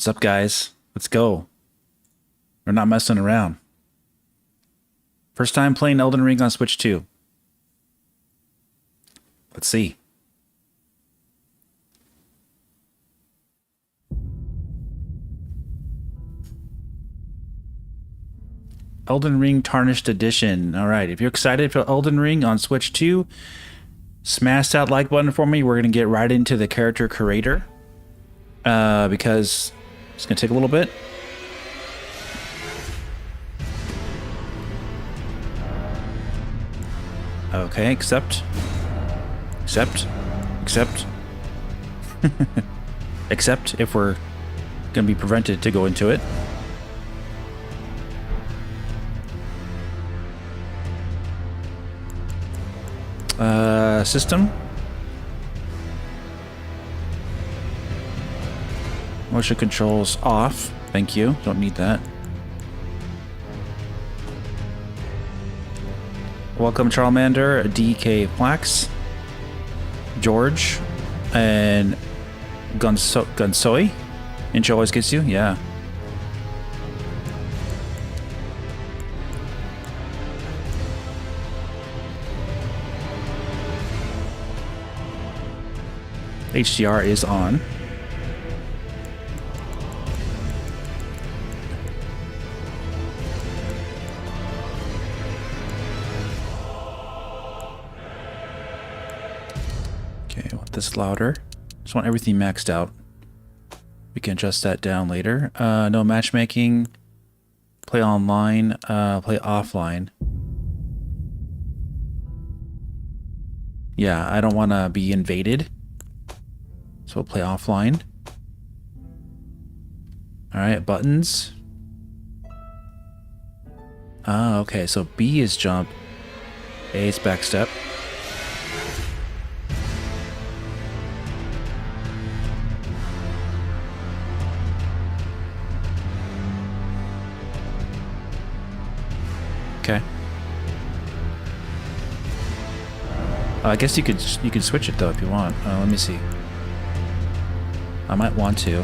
What's up, guys? Let's go. We're not messing around. First time playing Elden Ring on Switch 2. Let's see. Elden Ring Tarnished Edition. All right, if you're excited for Elden Ring on Switch 2, smash that like button for me. We're going to get right into the character creator. Because it's going to take a little bit. Okay, accept. Except if we're going to be prevented to go into it. System. Motion controls off. Thank you. Don't need that. Welcome, Charmander, DK Flax, George, and Gunsoi. Intro always gets you? Yeah. HDR is on. Okay, I want this louder. Just want everything maxed out. We can adjust that down later. No matchmaking. Play online. Play offline. Yeah, I don't want to be invaded. So we'll play offline. Alright, buttons. Ah, okay, so B is jump. A is backstep. Okay. I guess you could switch it though if you want. Let me see. I might want to.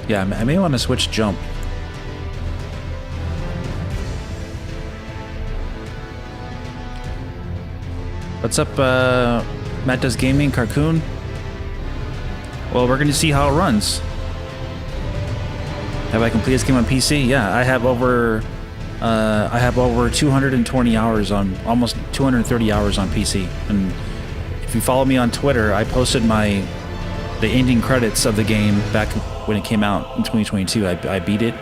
Yeah, I may want to switch jump. What's up, Matt Does Gaming, Carcoon? Well, we're going to see how it runs. Have I completed this game on PC? Yeah, I have over 220 hours on, almost 230 hours on PC. And if you follow me on Twitter, I posted the ending credits of the game back when it came out in 2022. I beat it,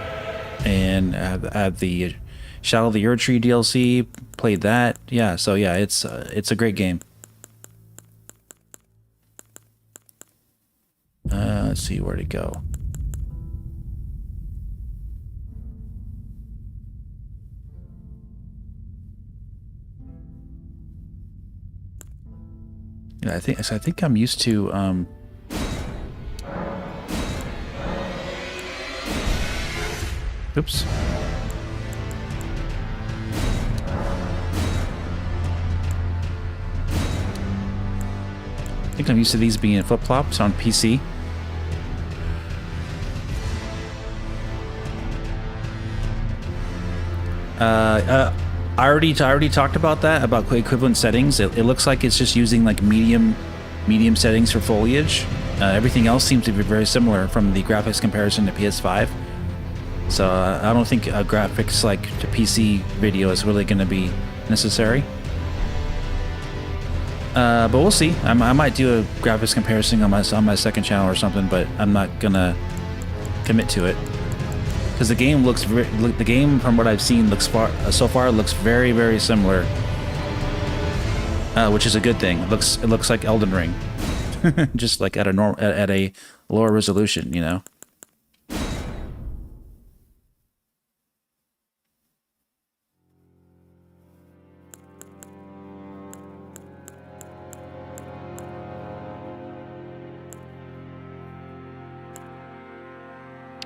and I had the Shadow of the Erdtree DLC. Played that. Yeah, so yeah, it's a great game. Let's see where to go. Yeah, I think I'm used to oops. I think I'm used to these being flip-flops on PC. I already talked about that, about equivalent settings. It looks like it's just using like medium settings for foliage. Everything else seems to be very similar from the graphics comparison to PS5. So I don't think graphics like to PC video is really going to be necessary. But we'll see. I might do a graphics comparison on my second channel or something, but I'm not gonna commit to it because the game the game from what I've seen so far looks very, very similar, which is a good thing. It looks like Elden Ring, just like at a lower resolution, you know.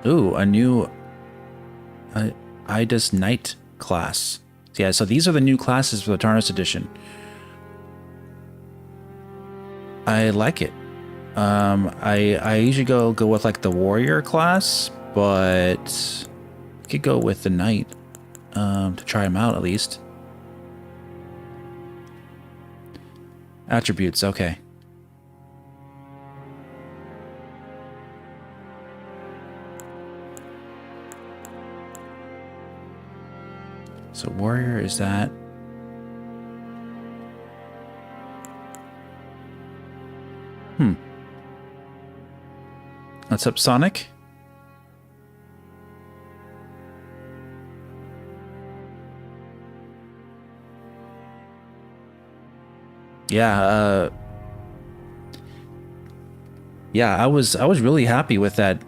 Ooh, a new Ida's Knight class. Yeah, so these are the new classes for the Tarnished Edition. I like it. I usually go with like the warrior class, but I could go with the knight to try them out at least. Attributes, okay. So warrior is that. What's up, Sonic? Yeah, yeah, I was really happy with that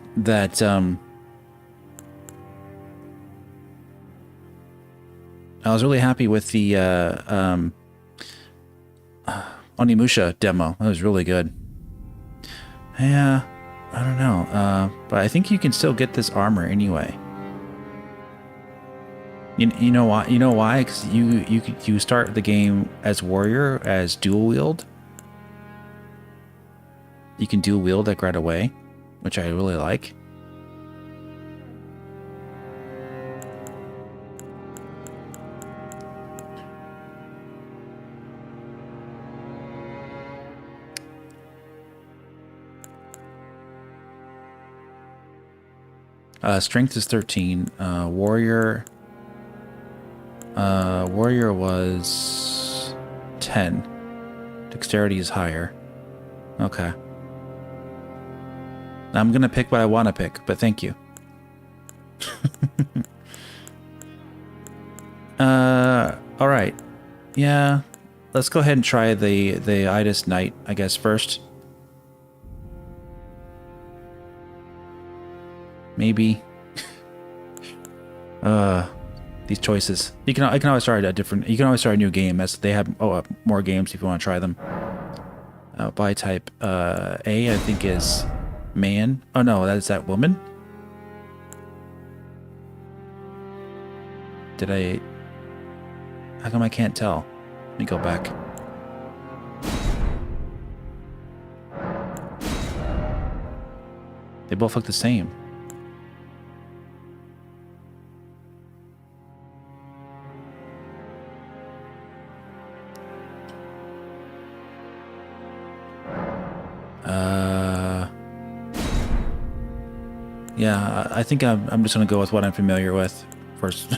I was really happy with the Onimusha demo. That was really good. Yeah, I don't know, but I think you can still get this armor anyway. You know why? You know why? Because you start the game as warrior, as dual wield. You can dual wield like right away, which I really like. Strength is 13. Warrior was 10. Dexterity is higher. Okay. I'm gonna pick what I want to pick, but thank you. All right. Yeah, let's go ahead and try the Ida's Knight, I guess, first. Maybe. These choices. I can always start a different. You can always start a new game as they have more games if you want to try them. Body type A, I think is man. Oh no, that is that woman. Did I? How come I can't tell? Let me go back. They both look the same. Yeah, I think I'm just gonna go with what I'm familiar with first.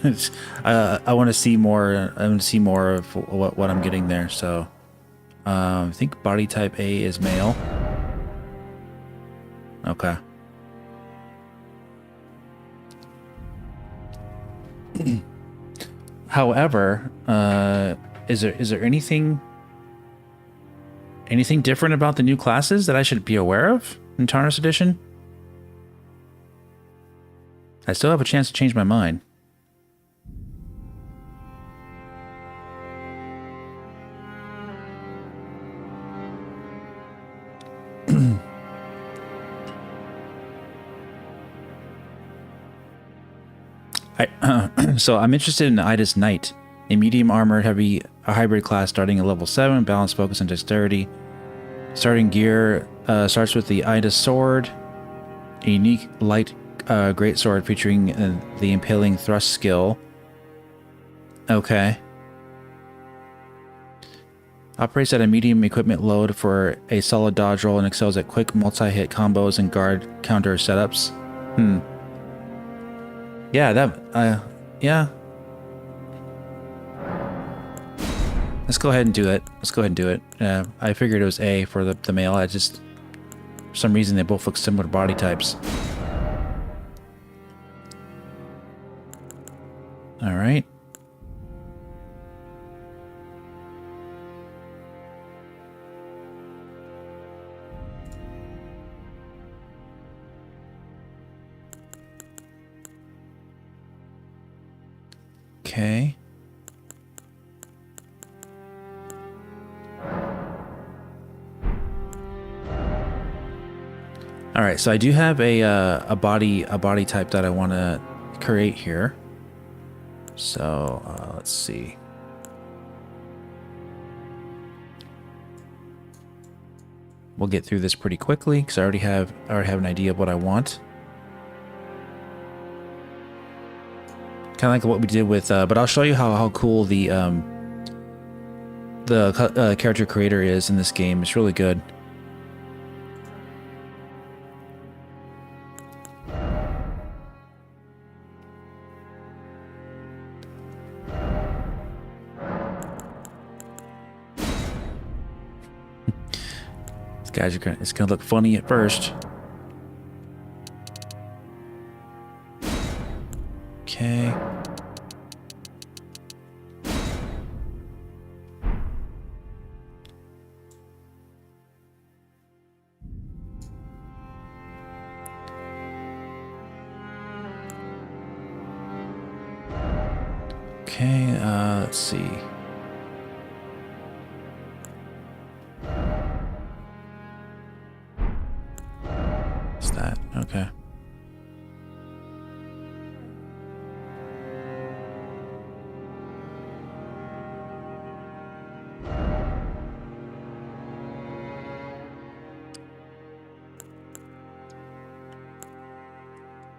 I want to see more. I want to see more of what I'm getting there. So, I think body type A is male. Okay. However, is there anything different about the new classes that I should be aware of in Tarnished Edition? I still have a chance to change my mind. So I'm interested in Ida's Knight, a medium armored a hybrid class starting at level 7, balance, focus, and dexterity. Starting gear starts with the Ida sword, a unique light great sword featuring the impaling thrust skill. Okay. Operates at a medium equipment load for a solid dodge roll and excels at quick multi-hit combos and guard counter setups. Yeah, yeah. Let's go ahead and do it. I figured it was A for the male. I just, for some reason, they both look similar body types. All right. Okay. All right, so I do have a body type that I want to create here. So let's see. We'll get through this pretty quickly because I already have an idea of what I want. Kind of like what we did with, but I'll show you how cool the character creator is in this game. It's really good. Guys, it's gonna look funny at first. Okay. Okay, let's see. That okay.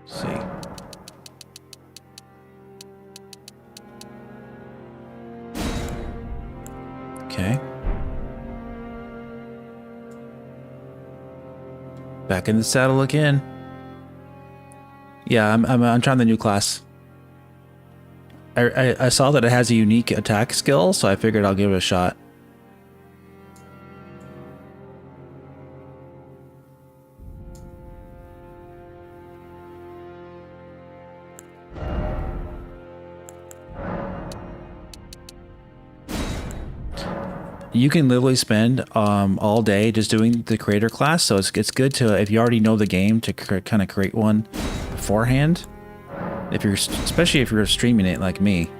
Let's see. Okay. Back in the saddle again. Yeah, I'm trying the new class. I saw that it has a unique attack skill, so I figured I'll give it a shot. You can literally spend all day just doing the creator class, so it's good to, if you already know the game, to kind of create one beforehand. Especially if you're streaming it like me,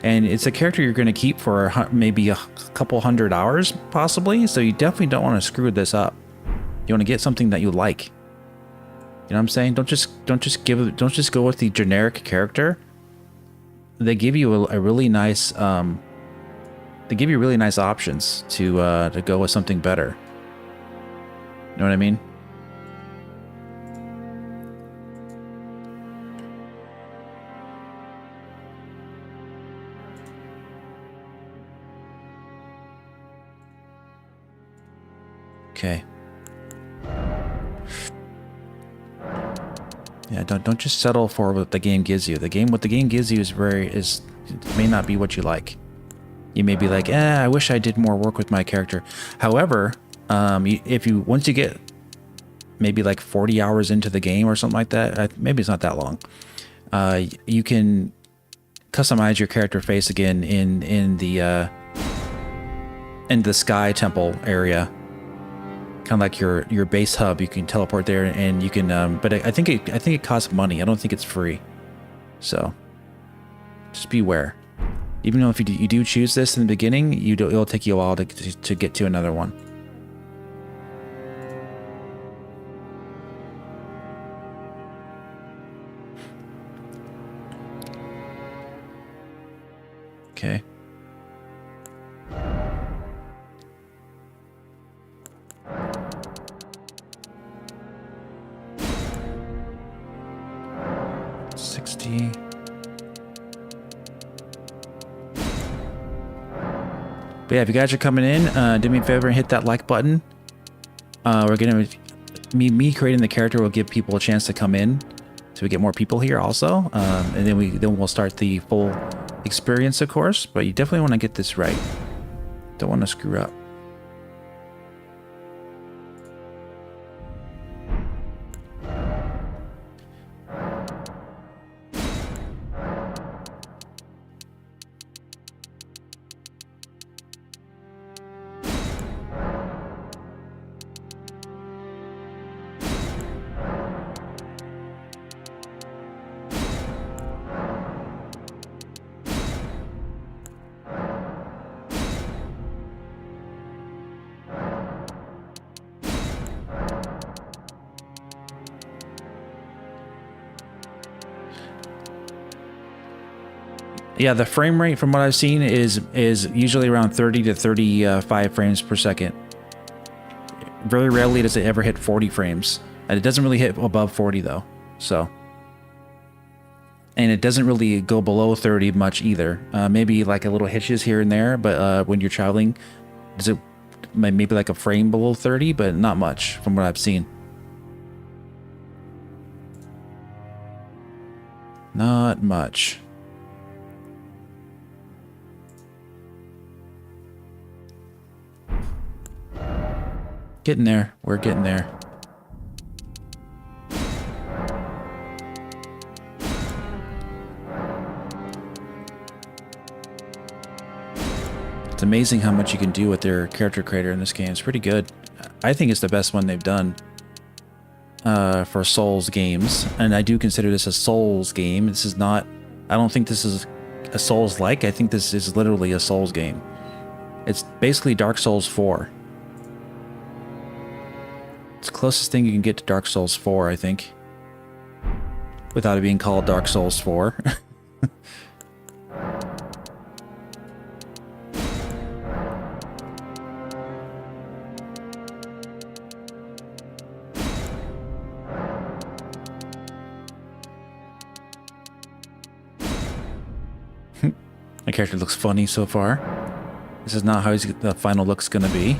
and it's a character you're going to keep for maybe a couple hundred hours possibly, so you definitely don't want to screw this up. You want to get something that you like. You know what I'm saying? Don't just go with the generic character. They give you a really nice they give you really nice options to go with something better. You know what I mean? Okay. Yeah, don't just settle for what the game gives you. What the game gives you may not be what you like. You may be like, I wish I did more work with my character. However, once you get maybe like 40 hours into the game or something like that, maybe it's not that long, you can customize your character face again in the Sky Temple area. Kind of like your base hub. You can teleport there, and you can. But I think it costs money. I don't think it's free. So just beware. Even though if you do choose this in the beginning, it'll take you a while to get to another one. Okay. But yeah, if you guys are coming in, do me a favor and hit that like button. We're gonna me creating the character will give people a chance to come in, so we get more people here also, and then we'll start the full experience, of course. But you definitely want to get this right. Don't want to screw up. Yeah, the frame rate from what I've seen is usually around 30 to 35 frames per second. Very rarely does it ever hit 40 frames. And it doesn't really hit above 40 though. So, and it doesn't really go below 30 much either. Maybe like a little hitches here and there, but when you're traveling, does it maybe like a frame below 30, but not much from what I've seen. Not much. Getting there. We're getting there. It's amazing how much you can do with their character creator in this game. It's pretty good. I think it's the best one they've done for Souls games. And I do consider this a Souls game. This is not... I don't think this is a Souls-like. I think this is literally a Souls game. It's basically Dark Souls 4. It's the closest thing you can get to Dark Souls 4, I think. Without it being called Dark Souls 4. My character looks funny so far. This is not how the final look's gonna be.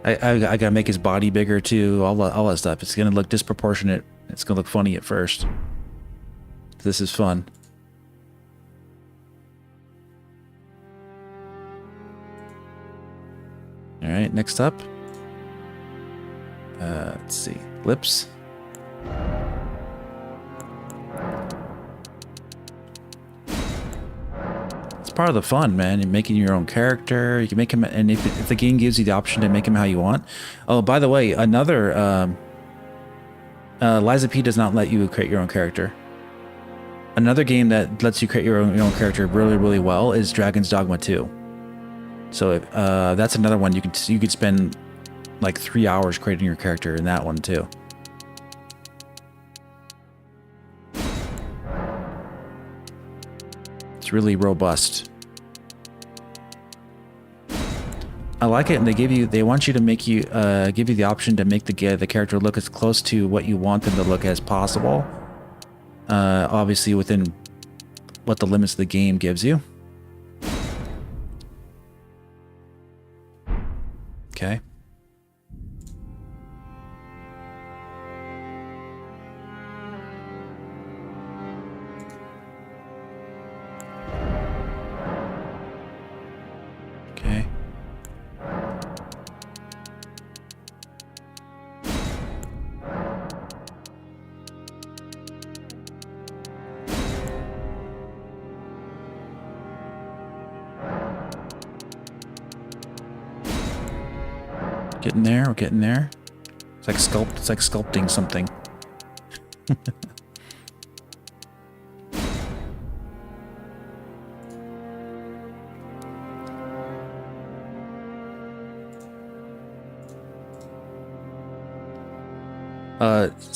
I gotta make his body bigger too, all that stuff. It's gonna look disproportionate. It's gonna look funny at first. This is fun. Alright, next up. Let's see. Lips. Part of the fun, man. You're making your own character. You can make him, and if the game gives you the option to make him how you want. Oh, by the way, another Liza P does not let you create your own character. Another game that lets you create your own character really, really well is Dragon's Dogma 2. So that's another one you could spend like 3 hours creating your character in that one too. Really robust. I like it, and they want you to make you give you the option to make the character look as close to what you want them to look as possible. Obviously within what the limits of the game gives you. Okay. Getting there, we're getting there. It's like sculpting something.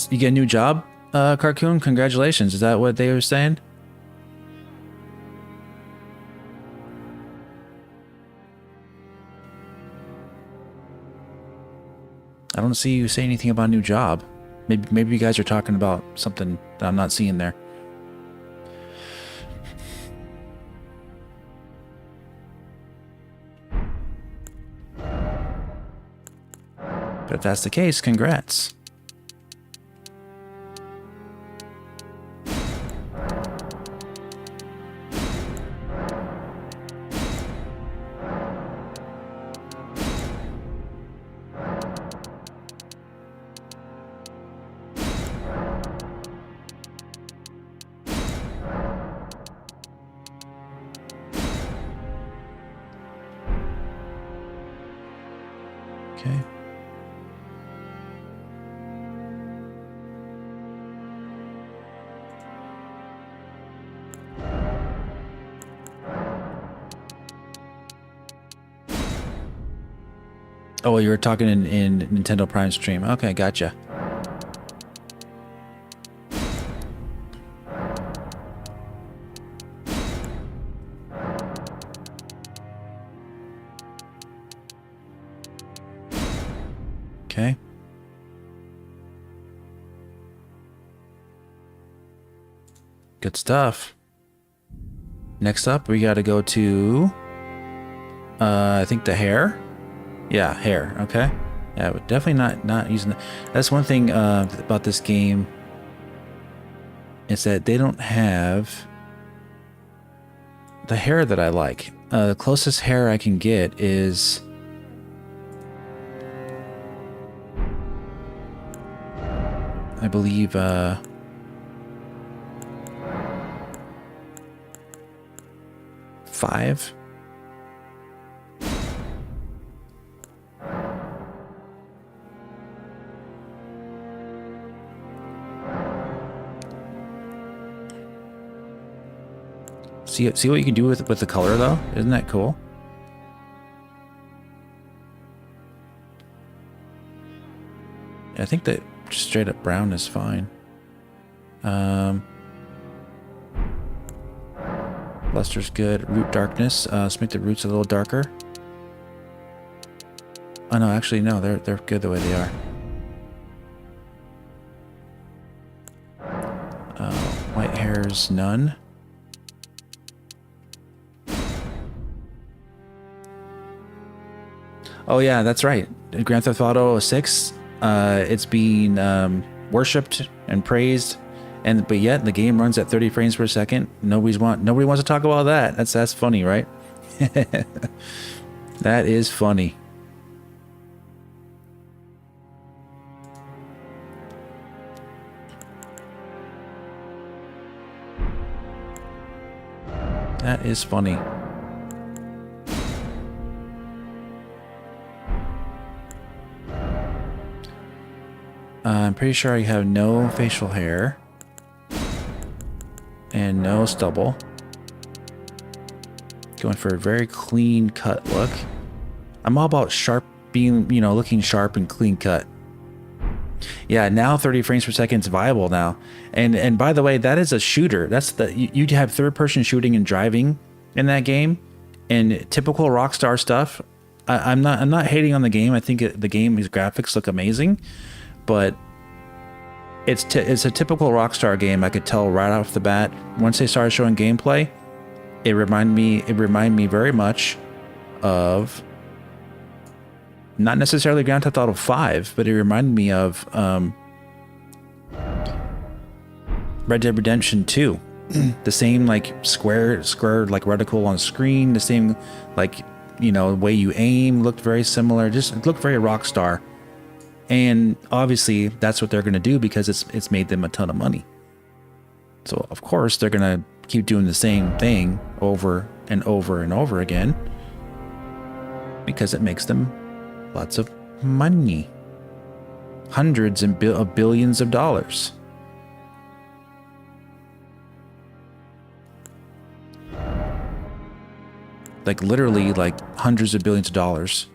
You get a new job, Carcoon? Congratulations. Is that what they were saying? I don't see you say anything about a new job. Maybe you guys are talking about something that I'm not seeing there. But if that's the case, congrats. Okay. Oh, you were talking in Nintendo Prime stream. Okay, gotcha. Okay. Good stuff. Next up, we got to go to, I think the hair. Yeah, hair. Okay. Yeah, but definitely not using that. That's one thing about this game. Is that they don't have the hair that I like. The closest hair I can get is I believe 5. See what you can do with the color though? Isn't that cool? I think that just straight up brown is fine. Luster's good. Root darkness. Let's make the roots a little darker. Oh no, actually no, they're good the way they are. White hairs, none. Oh yeah, that's right. Grand Theft Auto 6, it's being worshipped and praised, but yet the game runs at 30 frames per second. Nobody wants to talk about that. That's funny, right? That is funny. That is funny. I'm pretty sure I have no facial hair and no stubble. Going for a very clean cut look. I'm all about sharp being, looking sharp and clean cut. Yeah, now 30 frames per second is viable now. And by the way, that is a shooter. That's you have third person shooting and driving in that game, and typical Rockstar stuff. I'm not hating on the game. I think the game's graphics look amazing, but it's a typical Rockstar game. I could tell right off the bat. Once they started showing gameplay, it reminded me very much of, not necessarily Grand Theft Auto 5, but it reminded me of Red Dead Redemption 2. The same like square like reticle on screen, the same like way you aim looked very similar. Just it looked very Rockstar. And obviously that's what they're going to do because it's made them a ton of money. So of course they're going to keep doing the same thing over and over and over again because it makes them lots of money. Hundreds of billions of dollars. Like literally like hundreds of billions of dollars.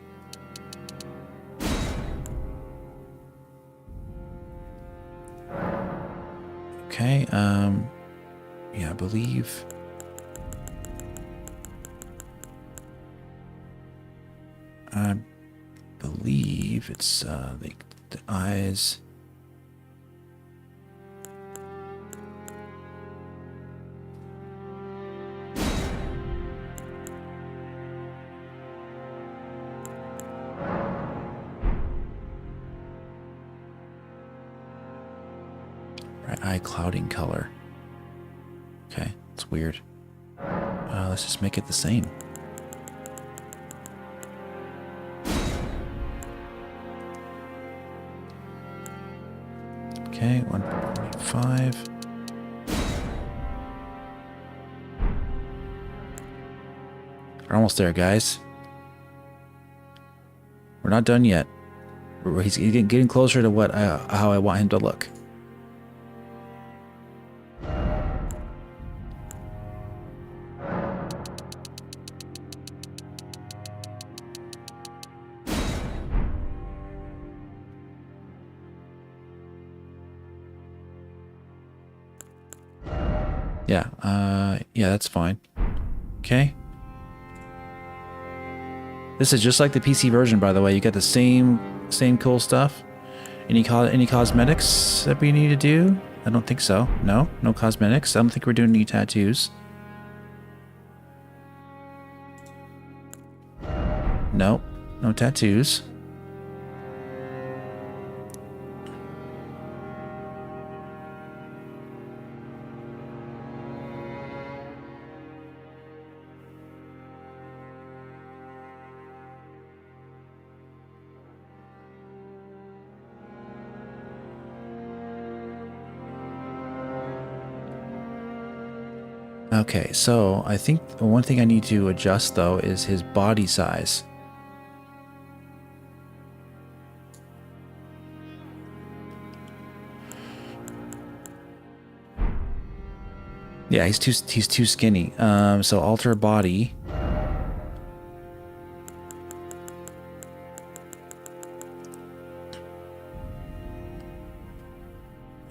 Okay, yeah, I believe it's the eyes. Eye clouding color. Okay, it's weird. Let's just make it the same. Okay, 1.5. We're almost there, guys. We're not done yet. He's getting closer to how I want him to look. Yeah, yeah, that's fine. Okay. This is just like the PC version, by the way. You got the same cool stuff. Any cosmetics that we need to do? I don't think so. No cosmetics. I don't think we're doing any tattoos. Nope, no tattoos. Okay, so I think the one thing I need to adjust, though, is his body size. Yeah, he's too skinny. So alter body.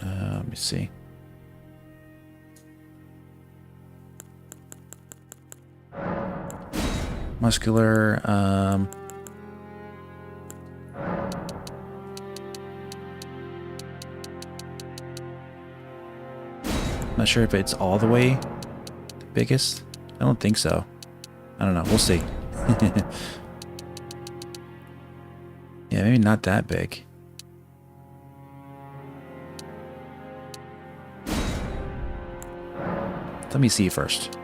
Let me see. Muscular, not sure if it's all the way the biggest. I don't think so. I don't know. We'll see. Yeah, maybe not that big. Let me see first.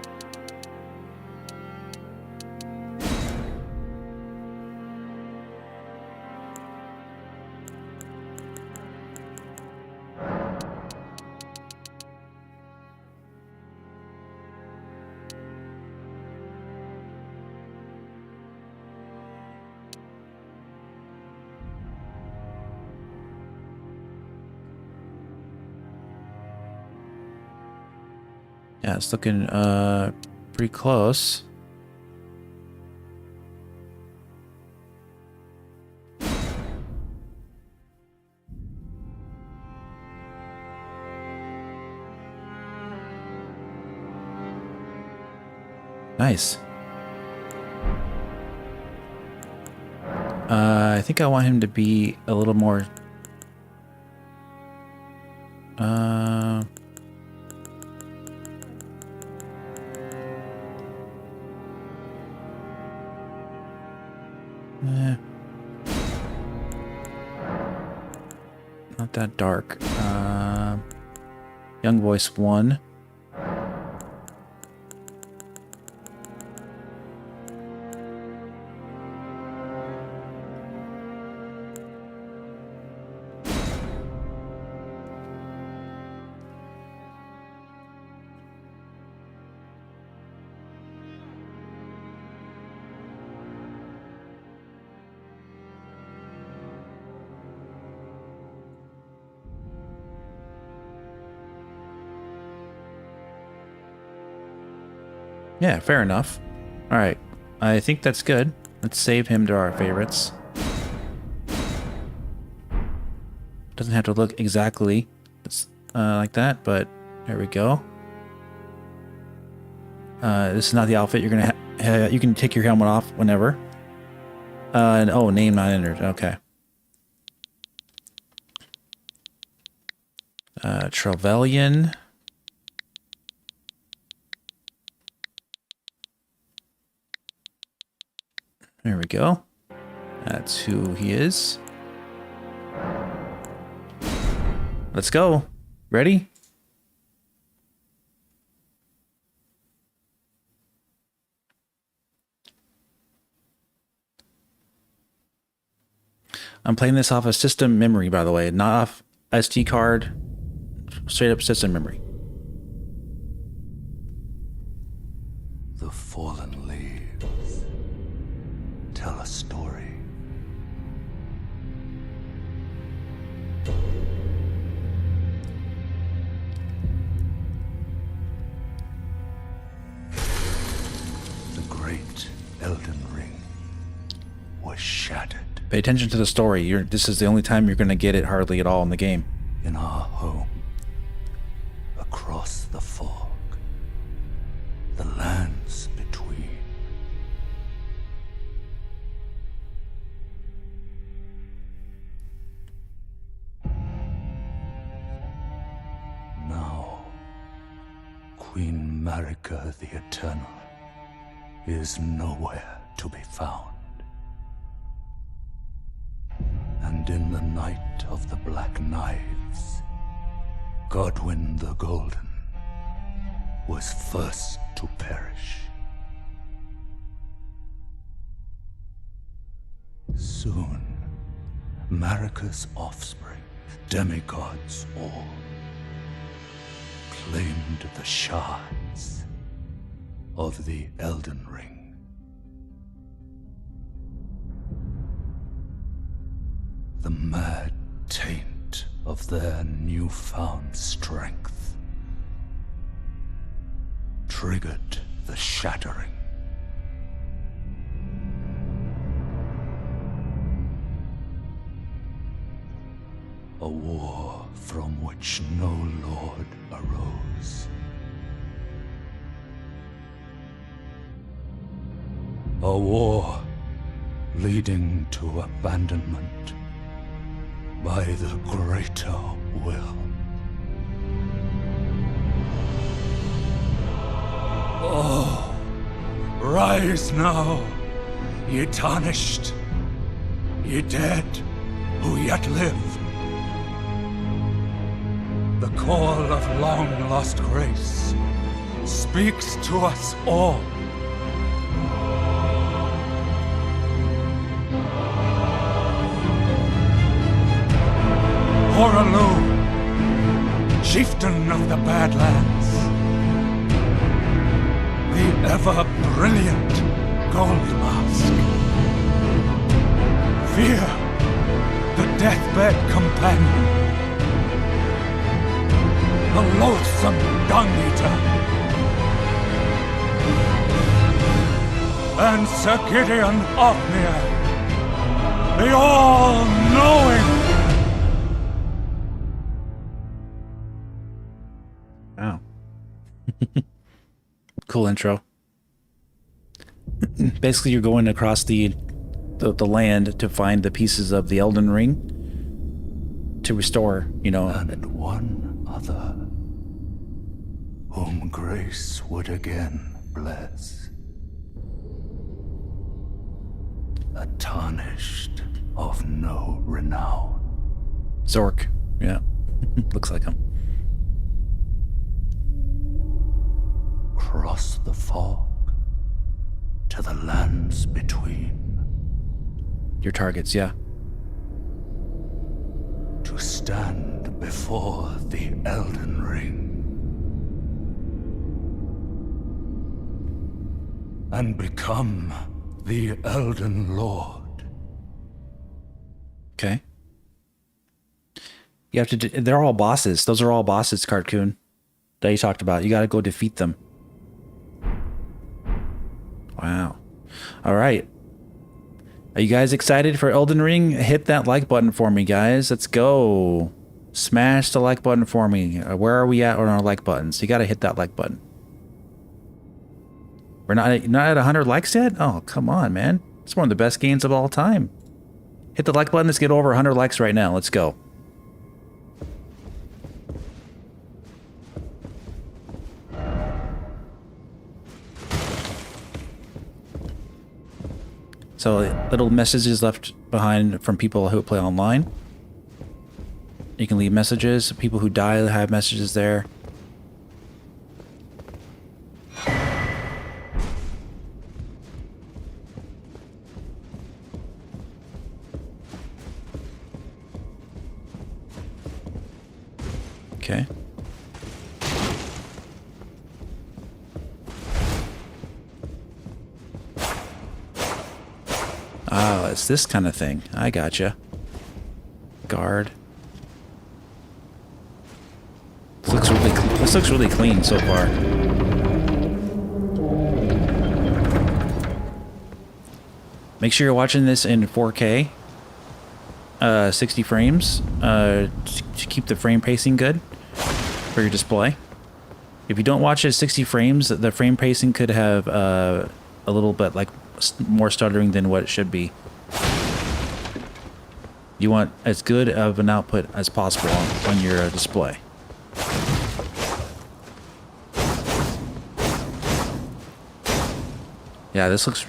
Yeah, it's looking pretty close. Nice. I think I want him to be a little more not that dark. Young voice 1. Yeah, fair enough. All right, I think that's good. Let's save him to our favorites. Doesn't have to look exactly like that, but there we go. This is not the outfit you're gonna you can take your helmet off whenever. And oh, name not entered. Okay. Trevelyan. There we go. That's who he is. Let's go. Ready? I'm playing this off a system memory, by the way, not off SD card, straight up system memory. The fallen leaves tell a story. The great Elden Ring was shattered. Pay attention to the story. This is the only time you're going to get it hardly at all in the game. In our home, across the fog. Marika the Eternal is nowhere to be found. And in the night of the Black Knives, Godwyn the Golden was first to perish. Soon, Marika's offspring, demigods all, claimed the shards of the Elden Ring. The mad taint of their newfound strength triggered the shattering. A war from which no lord arose. A war leading to abandonment by the greater will. Oh, rise now, ye tarnished, ye dead who yet live. The call of long-lost grace speaks to us all. Horalu, chieftain of the Badlands, the ever-brilliant Gold Mask, Fear, the deathbed companion, the loathsome dung-eater, and Sir Gideon Othniel, the all-knowing. Wow. Cool intro. Basically, you're going across the land to find the pieces of the Elden Ring to restore, you know. And one other, whom grace would again bless. A tarnished of no renown. Zork. Yeah. Looks like him. Cross the fog to the lands between. Your targets, yeah. To stand before the Elden Ring. And become the Elden Lord. Okay. You have to. They're all bosses. Those are all bosses, Cartoon, that you talked about. You got to go defeat them. Wow. All right. Are you guys excited for Elden Ring? Hit that like button for me, guys. Let's go. Smash the like button for me. Where are we at on our like buttons? You got to hit that like button. We're not at 100 likes yet? Oh, come on, man. It's one of the best games of all time. Hit the like button. Let's get over 100 likes right now. Let's go. So little messages left behind from people who play online. You can leave messages. People who die have messages there. Okay. Oh, it's this kind of thing. I gotcha. Guard. This looks really clean so far. Make sure you're watching this in 4K, 60 frames, to keep the frame pacing good for your display. If you don't watch it at 60 frames, the frame pacing could have a little bit like more stuttering than what it should be. You want as good of an output as possible on your display. Yeah, this looks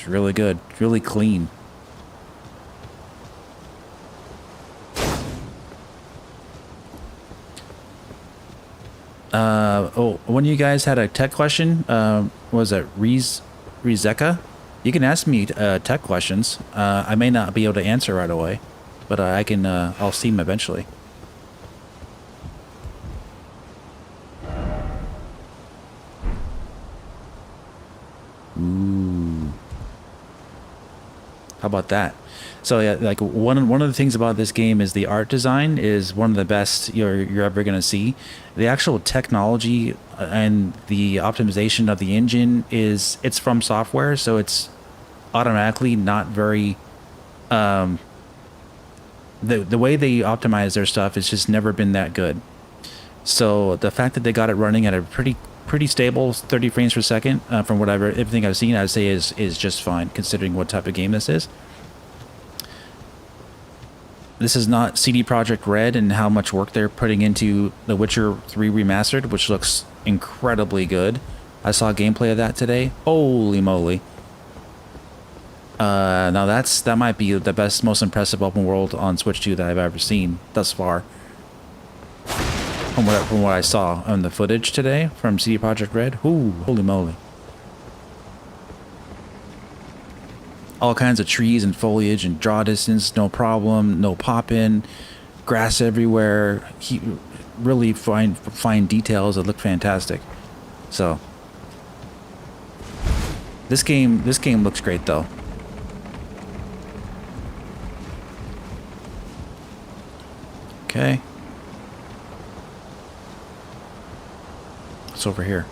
really good, really clean. Oh, one of you guys had a tech question. Was it Rizeka? You can ask me tech questions. I may not be able to answer right away, but I can. I'll see them eventually. Ooh, how about that? So yeah, like one of the things about this game is the art design is one of the best you're ever gonna see. The actual technology and the optimization of the engine it's from software, so it's automatically not very the way they optimize their stuff has just never been that good. So the fact that they got it running at a pretty stable 30 frames per second from whatever everything I've seen, I'd say is just fine considering what type of game this is. This is not CD Projekt Red and how much work they're putting into The Witcher 3 Remastered, which looks incredibly good. I saw gameplay of that today. Holy moly. Now that might be the best, most impressive open world on Switch 2 that I've ever seen thus far. From what I saw on the footage today from CD Projekt Red. Ooh, holy moly. All kinds of trees and foliage and draw distance, no problem, no pop-in, grass everywhere. Really fine details that look fantastic. So this game looks great though. Okay. What's over here?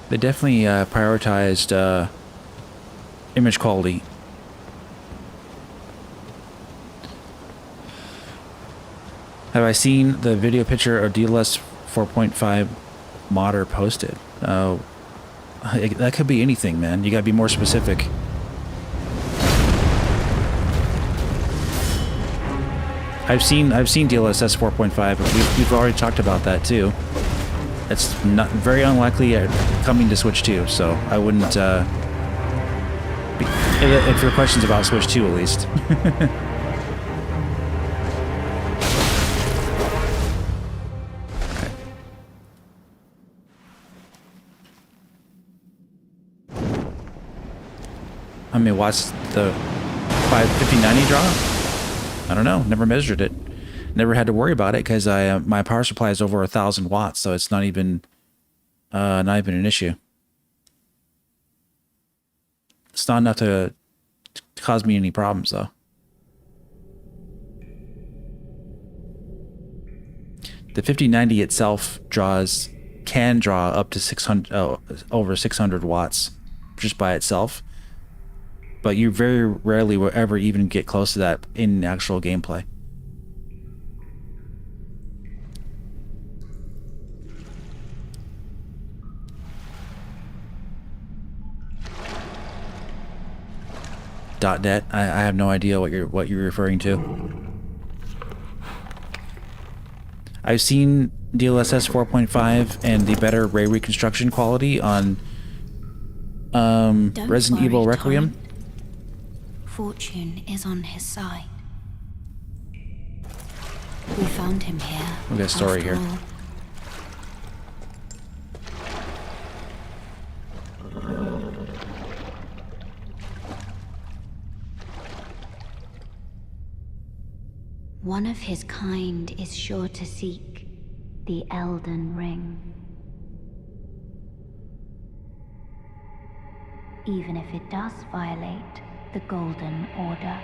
They definitely prioritized image quality. Have I seen the video picture of DLS 4.5 modder posted? That could be anything, man. You gotta be more specific. I've seen DLSS 4.5, but we've already talked about that too. It's not very unlikely coming to Switch 2, so I wouldn't. If your question's about Switch 2, at least. I mean, what's the 5090 draw? I don't know. Never measured it. Never had to worry about it because my power supply is over 1,000 watts, so it's not even an issue. It's not enough to cause me any problems, though. The 5090 itself can draw up to over 600 watts just by itself, but you very rarely will ever even get close to that in actual gameplay. .net. I have no idea what you're referring to. I've seen DLSS 4.5 and the better ray reconstruction quality on Resident Evil Requiem. Fortune is on his side. We found him here. We got a story here. One of his kind is sure to seek the Elden Ring. Even if it does violate the Golden Order.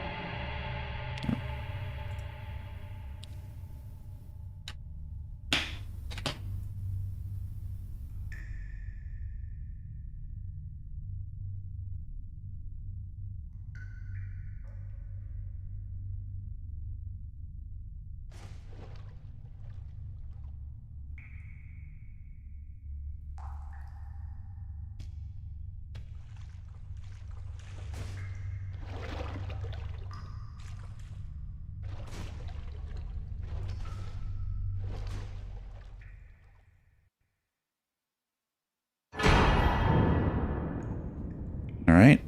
All right.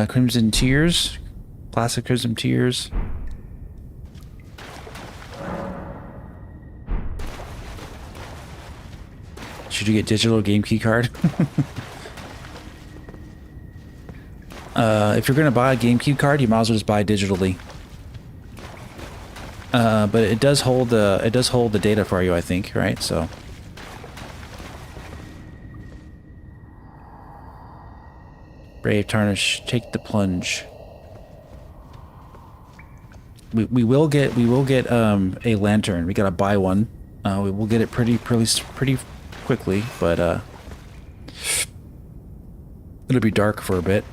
Crimson Tears. Classic Crimson Tears. Should you get digital game key card? If you're gonna buy a GameCube card, you might as well just buy it digitally. But it does hold the data for you, I think, right? So. Brave Tarnish, take the plunge. We will get a lantern. We gotta buy one. We will get it pretty quickly, but it'll be dark for a bit.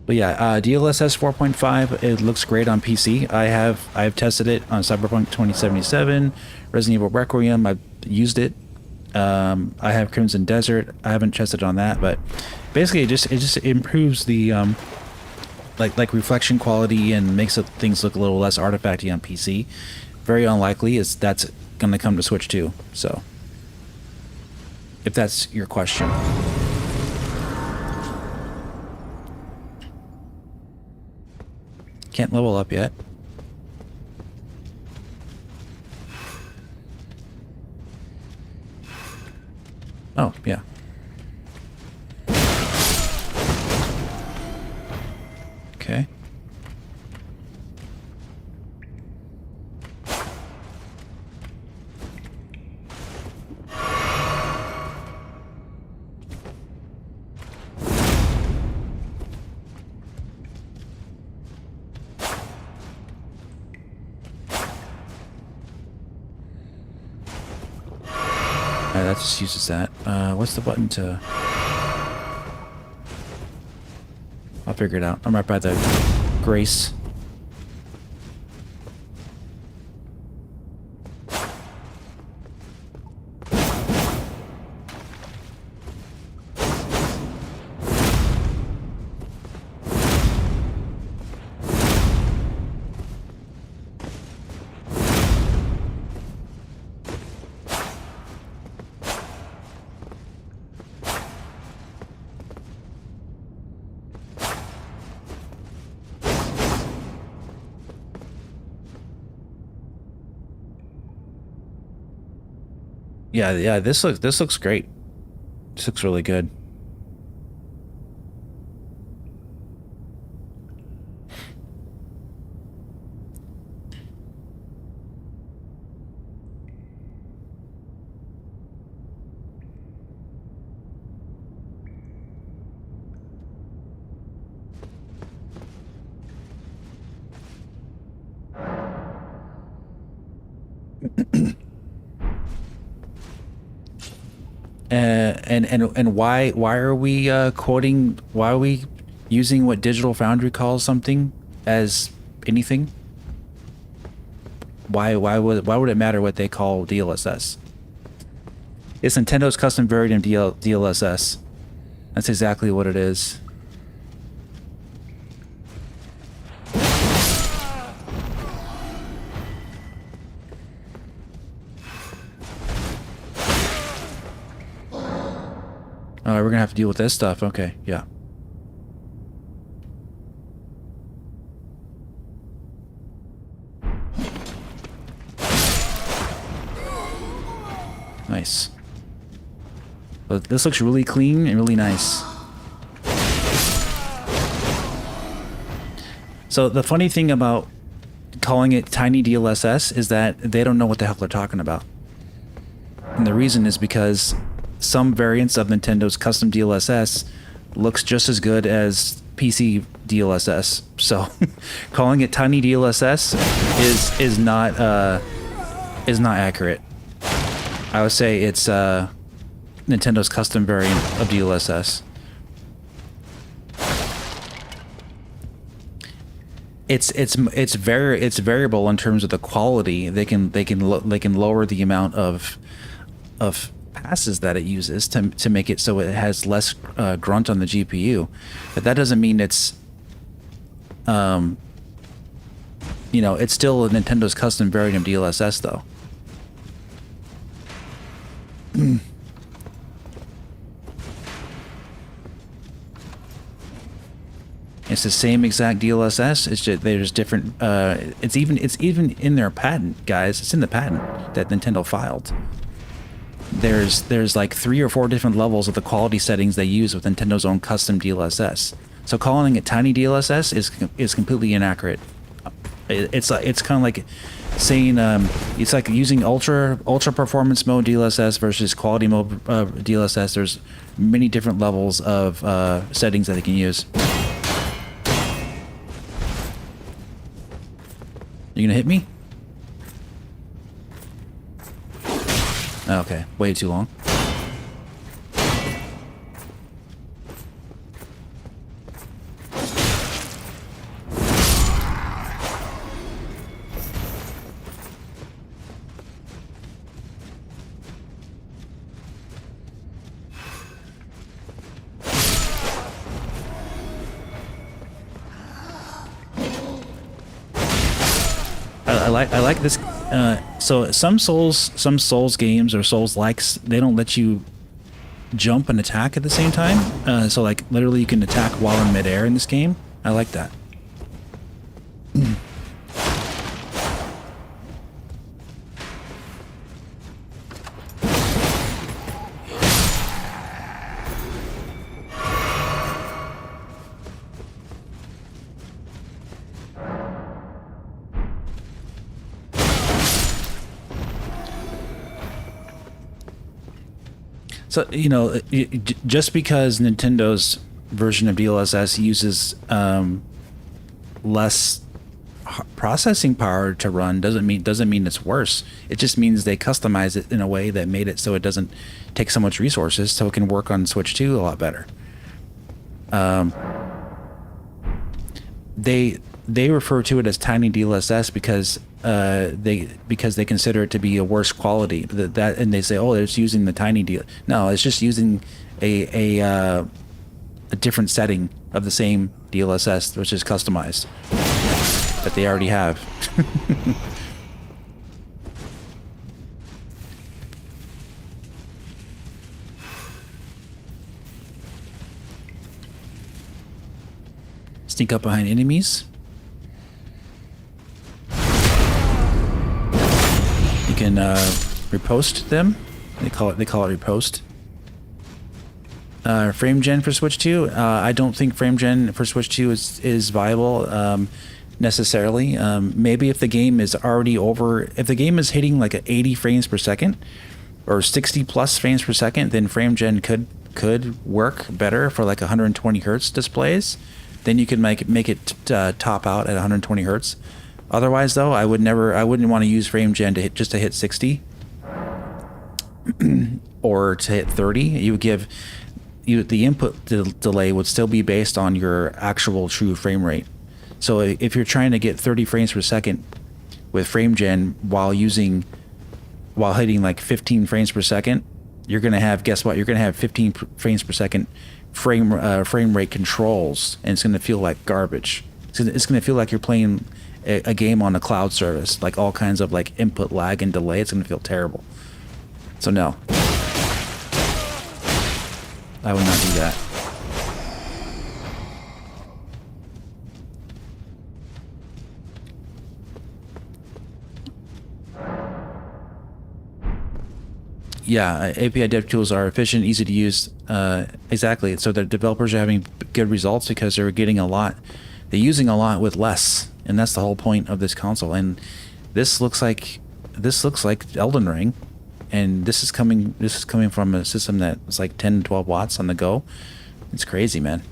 But yeah, DLSS 4.5, it looks great on PC. I've tested it on Cyberpunk 2077, Resident Evil Requiem. I've used it. I have Crimson Desert. I haven't tested on that, but basically it just improves the like reflection quality and makes things look a little less artifacty on PC. Very unlikely that's going to come to Switch too. So, if that's your question. Can't level up yet. Oh, yeah. Okay. That just uses that. What's the button to... I'll figure it out. I'm right by the Grace. Yeah, this looks great. This looks really good. And why are we quoting? Why are we using what Digital Foundry calls something as anything? Why would it matter what they call DLSS? It's Nintendo's custom variant of DLSS. That's exactly what it is. We're gonna have to deal with this stuff. Okay, yeah. Nice. But this looks really clean and really nice. So the funny thing about calling it Tiny DLSS is that they don't know what the hell they're talking about. And the reason is because some variants of Nintendo's custom DLSS looks just as good as PC DLSS. So calling it Tiny DLSS is not accurate. I would say it's Nintendo's custom variant of DLSS. it's variable in terms of the quality. They can lower the amount of passes that it uses to make it so it has less grunt on the GPU, but that doesn't mean it's it's still Nintendo's custom variant of DLSS though. It's the same exact DLSS. It's just there's different. It's even in their patent, guys. It's in the patent that Nintendo filed. There's like 3 or 4 different levels of the quality settings they use with Nintendo's own custom DLSS. So calling it tiny DLSS is completely inaccurate. It's kind of like saying it's like using ultra performance mode DLSS versus quality mode DLSS. There's many different levels of settings that they can use. You gonna hit me? Okay, way too long. I like this. So some Souls games or Souls likes, they don't let you jump and attack at the same time. So like literally you can attack while in midair in this game. I like that. So, just because Nintendo's version of DLSS uses less processing power to run doesn't mean it's worse. It just means they customize it in a way that made it so it doesn't take so much resources, so it can work on Switch 2 a lot better. They refer to it as tiny DLSS because they consider it to be a worse quality. And they say, oh, it's using the tiny deal. No, it's just using a different setting of the same DLSS, which is customized, that they already have. Sneak up behind enemies. You can repost them. They call it repost. Frame gen for Switch 2. I don't think frame gen for Switch 2 is viable necessarily. Maybe if the game is already if the game is hitting like 80 frames per second or 60 plus frames per second, then frame gen could work better for like 120 hertz displays. Then you can make it top out at 120 hertz. Otherwise, though, I wouldn't want to use frame gen to hit 60 or to hit 30. The input delay would still be based on your actual true frame rate. So if you're trying to get 30 frames per second with frame gen while hitting like 15 frames per second, you're gonna have 15 frames per second frame rate controls, and it's gonna feel like garbage. It's gonna feel like you're playing a game on a cloud service, like all kinds of like input lag and delay. It's gonna feel terrible. So no, I would not do that. Yeah, API dev tools are efficient, easy to use. Exactly. So the developers are having good results because they're using a lot with less, and that's the whole point of this console. And this looks like Elden Ring, and this is coming from a system that's like 10 to 12 watts on the go. It's crazy, man.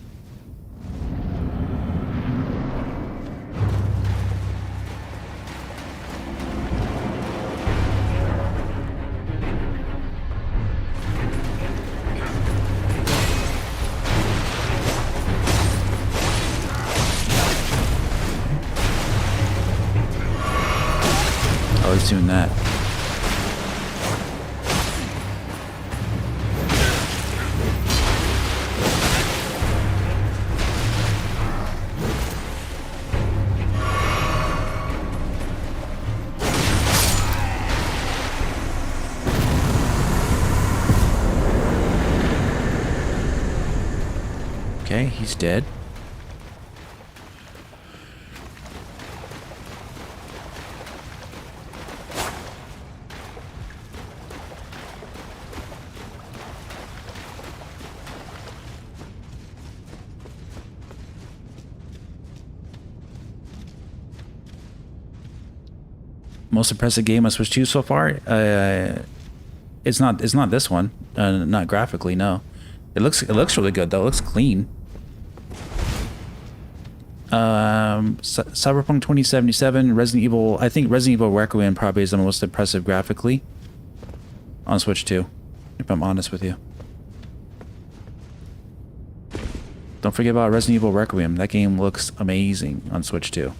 while he's doing that. Okay, he's dead. Most impressive game on Switch 2 so far? It's not this one. Not graphically, no. It looks really good though. It looks clean. Cyberpunk 2077, Resident Evil. I think Resident Evil Requiem probably is the most impressive graphically on Switch 2, if I'm honest with you. Don't forget about Resident Evil Requiem. That game looks amazing on Switch 2.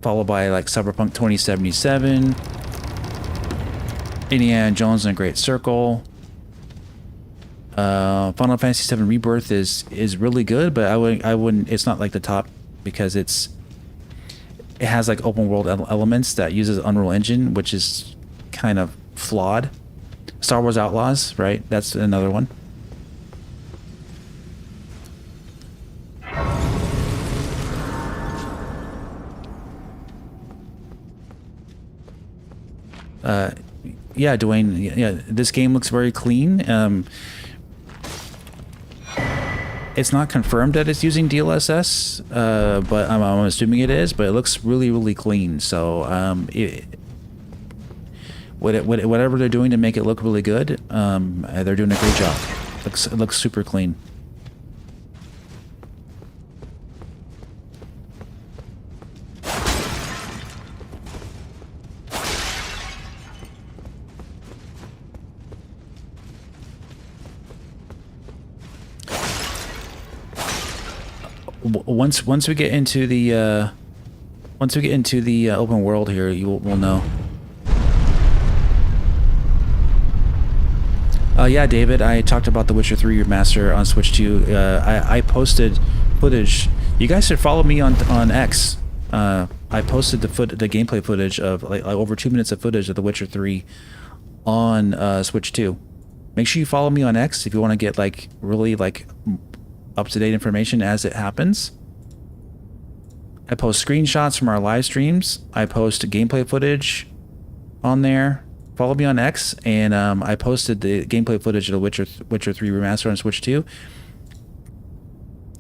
Followed by like Cyberpunk 2077, Indiana Jones and a Great Circle. Final Fantasy VII Rebirth is really good, but I wouldn't. It's not like the top because it has like open world elements that uses Unreal Engine, which is kind of flawed. Star Wars Outlaws, right? That's another one. Yeah, Dwayne. Yeah, this game looks very clean. It's not confirmed that it's using DLSS, but I'm assuming it is. But it looks really, really clean. So, whatever they're doing to make it look really good, they're doing a great job. It looks super clean. Once we get into the open world here, we'll know. Yeah, David, I talked about The Witcher 3 remaster on Switch 2. I posted footage. You guys should follow me on X. I posted the gameplay footage of like over 2 minutes of footage of The Witcher 3 on Switch 2. Make sure you follow me on X if you want to get like really like up-to-date information as it happens. I post screenshots from our live streams. I post gameplay footage on there. Follow me on X, and I posted the gameplay footage of the Witcher 3 remaster on Switch 2.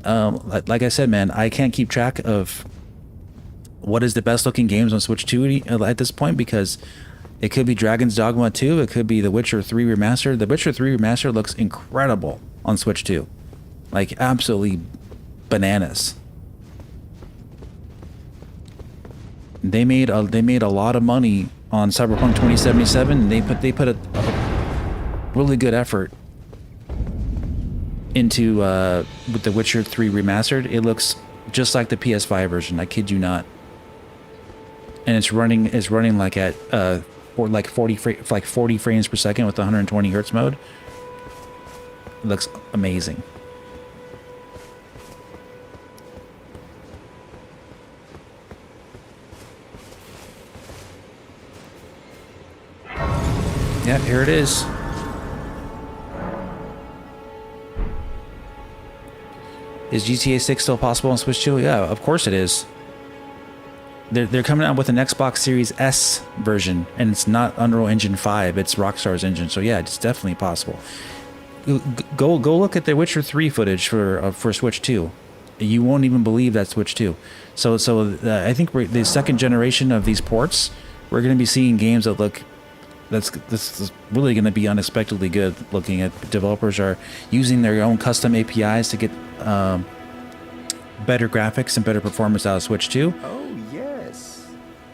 Like I said, man, I can't keep track of what is the best looking games on Switch 2 at this point, because it could be Dragon's Dogma 2, it could be The Witcher 3 remaster. The Witcher 3 remaster looks incredible on Switch 2. Like absolutely bananas. They made a lot of money on Cyberpunk 2077. They put a really good effort into with The Witcher 3 remastered. It looks just like the PS5 version. I kid you not. And it's running like at or like 40 frames per second with 120 hertz mode. It looks amazing. Yeah, here it is. Is GTA 6 still possible on Switch 2? Yeah, of course it is. They're coming out with an Xbox Series S version, and it's not Unreal Engine 5, it's Rockstar's engine. So yeah, it's definitely possible. Go look at the Witcher 3 footage for Switch 2. You won't even believe that's Switch 2. So I think the second generation of these ports, we're going to be seeing games that look. This is really going to be unexpectedly good looking. At developers are using their own custom APIs to get better graphics and better performance out of Switch 2. Oh yes,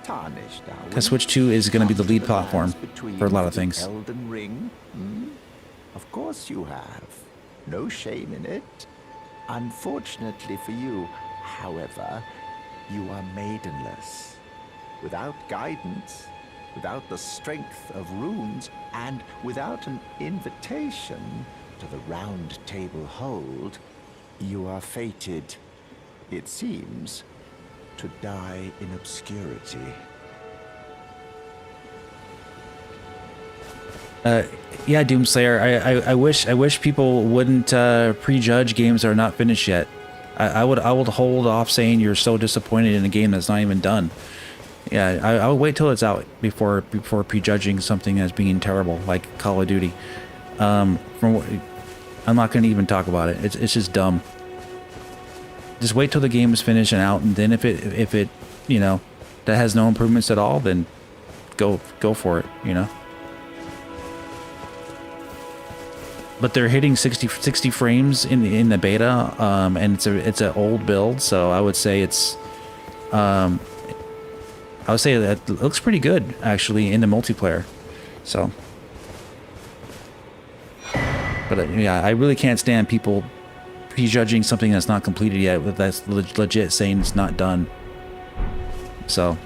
Tarnished. Because Switch 2 is going to be the lead platform for a lot of things. Elden Ring? Of course you have. No shame in it. Unfortunately for you, however, you are maidenless. without guidance, without the strength of runes, and without an invitation to the Round Table Hold, you are fated, it seems, to die in obscurity. Yeah, Doomslayer. I wish people wouldn't prejudge games that are not finished yet. I would hold off saying you're so disappointed in a game that's not even done. Yeah, I would wait till it's out before prejudging something as being terrible, like Call of Duty. I'm not going to even talk about it. It's just dumb. Just wait till the game is finished and out, and then if it you know, that has no improvements at all, then go for it, you know. But they're hitting 60 frames in the beta, and it's an old build, so I would say it's I would say that it looks pretty good actually in the multiplayer. So, but yeah, I really can't stand people prejudging something that's not completed yet, but that's legit saying it's not done. So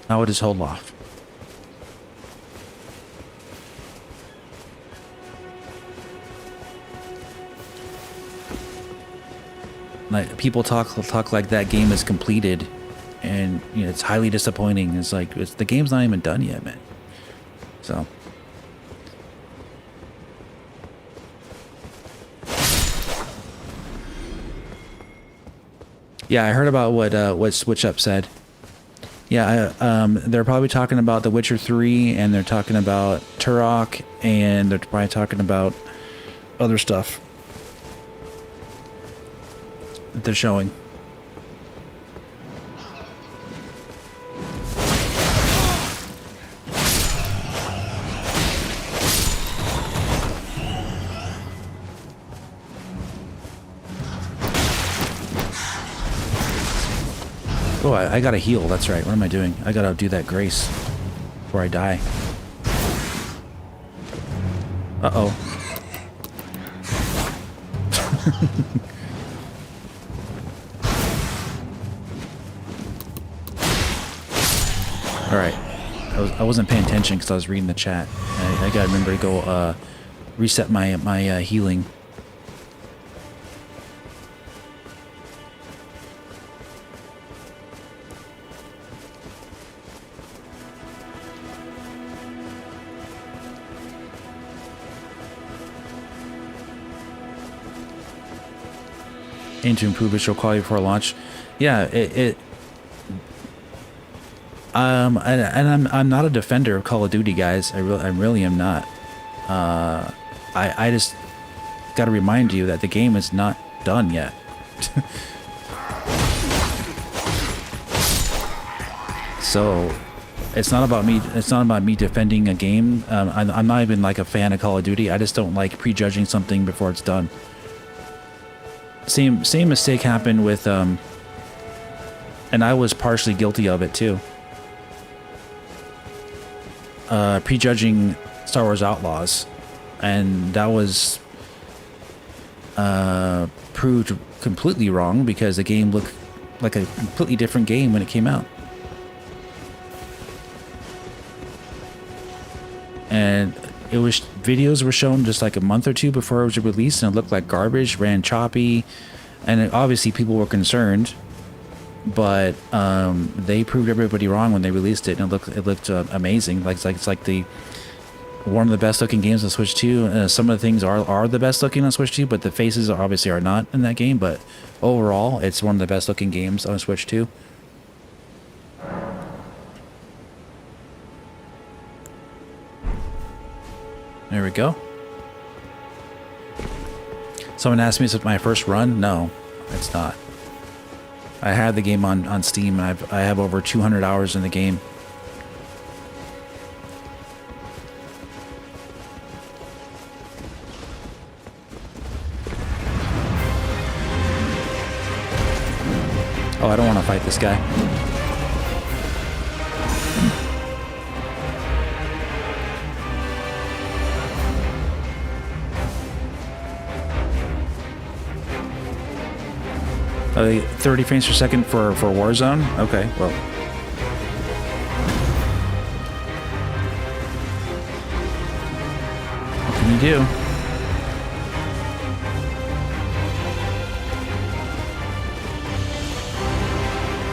I would just hold off. Like, people talk like that game is completed, and you know, it's highly disappointing. It's like the game's not even done yet, man. So yeah, I heard about what Switch Up said. Yeah, they're probably talking about The Witcher 3, and they're talking about Turok, and they're probably talking about other stuff that they're showing. Oh, I gotta heal. That's right. What am I doing? I gotta do that grace before I die. Uh-oh. All right. I wasn't paying attention because I was reading the chat. I gotta remember to go reset my healing. Aim to improve visual quality before launch. Yeah, and I'm not a defender of Call of Duty, guys. I really am not. I just got to remind you that the game is not done yet. So it's not about me. It's not about me defending a game. I'm not even like a fan of Call of Duty. I just don't like prejudging something before it's done. Same mistake happened with and I was partially guilty of it too. Prejudging Star Wars Outlaws, and that was proved completely wrong because the game looked like a completely different game when it came out. And it was, videos were shown just like a month or two before it was released, and it looked like garbage, ran choppy, and obviously people were concerned. But they proved everybody wrong when they released it, and it looked amazing. It's like the one of the best looking games on Switch 2. Some of the things are the best looking on Switch 2, but the faces obviously are not in that game. But overall, it's one of the best looking games on Switch 2. There we go. Someone asked me if it's my first run. No, it's not. I had the game on Steam, and I have over 200 hours in the game. Oh, I don't want to fight this guy. 30 frames per second for Warzone? Okay, well. What can you do?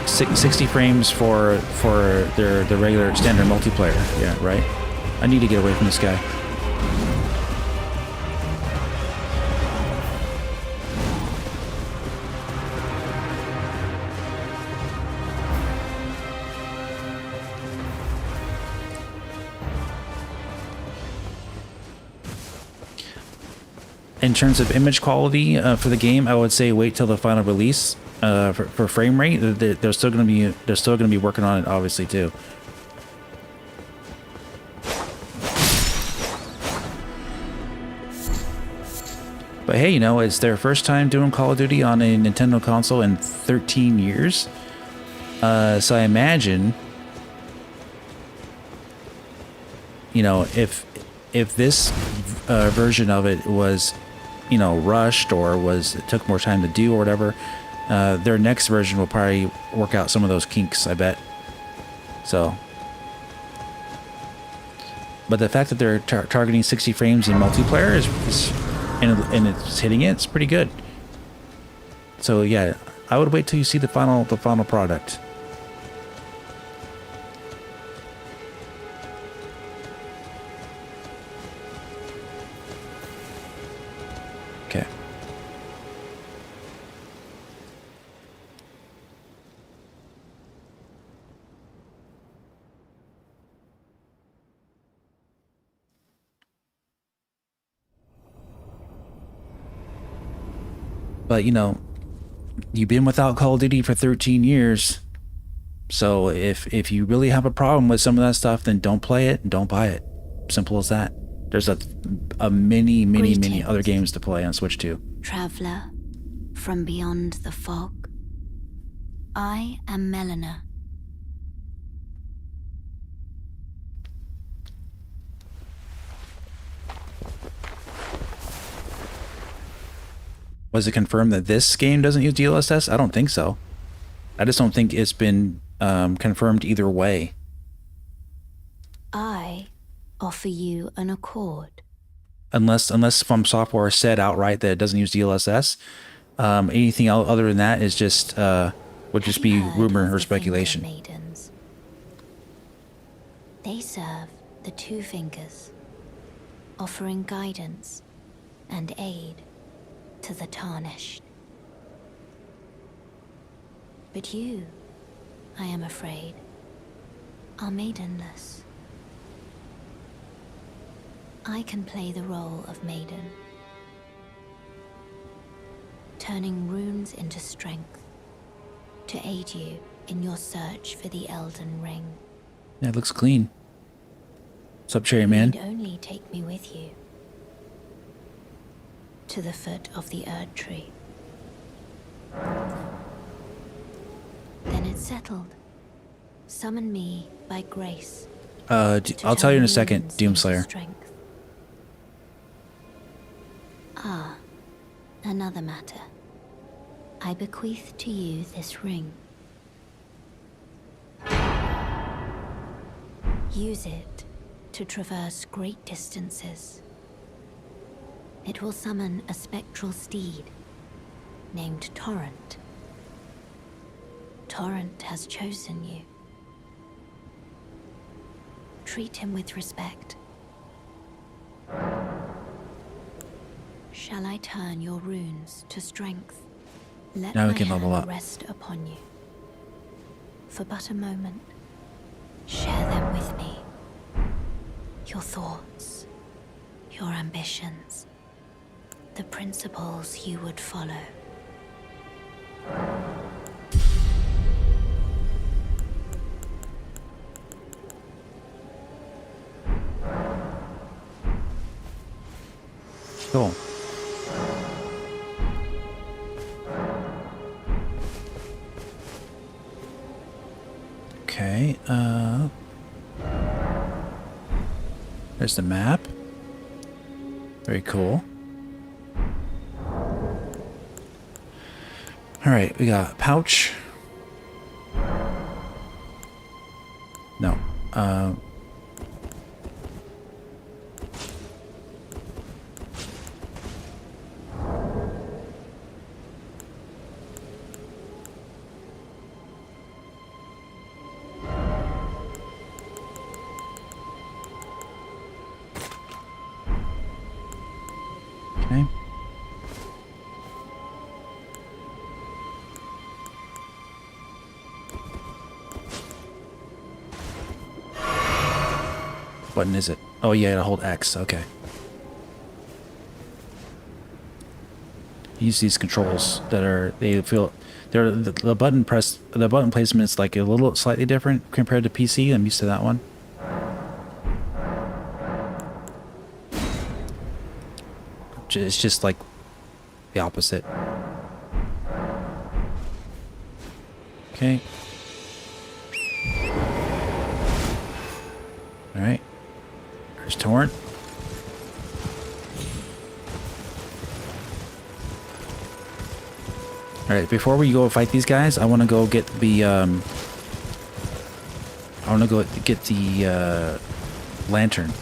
Six, 60 frames for their regular standard multiplayer. Yeah, right? I need to get away from this guy. In terms of image quality for the game, I would say wait till the final release for frame rate. They're still going to be working on it, obviously, too. But hey, you know, it's their first time doing Call of Duty on a Nintendo console in 13 years. So I imagine, you know, if this version of it was, you know, rushed or it took more time to do or whatever, their next version will probably work out some of those kinks, I bet. So, but the fact that they're targeting 60 frames in multiplayer and it's hitting it, it's pretty good. So yeah, I would wait till you see the final product. Okay. But, you know, you've been without Call of Duty for 13 years. So if you really have a problem with some of that stuff, then don't play it and don't buy it. Simple as that. There's many other games to play on Switch 2. Traveler from beyond the fog. I am Melina. Was it confirmed that this game doesn't use DLSS? I don't think so. I just don't think it's been confirmed either way. I offer you an accord. Unless From Software said outright that it doesn't use DLSS. Anything other than that is just would just be rumor or speculation. Maidens? They serve the two fingers, offering guidance and aid to the Tarnished. But you, I am afraid, are maidenless. I can play the role of maiden, turning runes into strength to aid you in your search for the Elden Ring. Yeah, it looks clean. What's up, Cherry Man? You need only take me with you to the foot of the Erd Tree. Then it's settled. Summon me by grace. I'll tell you in a second, Doomslayer. Strength. Ah, another matter. I bequeath to you this ring. Use it to traverse great distances. It will summon a spectral steed named Torrent. Torrent has chosen you. Treat him with respect. Shall I turn your runes to strength? Let now we my can level hand up. rest upon you. For but a moment, share them with me. Your thoughts, your ambitions, the principles you would follow. Cool. Okay, there's the map. Very cool. All right, we got pouch. No. Okay. What button is it? Oh yeah, to hold X. Okay. Use these controls that are the button placement is like a little slightly different compared to PC. I'm used to that one. It's just like the opposite. Okay. All right. There's Torrent. All right. Before we go fight these guys, I want to go get the lantern.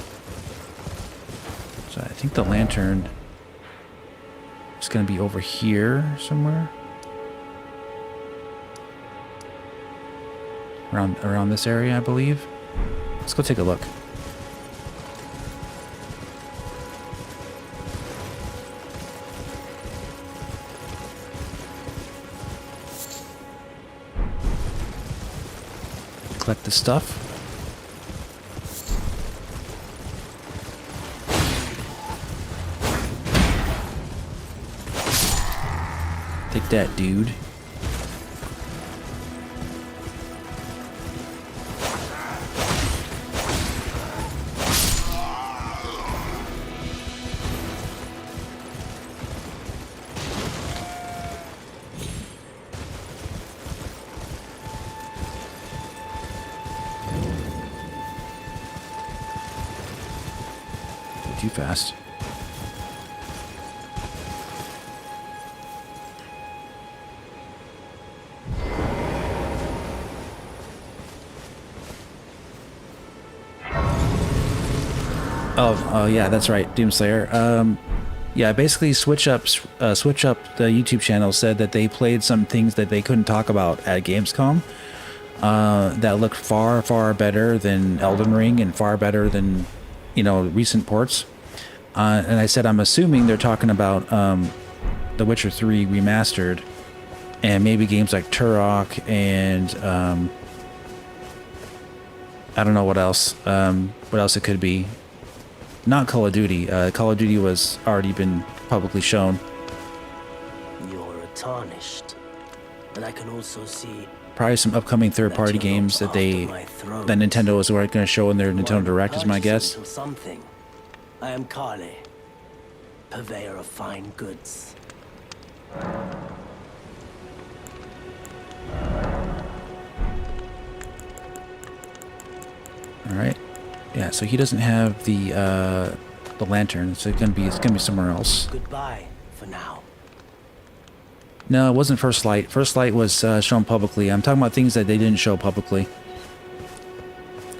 So I think the lantern is going to be over here somewhere. Around this area, I believe. Let's go take a look. Collect the stuff. Take that, dude. Too fast. Oh yeah, that's right, Doomslayer. Yeah, basically Switch Up the YouTube channel said that they played some things that they couldn't talk about at Gamescom that looked far better than Elden Ring and far better than, you know, recent ports. And I said I'm assuming they're talking about The Witcher 3 remastered and maybe games like Turok and I don't know what else it could be. Not Call of Duty. Call of Duty was already been publicly shown. You're a Tarnished, but I can also see Probably some upcoming third-party games that Nintendo is going to show in their Nintendo Direct, is my guess. Something. I am Kale, purveyor of fine goods. All right. Yeah, so he doesn't have the lantern, so it's gonna be somewhere else. Goodbye for now. No, it wasn't First Light. First Light was shown publicly. I'm talking about things that they didn't show publicly.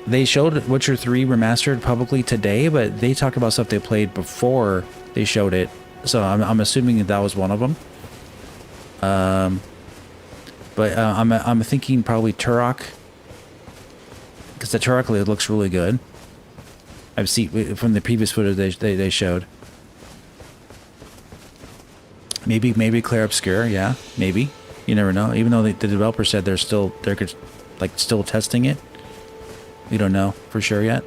They showed Witcher 3 remastered publicly today, but they talked about stuff they played before they showed it. So I'm assuming that was one of them. But I'm thinking probably Turok, because the Turok looks really good. I've seen from the previous footage they showed. Maybe Clair Obscur, yeah, maybe. You never know. Even though the developer said they're still testing it, we don't know for sure yet.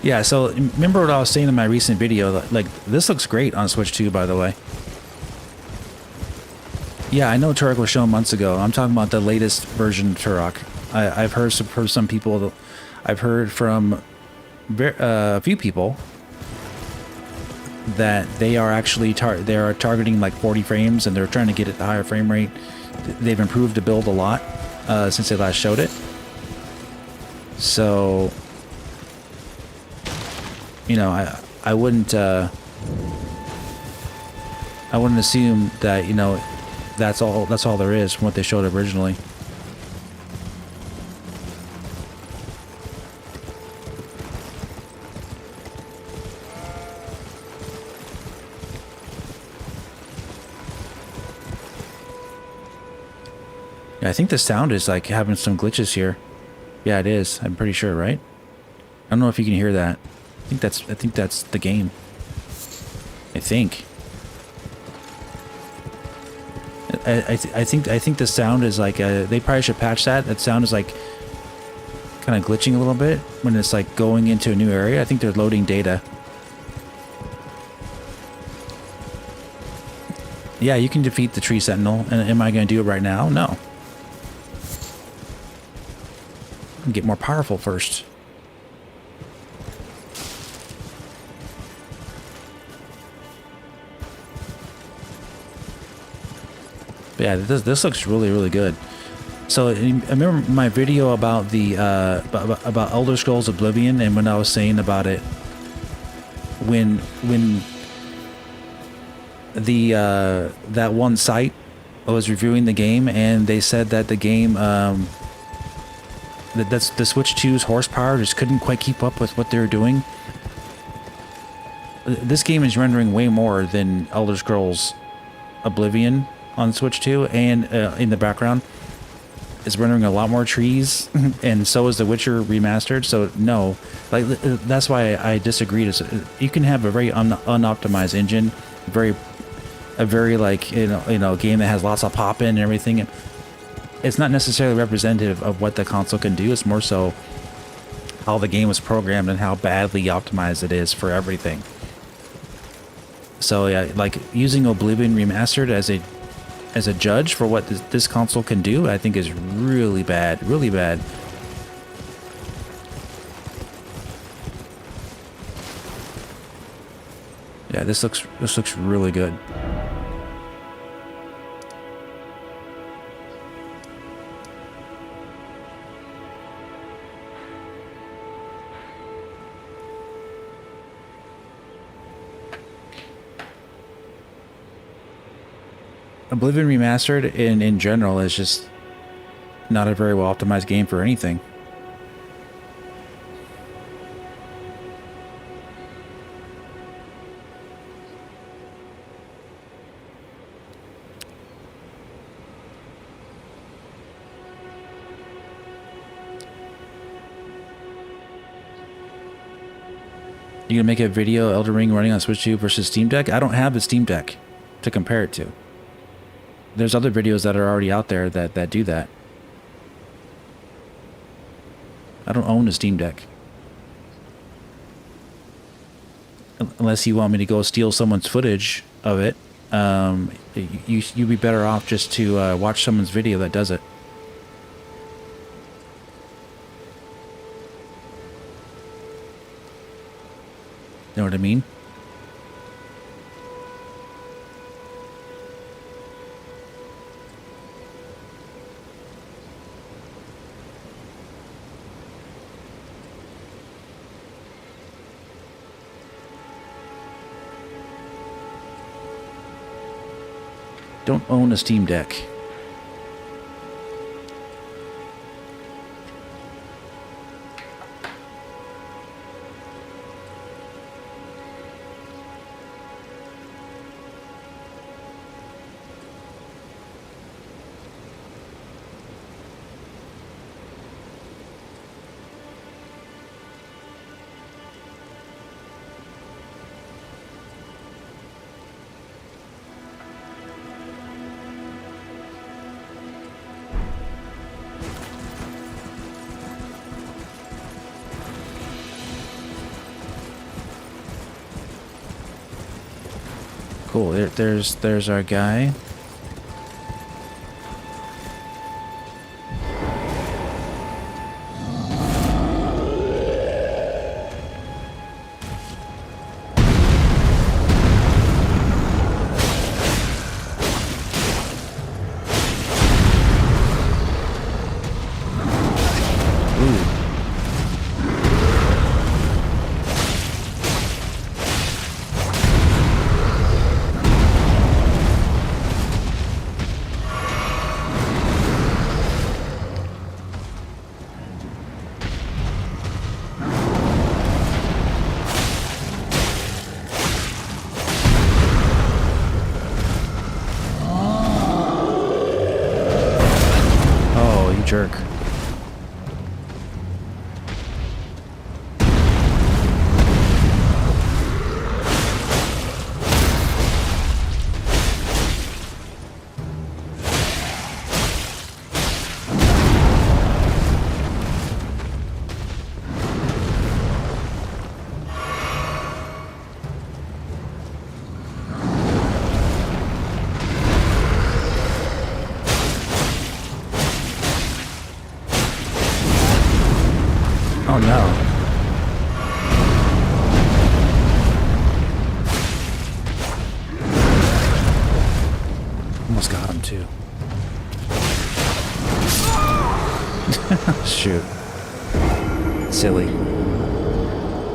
Yeah, so remember what I was saying in my recent video? Like, this looks great on Switch 2, by the way. Yeah, I know Turok was shown months ago. I'm talking about the latest version of Turok. I've heard some people. I've heard from a few people that they are actually targeting like 40 frames, and they're trying to get it to higher frame rate. They've improved the build a lot since they last showed it. So, you know, I wouldn't assume that, you know, that's all there is from what they showed originally. Yeah, I think the sound is like having some glitches here. Yeah, it is. I'm pretty sure, right? I don't know if you can hear that. I think that's the game. I think. I think the sound is like they probably should patch that. That sound is like kind of glitching a little bit when it's like going into a new area. I think they're loading data. Yeah, you can defeat the tree sentinel. And am I going to do it right now? No. Get more powerful first. But yeah, this looks really, really good. So I remember my video about the about Elder Scrolls Oblivion, and when I was saying about it, when the that one site was reviewing the game, and they said that the game that's the Switch 2's horsepower just couldn't quite keep up with what they were doing. This game is rendering way more than Elder Scrolls Oblivion on Switch 2, and in the background it's rendering a lot more trees, and so is The Witcher Remastered. So no, like that's why I disagreed. You can have a very unoptimized engine, a very like you know game that has lots of pop-in and everything. It's not necessarily representative of what the console can do. It's more so how the game was programmed and how badly optimized it is for everything. So yeah, like using Oblivion Remastered as a judge for what this console can do, I think is really bad, really bad. Yeah, this looks really good. Oblivion Remastered in general is just not a very well optimized game for anything. You gonna make a video Elden Ring running on Switch 2 versus Steam Deck? I don't have a Steam Deck to compare it to. There's other videos that are already out there that do that. I don't own a Steam Deck. Unless you want me to go steal someone's footage of it, you'd be better off just to watch someone's video that does it. You know what I mean? Don't own a Steam Deck. Cool. There's our guy. Jerk. Oh no. Almost got him too. Shoot. Silly.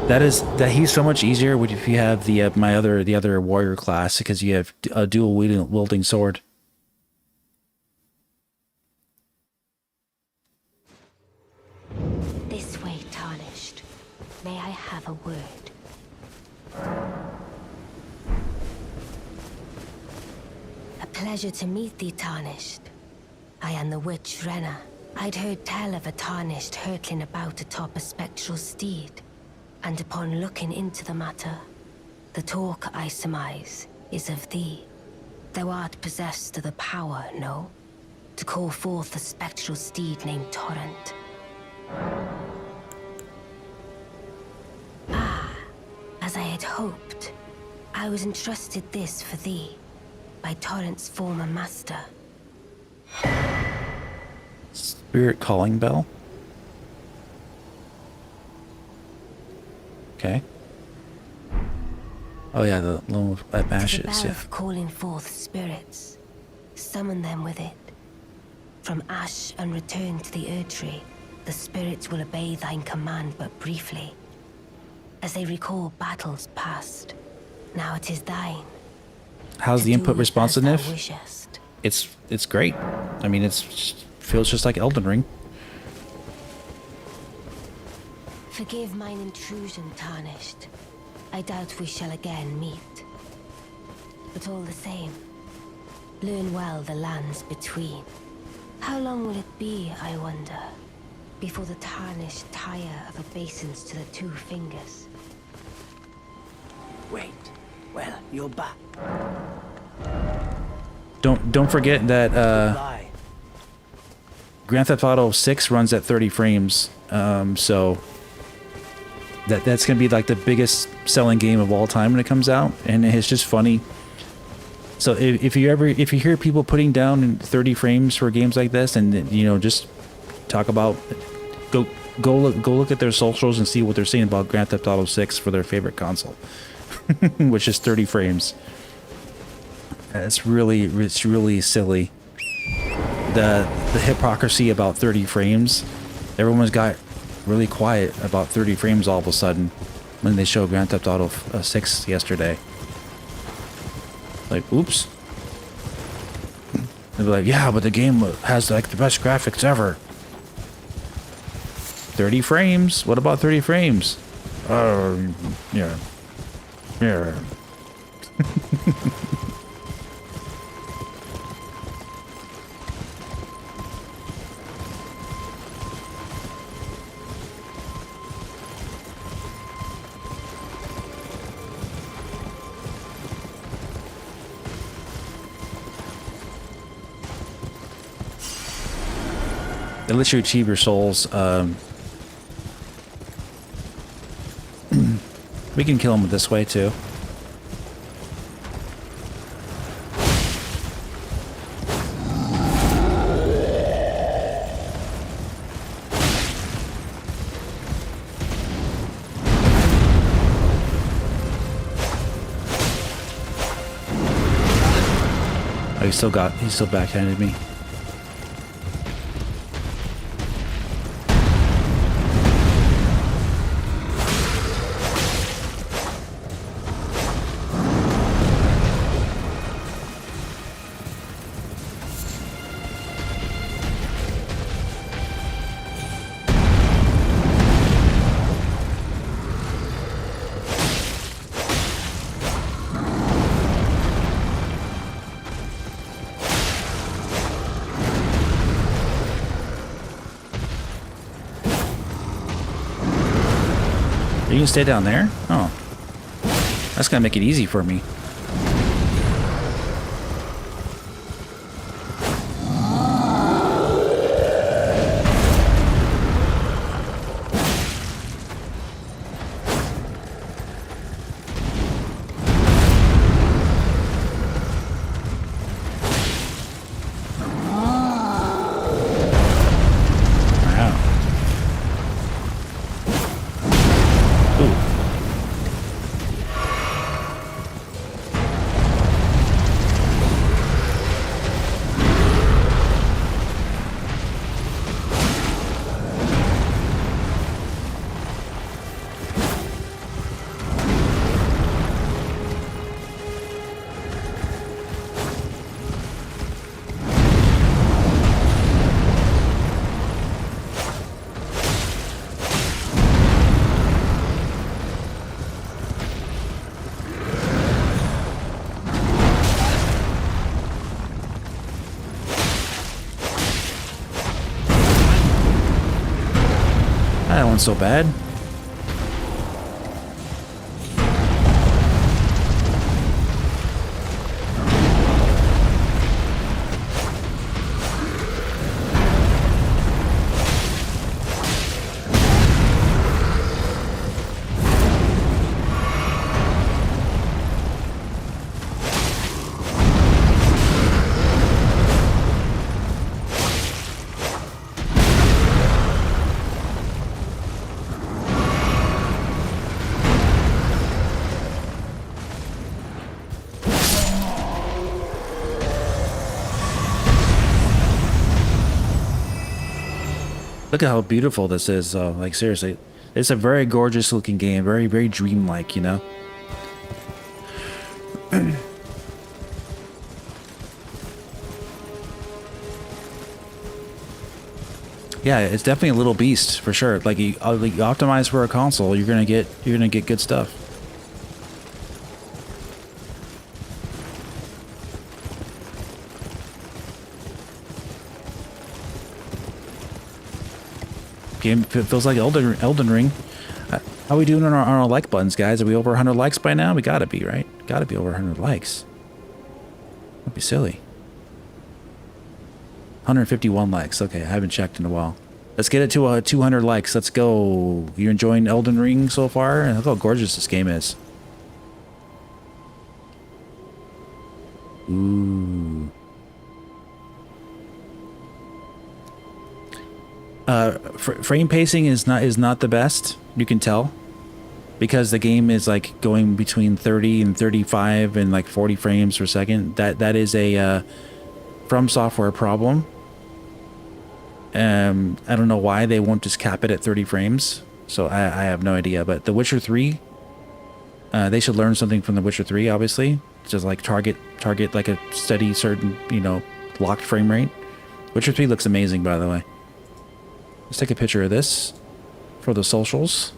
That he's so much easier if you have the the other warrior class, because you have a dual wielding sword. This way, Tarnished. May I have a word? A pleasure to meet thee, Tarnished. I am the witch Renna. I'd heard tell of a Tarnished hurtling about atop a spectral steed, and upon looking into the matter, the talk, I surmise, is of thee. Thou art possessed of the power, no? To call forth a spectral steed named Torrent. As I had hoped, I was entrusted this for thee by Torrent's former master. Spirit calling bell? Okay. Oh yeah, the little ashes. The bell Yeah. of calling forth spirits. Summon them with it. From ash and return to the Erdtree, the spirits will obey thine command but briefly, as they recall battles past. Now it is thine. How's to the do input as responsiveness? thou wishest. It's great. I mean, feels just like Elden Ring. Forgive mine intrusion, Tarnished. I doubt we shall again meet. But all the same, learn well the lands between. How long will it be, I wonder, before the Tarnished tire of obeisance to the two fingers? Wait. Well, you're back. Don't forget that Lie. Grand Theft Auto 6 runs at 30 frames. So that's gonna be like the biggest selling game of all time when it comes out, and it's just funny. So if you hear people putting down in 30 frames for games like this, and you know, just talk about go look at their socials and see what they're saying about Grand Theft Auto 6 for their favorite console, which is 30 frames. It's really silly. The hypocrisy about 30 frames. Everyone's got really quiet about 30 frames all of a sudden when they showed Grand Theft Auto 6 yesterday. Like, oops. They'd be like, yeah, but the game has like the best graphics ever. 30 frames? What about 30 frames? Yeah. Yeah. It lets you achieve your souls. We can kill him this way too. Oh, he still backhanded me. You can stay down there? Oh. That's gonna make it easy for me. That one's so bad. Look at how beautiful this is, though. Like, seriously. It's a very gorgeous looking game. Very, very dreamlike, you know? Yeah, it's definitely a little beast, for sure. Like, you optimize for a console, you're gonna get good stuff. Game feels like Elden Ring. How are we doing on our like buttons, guys? Are we over 100 likes by now? We gotta be, right? Gotta be over 100 likes. That'd be silly. 151 likes. Okay, I haven't checked in a while. Let's get it to 200 likes. Let's go. You enjoying Elden Ring so far? And look how gorgeous this game is. Ooh. Frame pacing is not the best. You can tell, because the game is like going between 30 and 35 and like 40 frames per second. That is a From Software problem. I don't know why they won't just cap it at 30 frames. So I have no idea. But The Witcher 3, they should learn something from The Witcher 3. Obviously, just like target like a steady, certain, locked frame rate. Witcher 3 looks amazing, by the way. Let's take a picture of this for the socials.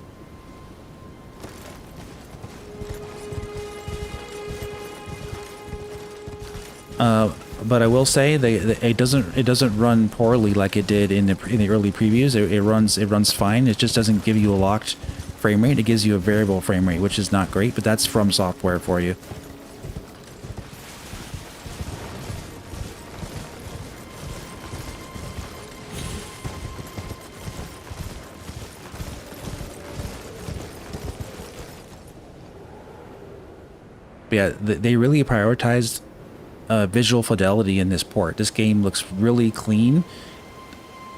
But I will say it doesn't run poorly like it did in the early previews. It runs fine. It just doesn't give you a locked frame rate. It gives you a variable frame rate, which is not great. But that's From Software for you. Yeah, they really prioritized visual fidelity in this port. This game looks really clean.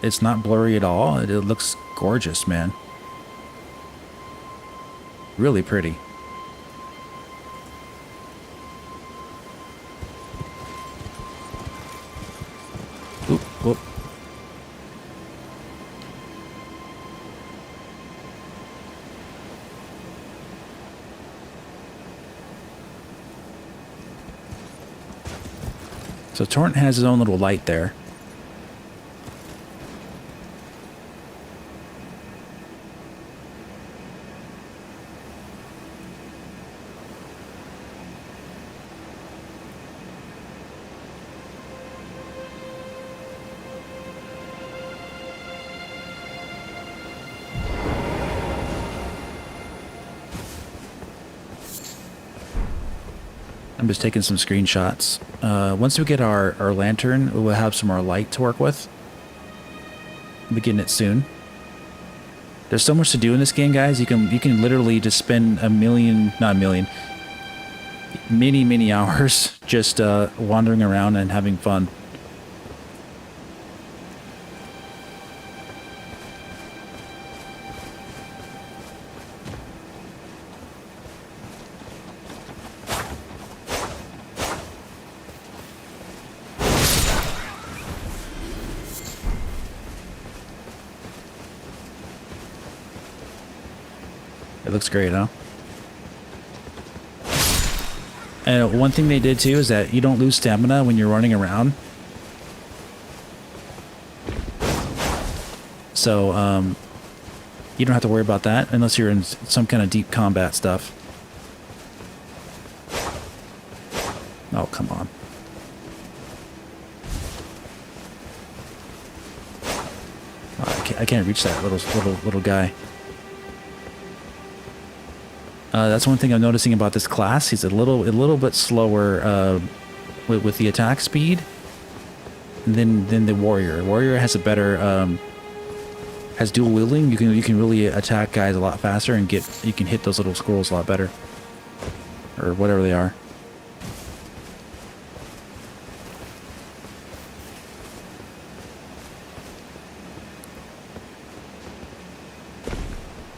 It's not blurry at all. It looks gorgeous, man. Really pretty. Oop, whoop. So Torrent has his own little light there. I'm just taking some screenshots. Once we get our lantern, we'll have some more light to work with. We'll be getting it soon. There's so much to do in this game, guys. You can literally just spend many hours just wandering around and having fun. It looks great, huh? And one thing they did too is that you don't lose stamina when you're running around. So, you don't have to worry about that unless you're in some kind of deep combat stuff. Oh, come on. Oh, I can't reach that little guy. That's one thing I'm noticing about this class. He's a little bit slower with the attack speed than the warrior. Warrior has a better has dual wielding. You can really attack guys a lot faster and you can hit those little squirrels a lot better, or whatever they are.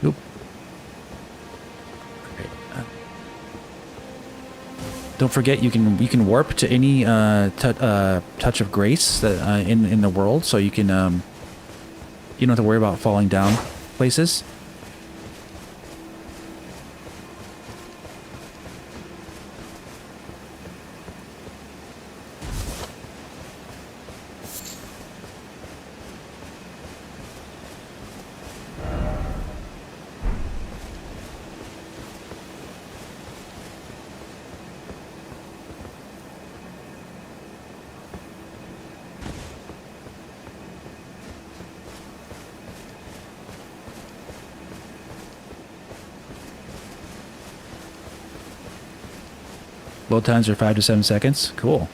Oop. Don't forget, you can warp to any touch of grace that in the world, so you can you don't have to worry about falling down places. Load times are 5 to 7 seconds. Cool.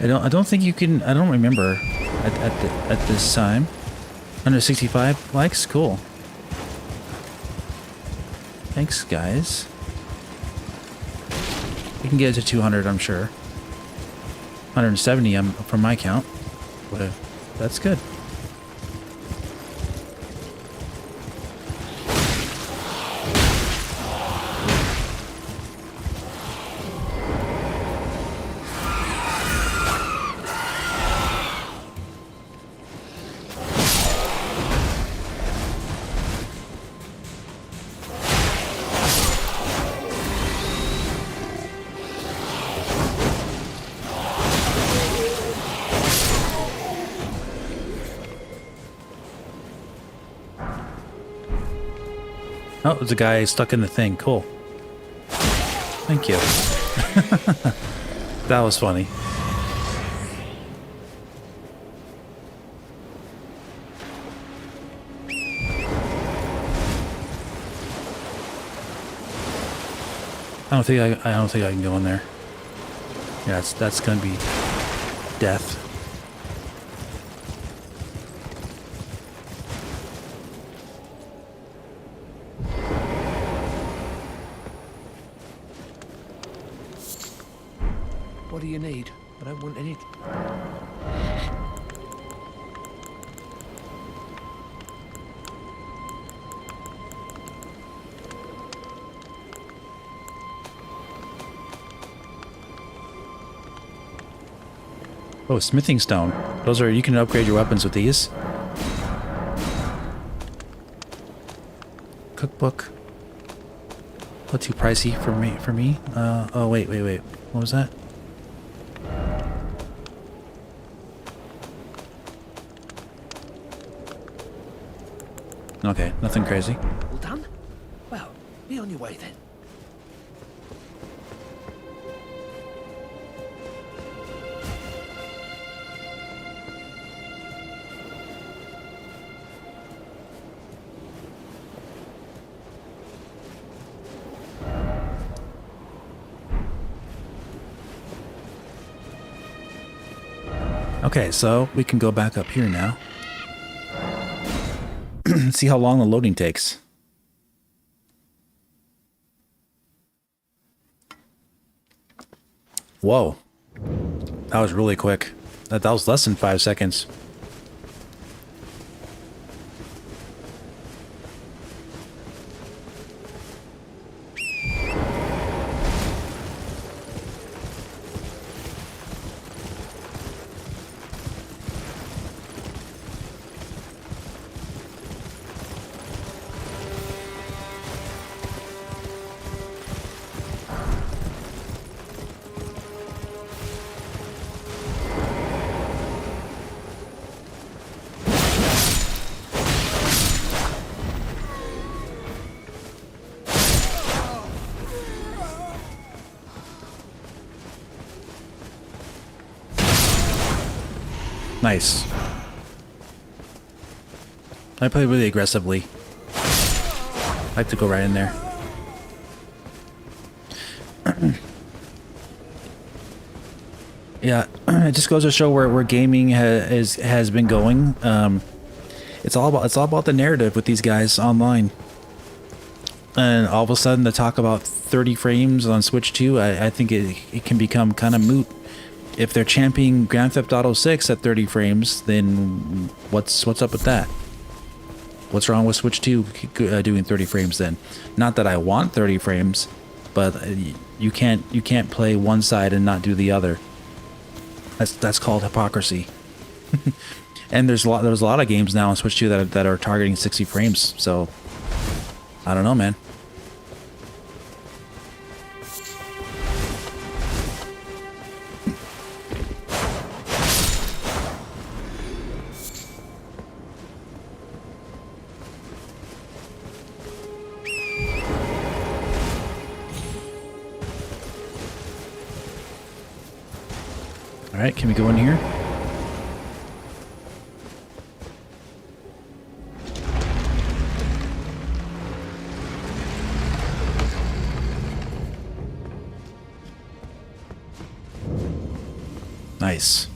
I don't think you can. I don't remember at this time. Under 65 likes, cool. Thanks, guys. We can get it to 200, I'm sure. 170 from my count. But that's good. Oh, there's a guy stuck in the thing. Cool. Thank you. That was funny. I don't think I can go in there. Yeah, that's gonna be death. What do you need? I don't want any... Oh, smithing stone. Those are, you can upgrade your weapons with these. Cookbook. A little too pricey for me. Oh wait. What was that? Okay, nothing crazy. All done? Well, be on your way then. Okay, so we can go back up here now. See how long the loading takes. Whoa. That was really quick. That was less than 5 seconds. Nice. I play really aggressively. I like to go right in there. Yeah, it just goes to show where gaming has been going. It's all about the narrative with these guys online. And all of a sudden, to talk about 30 frames on Switch 2, I think it can become kind of moot. If they're championing Grand Theft Auto 6 at 30 frames, then what's up with that? What's wrong with Switch 2 doing 30 frames then? Not that I want 30 frames, but you can't play one side and not do the other. That's called hypocrisy. And there's a lot of games now on Switch 2 that are targeting 60 frames. So I don't know, man. Alright, can we go in here? Nice.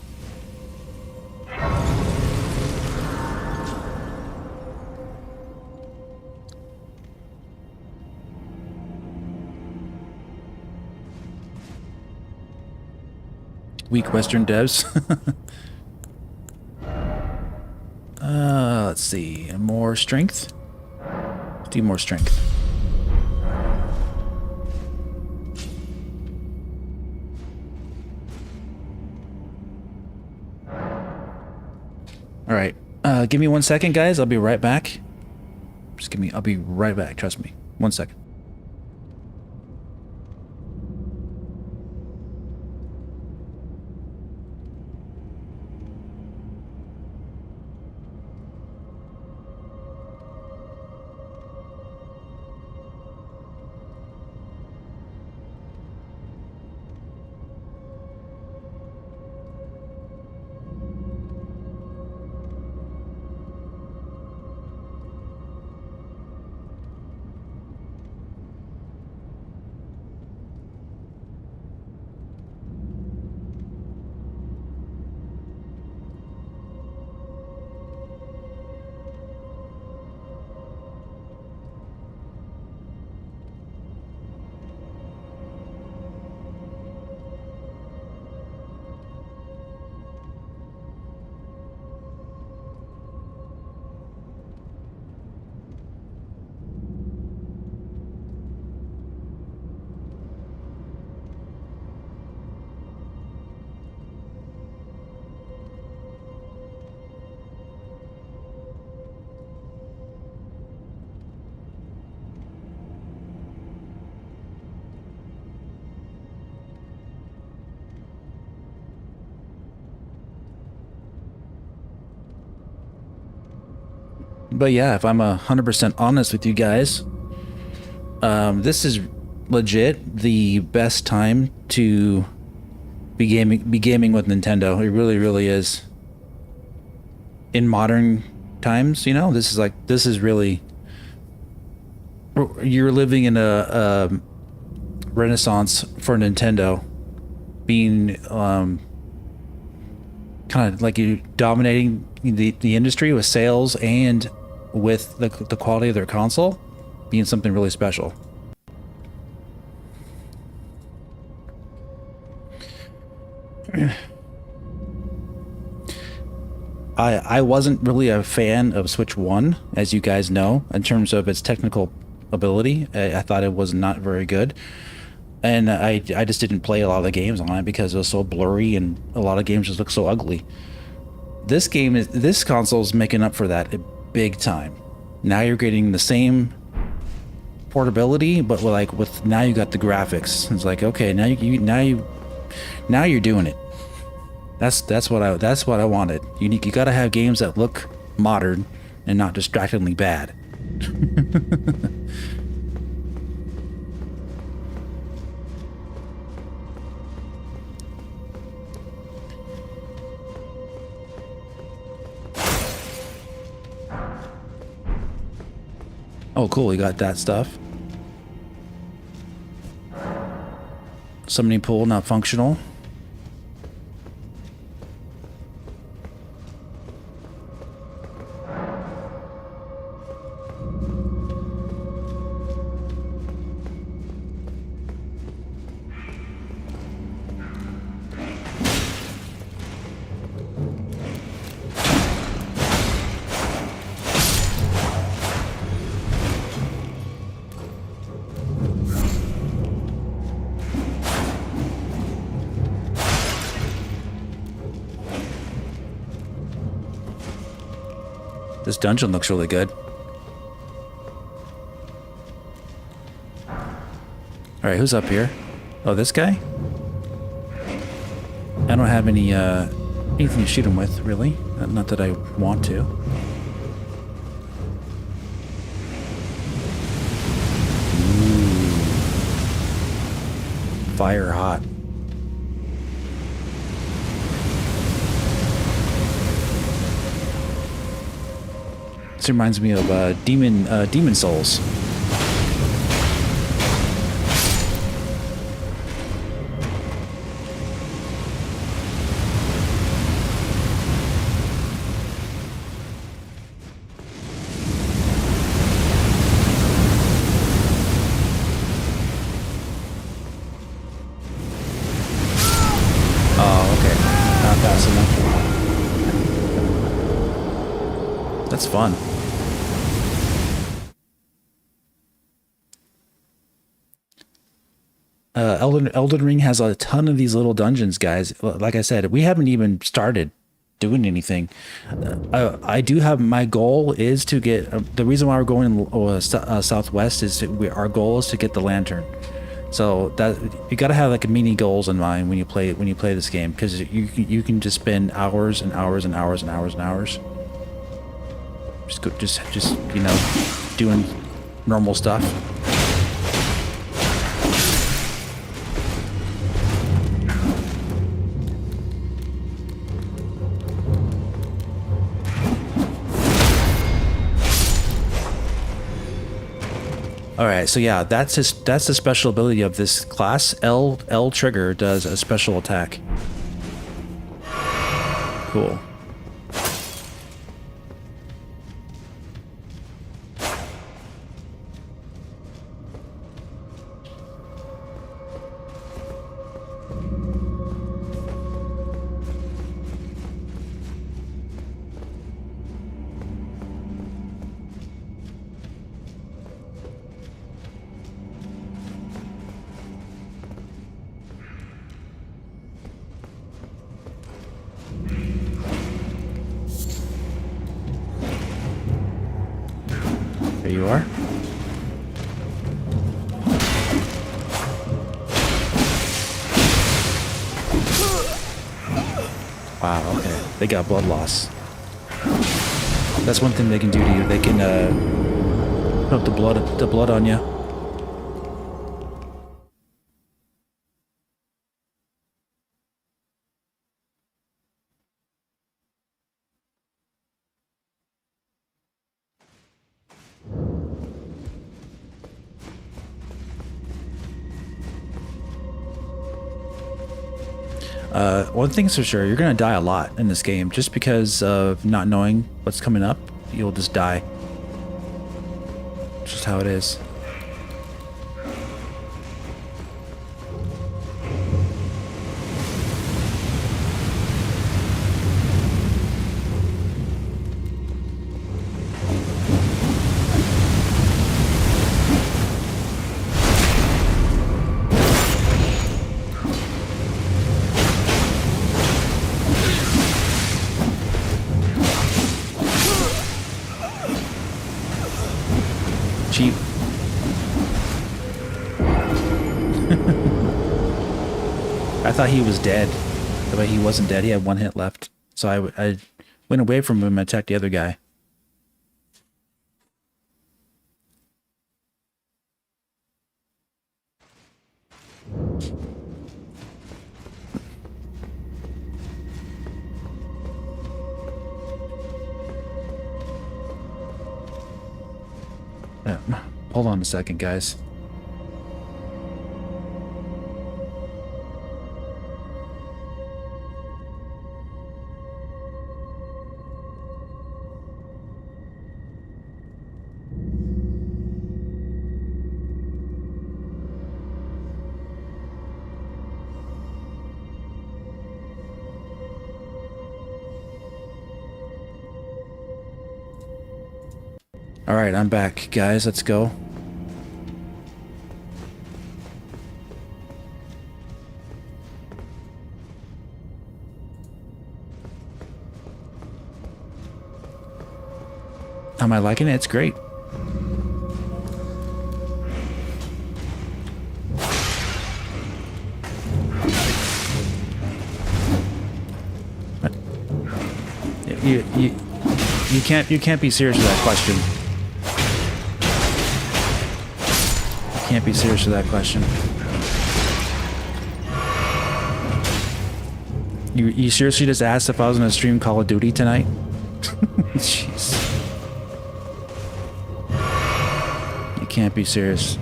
Weak Western devs. Let's see. More strength? Let's do more strength. Alright. Give me 1 second, guys. I'll be right back. I'll be right back. Trust me. 1 second. But yeah, if I'm 100% honest with you guys, this is legit the best time to be gaming with Nintendo. It really, really is. In modern times, you know, this is really, you're living in a renaissance for Nintendo, being kind of like you dominating the industry with sales and with the quality of their console being something really special. I wasn't really a fan of Switch 1, as you guys know, in terms of its technical ability. I thought it was not very good. And I just didn't play a lot of the games on it because it was so blurry and a lot of games just look so ugly. This console is making up for that big time. Now you're getting the same portability, but with now you got the graphics. It's like, okay, now you're doing it. That's what I wanted. You gotta have games that look modern and not distractingly bad. Oh, cool, you got that stuff. Summoning pool not functional. This dungeon looks really good. Alright, who's up here? Oh, this guy? I don't have any, anything to shoot him with, really. Not that I want to. Ooh. Fire hot. This reminds me of Demon Souls. Oh, okay. Not fast enough. That's fun. Elden Ring has a ton of these little dungeons, guys. Like I said, we haven't even started doing anything. I do have, my goal is to get, the reason why we're going southwest is our goal is to get the lantern. So that you got to have like a mini goals in mind when you play this game, because you can just spend hours and hours and hours and hours and hours just you know, doing normal stuff. All right, so yeah, that's the special ability of this class. L trigger does a special attack. Cool. There you are. Wow, okay. They got blood loss. That's one thing they can do to you. They can put up the blood on you. One thing's for sure, you're gonna die a lot in this game just because of not knowing what's coming up. You'll just die. Just how it is. Cheap. I thought he was dead, but he wasn't dead. He had one hit left. So I went away from him and attacked the other guy. Hold on a second, guys. All right, I'm back, guys. Let's go. Am I liking it? It's great. You can't be serious with that question. You can't be serious with that question. You seriously just asked if I was gonna stream Call of Duty tonight? Jeez. You can't be serious.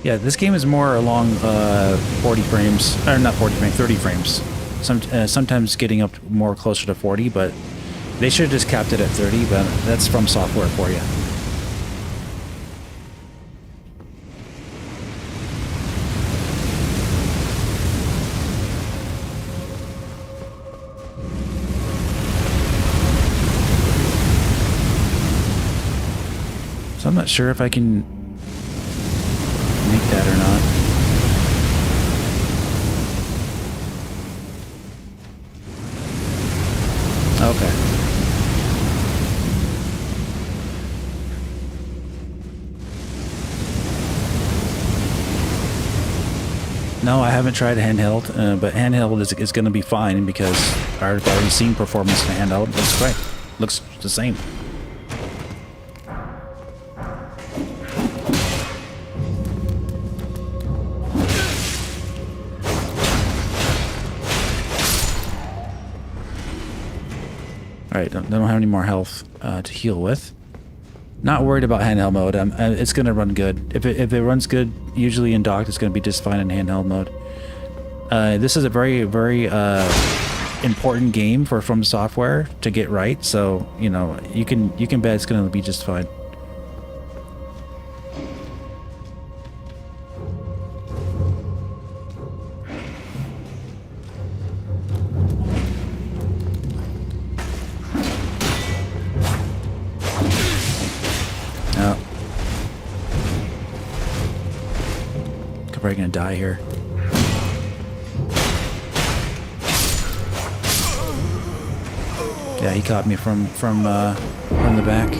Yeah, this game is more along 40 frames, or not 40 frames, 30 frames. Sometimes getting up more closer to 40, but they should have just capped it at 30, but that's from software for you. So I'm not sure if I can make that or not. Okay. No, I haven't tried a handheld, but handheld is going to be fine because I've already seen performance in handheld. Looks great. Looks the same. Alright, don't have any more health to heal with. Not worried about handheld mode. It's going to run good. If it runs good, usually in docked, it's going to be just fine in handheld mode. This is a very, very important game for From Software to get right. So you know, you can bet it's going to be just fine. Oh. I'm probably gonna die here. Yeah, he caught me from the back.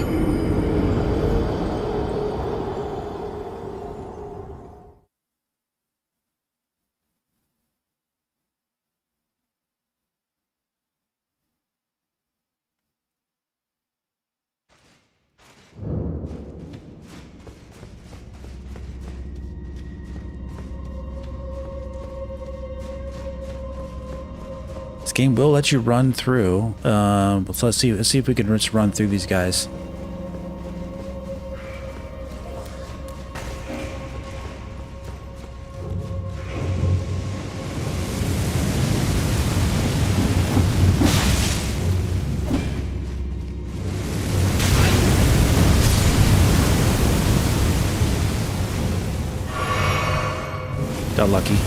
This game will let you run through. So let's see if we can just run through these guys. Got lucky.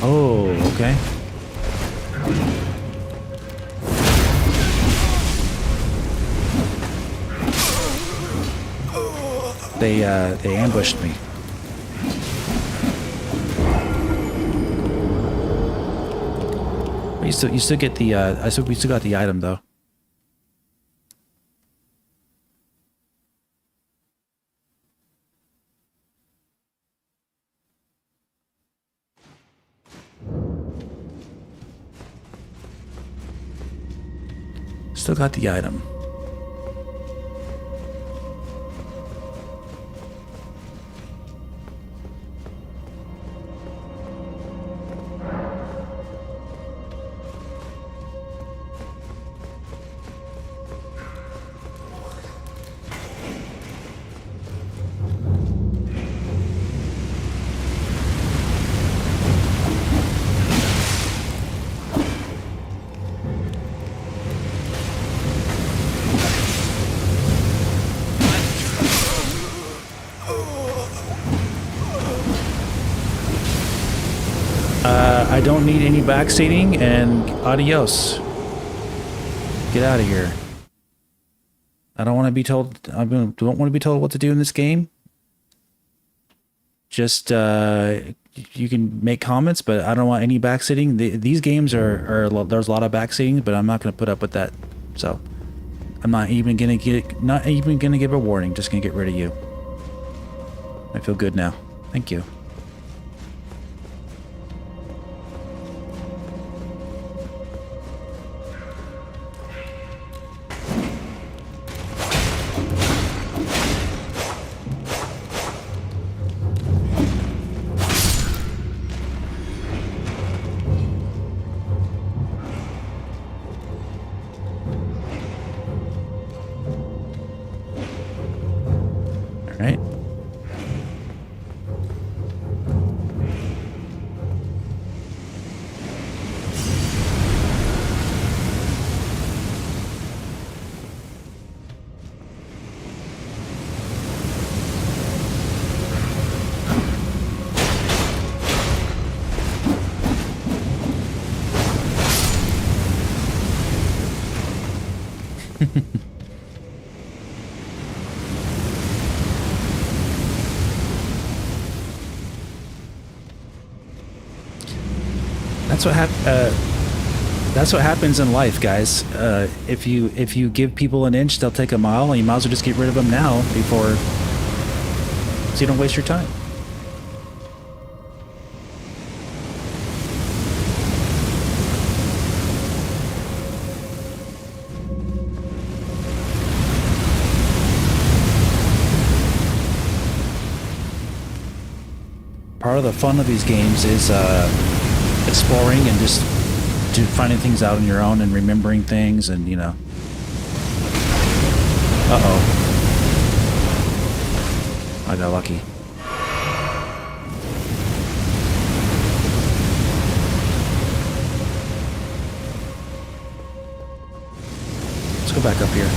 Oh, okay. They ambushed me. But you still get the we still got the item though. Still got the item. I don't need any backseating, and adios. Get out of here. I don't want to be told. I don't want to be told what to do in this game. Just you can make comments, but I don't want any backseating. These games are there's a lot of backseating, but I'm not going to put up with that. So I'm not even gonna give a warning. Just gonna get rid of you. I feel good now. Thank you. That's what happens in life, guys. If you give people an inch, they'll take a mile, and you might as well just get rid of them now before, so you don't waste your time. Part of the fun of these games is exploring and just finding things out on your own and remembering things, and you know. Uh-oh. I got lucky. Let's go back up here.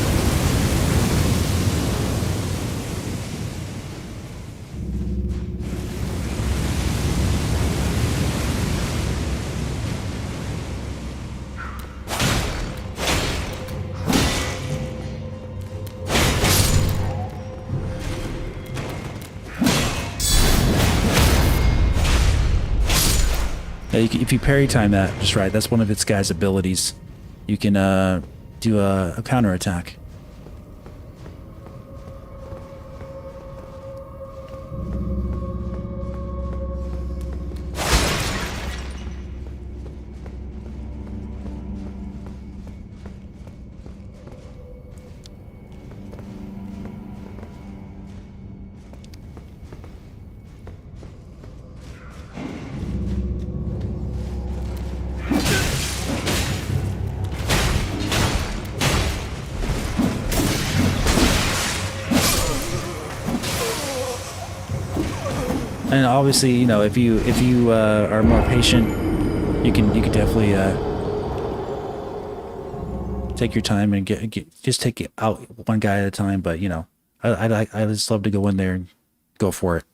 If you parry time that just right, that's one of its guy's abilities. You can do a counter attack. And obviously, you know, if you are more patient, you can definitely take your time and just take it out one guy at a time. But you know, I just love to go in there and go for it.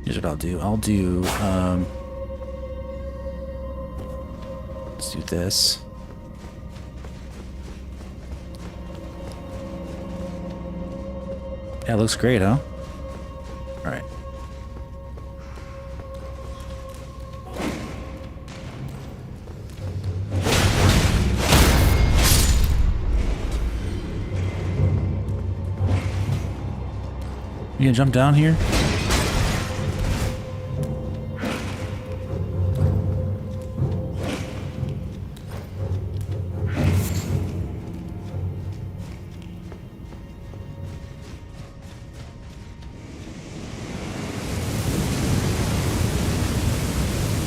Here's what I'll do. Let's do this. Yeah, it looks great, huh? All right. You gonna jump down here?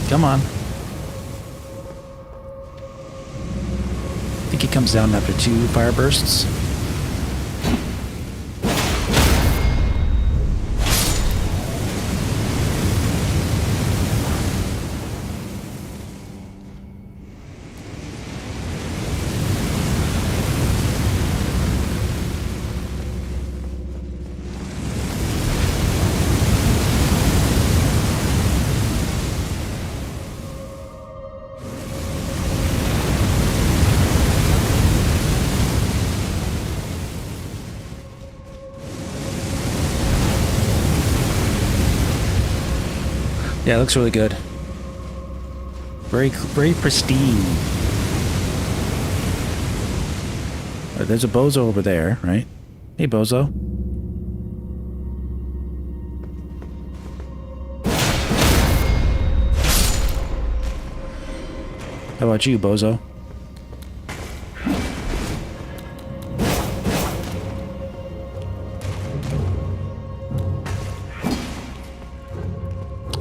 Come on. I think he comes down after 2 fire bursts. Yeah, it looks really good. Very pristine. There's a bozo over there, right? Hey, bozo. How about you, bozo?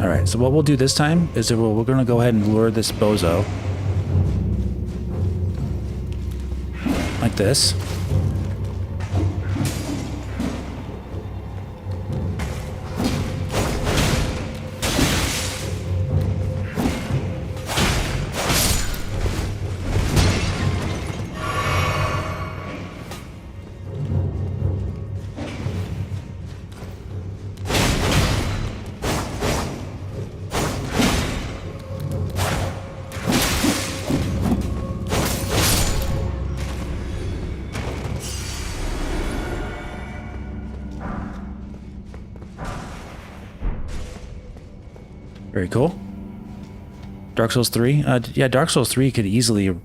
Alright, so what we'll do this time is that we're going to go ahead and lure this bozo. Like this. Very cool. Dark Souls 3? Yeah, Dark Souls 3 could easily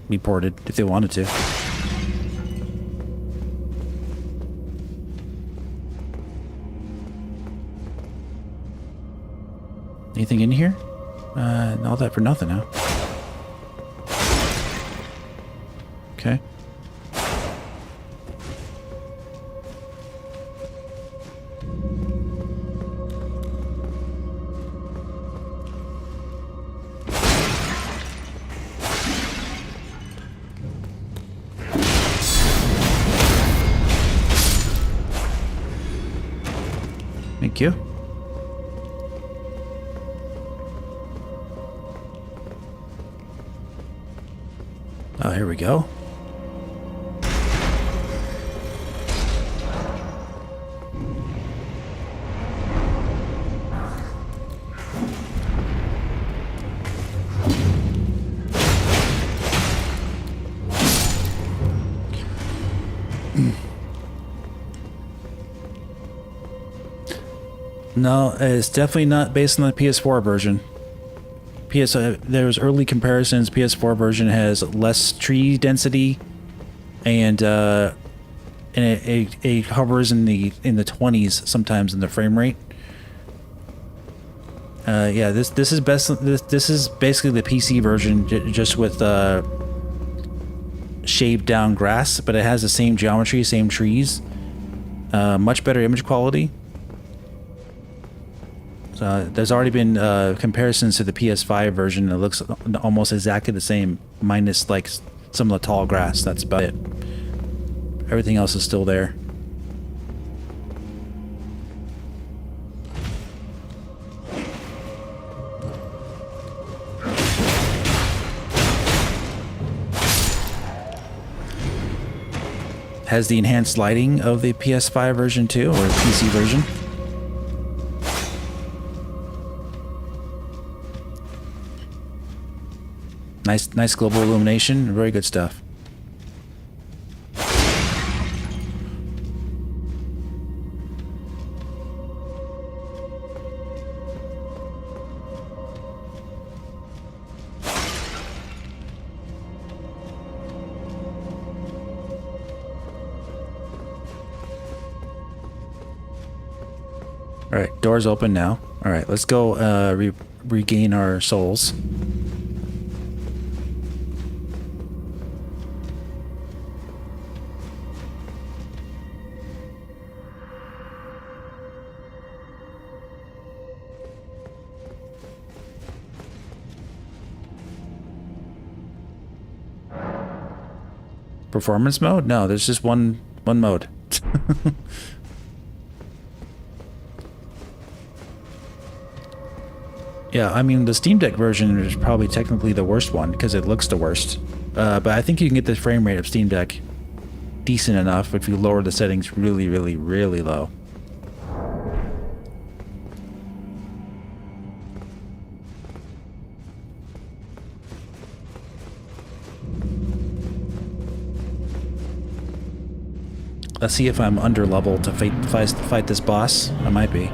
be ported if they wanted to. Anything in here? All that for nothing, huh? Okay. Thank you. Oh, here we go. No, it's definitely not based on the PS4 version. There's early comparisons. PS4 version has less tree density, and it hovers in the 20s sometimes in the frame rate. Yeah, this is basically the PC version, just with shaved down grass, but it has the same geometry, same trees, much better image quality. There's already been comparisons to the PS5 version. It looks almost exactly the same, minus like some of the tall grass. That's about it. Everything else is still there. Has the enhanced lighting of the PS5 version too, or the PC version. Nice global illumination. Very good stuff. All right, doors open now. All right, let's go regain our souls. Performance mode? No, there's just one mode. Yeah, I mean, the Steam Deck version is probably technically the worst one because it looks the worst. But I think you can get the frame rate of Steam Deck decent enough if you lower the settings really, really, really low. Let's see if I'm under level to fight this boss. I might be.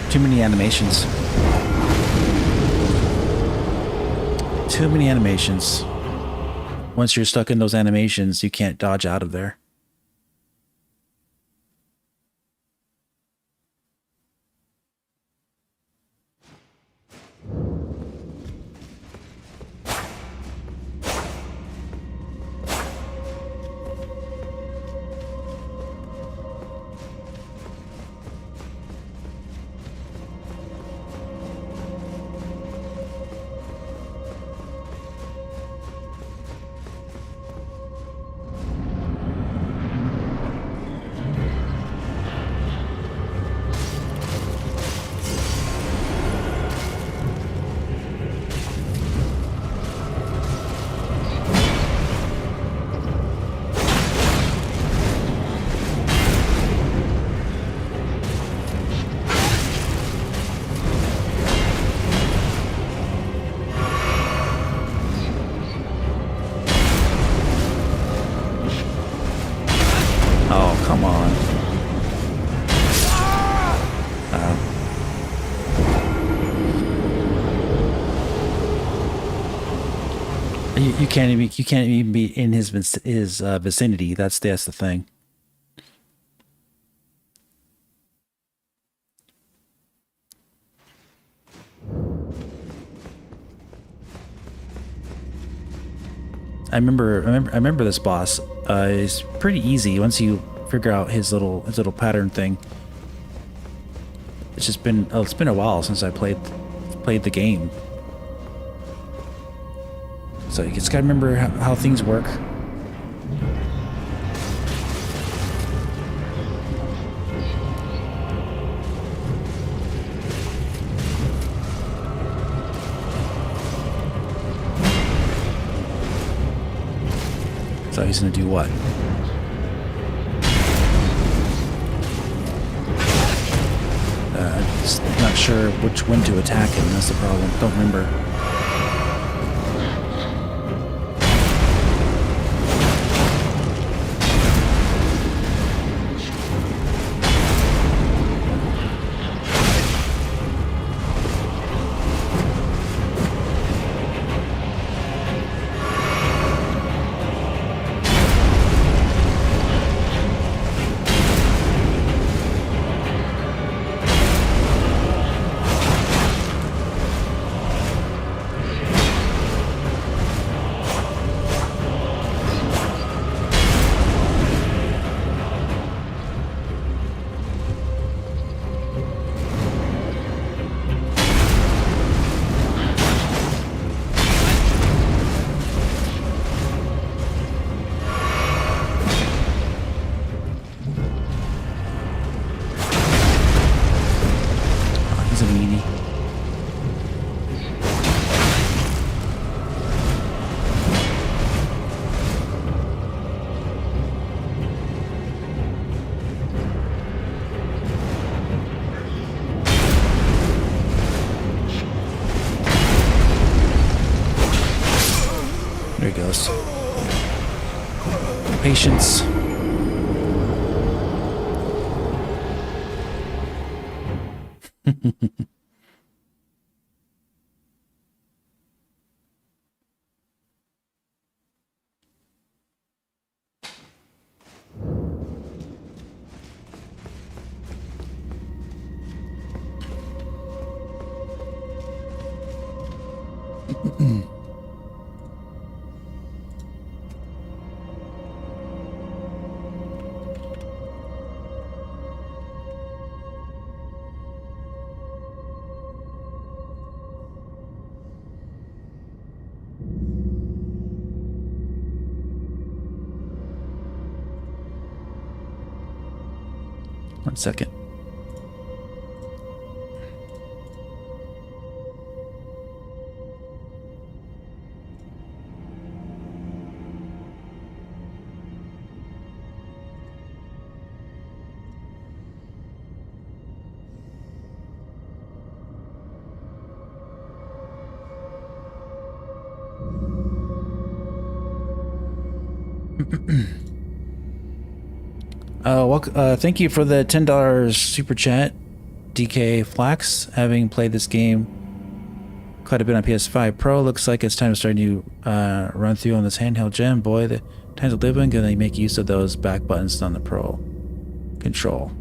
Too many animations. Too many animations. Once you're stuck in those animations, you can't dodge out of there. You can't even be in his vicinity. That's the thing. I remember this boss. It's pretty easy once you figure out his little pattern thing. It's been a while since I played the game. So you just gotta remember how things work. So he's gonna do what? Just not sure when to attack him. That's the problem. Don't remember. He's a meanie. There he goes. Patience. One second. Thank you for the $10 super chat, DK Flax. Having played this game quite a bit on PS5 Pro, looks like it's time to start a new run through on this handheld gem. Boy, the times we live in, gonna make use of those back buttons on the Pro control.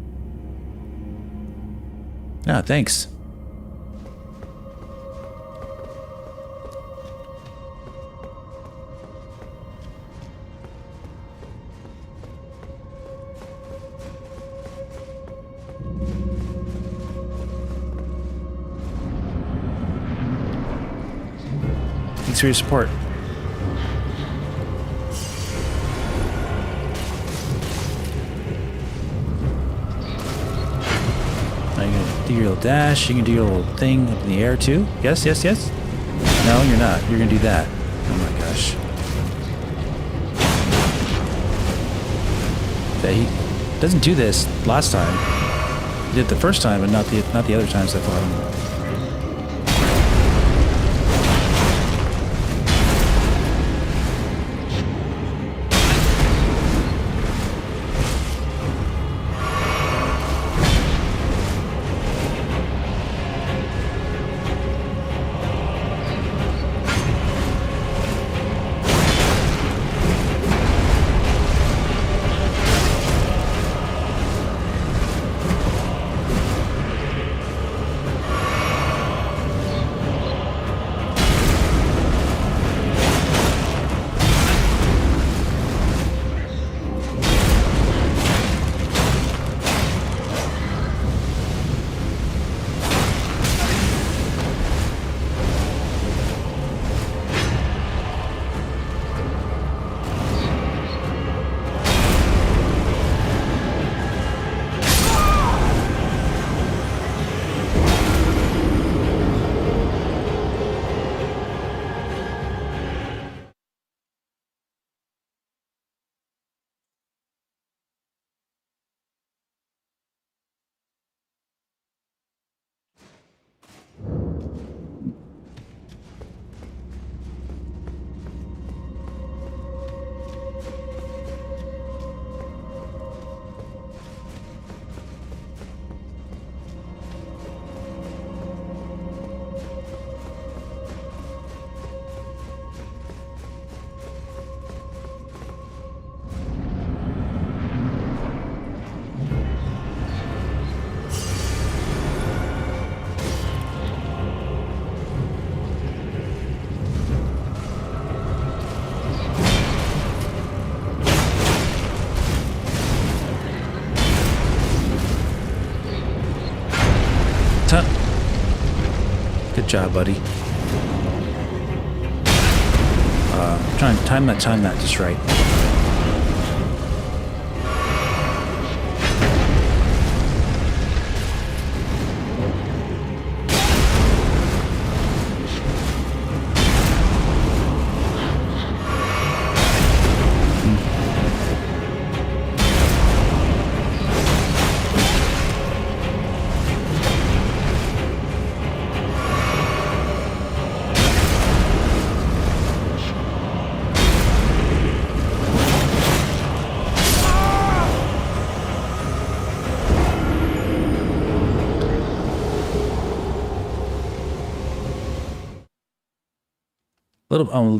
Ah, thanks. Thanks for your support. Now you're gonna do your little dash. You can do your little thing up in the air too. Yes, yes, yes. No, you're not. You're gonna do that. Oh my gosh. Yeah, he doesn't do this last time. He did it the first time, but not the other times I fought him. Good job, buddy. Trying to time that just right.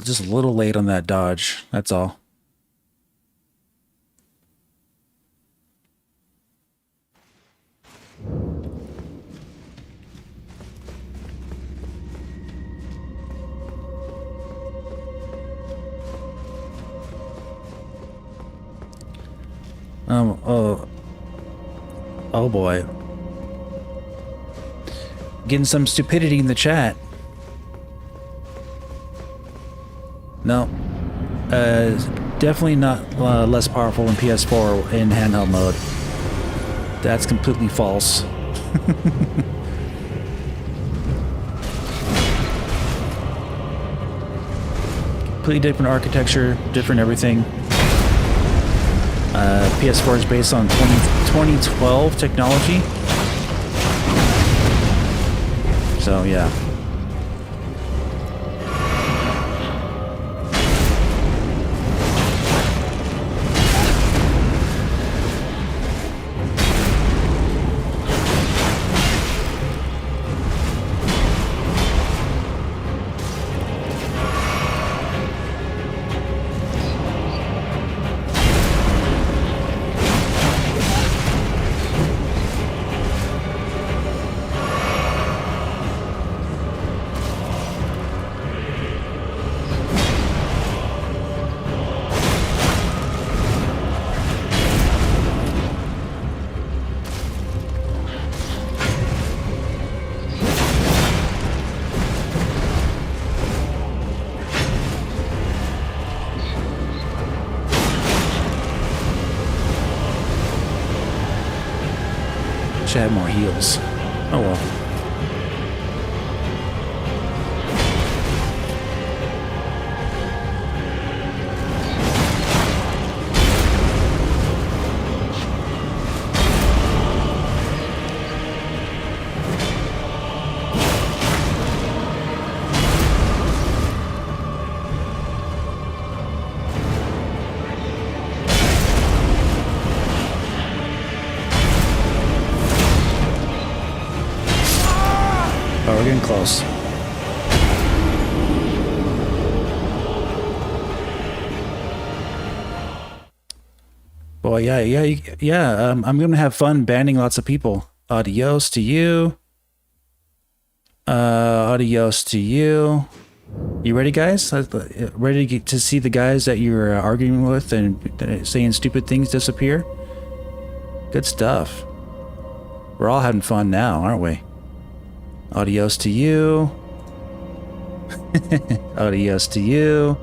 Just a little late on that dodge. That's all. Oh boy. Getting some stupidity in the chat. No. Definitely not less powerful in PS4 in handheld mode. That's completely false. Completely different architecture, different everything. PS4 is based on 2012 technology. So, yeah. Should have more heals. Oh well. Oh, we're getting close. Boy, yeah. I'm gonna have fun banning lots of people. Adios to you. Adios to you. You ready, guys? Ready to see the guys that you're arguing with and saying stupid things disappear? Good stuff. We're all having fun now, aren't we? Adios to you. Adios to you.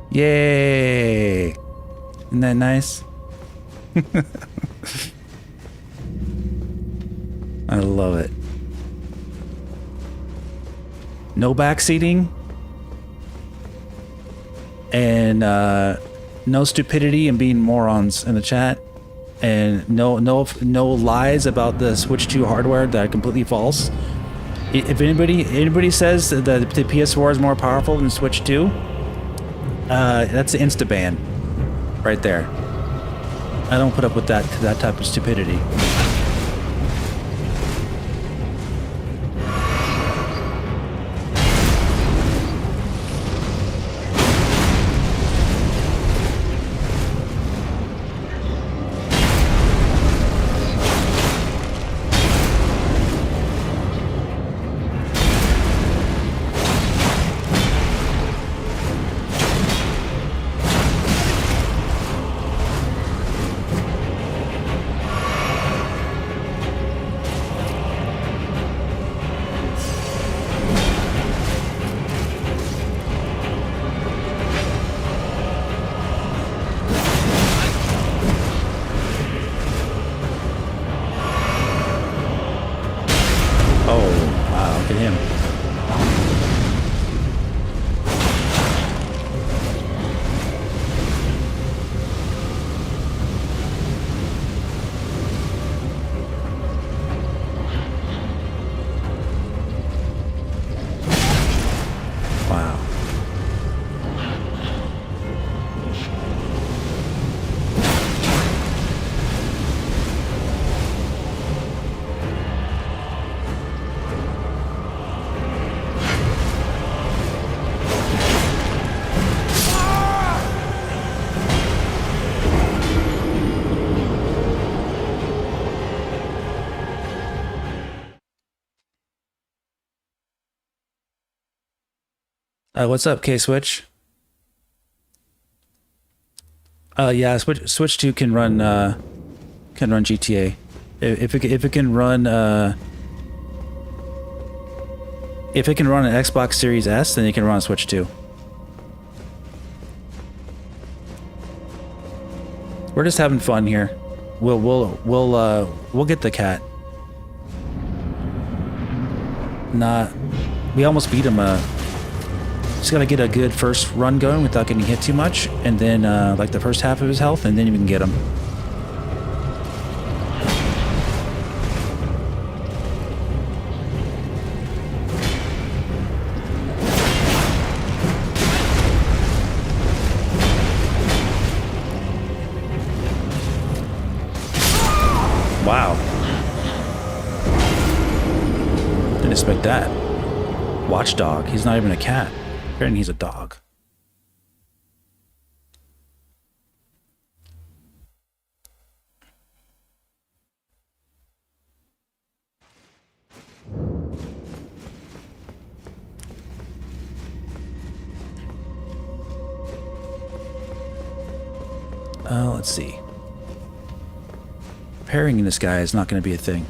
Yay! Isn't that nice? I love it. No backseating. And no stupidity and being morons in the chat. And no lies about the Switch 2 hardware that are completely false. If anybody says that the PS4 is more powerful than Switch 2, that's an insta ban right there. I don't put up with that type of stupidity. What's up, K-Switch? Yeah, Switch 2 can run GTA. If it can run if it can run an Xbox Series S, then it can run a Switch 2. We're just having fun here. We'll get the cat. We almost beat him. Just gotta get a good first run going without getting hit too much, and then like the first half of his health, and then you can get him. Wow. Didn't expect that. Watchdog. He's not even a cat. Apparently he's a dog. Let's see. Parrying this guy is not going to be a thing.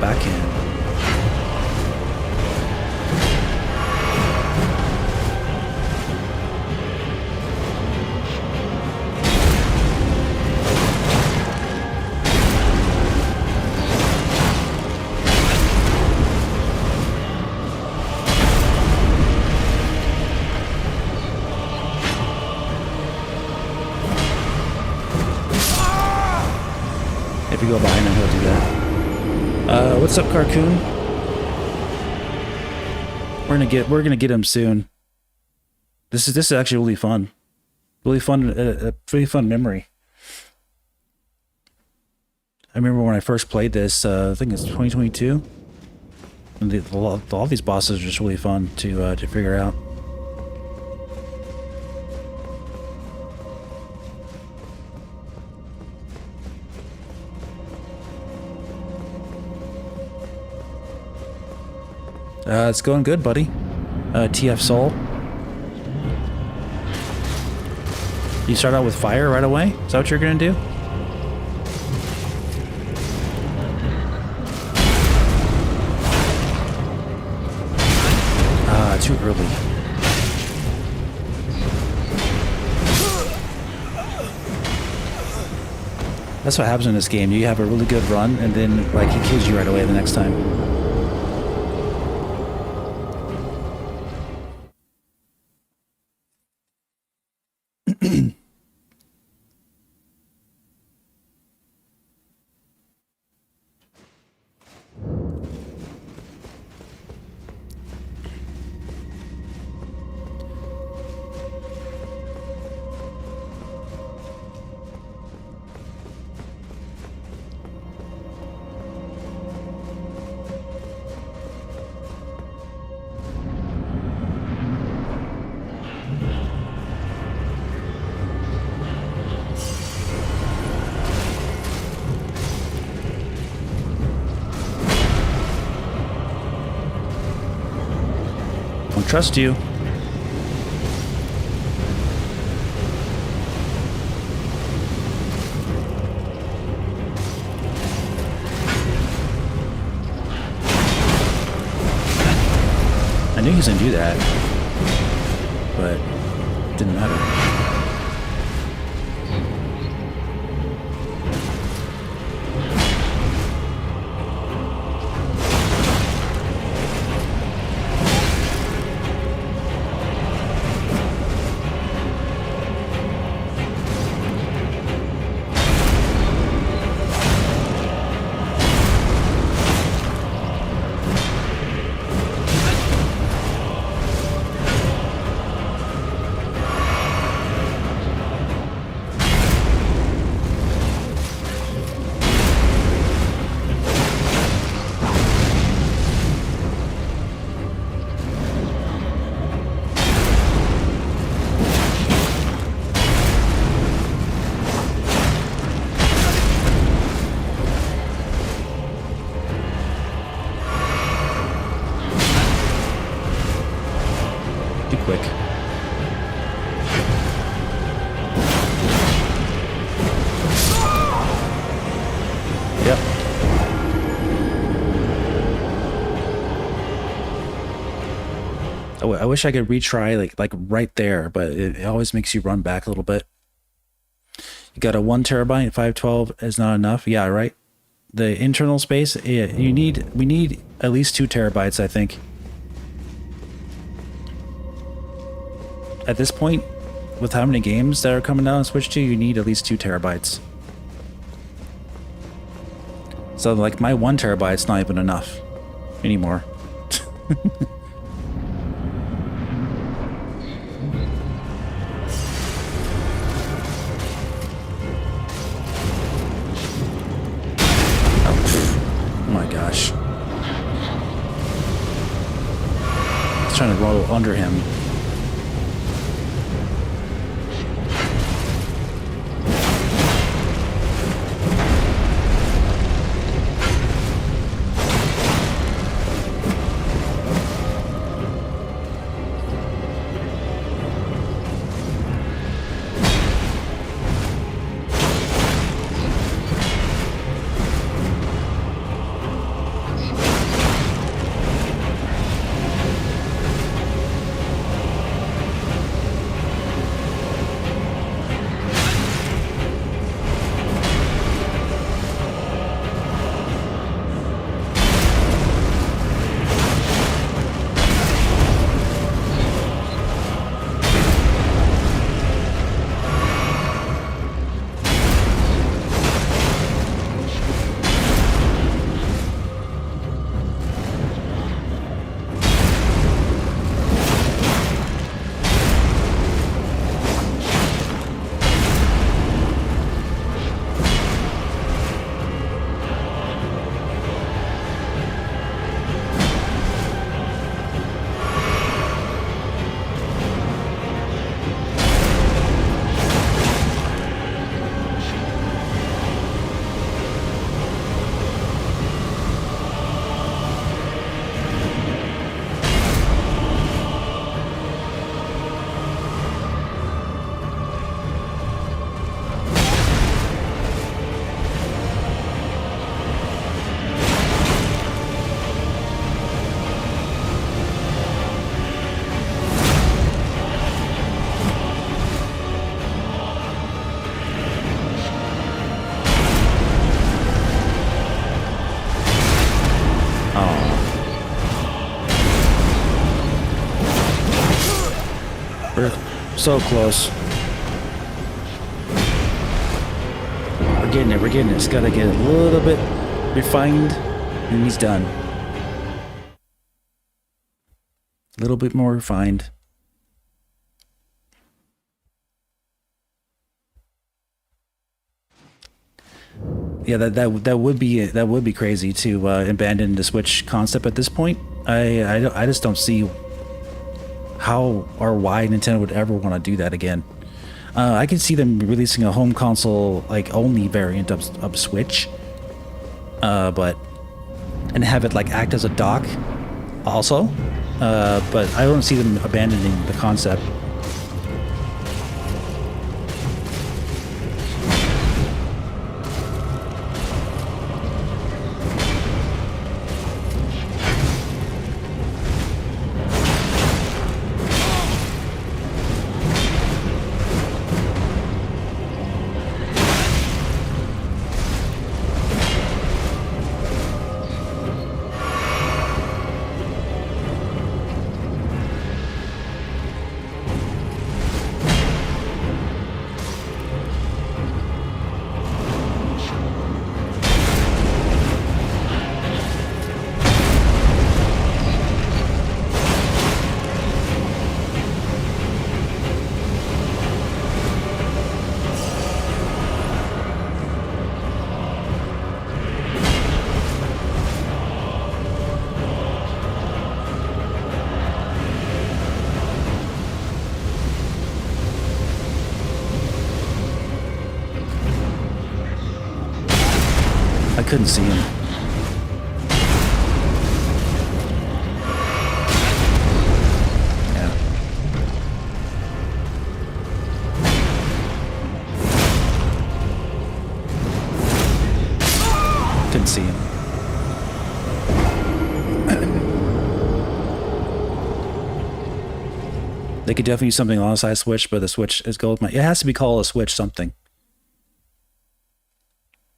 Backhand. If you go behind him, he'll do that. What's up, Carcoon? We're gonna get him soon. This is actually really fun. Really fun memory. I remember when I first played this. I think it's 2022. And all these bosses are just really fun to figure out. It's going good, buddy. TF Soul. You start out with fire right away? Is that what you're gonna do? Too early. That's what happens in this game. You have a really good run, and then like he kills you right away the next time. Trust you. easily do that, but it didn't matter. Quick. Yep. I wish I could retry like right there, but it always makes you run back a little bit. You got a 1 terabyte, 512 is not enough. Yeah, right. The internal space, yeah, we need at least 2 terabytes, I think. At this point, with how many games that are coming out on Switch 2, you need at least 2 terabytes. So, like, my 1 terabyte's not even enough anymore. Oh my gosh. I was trying to roll under him. So close. We're getting it. We're getting it. It's got to get a little bit refined, and he's done. A little bit more refined. Yeah, that would be crazy to abandon the Switch concept at this point. I just don't see how or why Nintendo would ever want to do that again. I can see them releasing a home console like only variant of Switch, but and have it like act as a dock also. But I don't see them abandoning the concept. I couldn't see him. Yeah. Couldn't see him. They could definitely use something alongside Switch, but the Switch is gold. It has to be called a Switch something.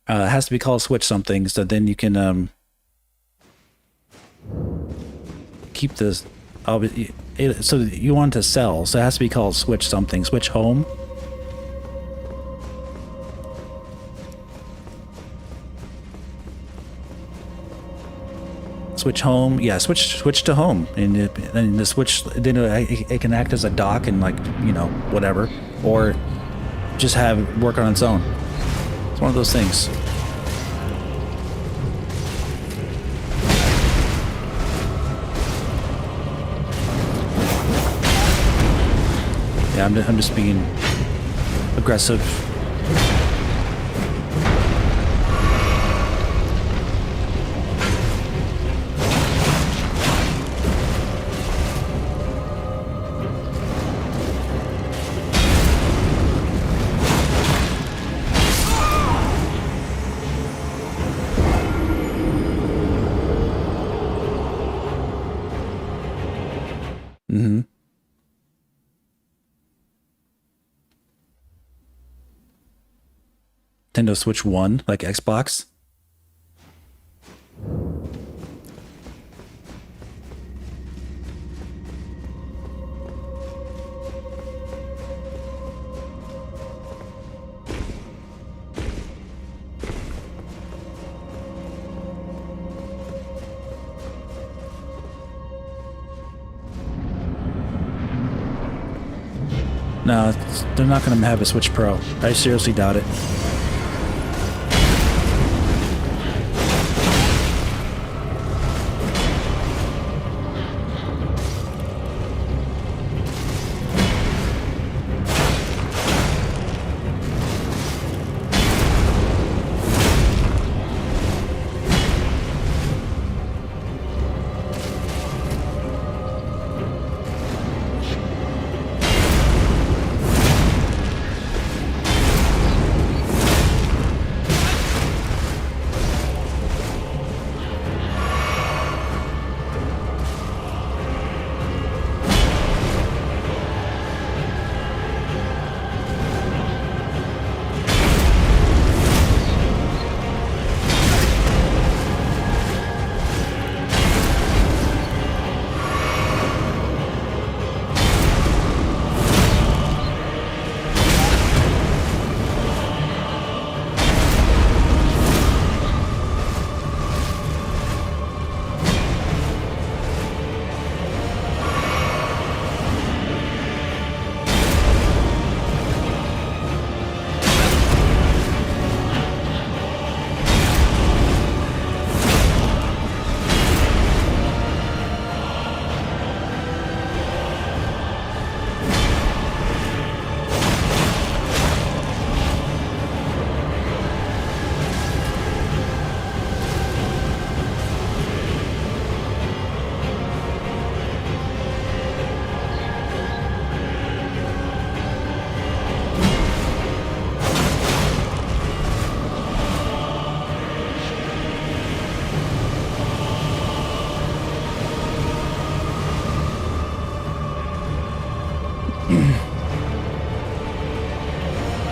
It has to be called Switch something, so then you can keep this. So you want to sell, so it has to be called Switch something. Switch Home. Switch Home, yeah. Switch to Home, and the Switch then it can act as a dock and like whatever, or just have work on its own. It's one of those things. Yeah, I'm just being aggressive. Nintendo Switch 1, like Xbox. No, they're not going to have a Switch Pro. I seriously doubt it.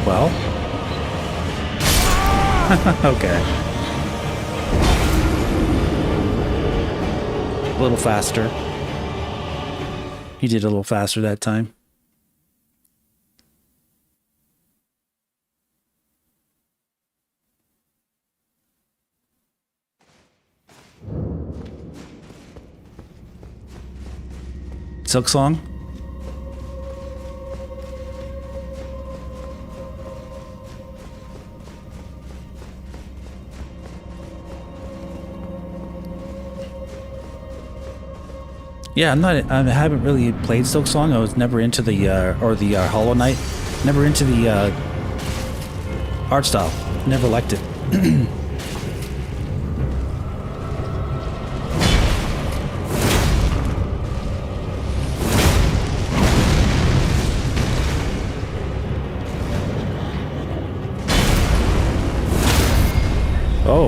Well. Okay. A little faster. He did a little faster that time. Silk Song? Yeah, I haven't really played Silk Song. I was never into the Hollow Knight. Never into the art style. Never liked it.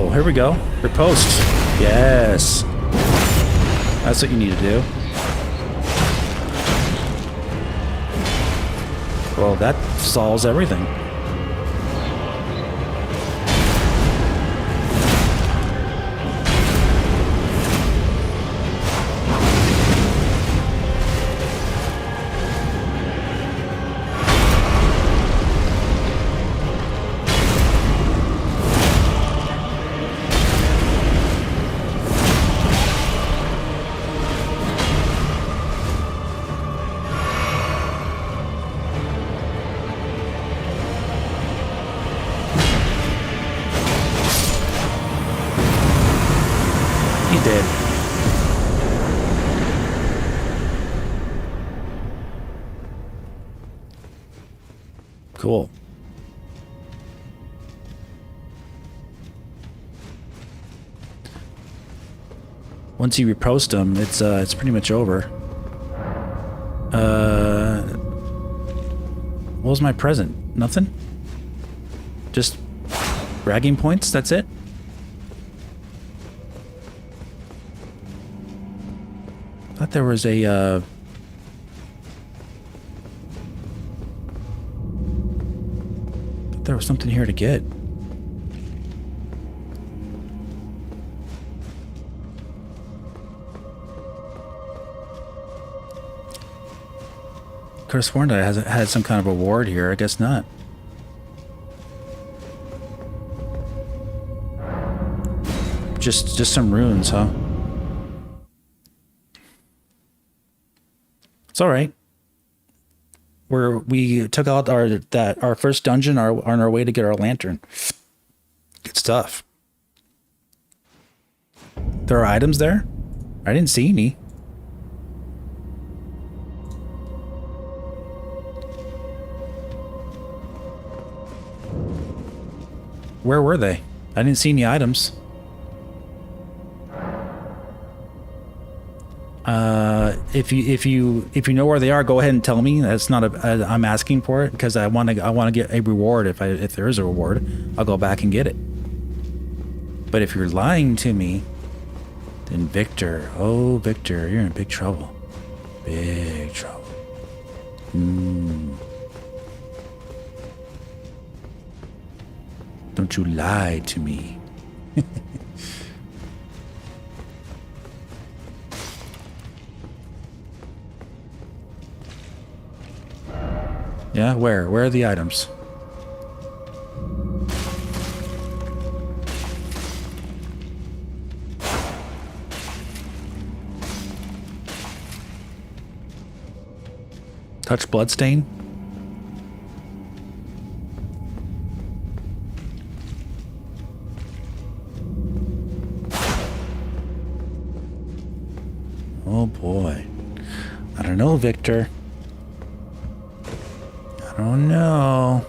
Oh, here we go. Riposte. Yes. That's what you need to do. Well, that solves everything. He did. Cool. Once you repost them, it's pretty much over. What was my present? Nothing? Just bragging points? That's it? Thought there was a thought there was something here to get. Could have sworn that I had some kind of reward here. I guess not. Just some runes, huh? It's all right. We took out our first dungeon on our way to get our lantern. Good stuff. There are items there? I didn't see any. Where were they? I didn't see any items. If you know where they are, go ahead and tell me. That's not I'm asking for it because I want to get a reward. If there is a reward, I'll go back and get it. But if you're lying to me, then Victor, oh Victor, you're in big trouble. Big trouble. Don't you lie to me. Yeah, where? Where are the items? Touch bloodstain? Oh boy. I don't know, Victor. I don't know.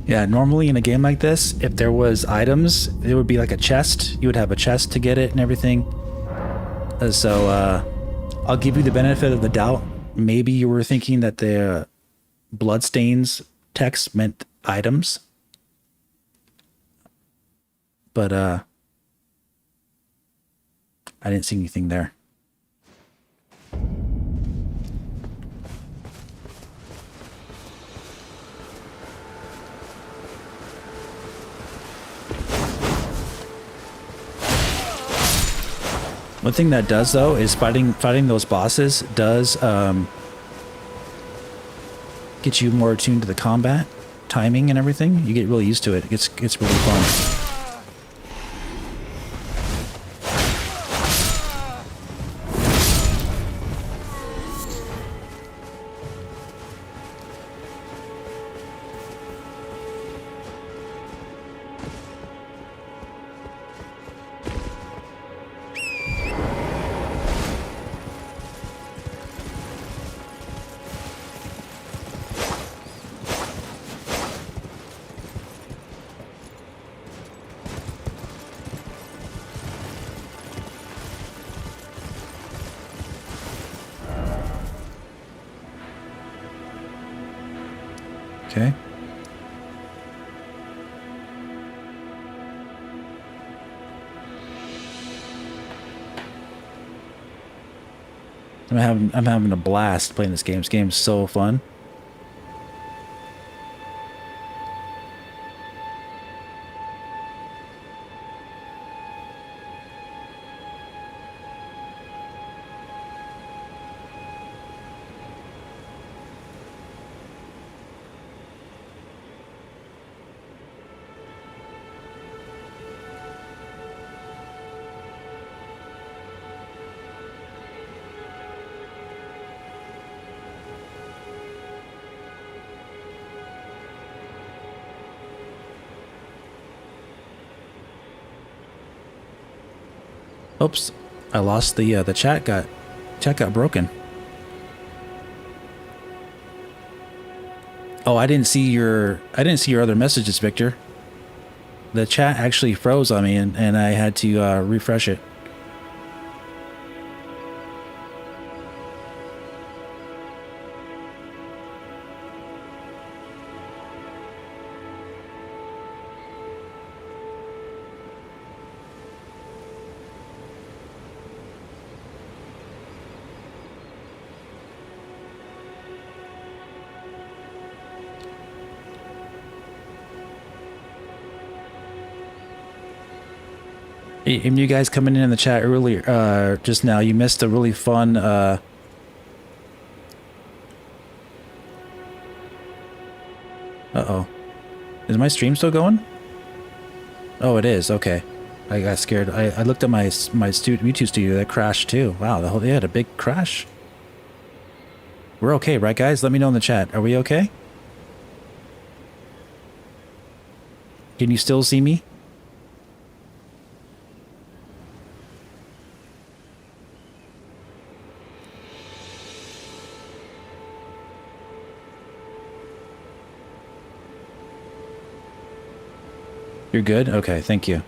Yeah, normally in a game like this, if there was items, it would be like a chest. You would have a chest to get it and everything. So, I'll give you the benefit of the doubt. Maybe you were thinking that the bloodstains text meant items. But, I didn't see anything there. One thing that does though is fighting those bosses does get you more attuned to the combat, timing and everything. You get really used to it. It's really fun. Okay. I'm having a blast playing this game. This game's so fun. Oops, I lost the chat got broken. Oh, I didn't see your other messages, Victor. The chat actually froze on me and I had to refresh it. And you guys coming in the chat earlier, just now, you missed a really fun, uh-oh. Is my stream still going? Oh, it is. Okay. I got scared. I looked at my YouTube studio. That crashed too. Wow, they had a big crash. We're okay, right, guys? Let me know in the chat. Are we okay? Can you still see me? You're good? Okay, thank you.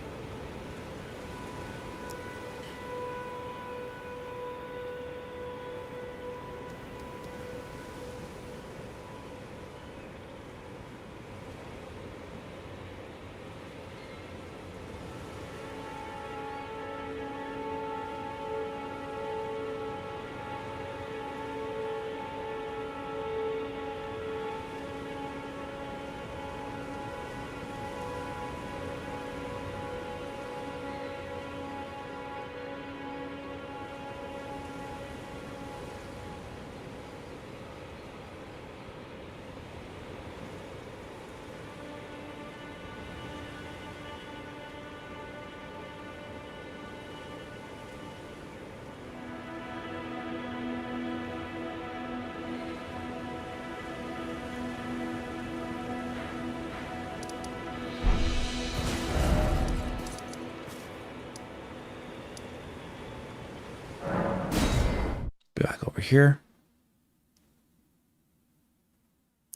Back over here.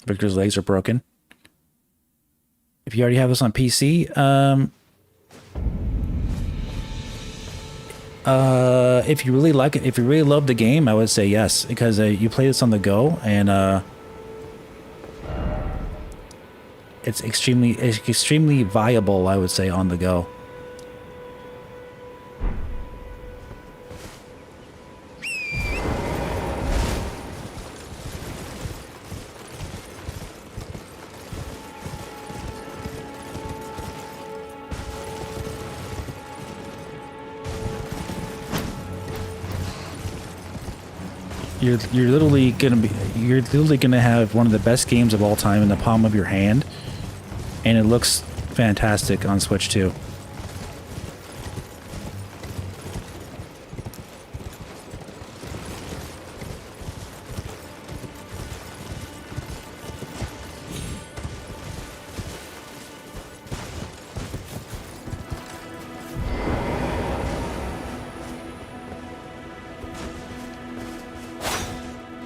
Victor's legs are broken. If you already have this on PC, if you really like it, if you really love the game, I would say yes, because you play this on the go, and it's extremely viable, I would say, on the go. You're literally gonna have one of the best games of all time in the palm of your hand, and it looks fantastic on Switch too.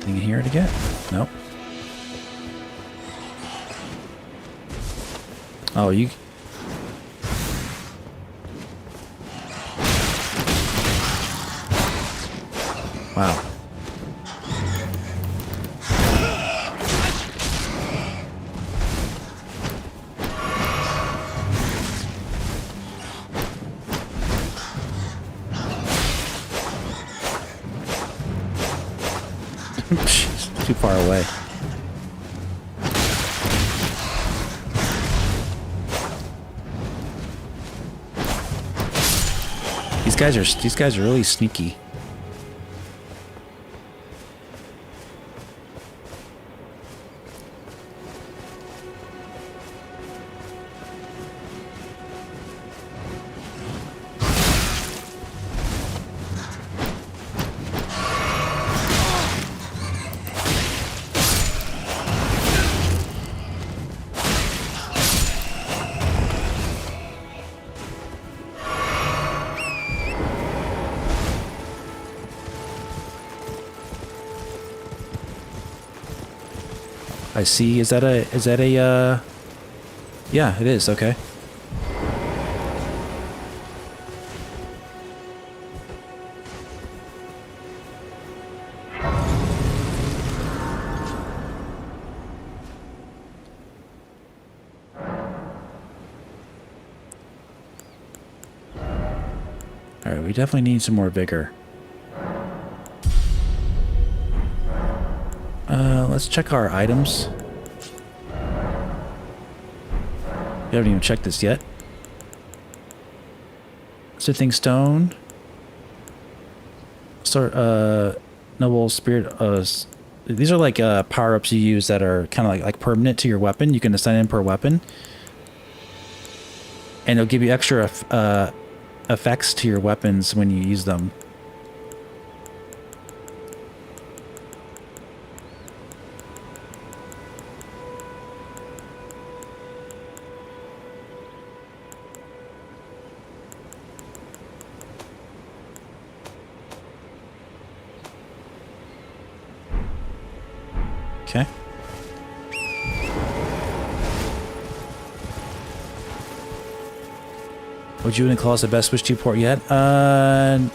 Anything here to get? Nope. Oh, you... Wow. Jeez, too far away. These guys are really sneaky. I see. Is that a, yeah, it is. Okay. All right, we definitely need some more vigor. Let's check our items. We haven't even checked this yet. Sithing Stone. Noble Spirit. These are like power-ups you use that are kind of like permanent to your weapon. You can assign them per weapon. And it'll give you extra effects to your weapons when you use them. Okay. Would you call us the best Switch 2 port yet? No,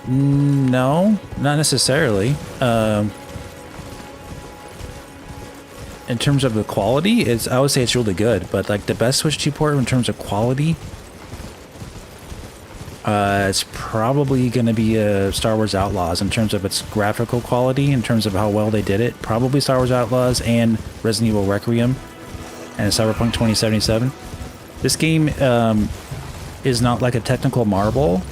not necessarily. In terms of the quality, I would say it's really good, but like the best Switch 2 port in terms of quality, it's probably going to be Star Wars Outlaws in terms of its graphical quality, in terms of how well they did it. Probably Star Wars Outlaws and Resident Evil Requiem and Cyberpunk 2077. This game is not like a technical marvel,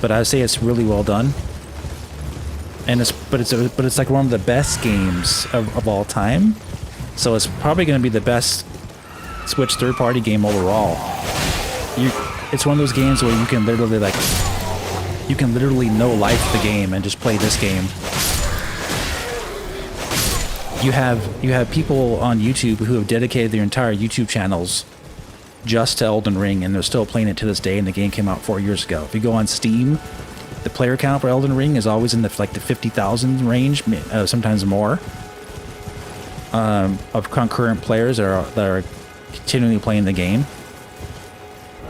but I would say it's really well done. And it's like one of the best games of all time. So it's probably going to be the best Switch third-party game overall. It's one of those games where you can literally no life the game and just play this game. You have people on YouTube who have dedicated their entire YouTube channels just to Elden Ring, and they're still playing it to this day, and the game came out 4 years ago. If you go on Steam, the player count for Elden Ring is always in the 50,000 range, sometimes more, of concurrent players that are continually playing the game.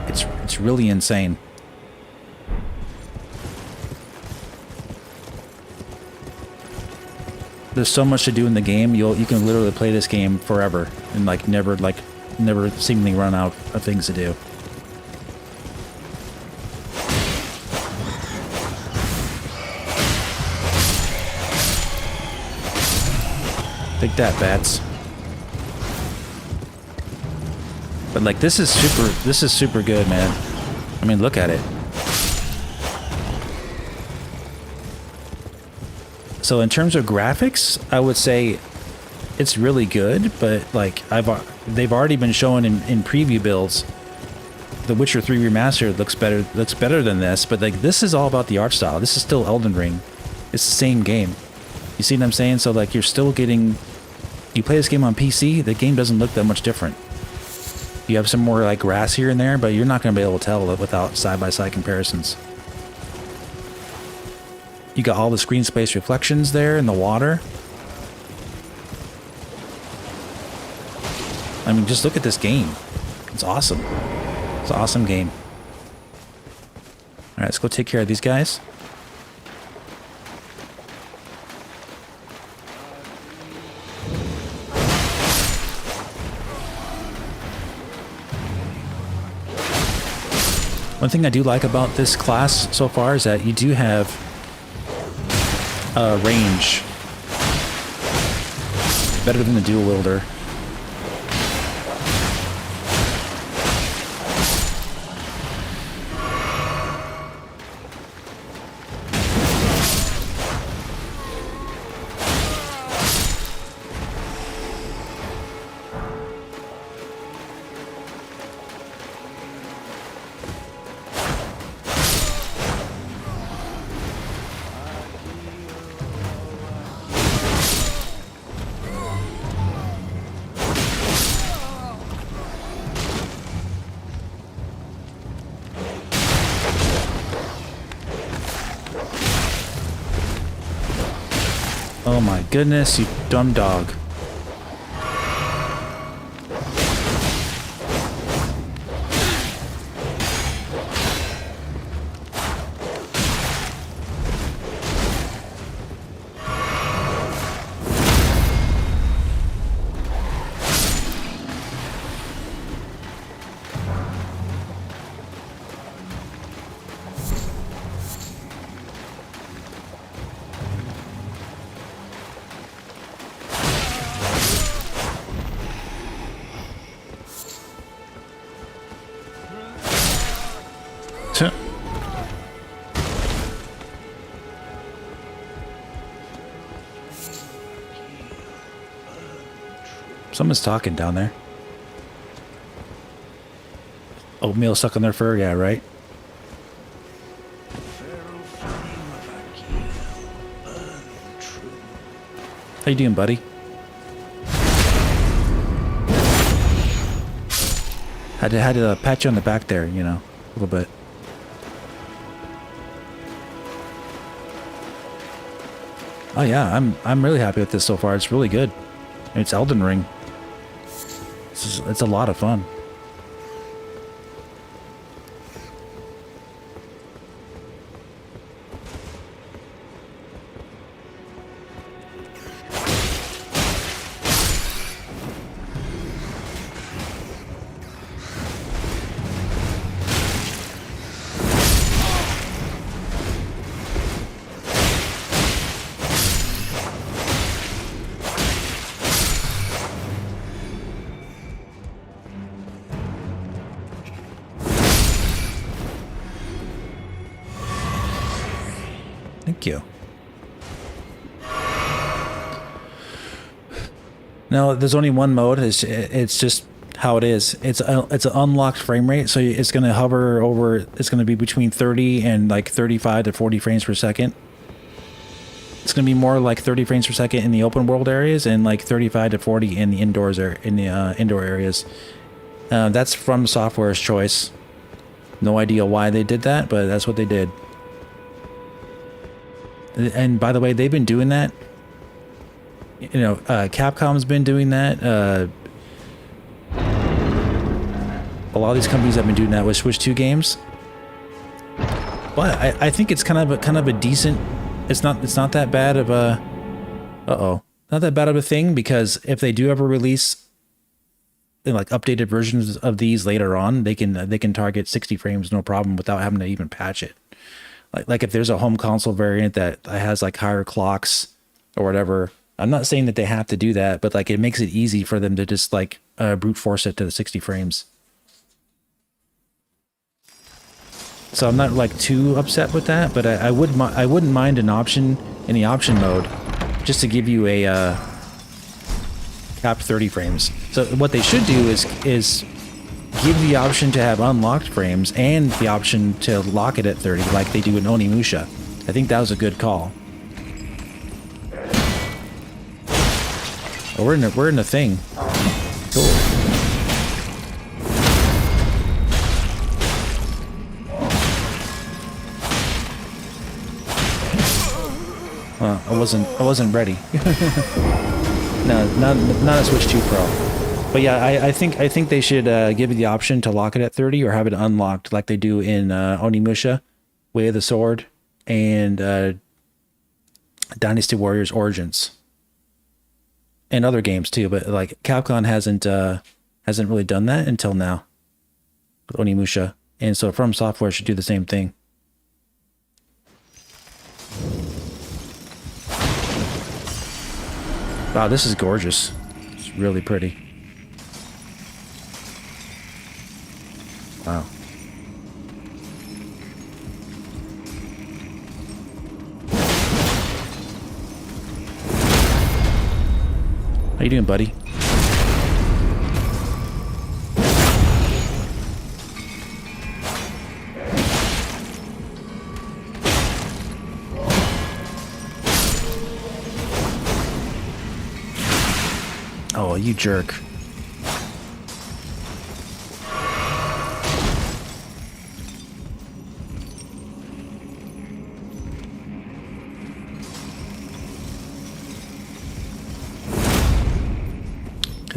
It's really insane. There's so much to do in the game. You can literally play this game forever and never seemingly run out of things to do. Take that, bats. But like this is super good, man. I mean, look at it. So in terms of graphics, I would say it's really good, but like they've already been shown in preview builds. The Witcher 3 Remastered looks better than this, but like this is all about the art style. This is still Elden Ring. It's the same game. You see what I'm saying? So like you're still getting, you play this game on PC, the game doesn't look that much different. You have some more like grass here and there, but you're not going to be able to tell it without side-by-side comparisons. You got all the screen space reflections there in the water. I mean, just look at this game. It's awesome. It's an awesome game. All right, let's go take care of these guys. One thing I do like about this class so far is that you do have range. Better than the dual wielder. Oh my goodness, you dumb dog. Tuh. Someone's talking down there. Oatmeal stuck on their fur, yeah, right? How you doing, buddy? Had to pat you on the back there, you know, a little bit. Oh yeah, I'm really happy with this so far. It's really good. It's Elden Ring. It's a lot of fun. Thank you. No, there's only one mode. It's just how it is. It's an unlocked frame rate, so it's going to hover over. It's going to be between 30 and like 35 to 40 frames per second. It's going to be more like 30 frames per second in the open world areas and like 35 to 40 in the indoor areas. That's from Software's choice. No idea why they did that, but that's what they did. And by the way, they've been doing that. You know, Capcom's been doing that. A lot of these companies have been doing that with Switch 2 games. But I think it's kind of a decent. It's not that bad of a. Not that bad of a thing, because if they do ever release like updated versions of these later on, they can target 60 frames no problem without having to even patch it. Like if there's a home console variant that has like higher clocks or whatever, I'm not saying that they have to do that, but like it makes it easy for them to just like brute force it to the 60 frames. So I'm not like too upset with that, but I wouldn't mind an option in the option mode just to give you a capped 30 frames. So what they should do is give the option to have unlocked frames and the option to lock it at 30 like they do in Onimusha. I think that was a good call. Oh, we're in the thing. Cool. I wasn't ready. No, not a Switch 2 Pro. But yeah, I think they should give you the option to lock it at 30 or have it unlocked like they do in Onimusha, Way of the Sword, and Dynasty Warriors Origins, and other games too. But like Capcom hasn't really done that until now with Onimusha, and so From Software should do the same thing. Wow, this is gorgeous. It's really pretty. Wow. How you doing, buddy? Oh, you jerk.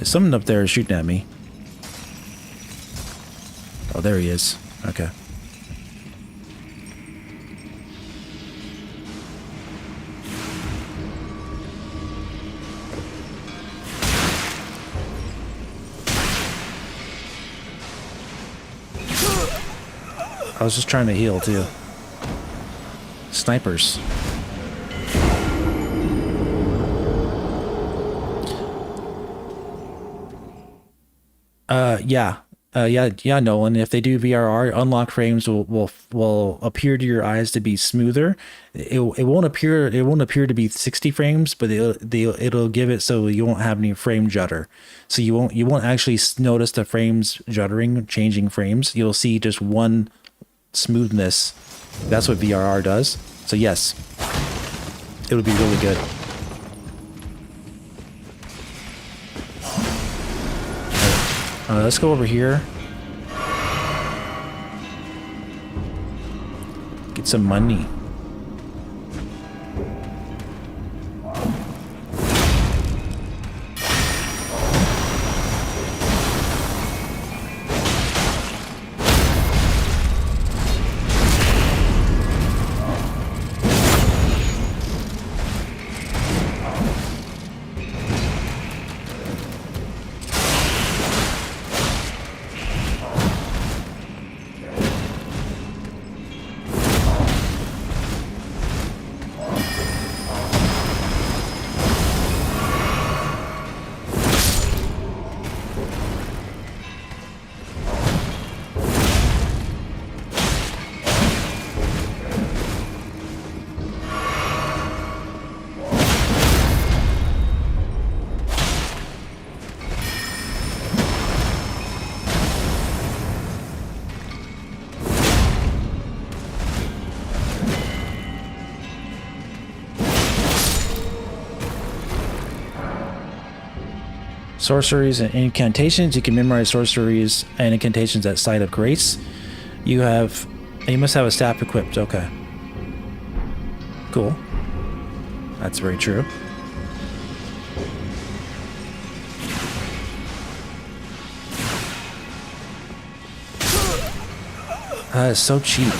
Someone up there is shooting at me. Oh, there he is. Okay. I was just trying to heal too. Snipers. Yeah, Nolan. If they do VRR, unlocked frames will appear to your eyes to be smoother. It won't appear to be 60 frames, but it'll give it so you won't have any frame judder. So you won't actually notice the frames juddering, changing frames. You'll see just one smoothness. That's what VRR does. So yes, it would be really good. Let's go over here. Get some money. Sorceries and incantations. You can memorize sorceries and incantations at Site of Grace. You must have a staff equipped. Okay. Cool. That's very true. It's so cheap.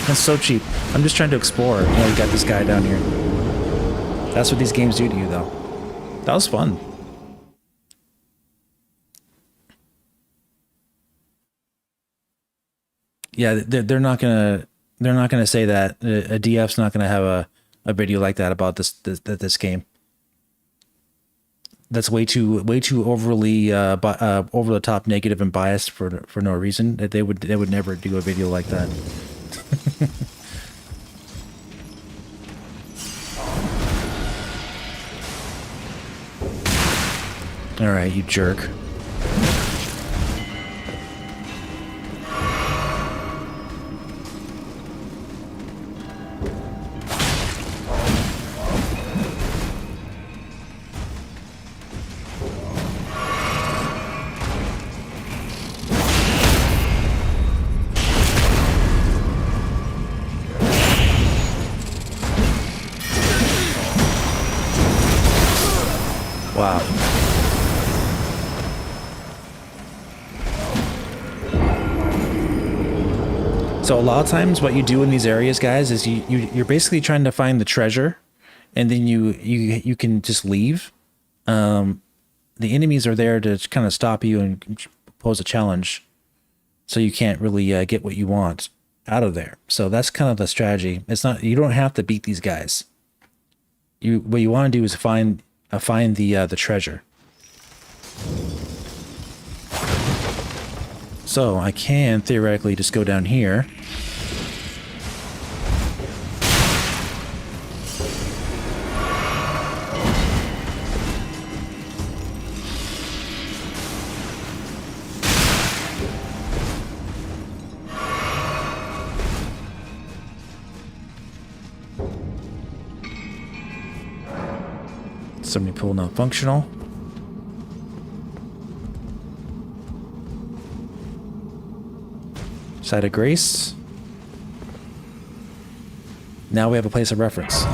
That's so cheap. I'm just trying to explore. You know, you got this guy down here. That's what these games do to you, though. That was fun. Yeah, they're not gonna say that a DF's not gonna have a video like that about this game. That's way too overly over the top negative and biased for no reason. That they would never do a video like that. All right, you jerk. Wow. So a lot of times what you do in these areas, guys, is you're basically trying to find the treasure, and then you can just leave. The enemies are there to kind of stop you and pose a challenge, so you can't really get what you want out of there. So that's kind of the strategy. It's not, you don't have to beat these guys. what you want to do is find the treasure. So I can theoretically just go down here. Somebody pool not functional. Site of Grace. Now we have a place of reference.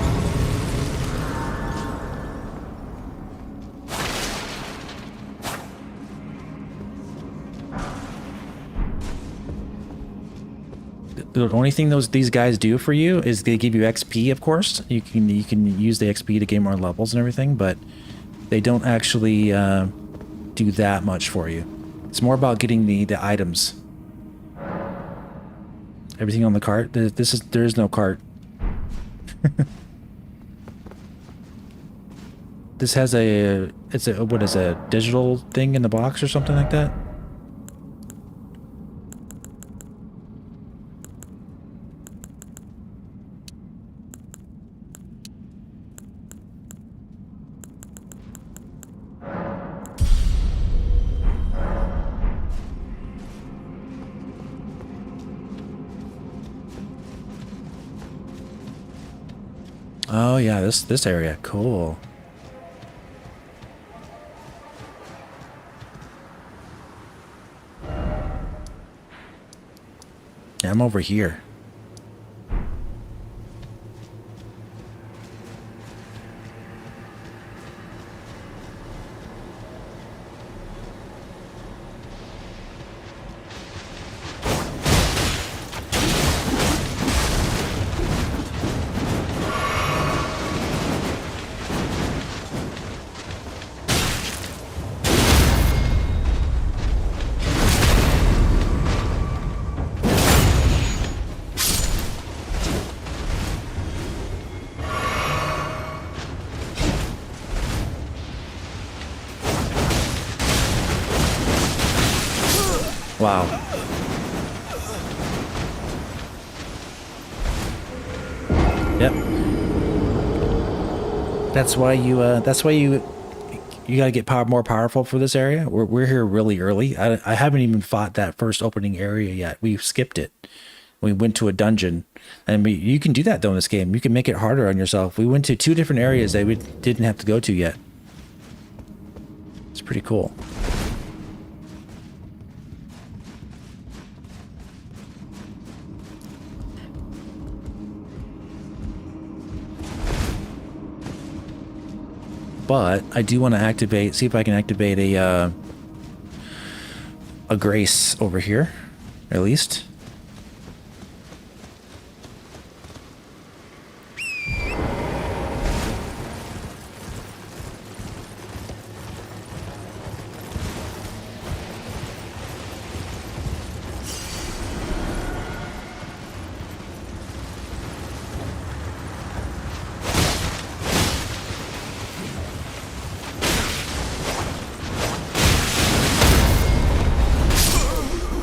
The only thing these guys do for you is they give you XP, of course. You can use the XP to gain more levels and everything, but they don't actually do that much for you. It's more about getting the items. Everything on the cart. There is no cart. This has a what is a digital thing in the box or something like that? Oh yeah, this area, cool. Yeah, I'm over here. Wow. Yep. That's why you gotta get more powerful for this area. We're here really early. I haven't even fought that first opening area yet. We skipped it. We went to a dungeon, and you can do that though in this game. You can make it harder on yourself. We went to 2 different areas that we didn't have to go to yet. It's pretty cool. But I do want to see if I can activate a grace over here, at least.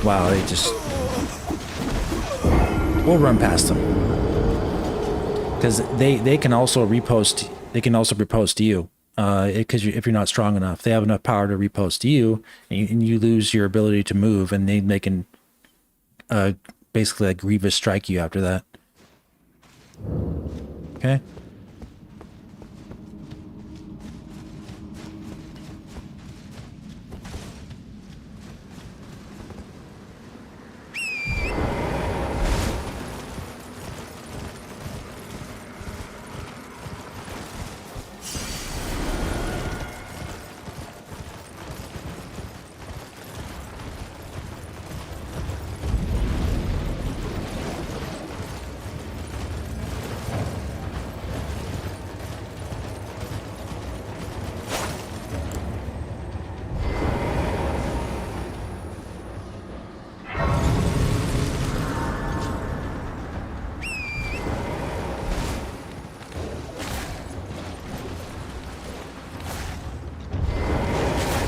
Wow, they just... We'll run past them. Because they can also repost... They can also repost you. Because if you're not strong enough. They have enough power to repost you, and you lose your ability to move, and they can basically like grievous strike you after that. Okay.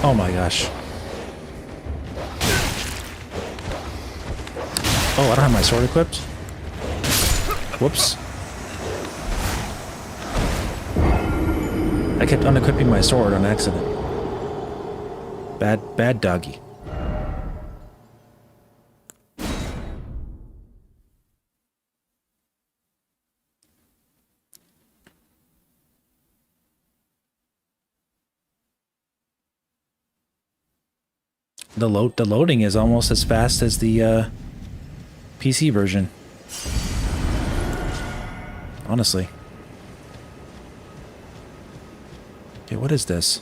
Oh my gosh. Oh, I don't have my sword equipped? Whoops. I kept unequipping my sword on accident. Bad doggy. The loading is almost as fast as the PC version. Honestly. Okay, what is this?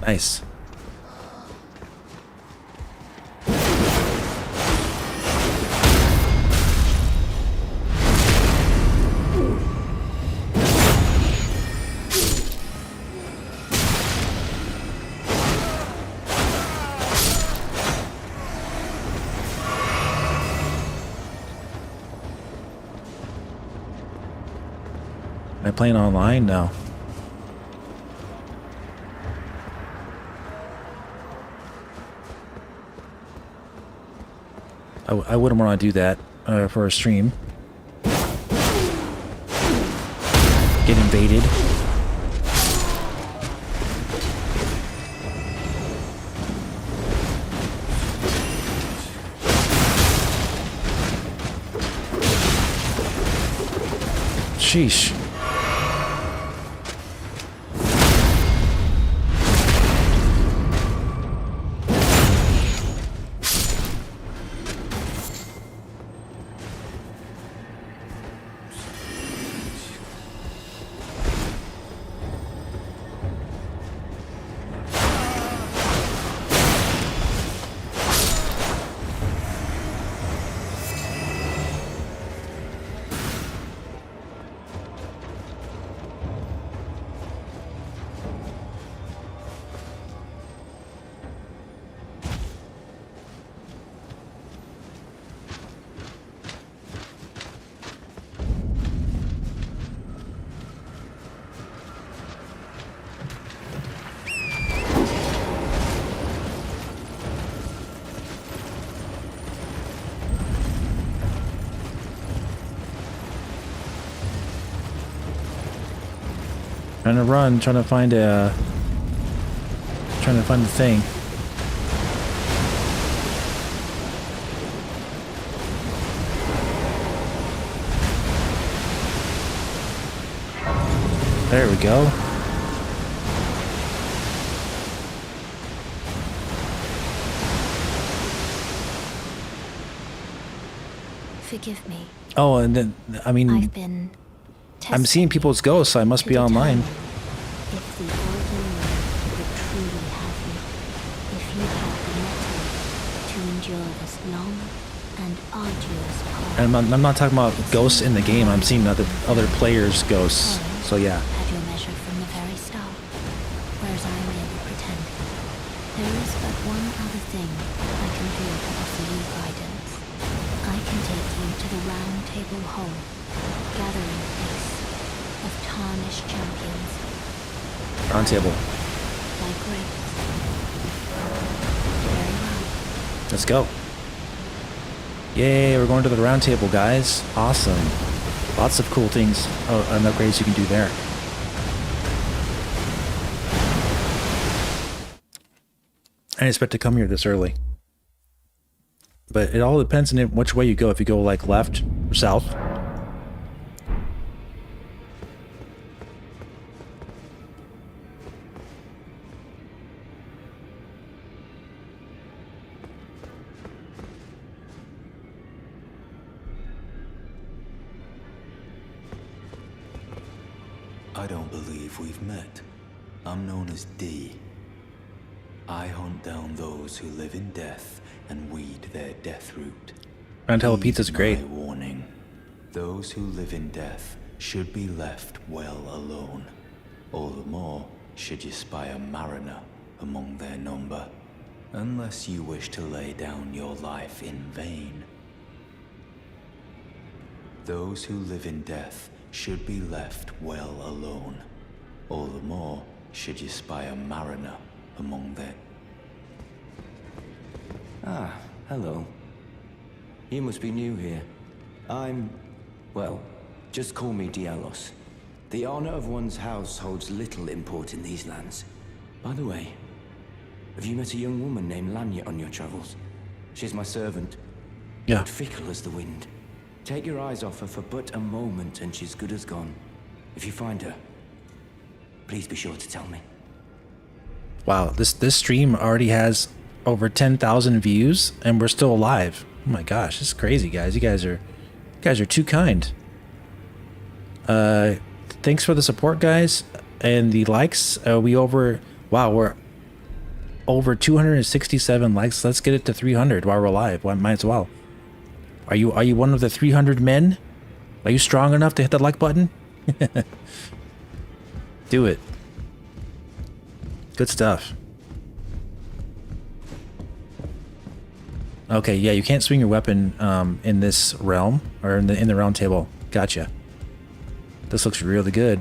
Nice. Am I playing online? No. I wouldn't want to do that for a stream. Get invaded. Sheesh. Trying to run, trying to find the thing. There we go. Forgive me. Oh, and then I mean, I've been I'm seeing people's ghosts, so I must be online. If the Elden Ring would truly have you, if you had the mettle to endure this long and arduous path. And I'm not talking about ghosts in the game. I'm seeing other players' ghosts. So yeah. Had your measure from the very start, whereas I merely pretend. There is but one other thing I can do to offer you guidance. I can take you to the Round Table Hall, gathering place of tarnished champions. Round table. By grace. Very well. Let's go. Yay, we're going to the round table, guys. Awesome. Lots of cool things and upgrades you can do there. I didn't expect to come here this early. But it all depends on which way you go. If you go like left or south. I don't believe we've met. I'm known as D. I hunt down those who live in death and weed their death root. Roundtable Pizza's great. My warning. Those who live in death should be left well alone. All the more should you spy a mariner among their number, unless you wish to lay down your life in vain. Those who live in death should be left well alone. All the more should you spy a mariner among their... Ah, hello. You must be new here. Well, just call me Dialos. The honor of one's house holds little import in these lands. By the way, have you met a young woman named Lanya on your travels? She's my servant. Yeah. But fickle as the wind. Take your eyes off her for but a moment and she's good as gone. If you find her, please be sure to tell me. Wow, this stream already has over 10,000 views and we're still alive. Oh my gosh, this is crazy, guys. You guys are too kind. Thanks for the support, guys, and the likes. We're over 267 likes. Let's get it to 300 while we're alive. Might as well. Are you one of the 300 men? Are you strong enough to hit the like button? Do it. Good stuff. Okay, yeah, you can't swing your weapon in this realm, or in the round table. Gotcha. This looks really good.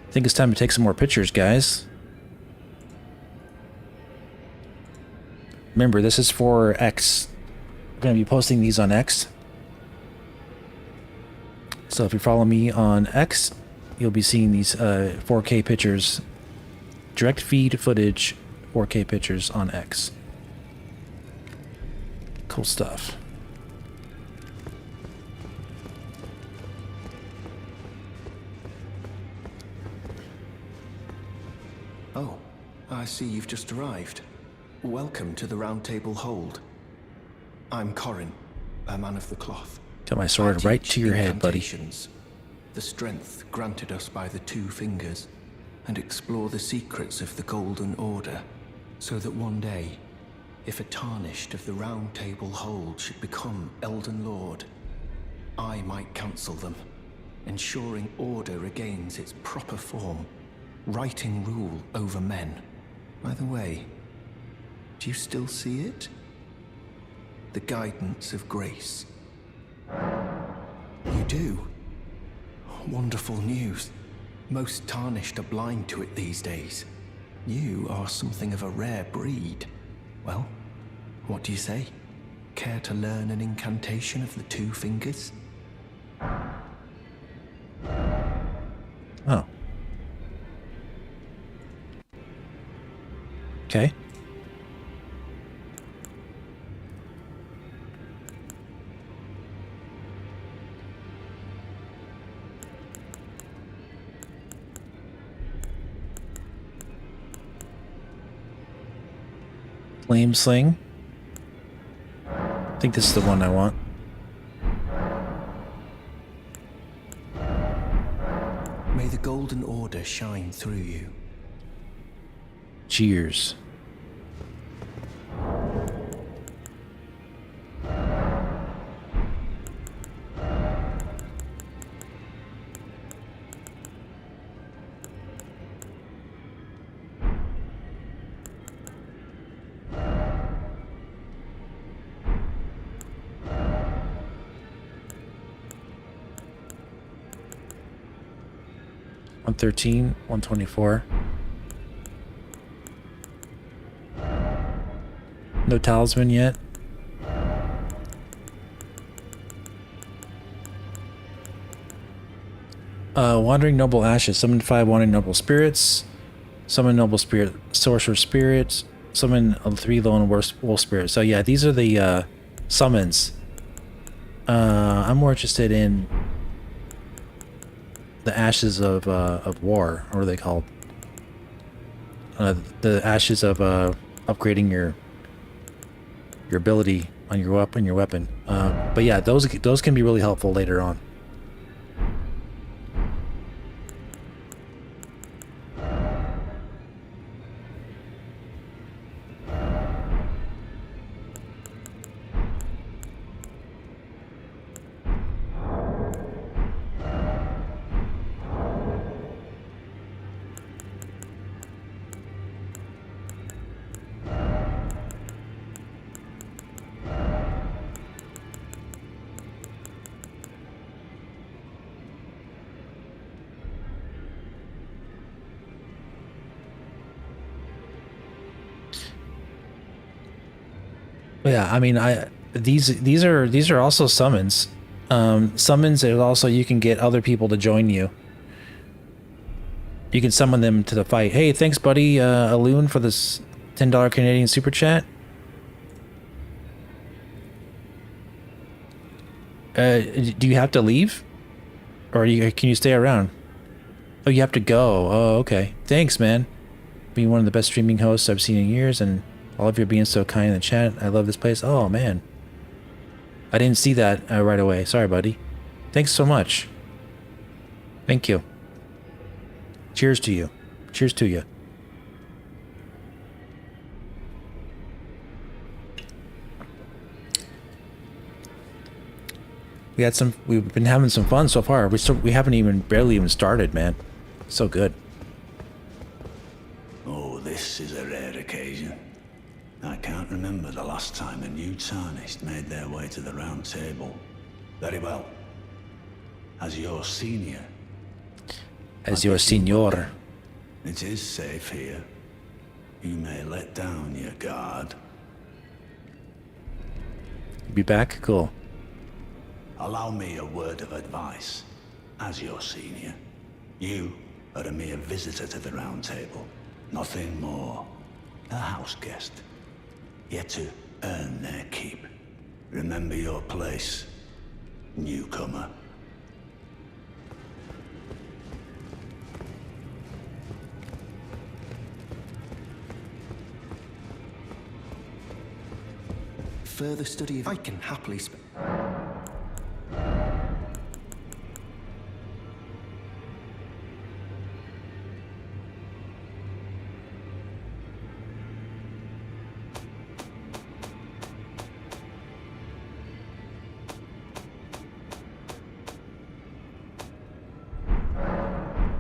I think it's time to take some more pictures, guys. Remember, this is for X. We're going to be posting these on X. So if you follow me on X, you'll be seeing these 4K pictures, direct feed footage, 4K pictures on X. Cool stuff. Oh, I see you've just arrived. Welcome to the Round Table Hold. I'm Corin, a man of the cloth. Got my sword right to your head, buddy. The strength granted us by the Two Fingers, and explore the secrets of the Golden Order, so that one day, if a Tarnished of the Round Table Hold should become Elden Lord, I might counsel them, ensuring order regains its proper form, righting rule over men. By the way, do you still see it? The guidance of grace. You do? Wonderful news. Most Tarnished are blind to it these days. You are something of a rare breed. Well, what do you say? Care to learn an incantation of the Two Fingers? Oh. Okay. Flame Sling. I think this is the one I want. May the Golden Order shine through you. Cheers. $113, $124. No talisman yet. Wandering Noble Ashes. Summon 5 Wandering Noble Spirits. Summon Noble Spirit, Sorcerer Spirit. Summon 3 Lone Wolf Spirits. So yeah, these are the summons. I'm more interested in the Ashes of War. What are they called? The Ashes of upgrading your ability on your weapon. But yeah, those can be really helpful later on. Yeah, I mean, these are also summons. Summons is also you can get other people to join you. You can summon them to the fight. Hey, thanks, buddy, Aloon, for this $10 Canadian super chat. Do you have to leave, or can you stay around? Oh, you have to go. Oh, okay. Thanks, man. Being one of the best streaming hosts I've seen in years, and all of you being so kind in the chat. I love this place. Oh, man. I didn't see that right away. Sorry, buddy. Thanks so much. Thank you. Cheers to you. Cheers to you. We've been having some fun so far. We haven't barely even started, man. So good. Oh, this is a rare occasion. I can't remember the last time a new Tarnished made their way to the Round Table. Very well. As your senior. As your senior. It is safe here. You may let down your guard. Be back? Cool. Allow me a word of advice. As your senior, you are a mere visitor to the Round Table. Nothing more. A house guest. Yet to earn their keep. Remember your place, newcomer. Further study of I can happily spend.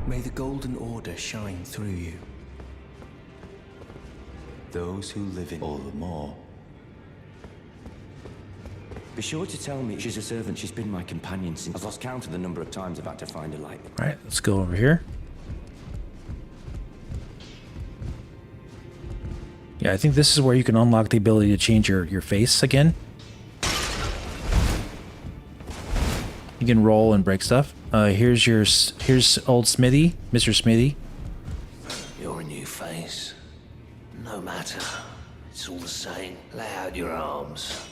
May the Golden Order shine through you. Those who live in all the more. Be sure to tell me she's a servant. She's been my companion since I've lost count of the number of times I've had to find her light. Alright, let's go over here. Yeah, I think this is where you can unlock the ability to change your face again. You can roll and break stuff. Here's old Smithy, Mr. Smithy. You're a new face. No matter. It's all the same. Lay out your arms.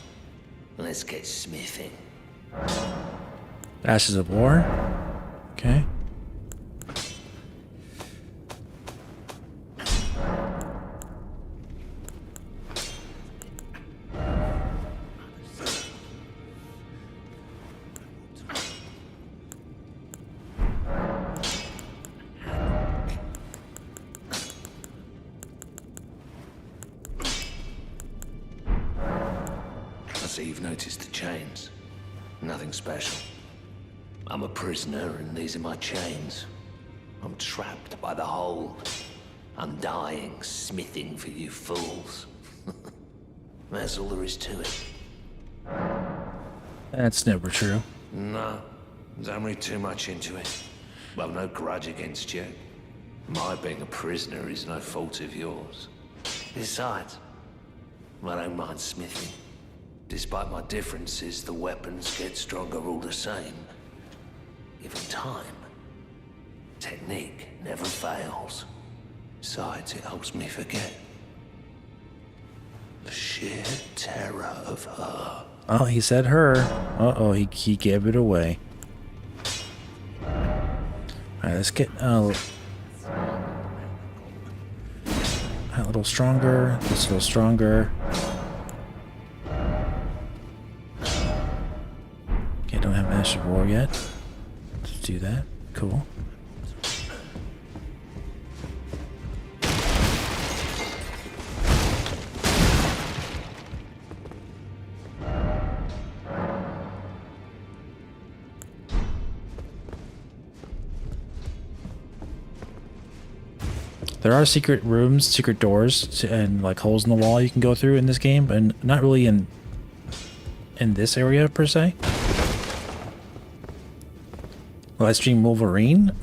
Let's get smithing. Ashes of War. Okay. I see you've noticed the chains. Nothing special. I'm a prisoner and these are my chains. I'm trapped by the hold. I'm dying, smithing for you fools. That's all there is to it. That's never true. No, don't read too much into it. I've no grudge against you. My being a prisoner is no fault of yours. Besides, I don't mind smithing. Despite my differences, the weapons get stronger all the same. Given time, technique never fails. Besides, it helps me forget the sheer terror of her. Oh, he said her. Uh-oh, he gave it away. Alright, let's get a little stronger. This a little stronger. Okay, don't have Ash of War yet. Let's do that. Cool. There are secret rooms, secret doors, and like holes in the wall you can go through in this game, and not really in this area per se. Will I stream Wolverine?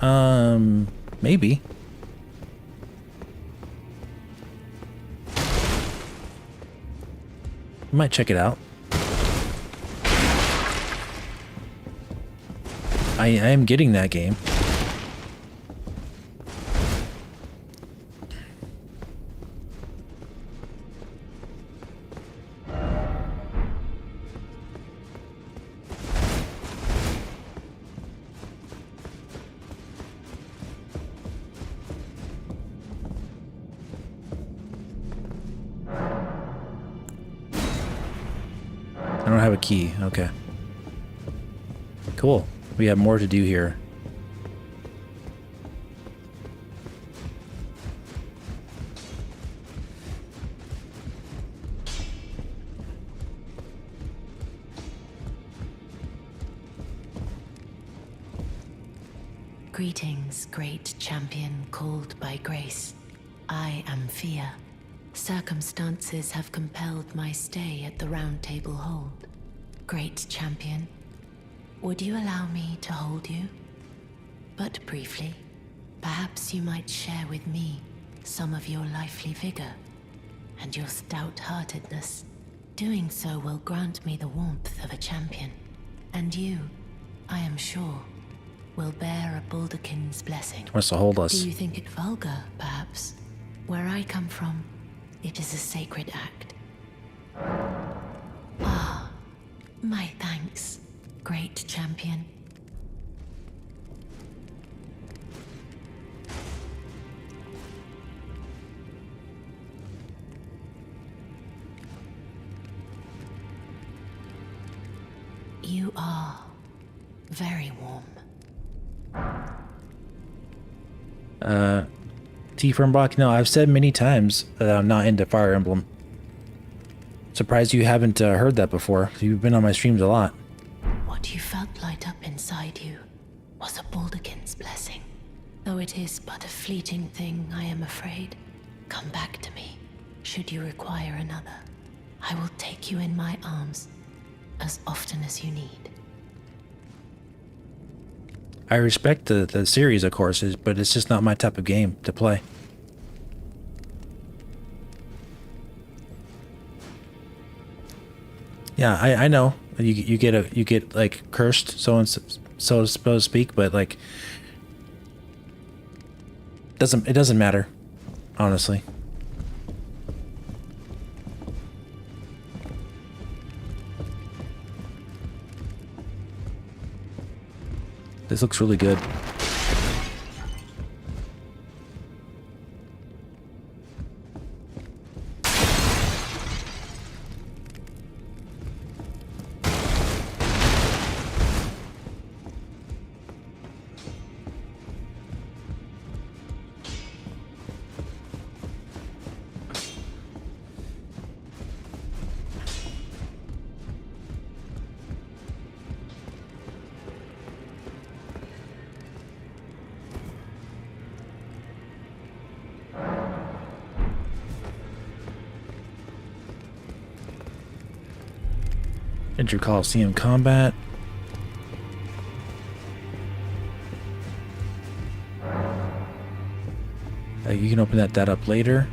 Maybe. I might check it out. I am getting that game. I don't have a key. Okay. Cool. We have more to do here. Greetings, great champion called by grace. I am Fia. Circumstances have compelled my stay at the Round Table Hold. Great champion, would you allow me to hold you? But briefly, perhaps you might share with me some of your lively vigor and your stout-heartedness. Doing so will grant me the warmth of a champion, and you, I am sure, will bear a Baldakin's blessing. Wants to hold us. Do you think it vulgar, perhaps? Where I come from, it is a sacred act. Ah, my thanks, great champion. You are very warm. T. Fernbach, no, I've said many times that I'm not into Fire Emblem. Surprised you haven't heard that before. You've been on my streams a lot. What you felt light up inside you was a Baldakin's blessing. Though it is but a fleeting thing, I am afraid. Come back to me, should you require another. I will take you in my arms as often as you need. I respect the series, of course, but it's just not my type of game to play. Yeah, I know you get like cursed, so to speak, but like it doesn't matter, honestly. This looks really good. Enter Coliseum combat. You can open that up later.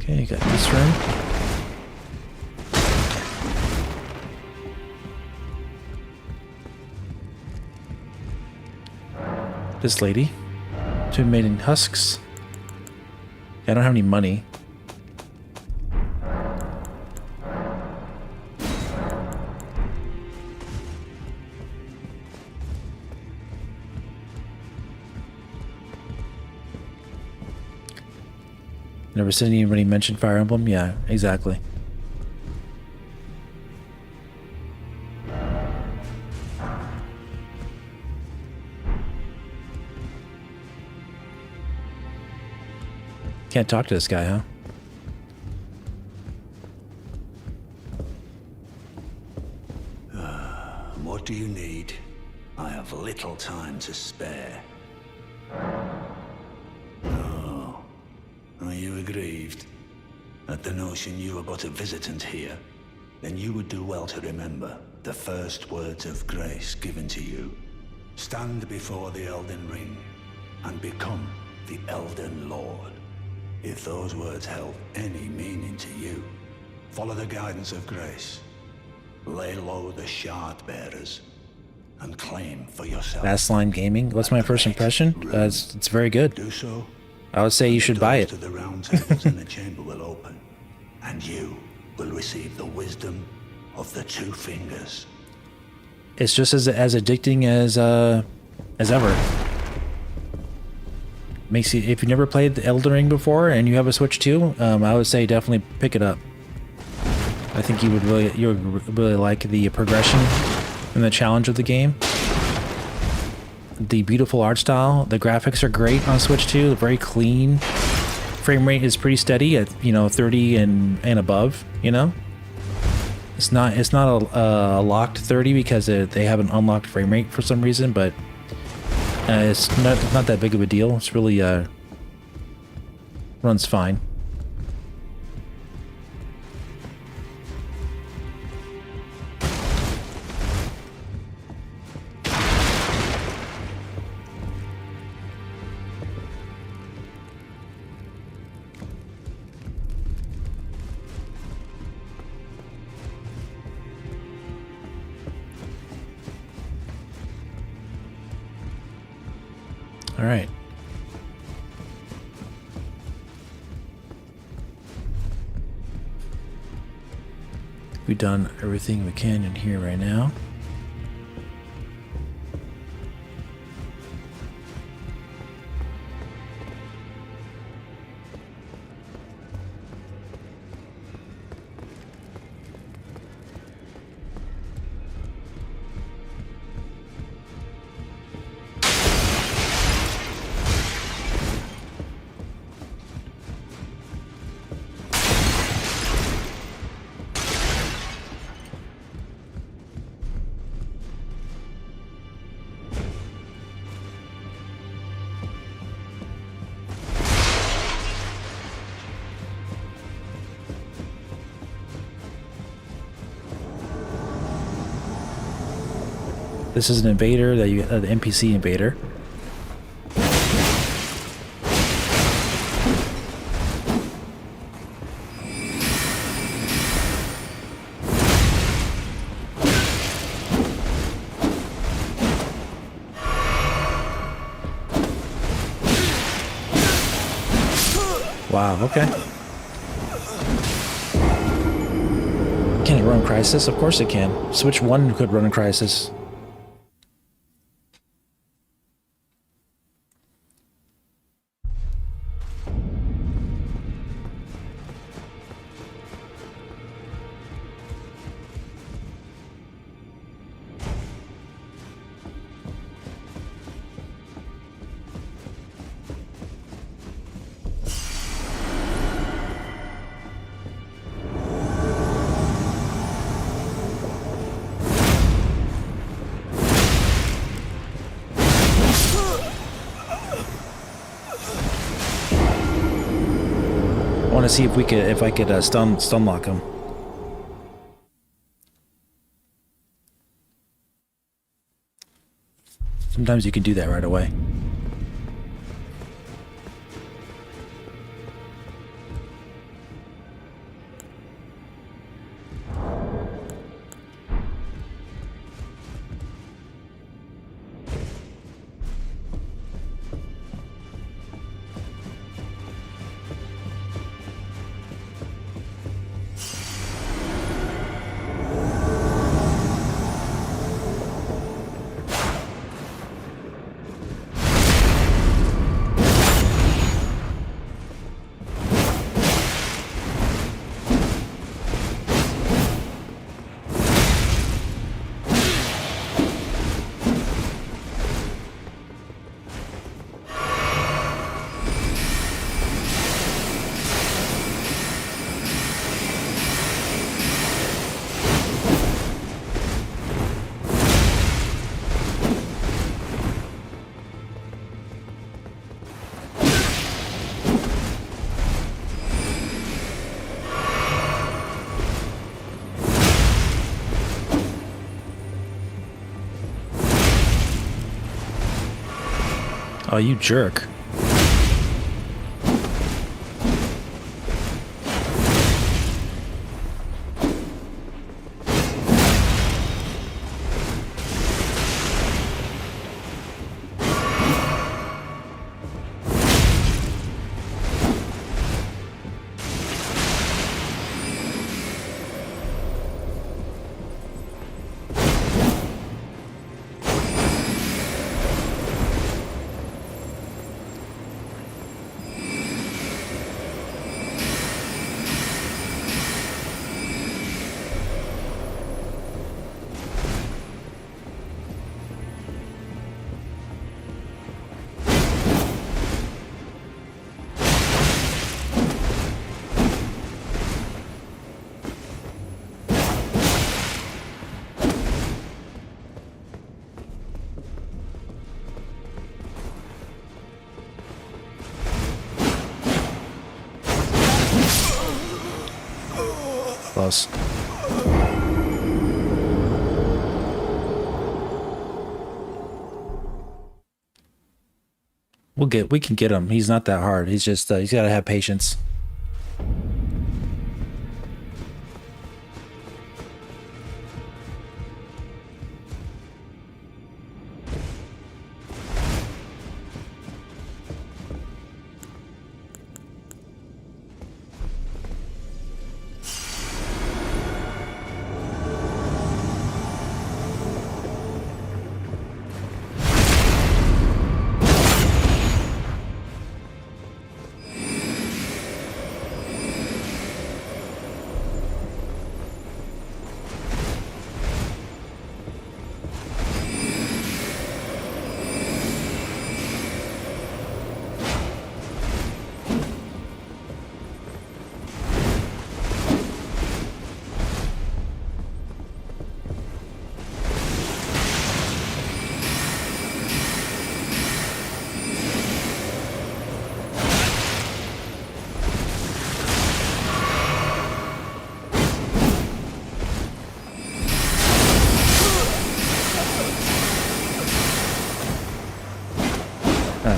Okay, you got this room. This lady. Two maiden husks. I don't have any money. Never seen anybody mention Fire Emblem? Yeah, exactly. Can't talk to this guy, huh? What do you need? I have little time to spare. Oh, are you aggrieved at the notion you are but a visitant here? Then you would do well to remember the first words of grace given to you. Stand before the Elden Ring and become the Elden Lord. If those words held any meaning to you, follow the guidance of grace. Lay low the shard bearers and claim for yourself. Fast Line Gaming. What's my first impression? It's very good. Do so. I would say you should buy it. To the round tables in the chamber will open, and you will receive the wisdom of the two fingers. It's just as addicting as ever. Makes you, if you never played the Elden Ring before and you have a Switch too, I would say definitely pick it up. I think you would really like the progression and the challenge of the game. The beautiful art style, the graphics are great on Switch 2, very clean. Frame rate is pretty steady at 30 and above. It's not a locked 30 because they have an unlocked frame rate for some reason, but it's not that big of a deal. It's really runs fine. All right. We've done everything we can in here right now. This is an invader that the NPC invader. Wow, okay. Can it run Crisis? Of course it can. Switch 1 could run a Crisis. To see if I could stun lock him. Sometimes you can do that right away. Oh, you jerk. Close. We can get him. He's not that hard. He's just he's got to have patience.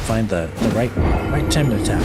Find the right time to attack.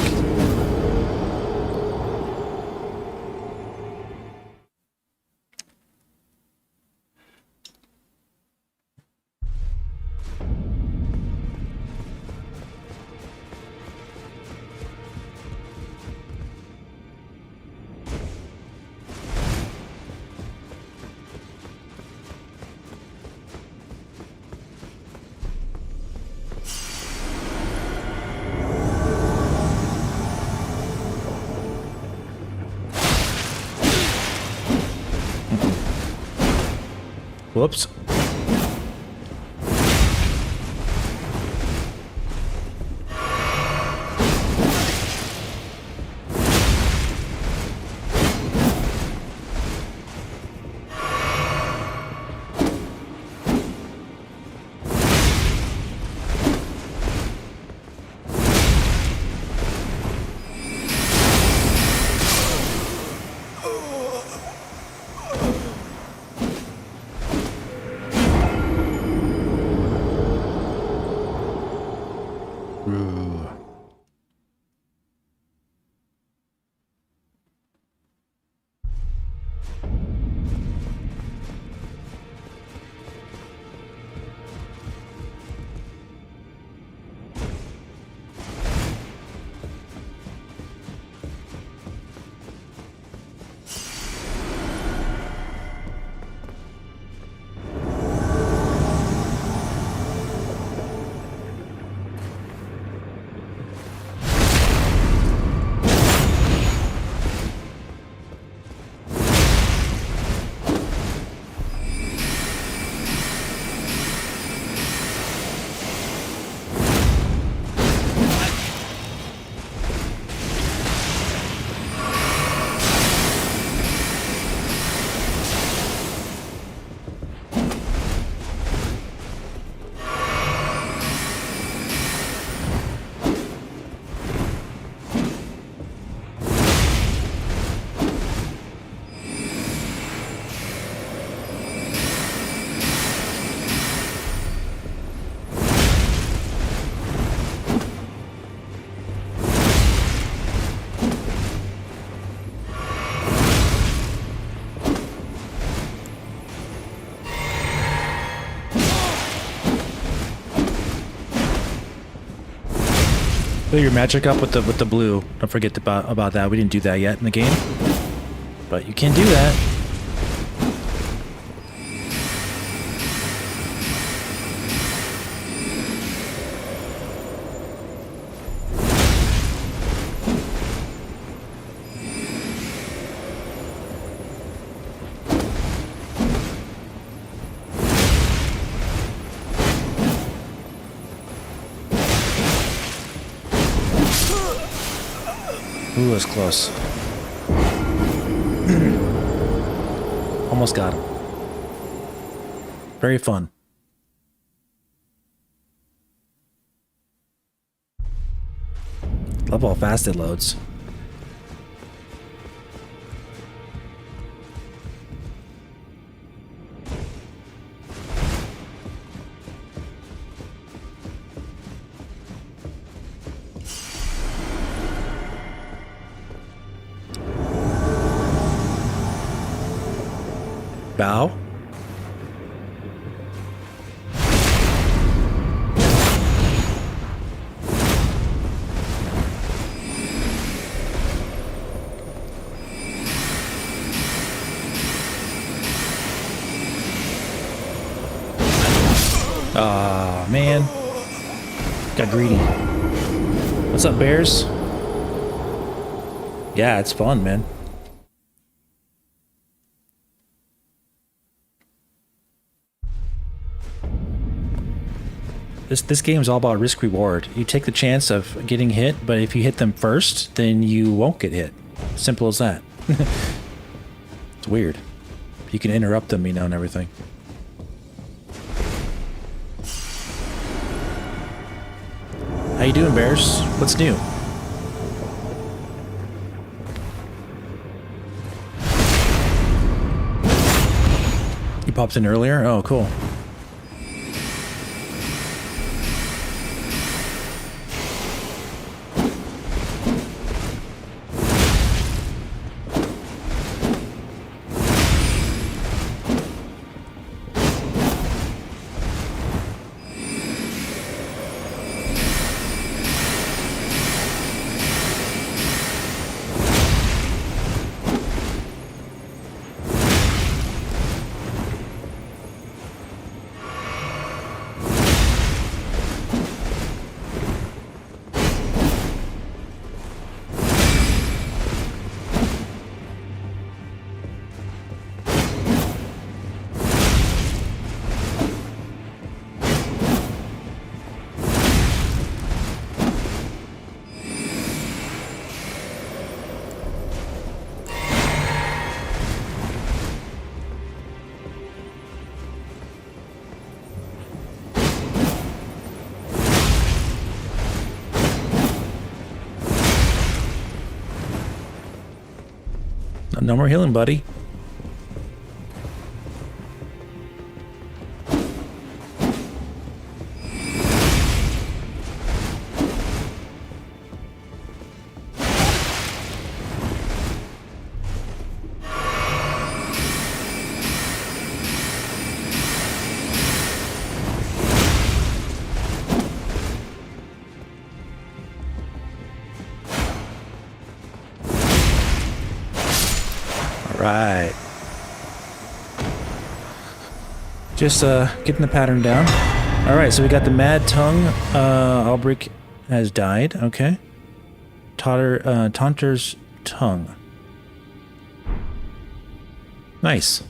Whoops. Fill your magic up with the blue. Don't forget about that. We didn't do that yet in the game, but you can do that. Ooh, that's close. Almost got him. Very fun. Love how fast it loads. Bow. Aw, man. Got greedy. What's up, bears? Yeah, it's fun, man. This game is all about risk reward. You take the chance of getting hit, but if you hit them first, then you won't get hit. Simple as that. It's weird. You can interrupt them, you know, and everything. How you doing, bears? What's new? You popped in earlier? Oh, cool. No more healing, buddy. Right. Just getting the pattern down. All right, so we got the Mad Tongue. Albric has died. Okay. Taunter's Tongue. Nice.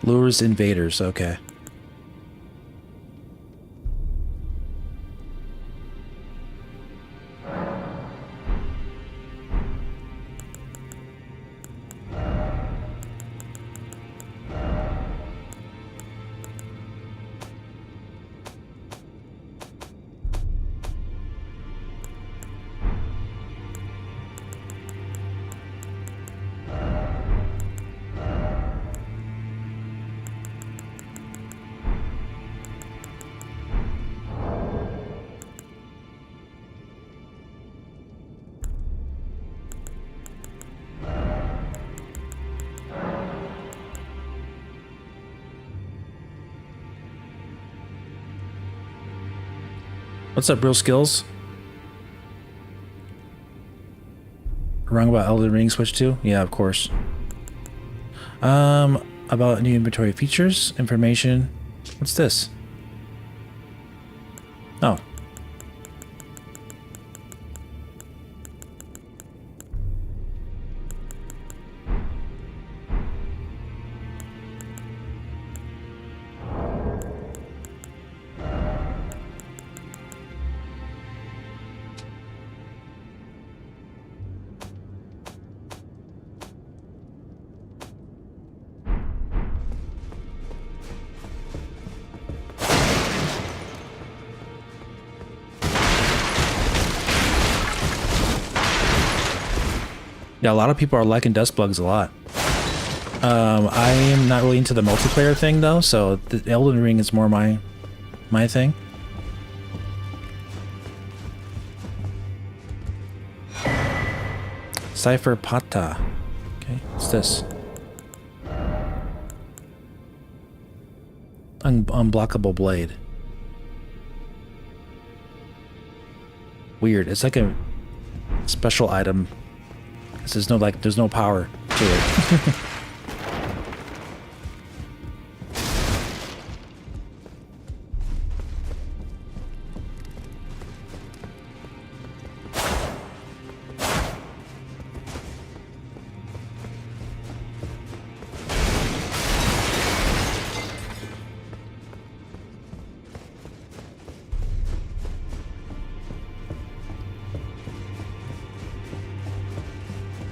Lures invaders, okay. What's up, Real Skills? Wrong about Elden Ring Switch 2? Yeah, of course. About new inventory features, information. What's this? Oh. Yeah, a lot of people are liking dust bugs a lot. I am not really into the multiplayer thing though, so the Elden Ring is more my thing. Cypher Pata. Okay, what's this? Unblockable blade. Weird. It's like a special item. There's no power to it.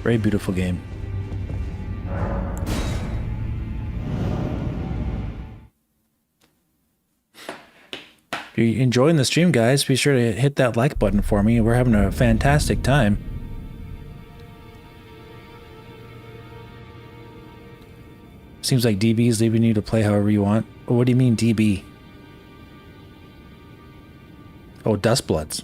Very beautiful game. If you're enjoying the stream, guys, be sure to hit that like button for me. We're having a fantastic time. Seems like DB is leaving you to play however you want. What do you mean, DB? Oh, Dust Bloods.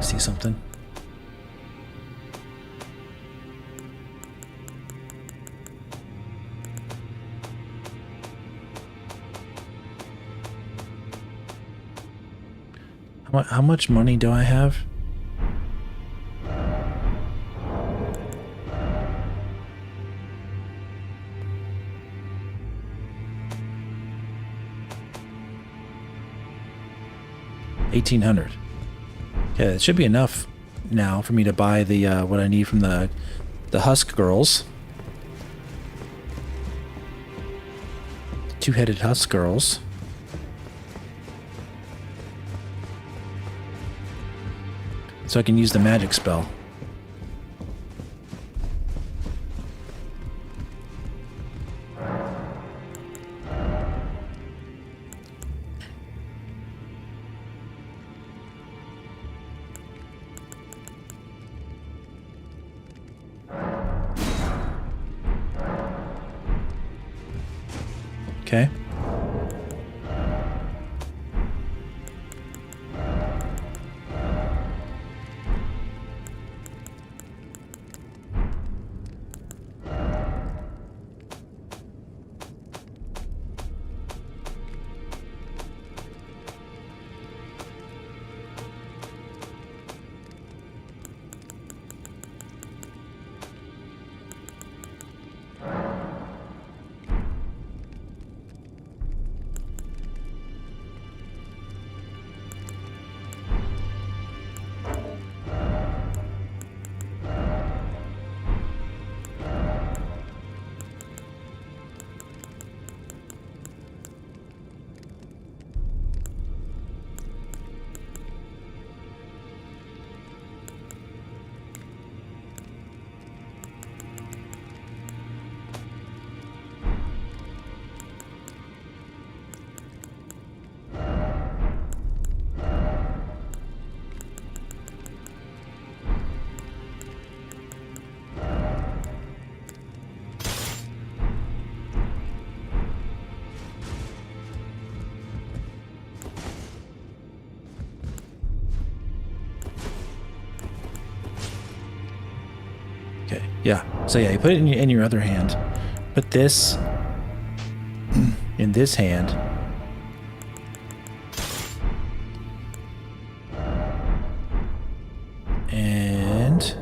See something? How much money do I have? $1,800. Yeah, it should be enough now for me to buy the what I need from the Husk Girls. Two-headed Husk Girls. So I can use the magic spell. Okay. Yeah. So yeah, you put it in your other hand. Put this in this hand. And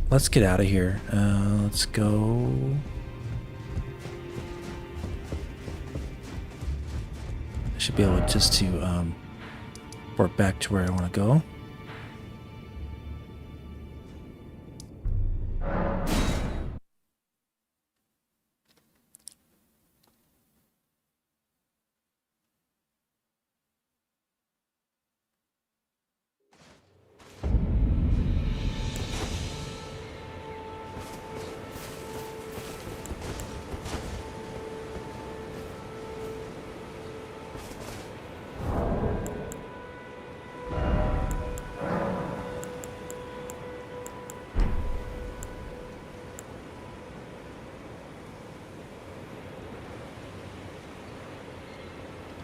let's get out of here. Let's go. I should be able just to port back to where I want to go.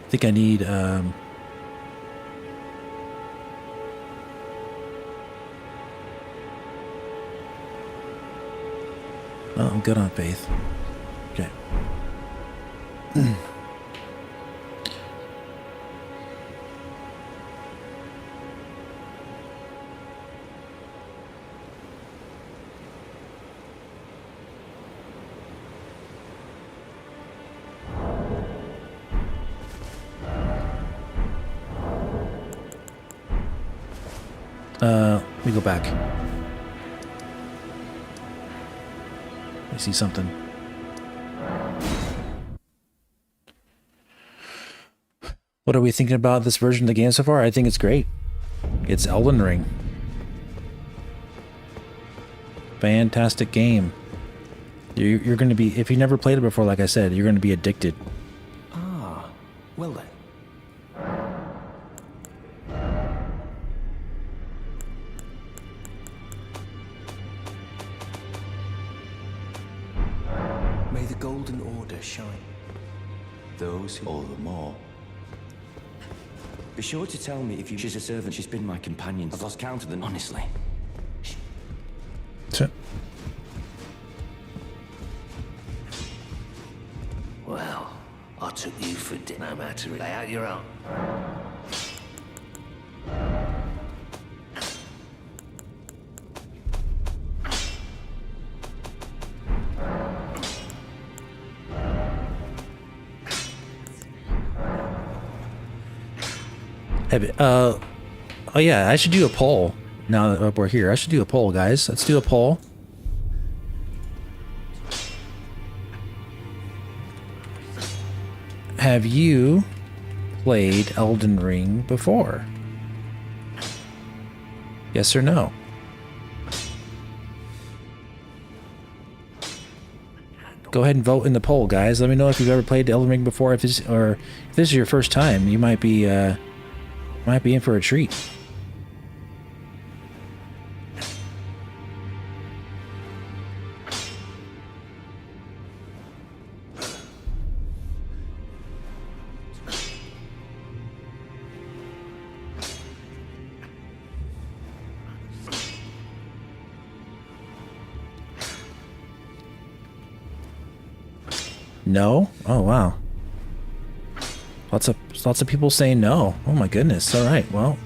I think I need oh, I'm good on faith. Okay. Let me go back. I see something. What are we thinking about this version of the game so far? I think it's great. It's Elden Ring. Fantastic game. You're going to be, if you never played it before, like I said, you're going to be addicted. Ah, well then. May the Golden Order shine. Those all the more. Be sure to tell me if she's a servant. She's been my companion. I've lost count of them, honestly. Well, I took you for dinner, no matter. Lay out your own. Oh yeah, I should do a poll. Now that we're here, I should do a poll, guys. Let's do a poll. Have you played Elden Ring before? Yes or no? Go ahead and vote in the poll, guys. Let me know if you've ever played Elden Ring before. If this is your first time, you might be in for a treat. No? Oh wow. Lots of people saying no. Oh my goodness. All right. Well,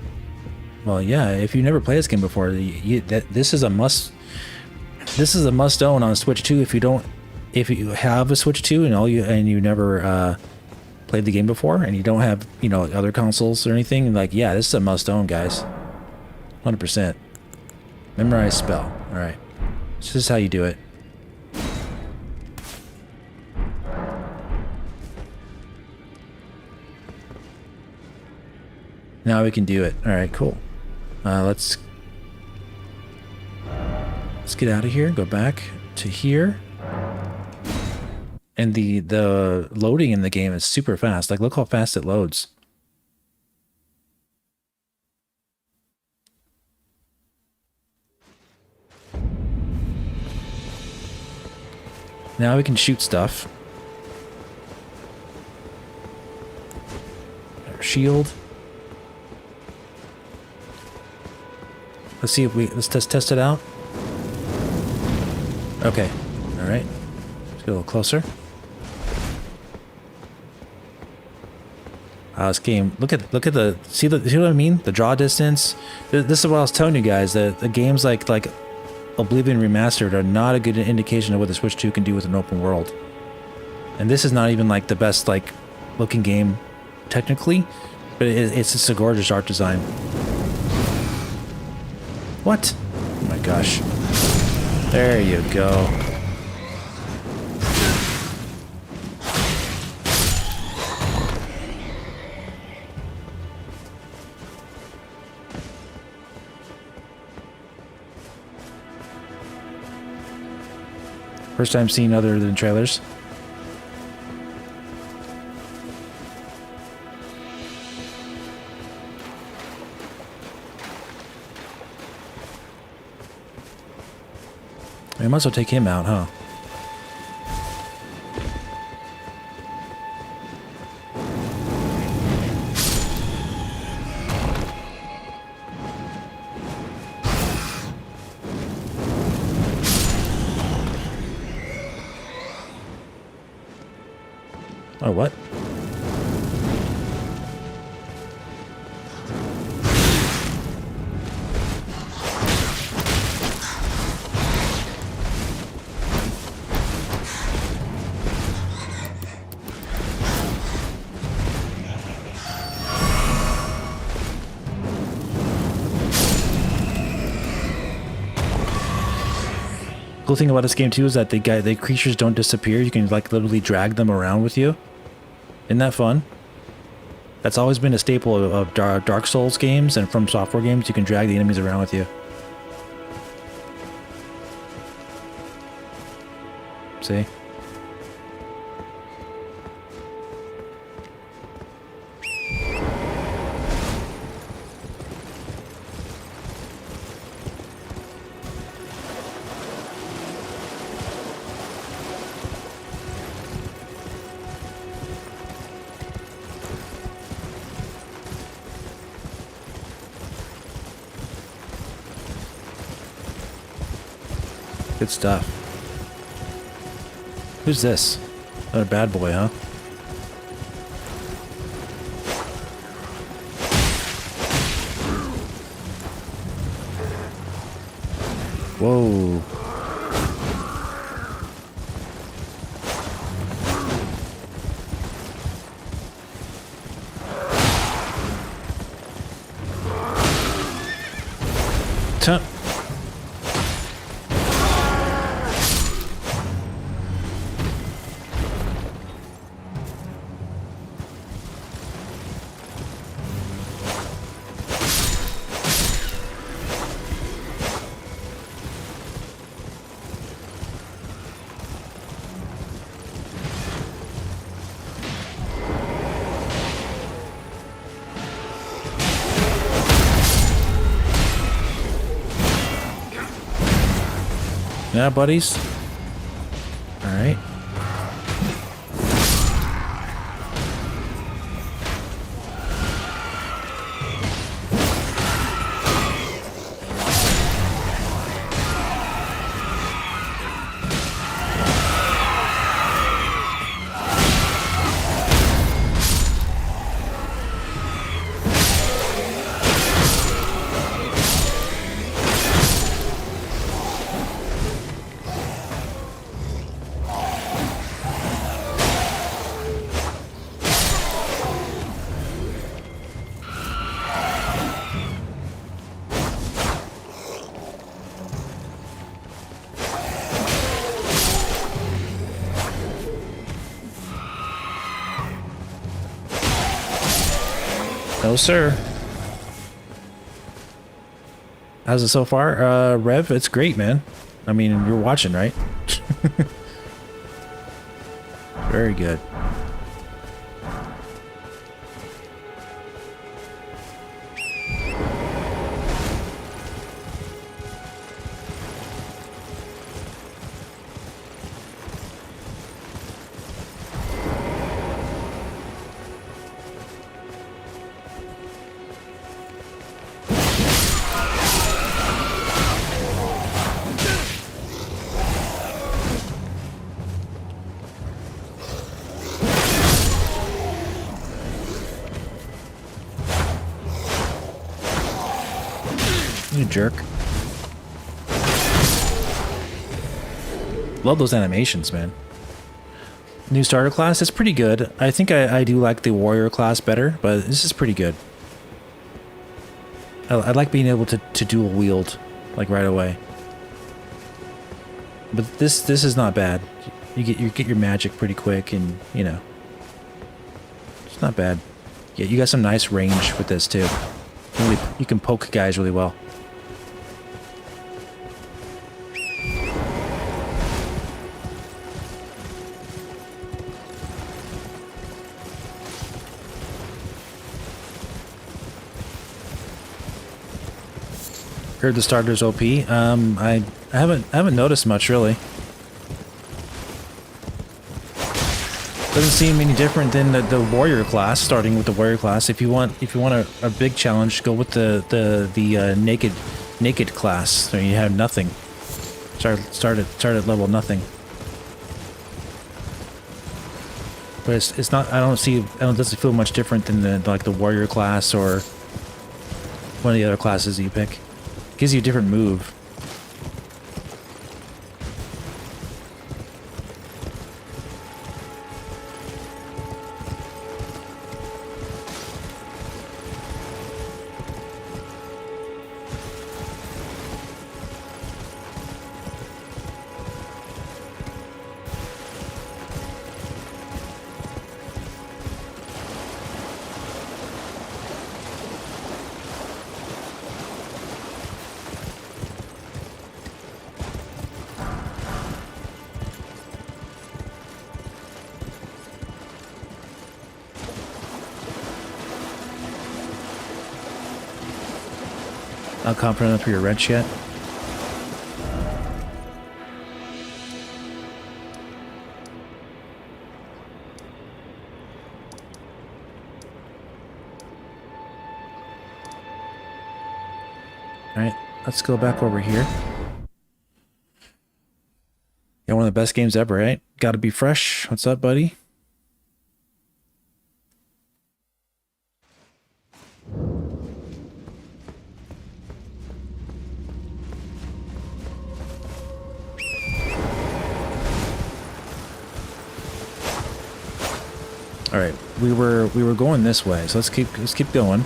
yeah. If you never played this game before, this is a must. This is a must own on Switch 2. If you have a Switch 2 and you never played the game before, and you don't have other consoles or anything, like this is a must own, guys. 100%. Memorize spell. All right. This is how you do it. Now we can do it. All right, cool. Let's get out of here. Go back to here. And the loading in the game is super fast. Like, look how fast it loads. Now we can shoot stuff. Our shield. Let's see if let's test it out. Okay. All right. Let's get a little closer. This game. Look at the see what I mean? The draw distance. This is what I was telling you guys. That the games like Oblivion Remastered are not a good indication of what the Switch 2 can do with an open world. And this is not even like the best like looking game technically, but it's just a gorgeous art design. What? Oh my gosh. There you go. First time seeing other than trailers. I might as well take him out, huh? Oh, what? Cool thing about this game too is that the creatures don't disappear. You can like literally drag them around with you. Isn't that fun? That's always been a staple of Dark Souls games and From Software games. You can drag the enemies around with you. See? Good stuff. Who's this? Another bad boy, huh? Whoa. Tuh. Yeah, buddies. All right. No, sir. How's it so far? Rev, it's great, man. I mean, you're watching, right? Very good. jerk. Love those animations, man. New starter class is pretty good. I think I do like the warrior class better, but this is pretty good. I like being able to dual wield, like right away. But this is not bad. You get your magic pretty quick, and you know, it's not bad. Yeah, you got some nice range with this too. You can poke guys really well. Heard the starter's OP. I haven't noticed much really. Doesn't seem any different than the warrior class. Starting with the warrior class, if you want a big challenge, go with the naked class. So you have nothing. Start at level nothing. But it's not. It doesn't feel much different than the warrior class or one of the other classes that you pick. Gives you a different move. Not confident enough for your wrench yet? Alright, let's go back over here. Yeah, one of the best games ever, right? Gotta be fresh. What's up, buddy? All right, we were going this way, so let's keep going.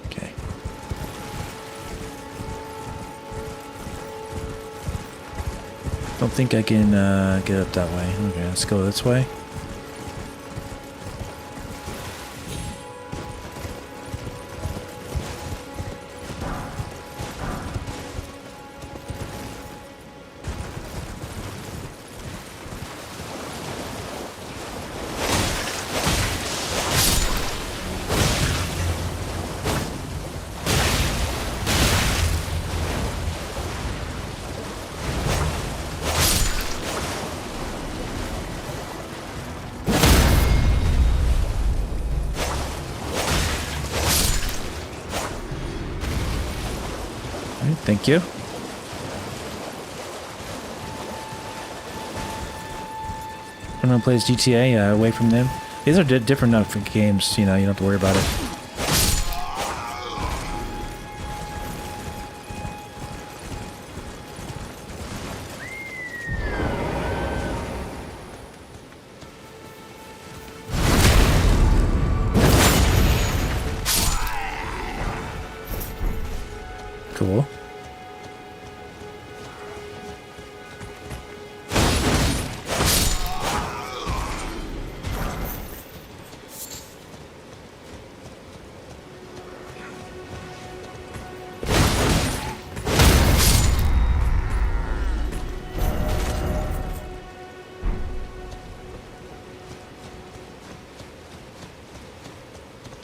Okay. Don't think I can get up that way. Okay, let's go this way. Thank you. Everyone plays GTA away from them. These are different enough games, you know, you don't have to worry about it. Cool.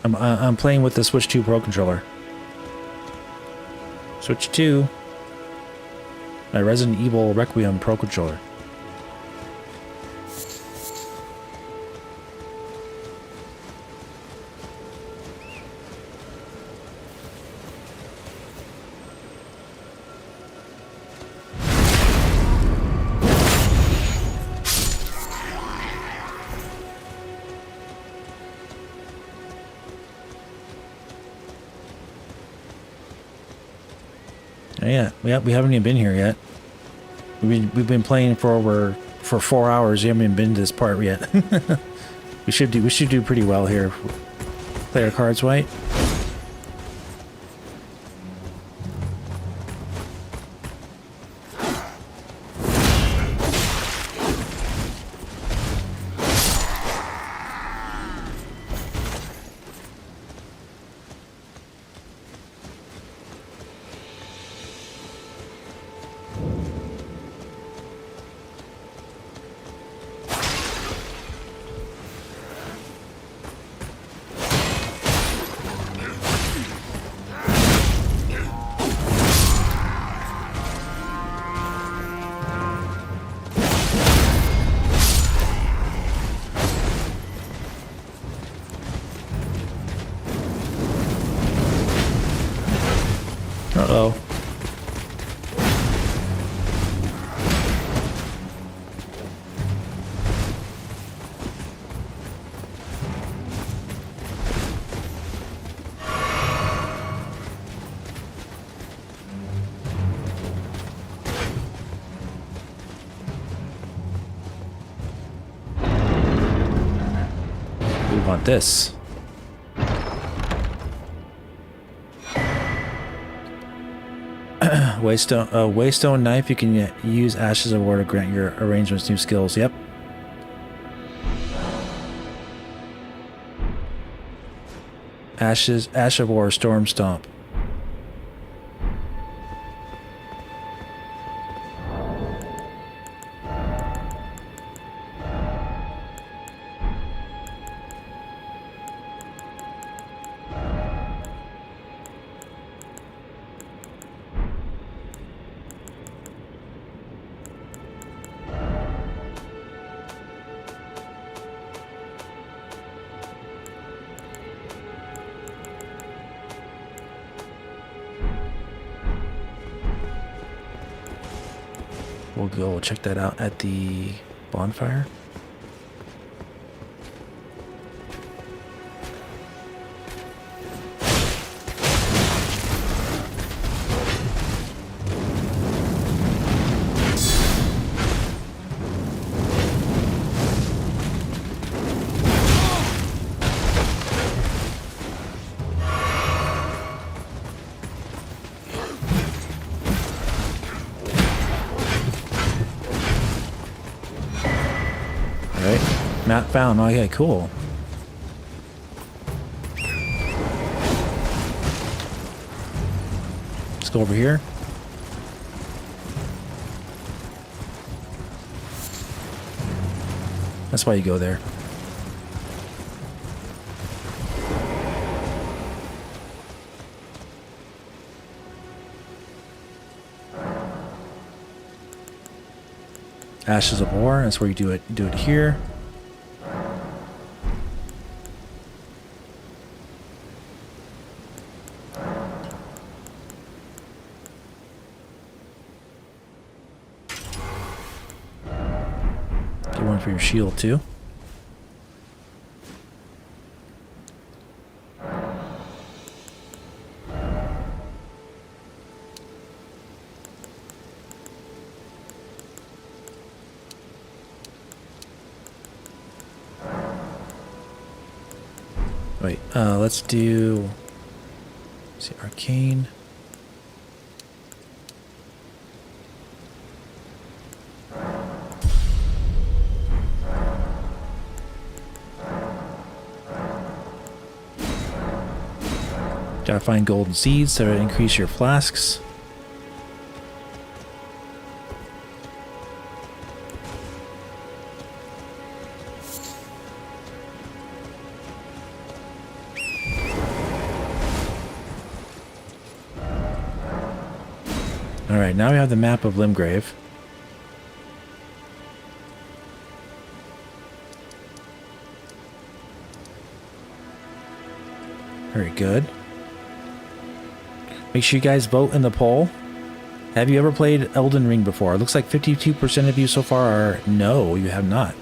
I'm playing with the Switch 2 Pro Controller. Switch 2. My Resident Evil Requiem Pro Controller. Yeah, we haven't even been here yet. We've been playing for 4 hours. We haven't even been to this part yet. we should do pretty well here. Play our cards right. Uh-oh. We want this. Waystone knife. You can use Ashes of War to grant your arrangements new skills. Yep. Ash of War, Storm Stomp. We'll go check that out at the bonfire. Map found. Okay, cool. Let's go over here. That's why you go there. Ashes of War. That's where you do it. Do it here. One for your shield too. Wait, let's do, let's see, Arcane. Gotta find golden seeds to increase your flasks. Alright, now we have the map of Limgrave. Very good. Make sure you guys vote in the poll. Have you ever played Elden Ring before? It looks like 52% of you so far are no, you have not.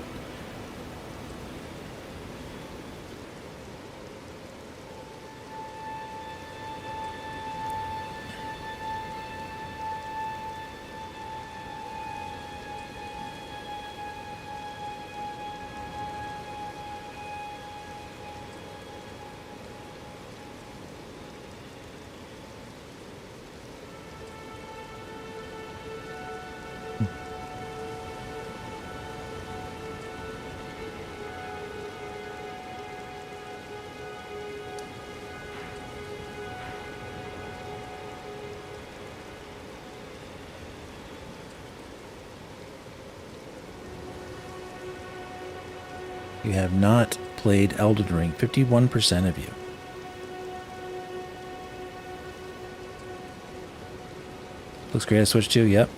You have not played Elden Ring. 51% of you. Looks great on Switch too, yep.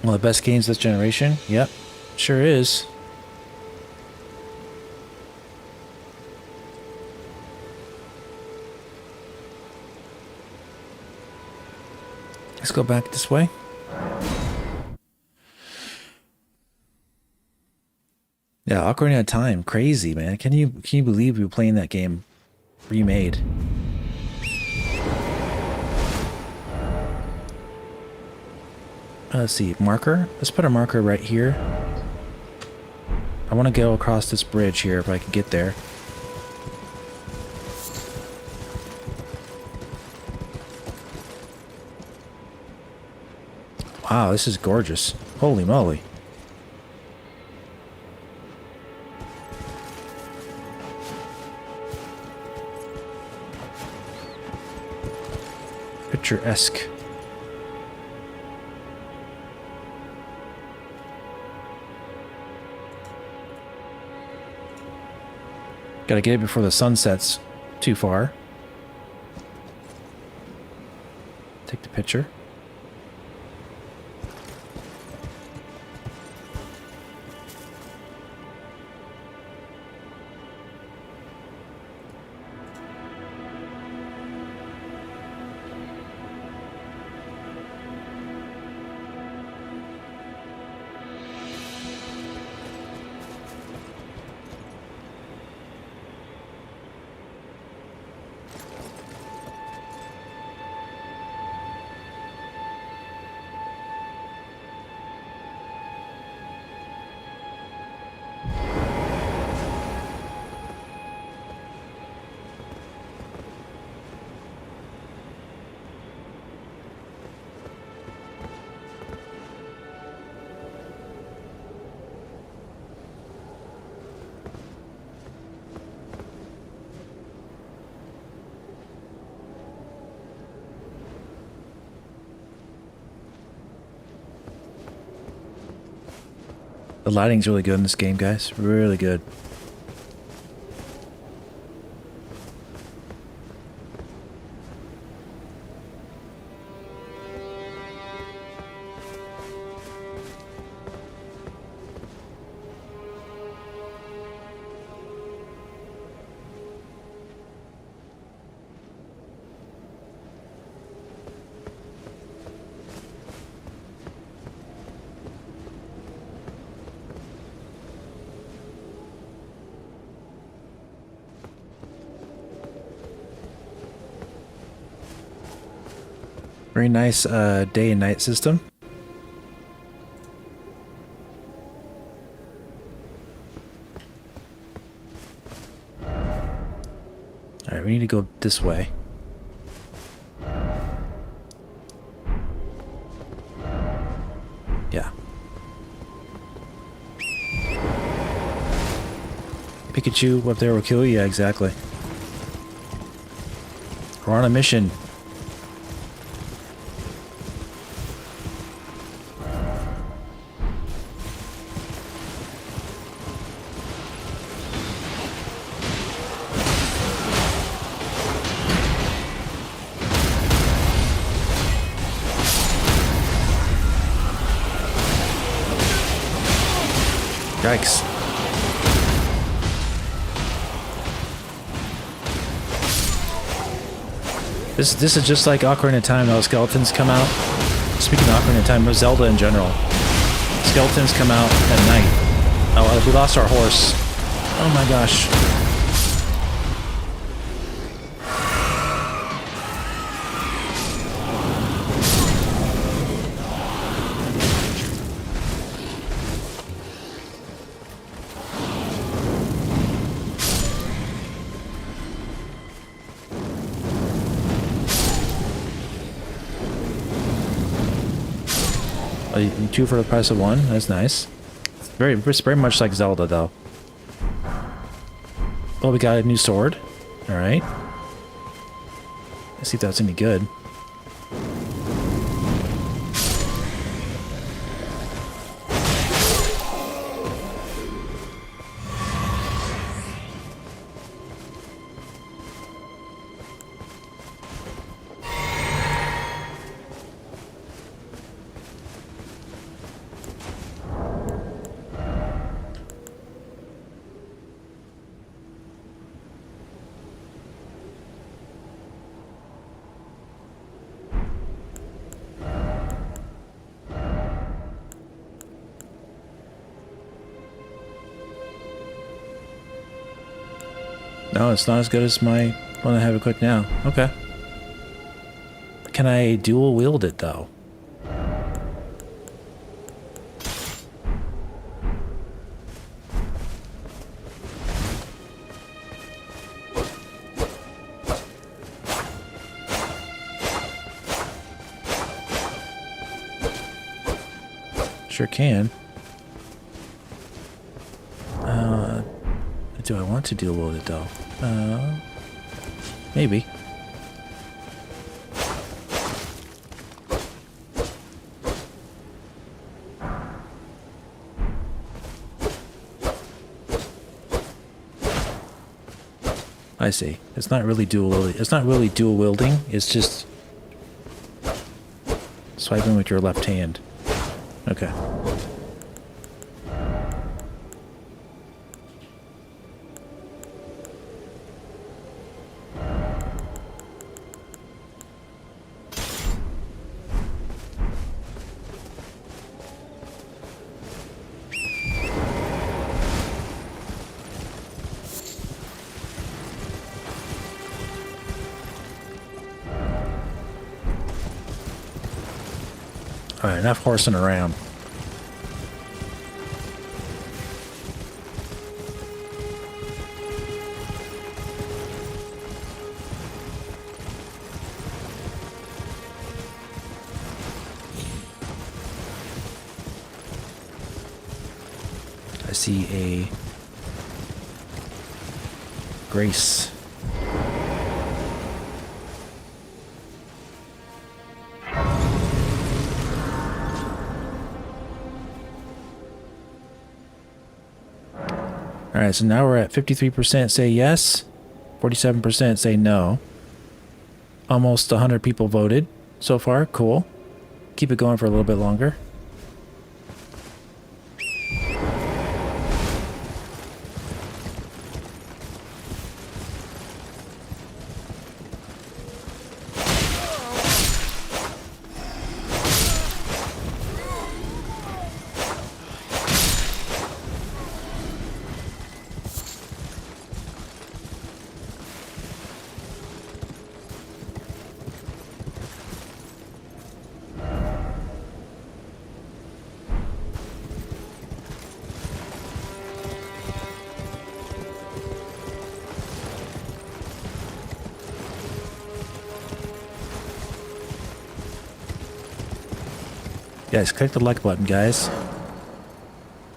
One of the best games this generation? Yep, sure is. Let's go back this way. Yeah, Ocarina of Time, crazy, man. Can you believe we were playing that game remade? Let's see, marker. Let's put a marker right here. I want to go across this bridge here if I can get there. Wow, this is gorgeous. Holy moly. Picturesque. Gotta get it before the sun sets too far. Take the picture. The lighting's really good in this game, guys. Really good. Very nice day and night system. Alright, we need to go this way. Yeah. Pikachu up there will kill you, yeah, exactly. We're on a mission. Yikes. This is just like Ocarina of Time, how skeletons come out. Speaking of Ocarina of Time, Zelda in general. Skeletons come out at night. Oh, we lost our horse. Oh my gosh. Two for the price of one. That's nice. It's very much like Zelda, though. Oh, we got a new sword. All right. Let's see if that's any good. No, it's not as good as my one I have equipped now. Okay. Can I dual wield it though? Sure can. Do I want to dual wield it though? Maybe. I see. It's not really dual wielding. It's not really dual wielding. It's just swiping with your left hand. Okay. Alright, enough horsing around. I see a Grace. Alright, so now we're at 53% say yes, 47% say no. Almost 100 people voted so far. Cool. Keep it going for a little bit longer. Guys, click the like button, guys.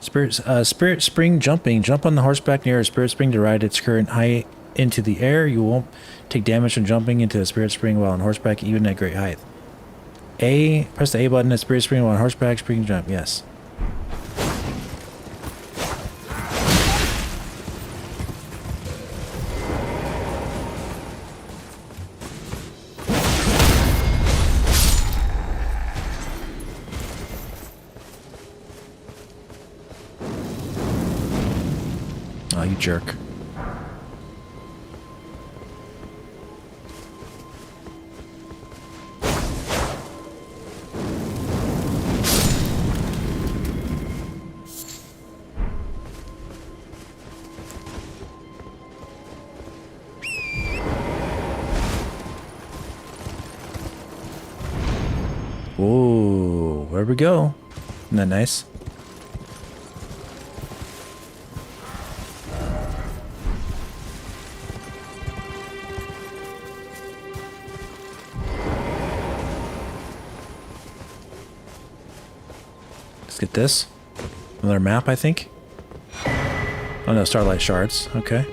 Spirit Spring jumping. Jump on the horseback near a Spirit Spring to ride its current height into the air. You won't take damage from jumping into the Spirit Spring while on horseback, even at great height. Press the A button at Spirit Spring while on horseback, spring jump. Yes. Oh, you jerk. Ooh, where we go? Isn't that nice? Let's get this. Another map, I think. Oh no, Starlight Shards. Okay.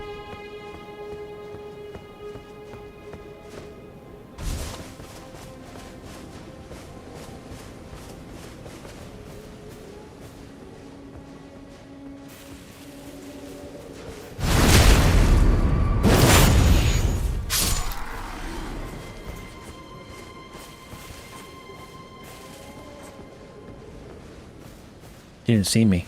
He didn't see me.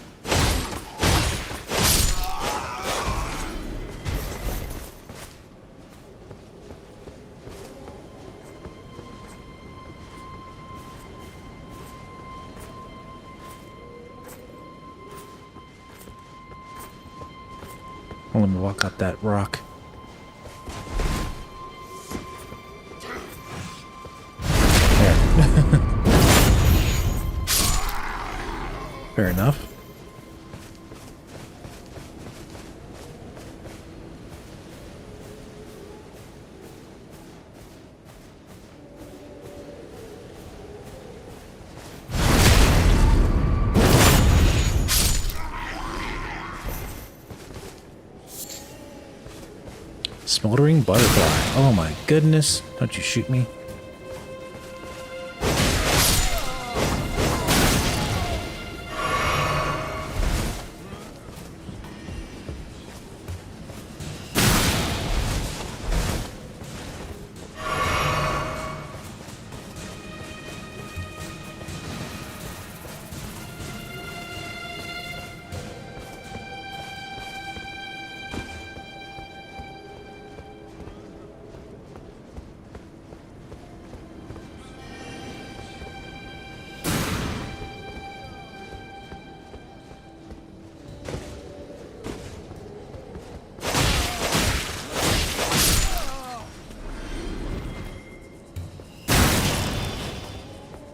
Well, let me walk up that rock. There. Fair enough. Smoldering butterfly. Oh my goodness. Don't you shoot me.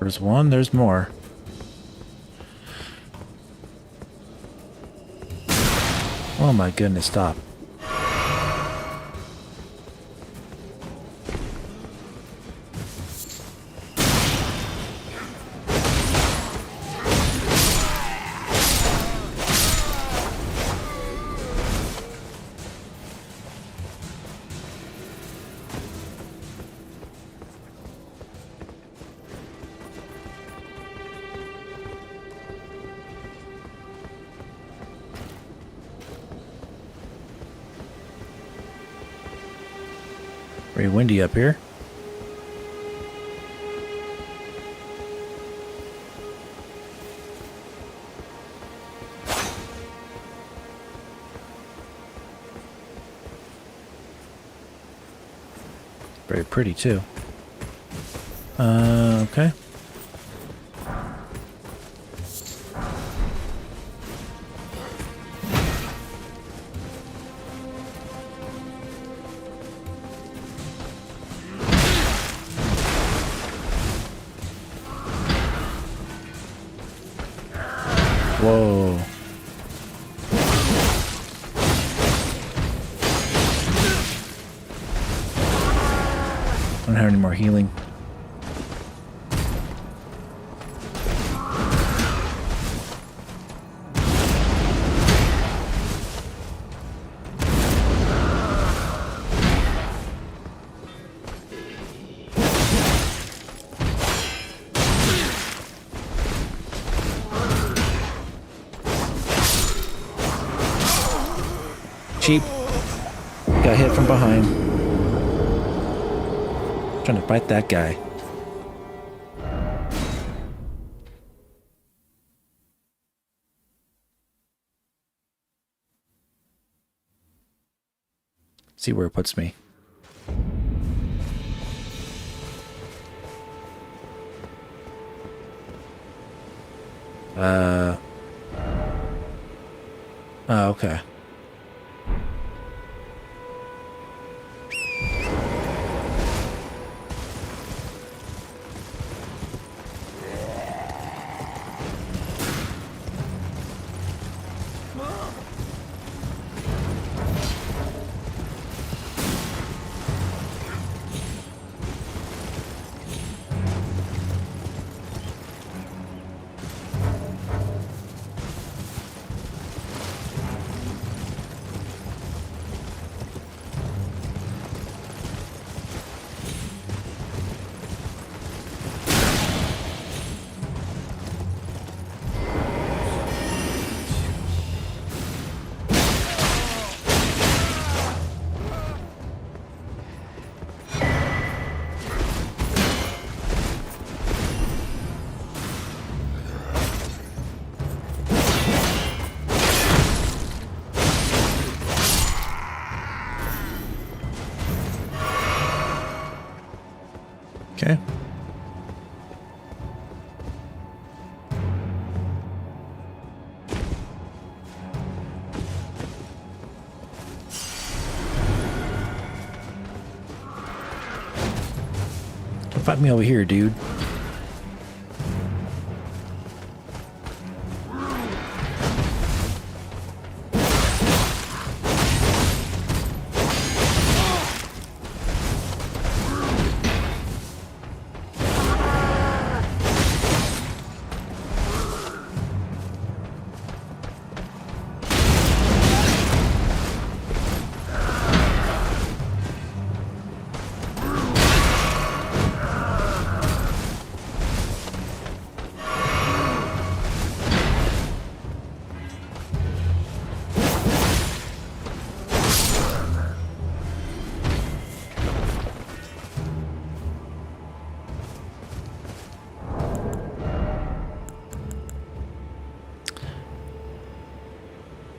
There's one, there's more. Oh my goodness, stop. Very windy up here. Very pretty too. Okay. Whoa. I don't have any more healing. Cheap. Got hit from behind. Trying to fight that guy. See where it puts me. Oh, okay. Okay. Don't fight me over here, dude.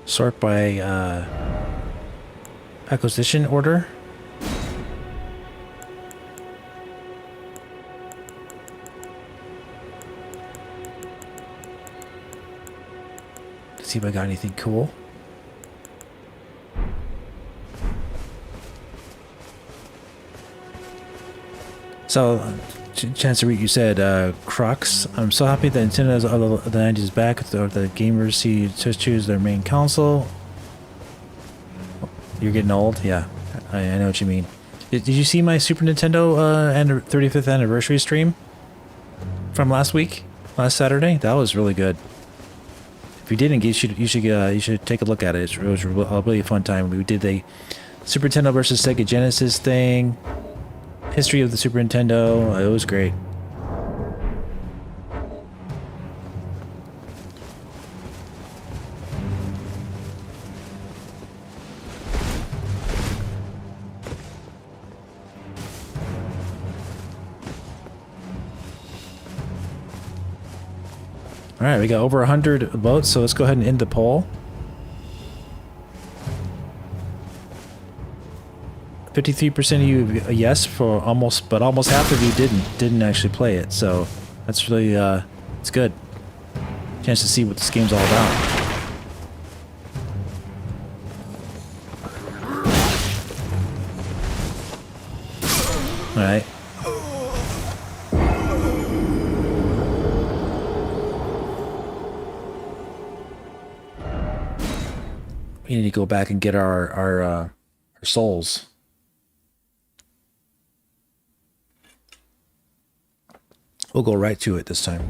Sort by acquisition order. Let's see if I got anything cool. So, Chance to read, you said, Crux. I'm so happy that Nintendo's of the 90s is back, or the gamers see to choose their main console. You're getting old? Yeah, I know what you mean. Did you see my Super Nintendo 35th anniversary stream from last Saturday? That was really good. If you didn't, you should take a look at it. It was a really fun time. We did the Super Nintendo versus Sega Genesis thing. History of the Super Nintendo. It was great. All right, we got over 100 votes, so let's go ahead and end the poll. 53% of you yes for almost, but almost half of you didn't actually play it. So that's really it's good. Chance to see what this game's all about. All right. We need to go back and get our souls. We'll go right to it this time.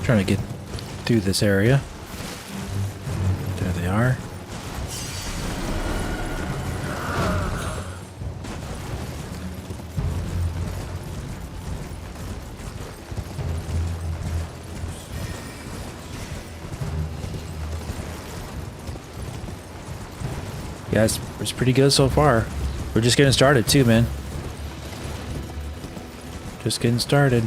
Trying to get through this area. There they are. Yeah, it's pretty good so far. We're just getting started too, man. Just getting started.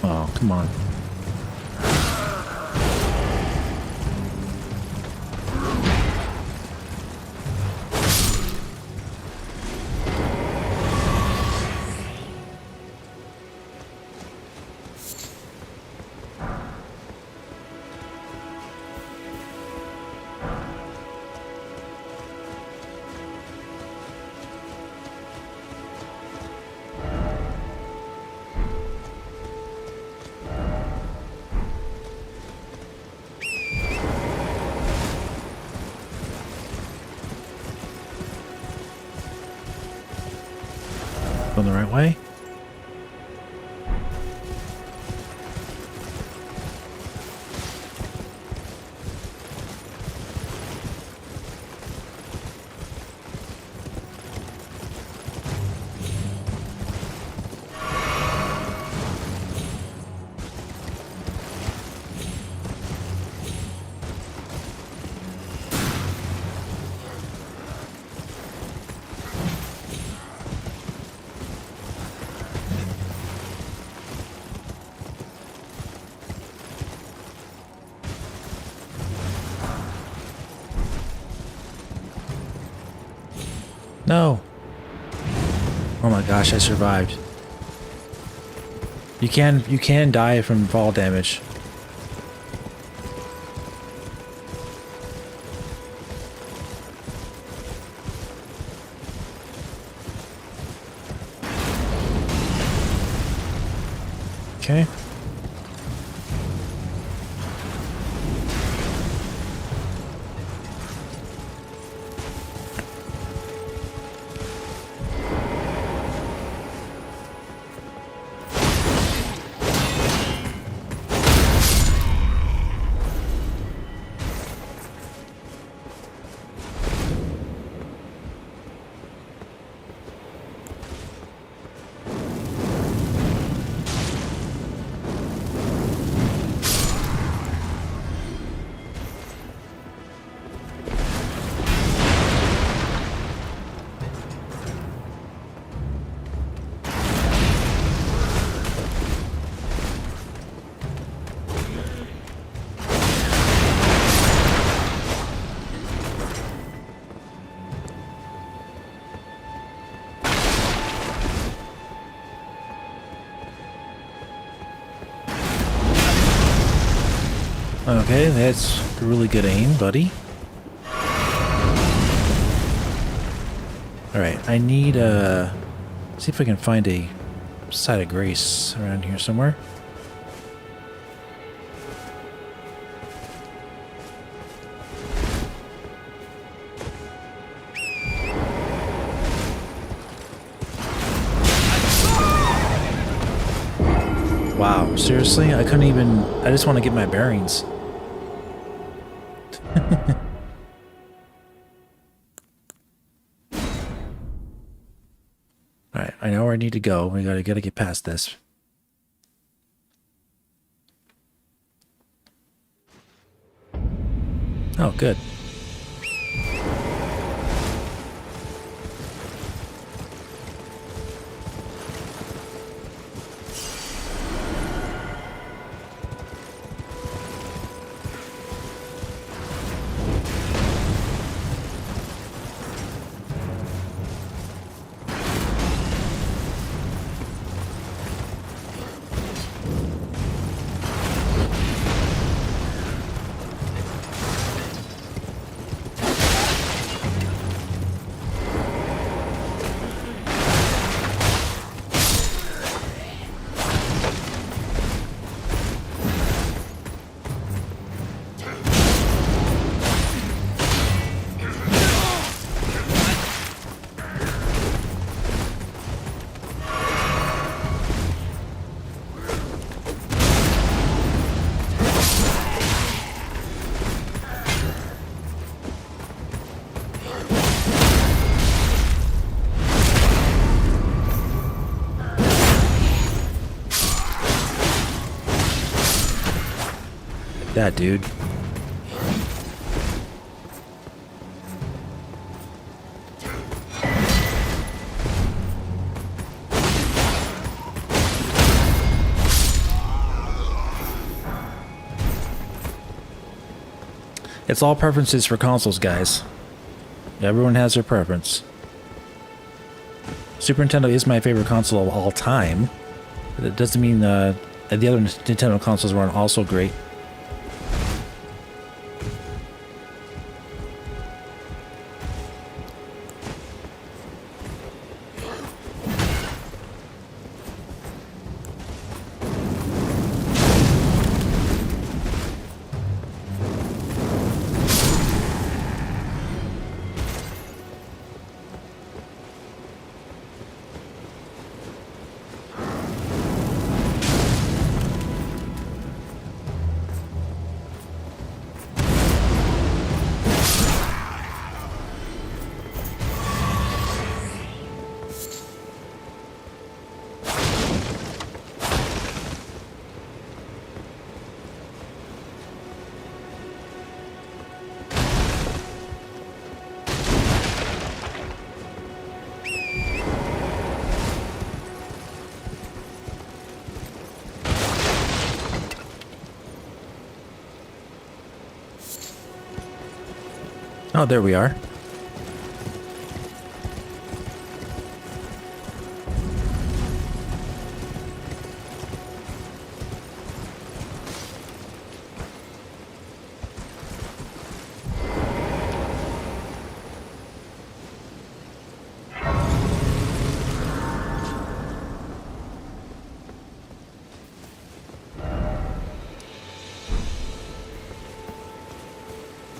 Oh, come on. Going the right way? No. Oh my gosh, I survived. You can die from fall damage. Okay. Okay, that's really good aim, buddy. Alright, I need see if I can find a site of grace around here somewhere. Wow, seriously? I couldn't even... I just want to get my bearings. Alright, I know where I need to go. We gotta get past this. Oh, good. That dude. It's all preferences for consoles, guys. Everyone has their preference. Super Nintendo is my favorite console of all time. But it doesn't mean the other Nintendo consoles weren't also great. Oh, there we are.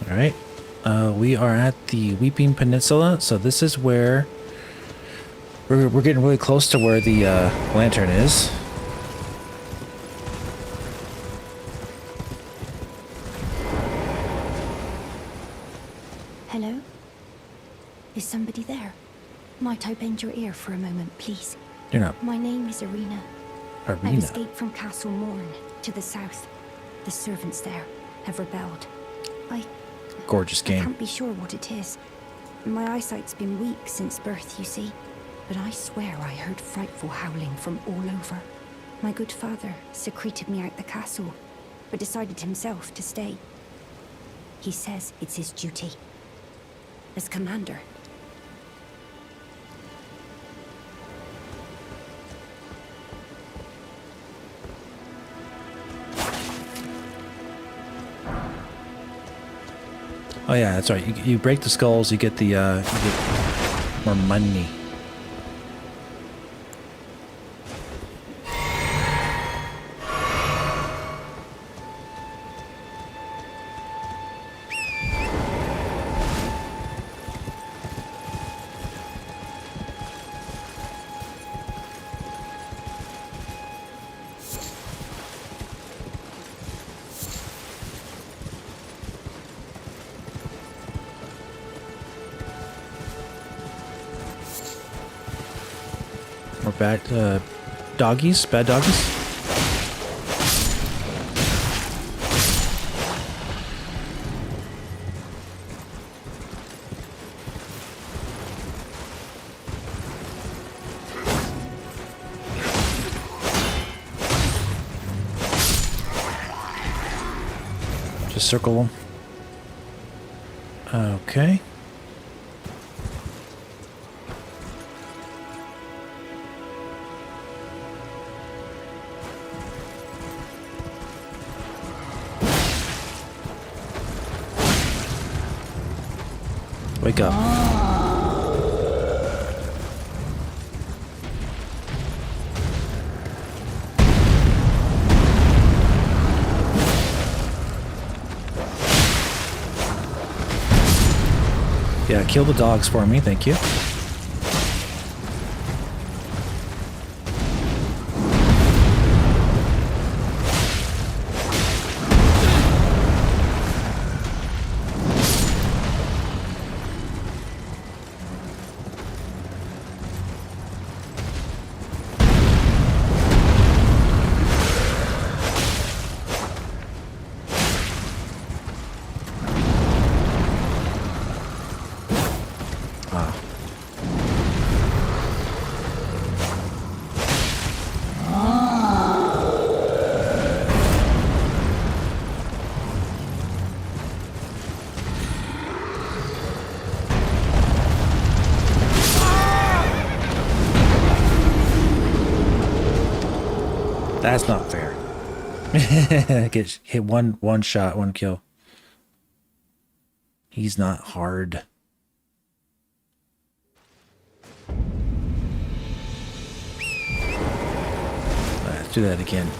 All right. We are at the Weeping Peninsula, so this is where we're getting really close to where the lantern is. Hello? Is somebody there? Might I bend your ear for a moment, please? You're not. My name is Arena. I've Arena. escaped from Castle Morn to the south. The servants there have rebelled. Gorgeous I game. can't be sure what it is. My eyesight's been weak since birth, you see. But I swear I heard frightful howling from all over. My good father secreted me out the castle, but decided himself to stay. He says it's his duty. As commander. Oh yeah, that's right. You break the skulls, you get the you get more money. We're back to doggies, bad doggies. Just circle them. Okay. Wake up. Yeah, kill the dogs for me, thank you. That's not fair. Get hit one shot, one kill. He's not hard. Let's do that again.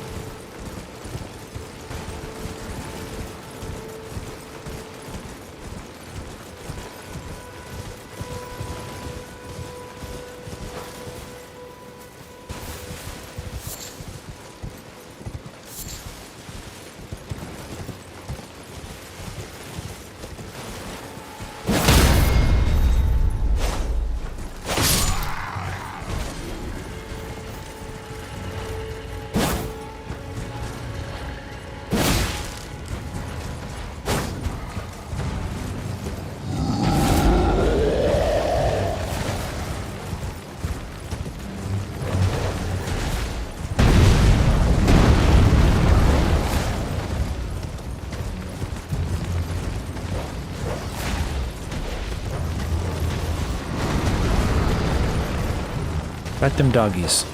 Fight them doggies.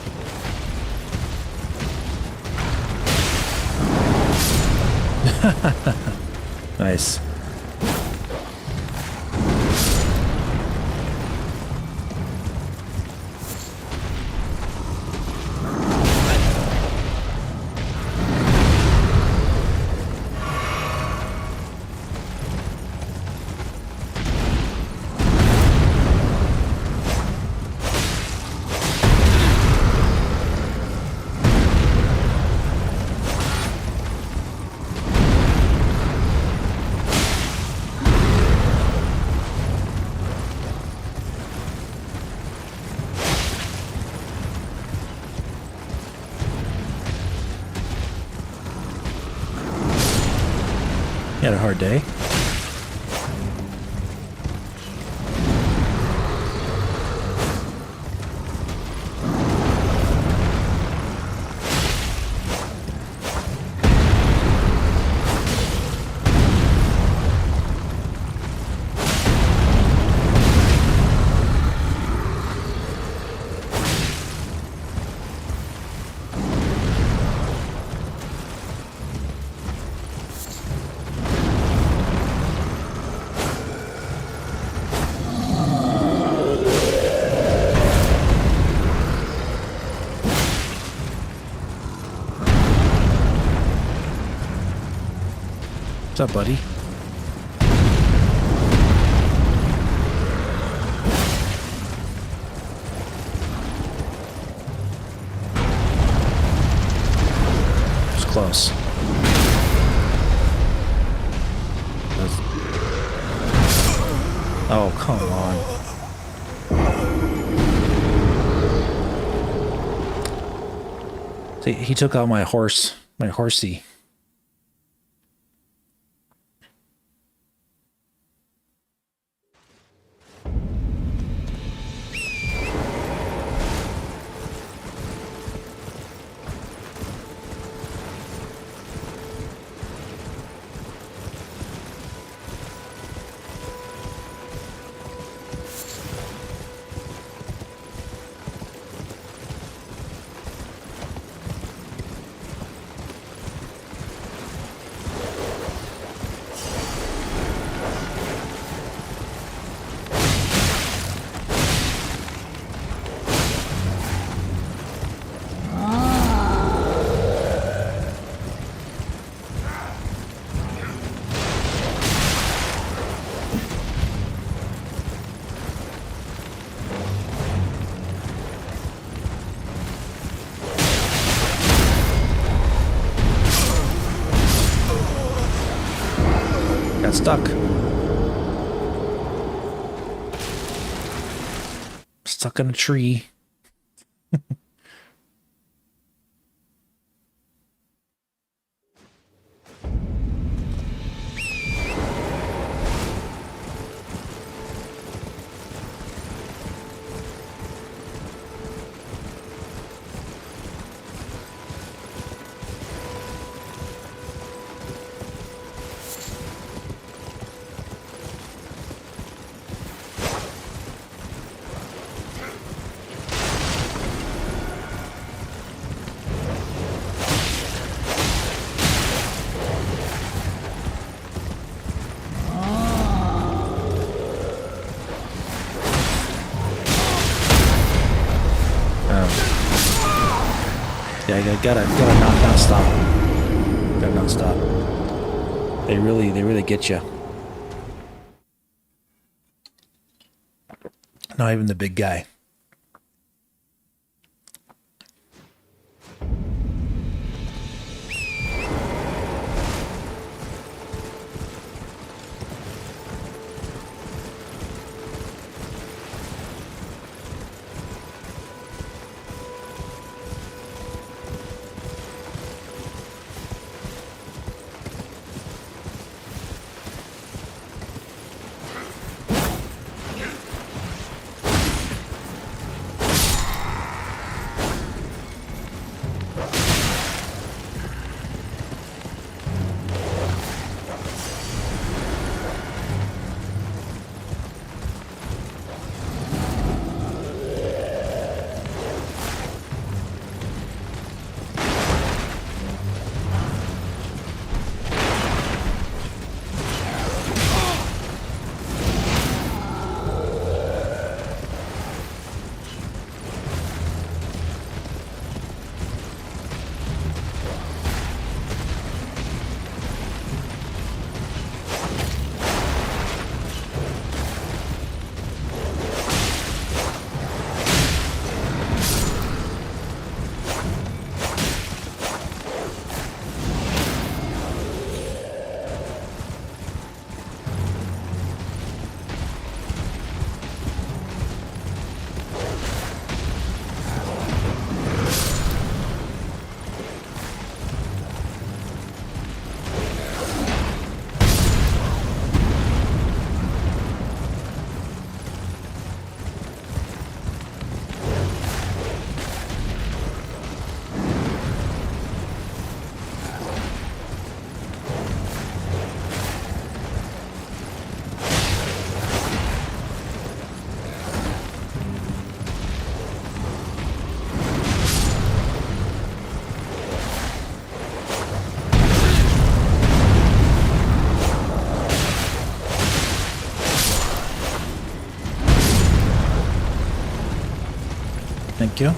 Nice. You had a hard day. What's up, buddy? It's close. Oh, come on. See, he took out my horse, my horsey. Got stuck. Stuck in a tree. Yeah, I gotta not stop. Gotta not stop. They really get you. Not even the big guy. Thank you.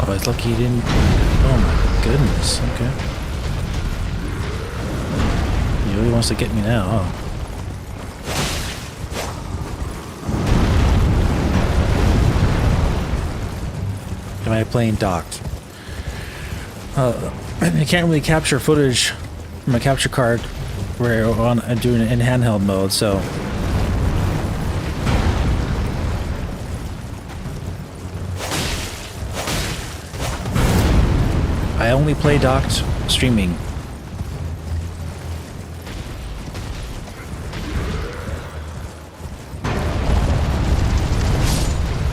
Oh, it's lucky he didn't. Oh my goodness. Okay. He really wants to get me now, huh? Am I playing docked? I can't really capture footage from a capture card where I'm doing it in handheld mode, so. I only play docked streaming.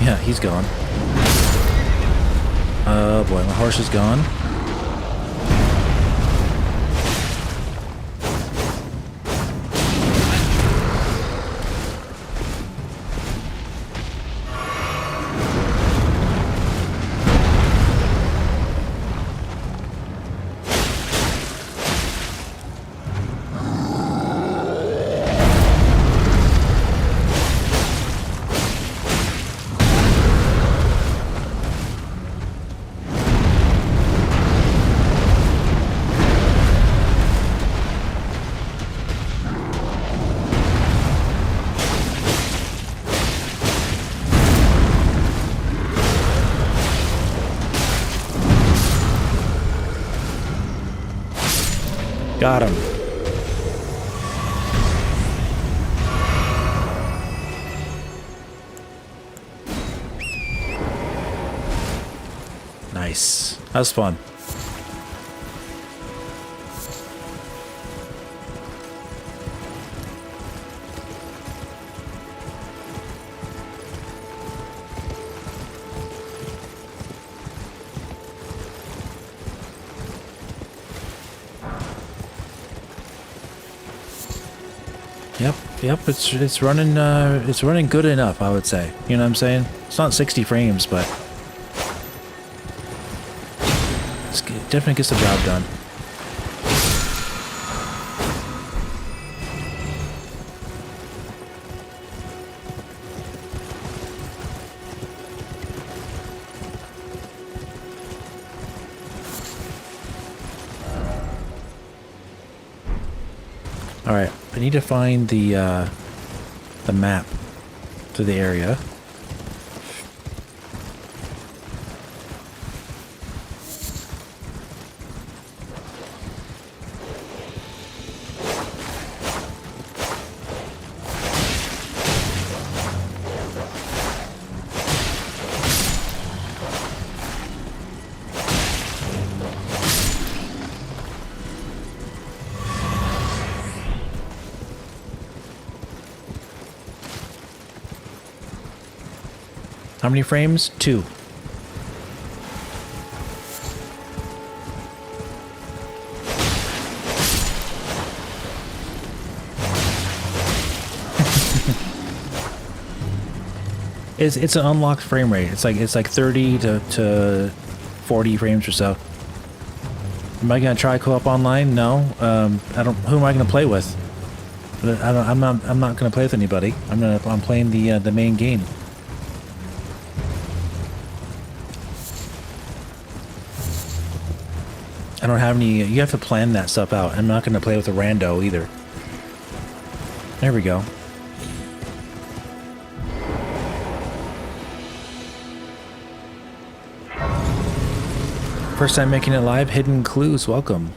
Yeah, he's gone. Oh boy, my horse is gone. Got him. Nice. That was fun. Yep, it's running good enough, I would say. You know what I'm saying? It's not 60 frames, but it definitely gets the job done. All right, I need to find the map to the area. How many frames? 2. It's an unlocked frame rate. It's like 30 to 40 frames or so. Am I gonna try co-op online? No. I don't. Who am I gonna play with? I'm not gonna play with anybody. I'm playing the main game. I don't have any. You have to plan that stuff out. I'm not gonna play with a rando either. There we go. First time making it live, Hidden Clues, welcome.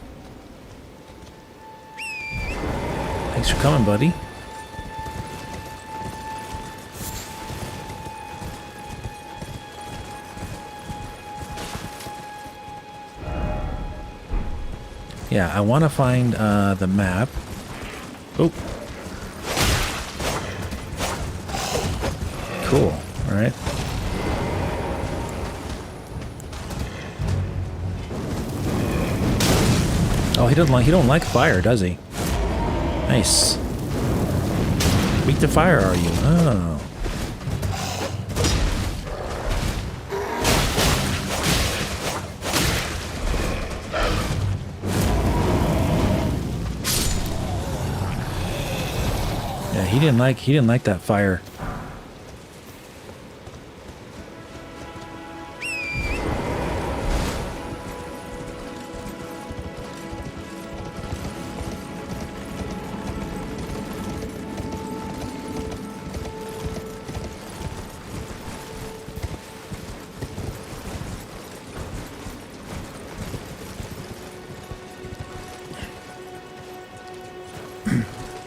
Thanks for coming, buddy. Yeah, I want to find the map. Oh. Cool. All right. Oh, he don't like fire, does he? Nice. Weak to fire, are you? Oh. Yeah, he didn't like that fire.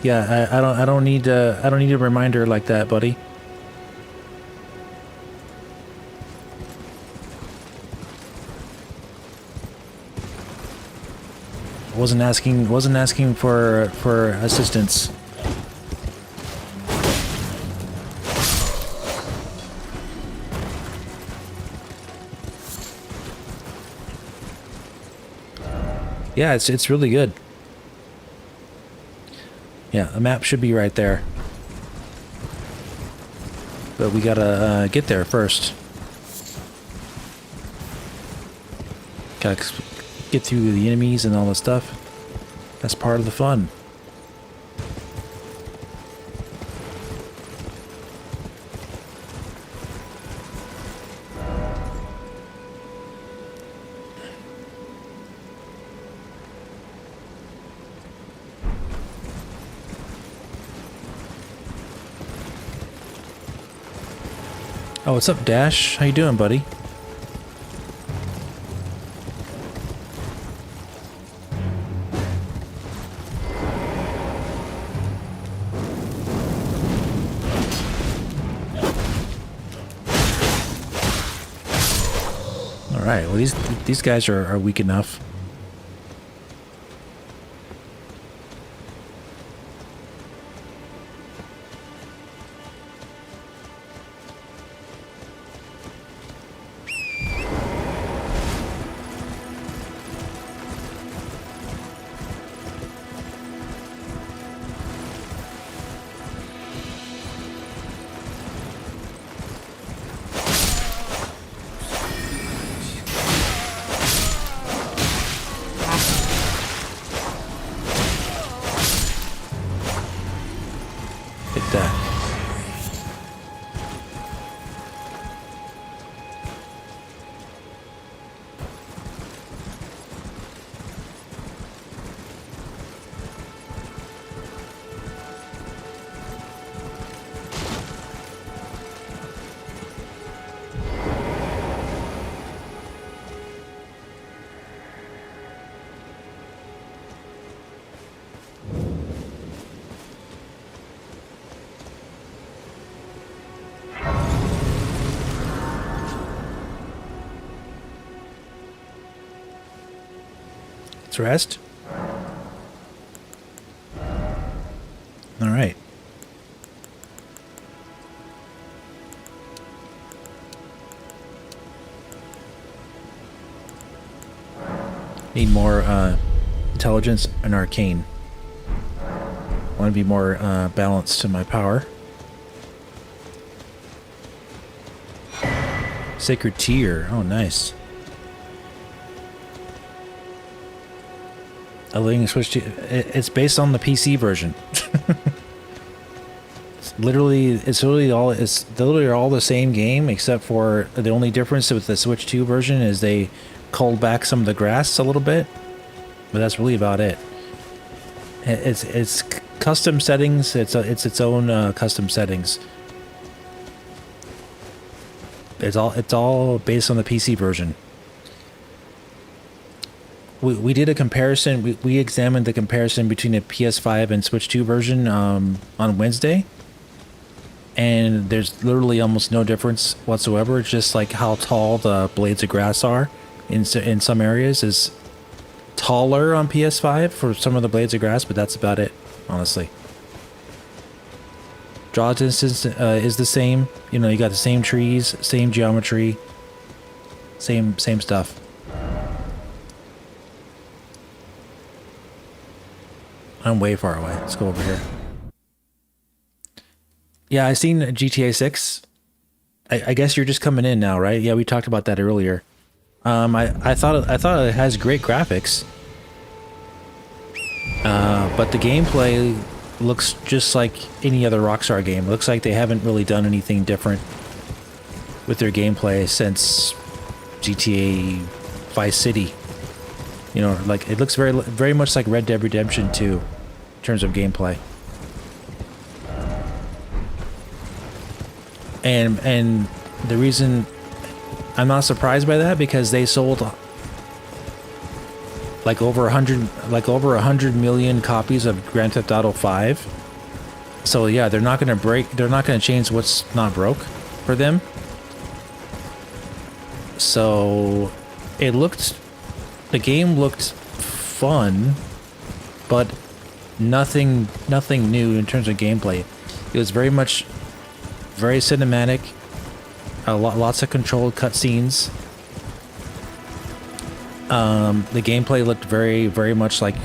Yeah, I don't need a reminder like that, buddy. Wasn't asking for assistance. Yeah, it's really good. Yeah, the map should be right there. But we gotta get there first. Gotta get through the enemies and all the stuff. That's part of the fun. Oh, what's up, Dash? How you doing, buddy? All right. Well, these guys are weak enough. Hit that. Let's rest. All right. Need more intelligence and arcane. I want to be more balanced to my power. Sacred Tear. Oh, nice. Elden Ring Switch to it's based on the PC version. It's literally all the same game, except for the only difference with the Switch 2 version is they culled back some of the grass a little bit, but that's really about it. It's custom settings. It's its own custom settings. It's all based on the PC version. We did a comparison. We examined the comparison between the PS5 and Switch 2 version on Wednesday, and there's literally almost no difference whatsoever. It's just like how tall the blades of grass are in some areas is taller on PS5 for some of the blades of grass, but that's about it, honestly. Draw distance is the same. You know, you got the same trees, same geometry, same stuff. I'm way far away. Let's go over here. Yeah, I seen GTA 6. I guess you're just coming in now, right? Yeah, we talked about that earlier. I thought it has great graphics, but the gameplay looks just like any other Rockstar game. It looks like they haven't really done anything different with their gameplay since GTA Vice City. You know, like it looks very much like Red Dead Redemption 2 in terms of gameplay. And the reason I'm not surprised by that, because they sold like over 100 million copies of Grand Theft Auto 5. So yeah, they're not going to change what's not broke for them. So the game looked fun, but nothing new in terms of gameplay. It was very cinematic, lots of controlled cutscenes. The gameplay looked very much like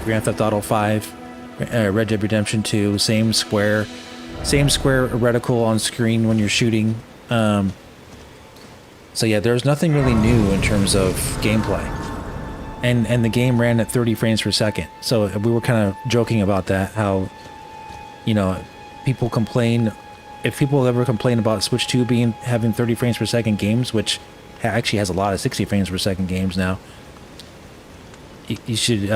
Grand Theft Auto 5, Red Dead Redemption 2, same square reticle on screen when you're shooting. So yeah, there's nothing really new in terms of gameplay. And the game ran at 30 frames per second. So we were kind of joking about that, how, you know, people complain, if people ever complain about Switch 2 having 30 frames per second games, which actually has a lot of 60 frames per second games now, you should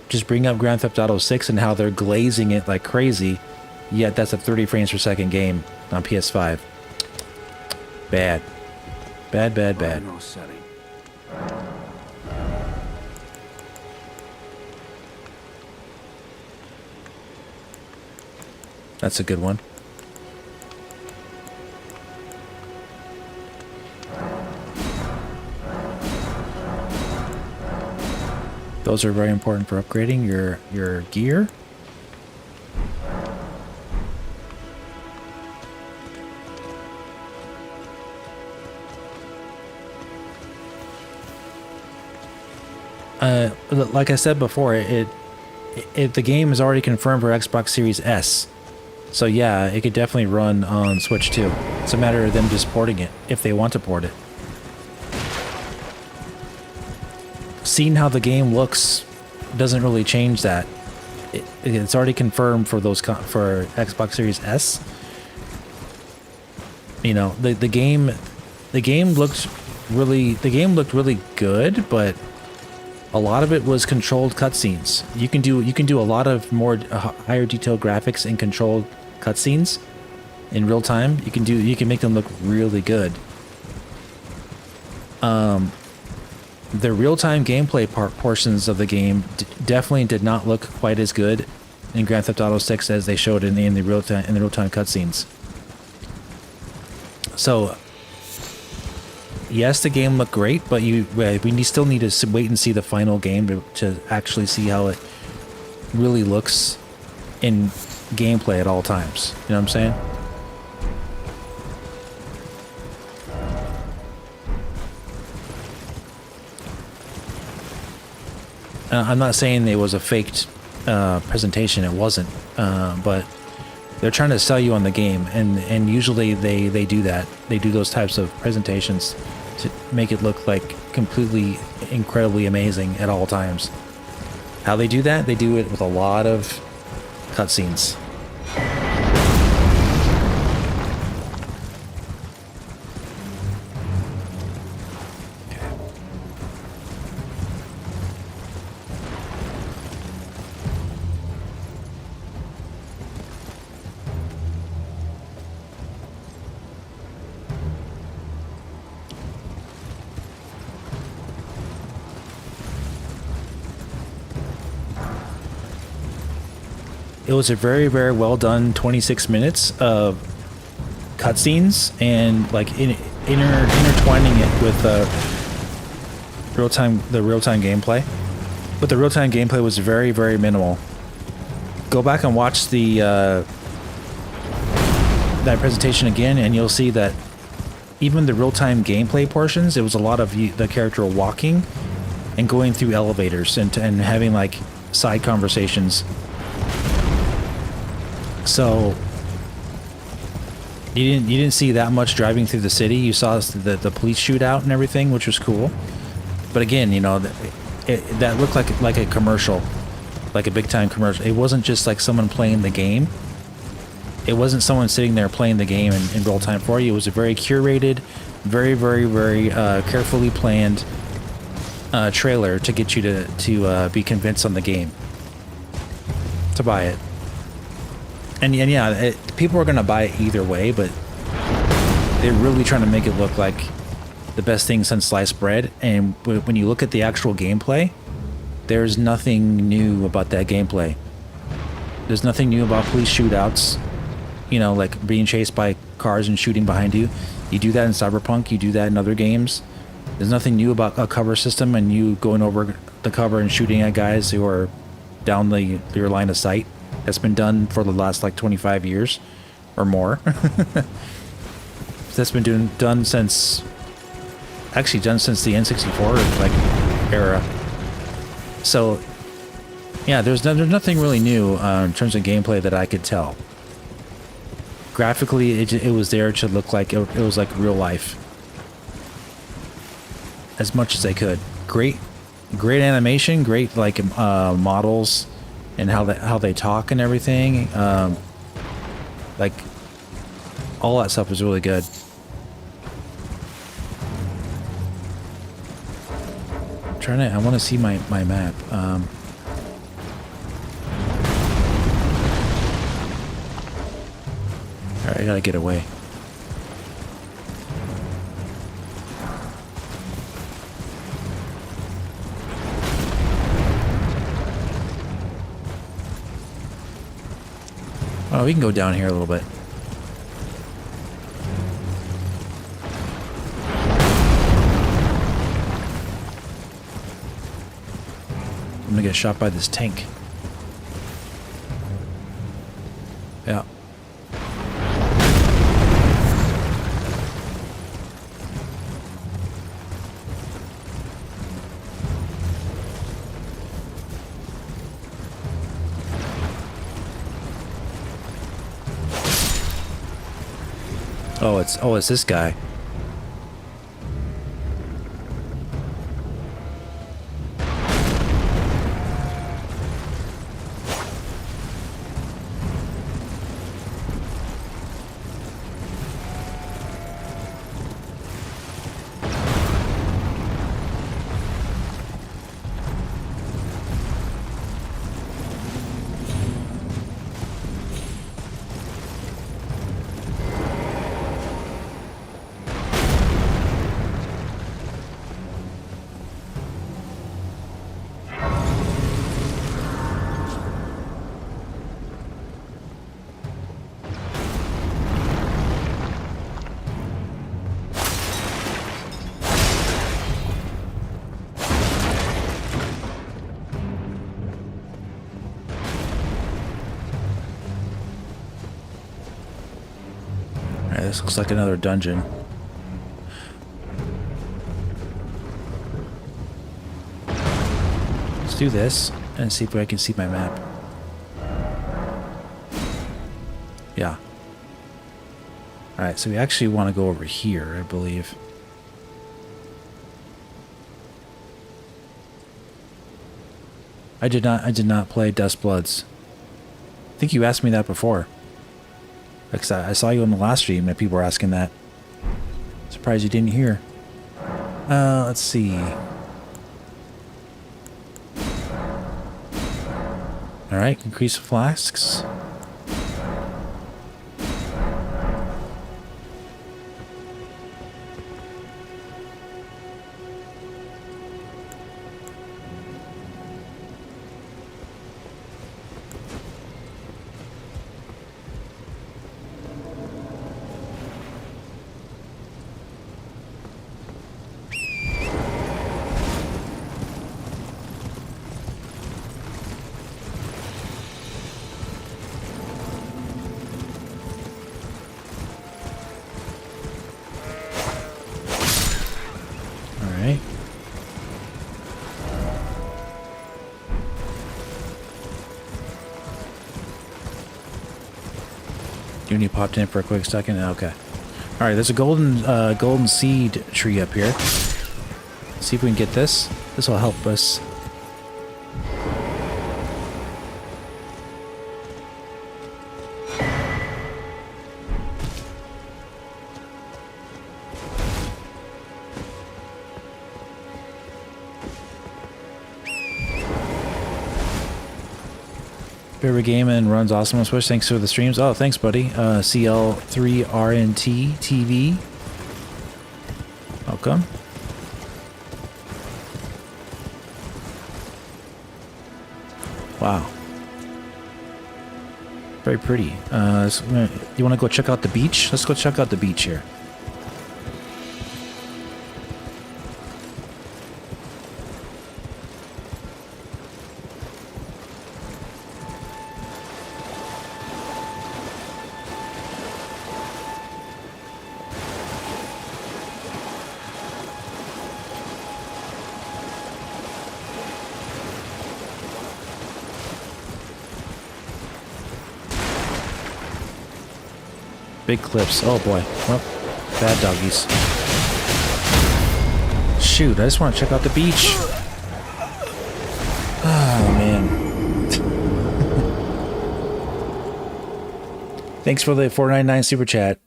just bring up Grand Theft Auto 6 and how they're glazing it like crazy, yet that's a 30 frames per second game on PS5. Bad. Bad. That's a good one. Those are very important for upgrading your gear. Like I said before, the game is already confirmed for Xbox Series S. So yeah, it could definitely run on Switch too. It's a matter of them just porting it, if they want to port it. Seeing how the game looks doesn't really change that. It's already confirmed for for Xbox Series S. You know, the game looked really good, but a lot of it was controlled cutscenes. You can do a lot of more higher detail graphics in controlled cutscenes in real time. You can make them look really good. The real-time gameplay portions of the game definitely did not look quite as good in Grand Theft Auto 6 as they showed in the real-time cutscenes. So, yes, the game looked great, but we still need to wait and see the final game to actually see how it really looks in gameplay at all times. You know what I'm saying? I'm not saying it was a faked presentation. It wasn't, but they're trying to sell you on the game, and usually they do that. They do those types of presentations to make it look like completely incredibly amazing at all times. How they do that? They do it with a lot of cutscenes. It was a very, very well done 26 minutes of cutscenes and like intertwining it with the real time gameplay. But the real time gameplay was very, very minimal. Go back and watch that presentation again, and you'll see that even the real time gameplay portions, it was a lot of the character walking and going through elevators and having like side conversations. So you didn't see that much driving through the city. You saw the police shootout and everything, which was cool. But again, you know, that looked like a commercial, like a big time commercial. It wasn't just like someone playing the game. It wasn't someone sitting there playing the game in real time for you. It was a very curated, very, very, very carefully planned trailer to get you to be convinced on the game, to buy it. And yeah, people are going to buy it either way, but they're really trying to make it look like the best thing since sliced bread. And when you look at the actual gameplay, there's nothing new about that gameplay. There's nothing new about police shootouts, you know, like being chased by cars and shooting behind you. You do that in Cyberpunk, you do that in other games. There's nothing new about a cover system and you going over the cover and shooting at guys who are down your line of sight. That's been done for the last like 25 years or more. That's been done since the N64 like era. So yeah, there's nothing really new in terms of gameplay that I could tell. Graphically, it was there to look like it was like real life as much as they could. Great animation, great like models. And how they talk and everything, like all that stuff was really good. I want to see my map. All right, I gotta get away. Oh, we can go down here a little bit. get shot by this tank. Yeah. Oh, it's this guy. Alright, this looks like another dungeon. Let's do this and see if I can see my map. Yeah. Alright, so we actually want to go over here, I believe. I did not play Dust Bloods. I think you asked me that before. Because I saw you on the last stream and people were asking that. Surprised you didn't hear. Let's see. Alright, increase flasks. Alright. You popped in for a quick second? Okay. Alright, there's a golden seed tree up here. See if we can get this. This will help us. Favorite game and runs awesome on Switch. Thanks for the streams. Oh, thanks, buddy. CL3RNT TV. Welcome. Wow. Very pretty. You want to go check out the beach? Let's go check out the beach here. Big clips. Oh boy. Well, bad doggies. Shoot, I just want to check out the beach. Oh man. Thanks for the $4.99 super chat.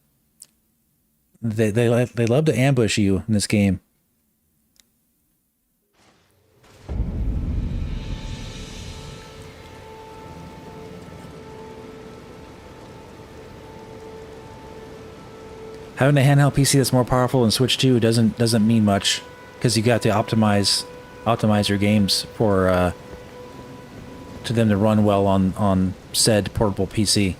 They love to ambush you in this game. Having a handheld PC that's more powerful than Switch 2 doesn't mean much, because you got to optimize your games for to them to run well on said portable PC.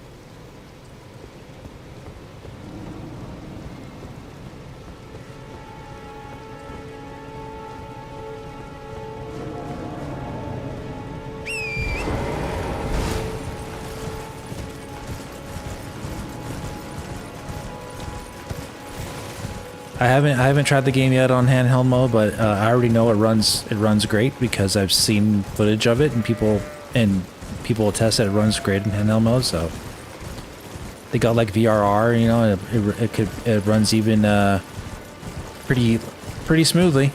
I haven't tried the game yet on handheld mode, but I already know it runs great because I've seen footage of it and people attest that it runs great in handheld mode. So they got like VRR, you know, it runs even pretty smoothly.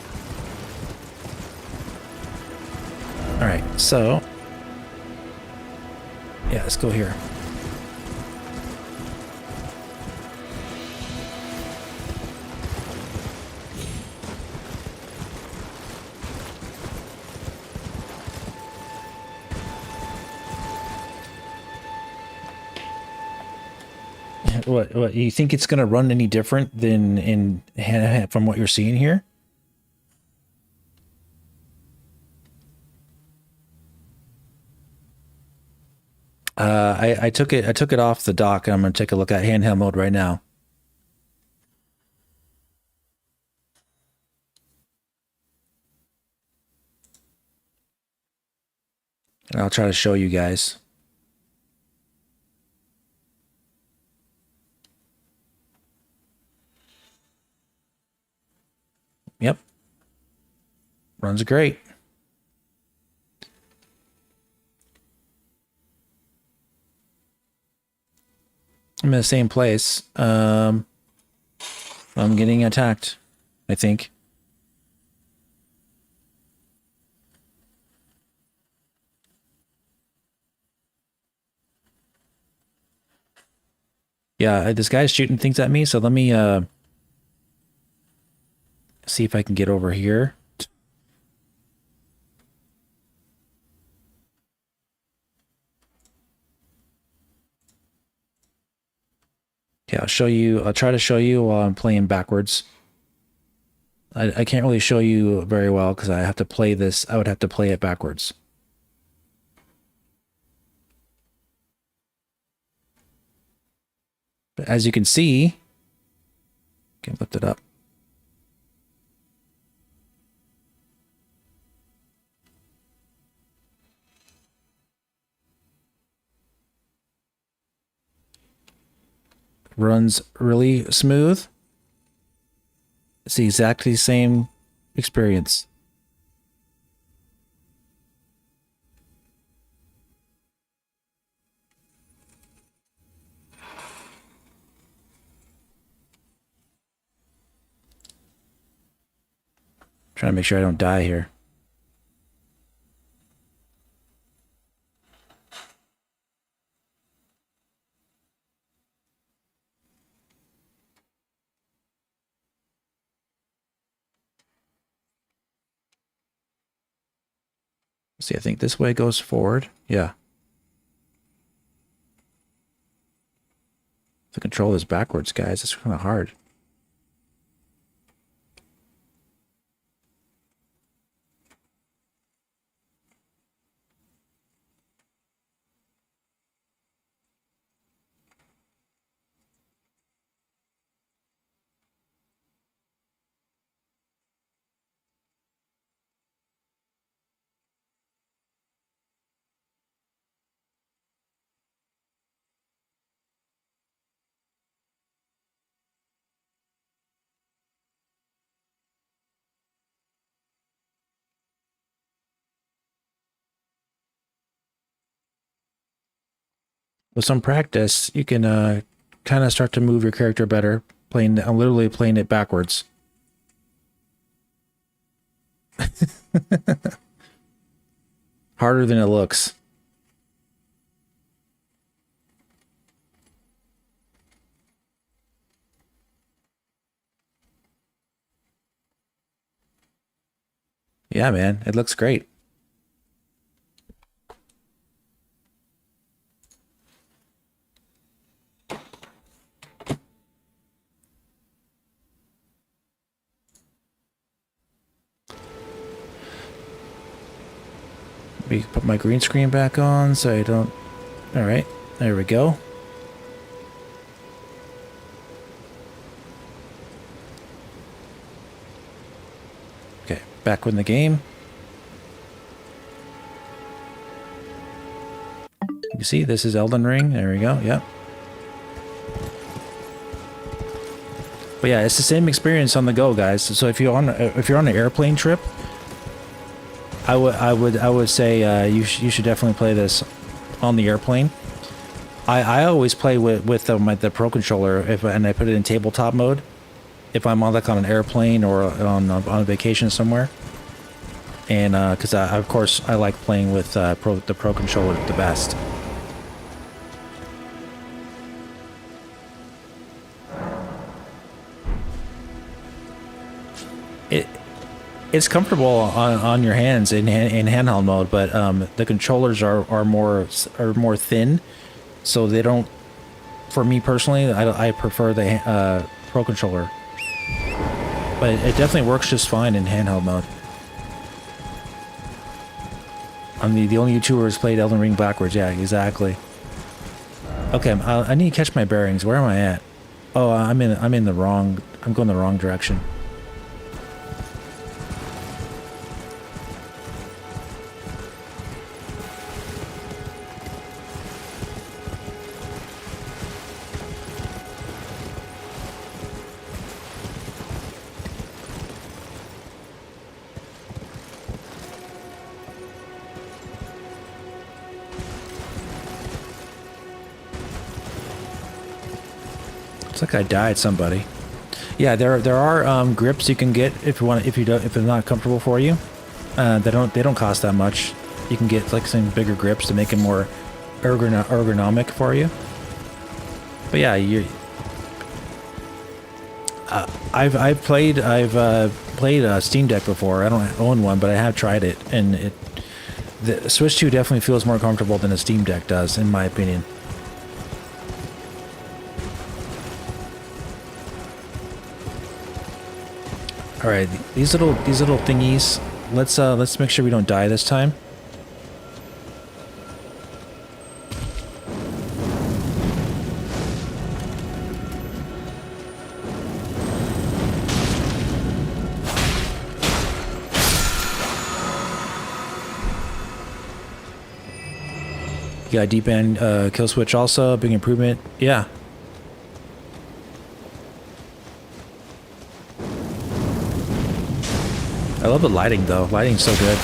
All right, so yeah, let's go here. What you think it's gonna run any different than from what you're seeing here? I took it off the dock and I'm gonna take a look at handheld mode right now. And I'll try to show you guys. Yep. Runs great. I'm in the same place. I'm getting attacked, I think. Yeah, this guy's shooting things at me, so let me see if I can get over here. Okay, I'll try to show you while I'm playing backwards. I can't really show you very well because I have to play this. I would have to play it backwards. But as you can see, can lift it up. Runs really smooth. It's the exactly same experience. Trying to make sure I don't die here. See, I think this way goes forward. Yeah. To control this backwards, guys, it's kind of hard. With some practice, you can kind of start to move your character better. I'm literally playing it backwards. Harder than it looks. Yeah, man, it looks great. Put my green screen back on so I don't... Alright, there we go. Okay, back in the game. You see, this is Elden Ring. There we go, yep. But yeah, it's the same experience on the go, guys. So if you're on an airplane trip, I would say you should definitely play this on the airplane. I always play with the Pro Controller and I put it in tabletop mode if I'm on an airplane or on a vacation somewhere. And because of course I like playing with the Pro Controller the best. It's comfortable on your hands in handheld mode, but the controllers are more thin, so they don't. For me personally, I prefer the Pro Controller, but it definitely works just fine in handheld mode. I'm the only YouTuber who's played Elden Ring backwards. Yeah, exactly. Okay, I need to catch my bearings. Where am I at? Oh, I'm going the wrong direction. Looks like I died somebody. Yeah, there are grips you can get if they're not comfortable for you. They don't cost that much. You can get like some bigger grips to make it more ergonomic for you. But yeah, I've played a Steam Deck before. I don't own one, but I have tried it, and the Switch 2 definitely feels more comfortable than a Steam Deck does, in my opinion. All right, these little thingies. Let's make sure we don't die this time. You got deep end kill switch also, big improvement. Yeah. I love the lighting though. Lighting's so good.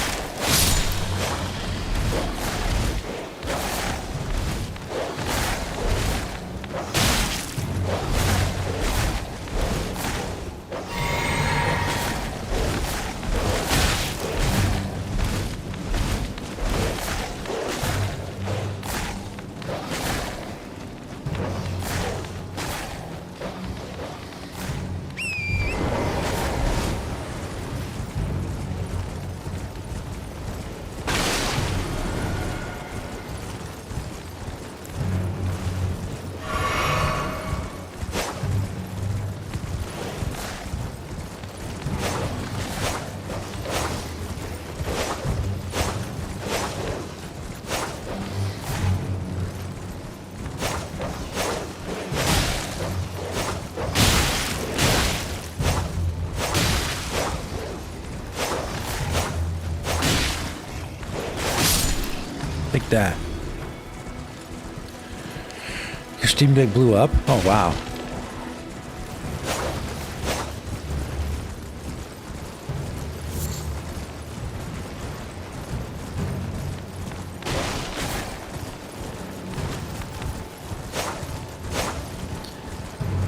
Like that. Your Steam Deck blew up? Oh, wow.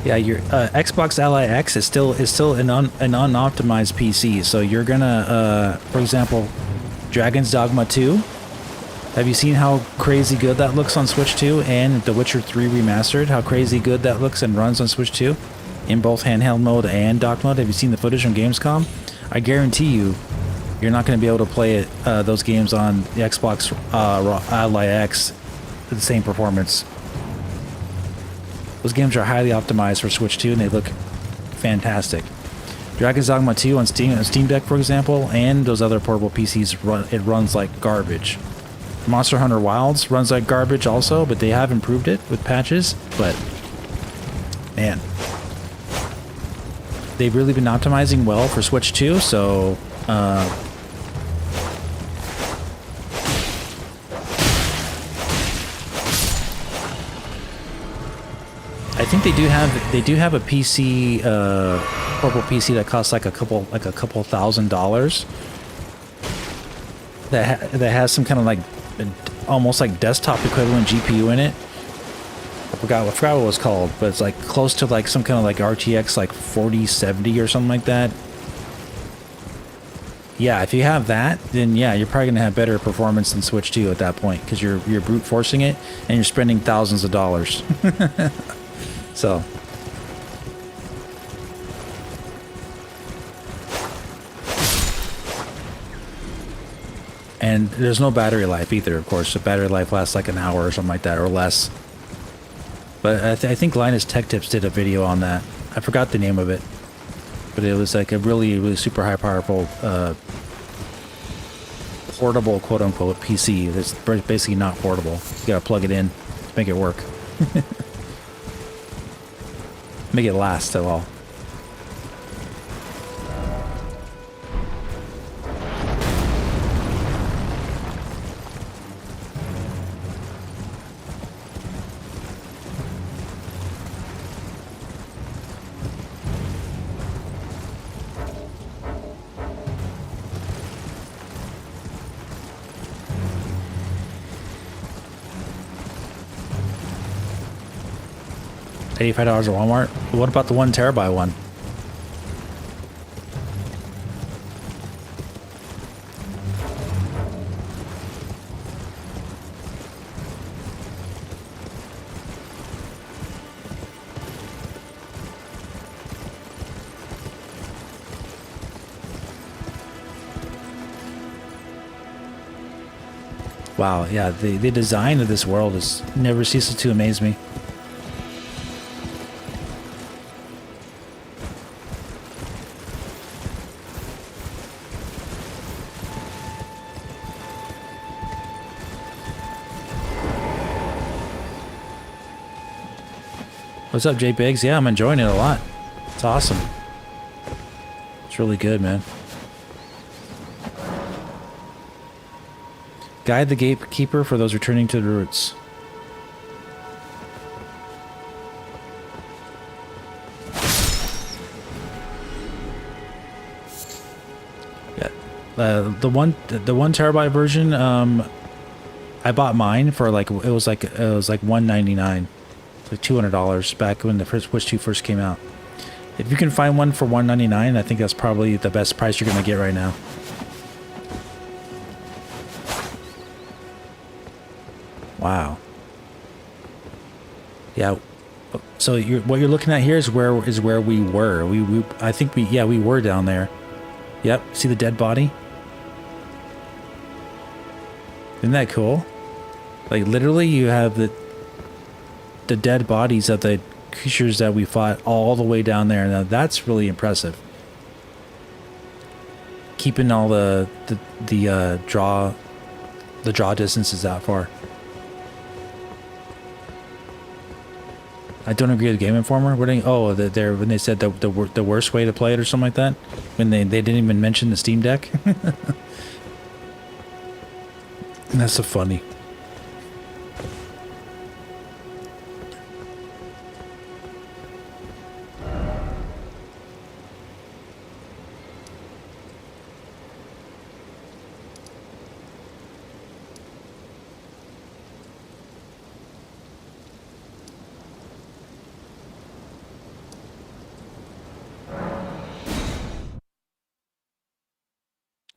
Yeah, your Xbox Ally X is still an unoptimized PC. So you're gonna, for example, Dragon's Dogma 2. Have you seen how crazy good that looks on Switch 2 and The Witcher 3 Remastered? How crazy good that looks and runs on Switch 2 in both handheld mode and dock mode? Have you seen the footage from Gamescom? I guarantee you're not going to be able to play it those games on the Xbox Ally X with the same performance. Those games are highly optimized for Switch 2 and they look fantastic. Dragon's Dogma 2 on Steam Deck, for example, and those other portable PCs, it runs like garbage. Monster Hunter Wilds runs like garbage also, but they have improved it with patches. But man, they've really been optimizing well for Switch 2, so I think they do have a PC, portable PC that costs like a couple $1,000s. That has some kind of like almost like desktop equivalent GPU in it. I forgot what it was called, but it's like close to like some kind of like RTX like 4070 or something like that. Yeah, if you have that, then yeah, you're probably gonna have better performance than Switch 2 at that point, because you're brute forcing it and you're spending thousands of dollars. So. And there's no battery life either, of course. The battery life lasts like an hour or something like that, or less. But I think Linus Tech Tips did a video on that. I forgot the name of it. But it was like a really, really super high powerful, portable, quote-unquote, PC. That's basically not portable. You gotta plug it in to make it work. Make it last at all. $85 at Walmart. What about the 1 terabyte one? Wow, yeah, the design of this world is never ceases to amaze me. What's up, Jay Biggs? Yeah, I'm enjoying it a lot. It's awesome. It's really good, man. Guide the Gatekeeper for those returning to the roots. Yeah, the one terabyte version. I bought mine for like it was like $199. Like $200 back when the Switch 2 first came out. If you can find one for $199, I think that's probably the best price you're gonna get right now. Wow. Yeah. So what you're looking at here is where we were. I think we were down there. Yep. See the dead body? Isn't that cool? Like literally, you have the dead bodies of the creatures that we fought all the way down there. Now that's really impressive. Keeping all the draw distances that far. I don't agree with Game Informer. When they said the worst way to play it or something like that, when they didn't even mention the Steam Deck. That's so funny.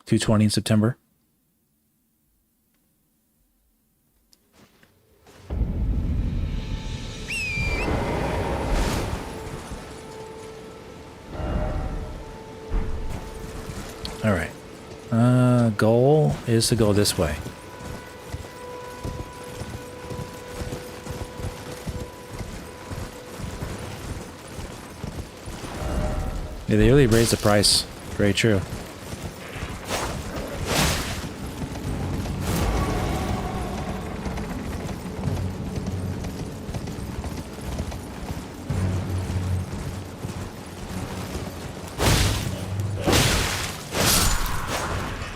$220 in September. All right. Goal is to go this way. Yeah, they really raised the price. Very true.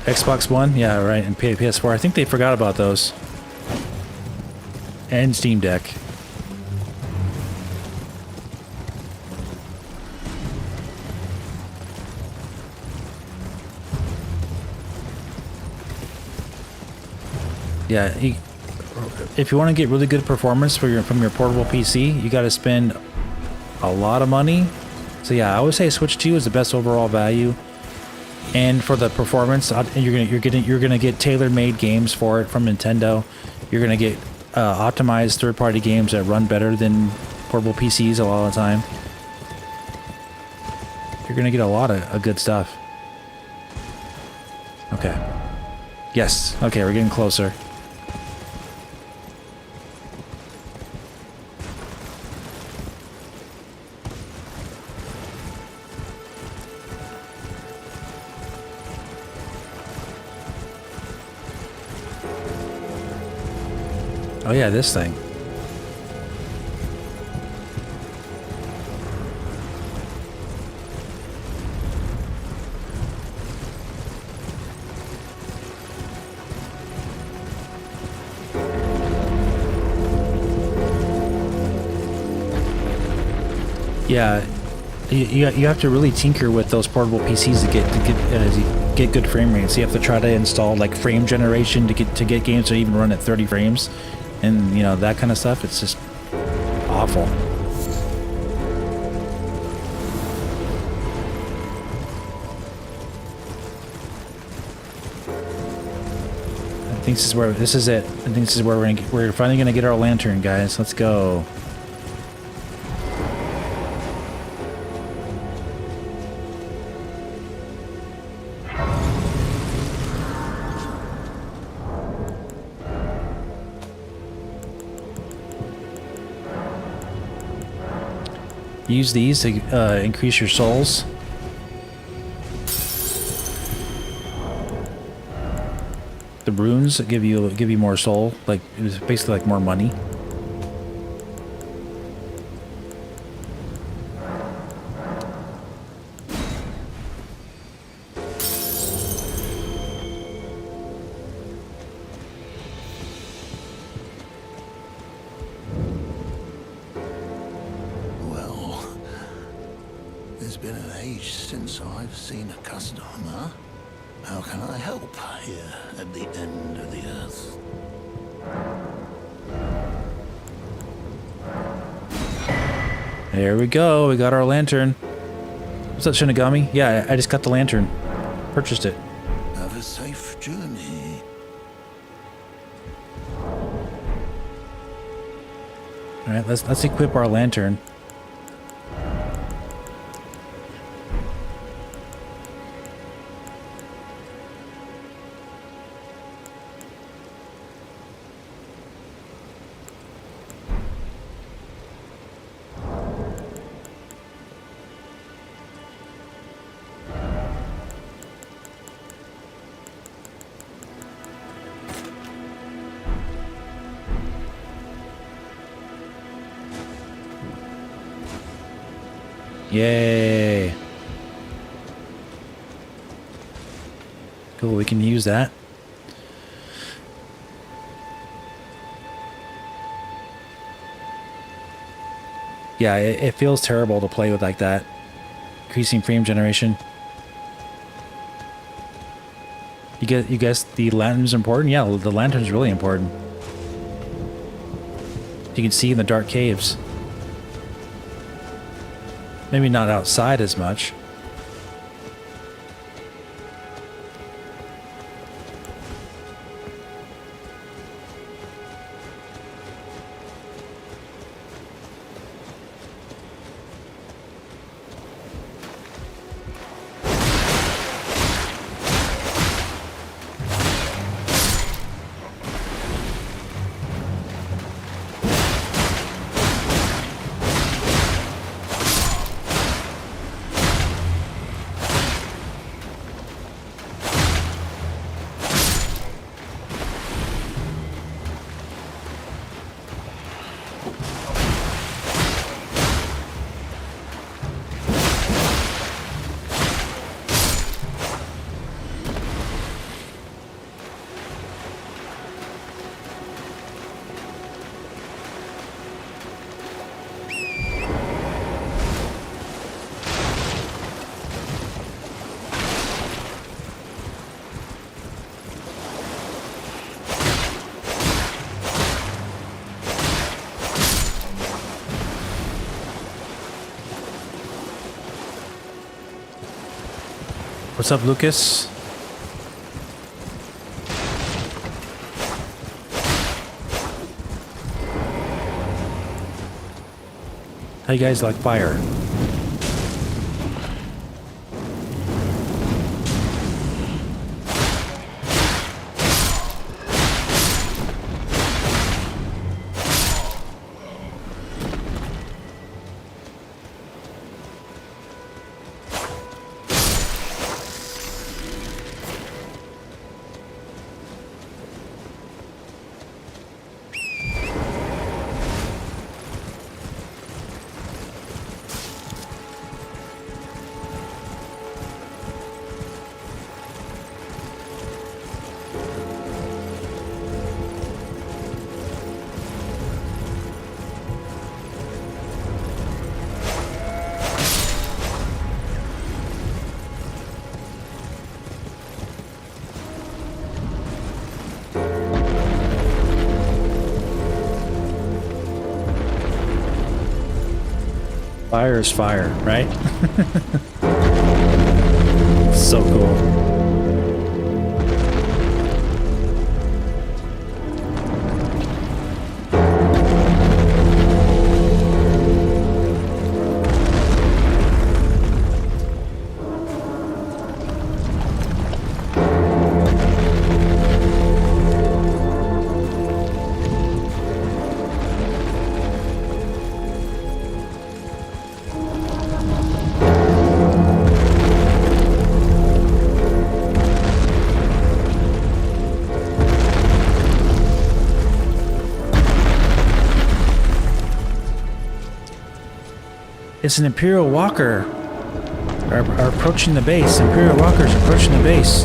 Xbox One? Yeah, right, and PS4. I think they forgot about those. And Steam Deck. Yeah, if you want to get really good performance from your portable PC, you got to spend a lot of money. So yeah, I would say Switch 2 is the best overall value. And for the performance, you're gonna get tailor-made games for it from Nintendo. You're gonna get optimized third-party games that run better than portable PCs a lot of the time. You're gonna get a lot of good stuff. Okay. Yes. Okay, we're getting closer. Oh yeah, this thing. Yeah, you have to really tinker with those portable PCs to get good frame rates. You have to try to install like frame generation to get games to even run at 30 frames. And, you know, that kind of stuff, it's just awful. I think this is it. I think this is where we're finally gonna get our lantern, guys. Let's go. Use these to increase your souls. The runes give you more soul, like it was basically like more money. It's been an age since I've seen a customer. How can I help here at the end of the earth? There we go. We got our lantern. What's up, Shinigami? Yeah, I just got the lantern. Purchased it. Have a safe journey. All right, let's equip our lantern. Yay. Cool, we can use that. Yeah, it feels terrible to play with like that. Increasing frame generation. You guess the lantern's important? Yeah, the lantern's really important. You can see in the dark caves. Maybe not outside as much. What's up, Lucas? How you guys like fire? Fire is fire, right? So cool. It's an Imperial Walker. Are approaching the base. Imperial Walkers approaching the base.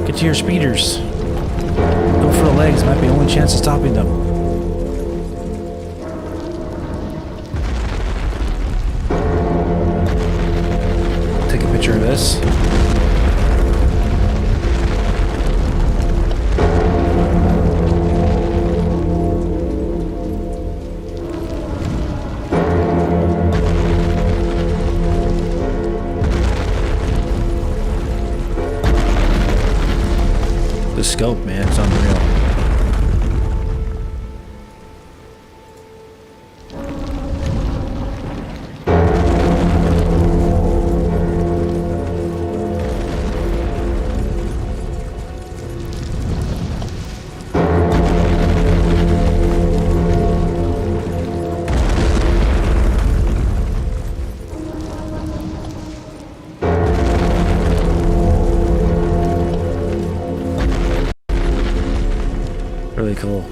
Get to your speeders. Go for the legs. Might be the only chance of stopping them. Take a picture of this. The scope, man, it's unreal. Really cool.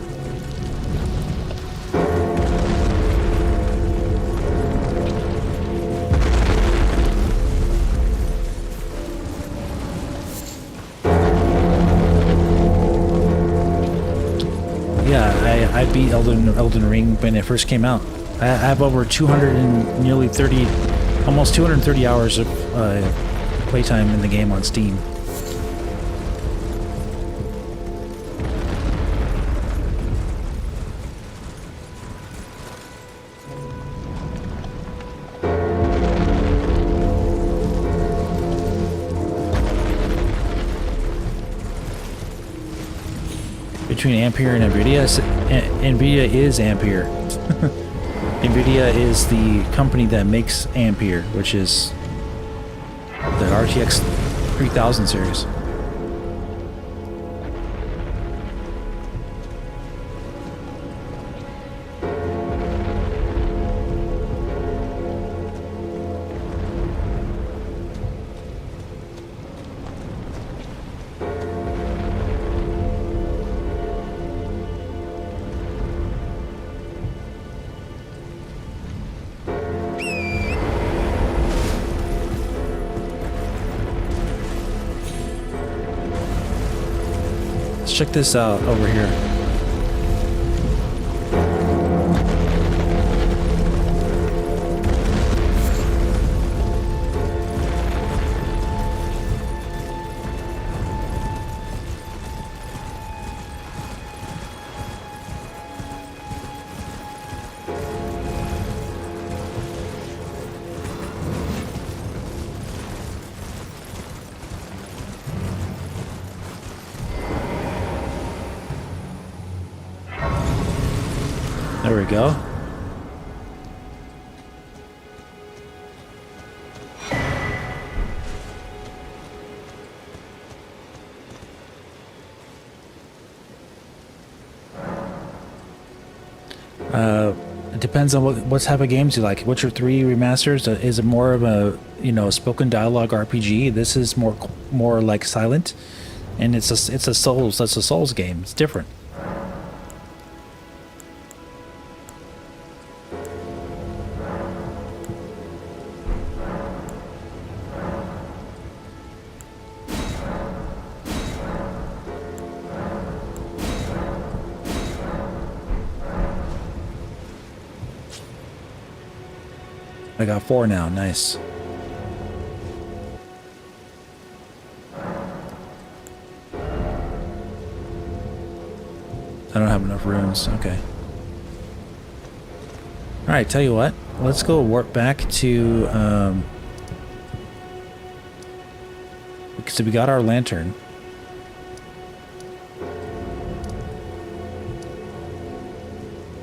Yeah, I beat Elden Ring when it first came out. I have over 200 and nearly 30, almost 230 hours of playtime in the game on Steam. Between Ampere and Nvidia, Nvidia is Ampere. Nvidia is the company that makes Ampere, which is the RTX 3000 series. Check this out over here. we go. It depends on what type of games you like. Witcher 3 remasters, is it more of a, you know, spoken dialogue RPG? This is more like silent, and it's a Souls game. It's different. I got 4 now. Nice. I don't have enough runes. Okay. All right. Tell you what. Let's go warp back to. So we got our lantern.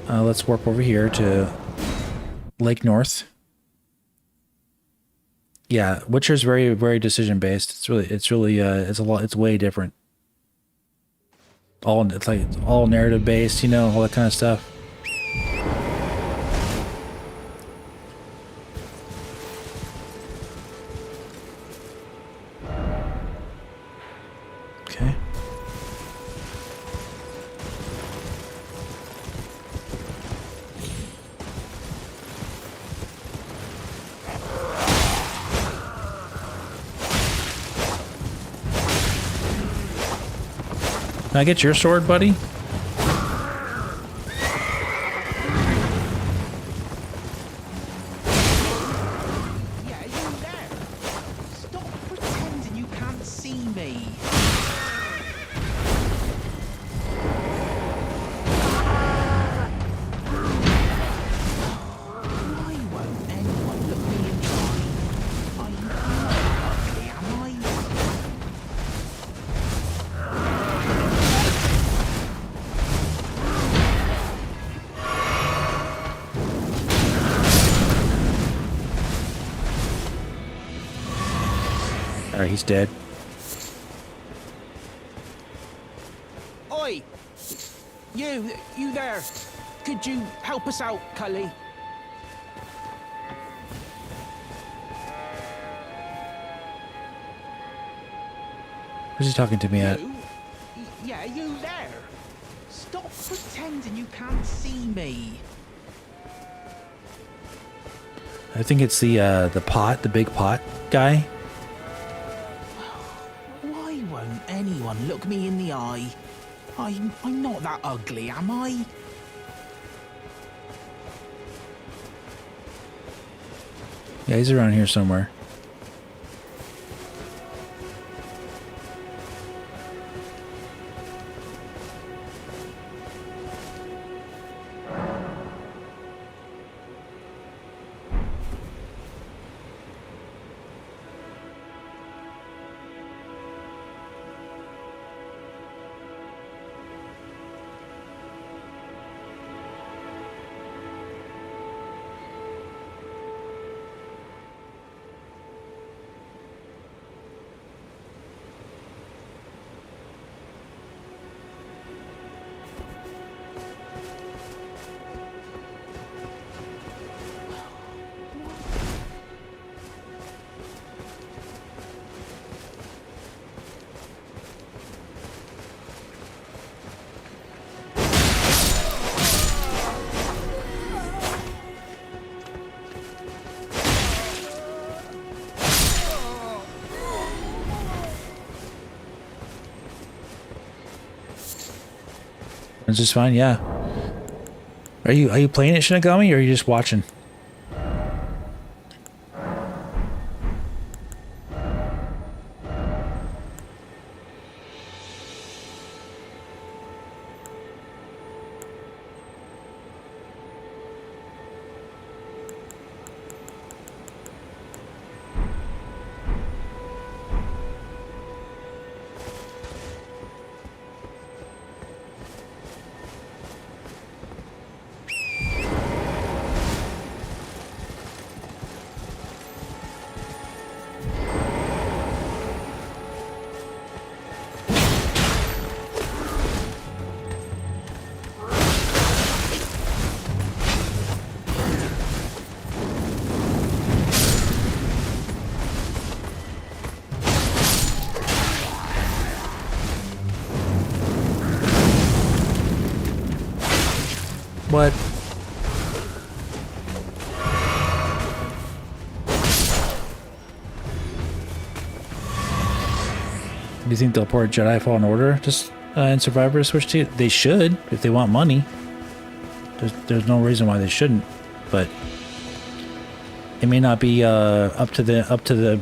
Let's warp over here to Lake North. Yeah, Witcher's very decision based. It's way different. It's like all narrative based, you know, all that kind of stuff. Okay. Can I get your sword, buddy? Yeah, you there? Stop pretending you can't see me. Why won't anyone look me in the eye? I'm not ugly, am I? Alright, he's dead. Oi! You there? Could you help us out, Cully? Who's he talking to me at? Yeah, you there? Stop pretending you can't see me. I think it's the big pot guy. Why won't anyone look me in the eye? I'm not that ugly, am I? Yeah, he's around here somewhere. It's just fine, yeah. Are you playing it, Shinigami, or are you just watching? What? Do you think they'll port Jedi Fallen Order just and Survivor to Switch 2? They should, if they want money. There's no reason why they shouldn't, but it may not be up to the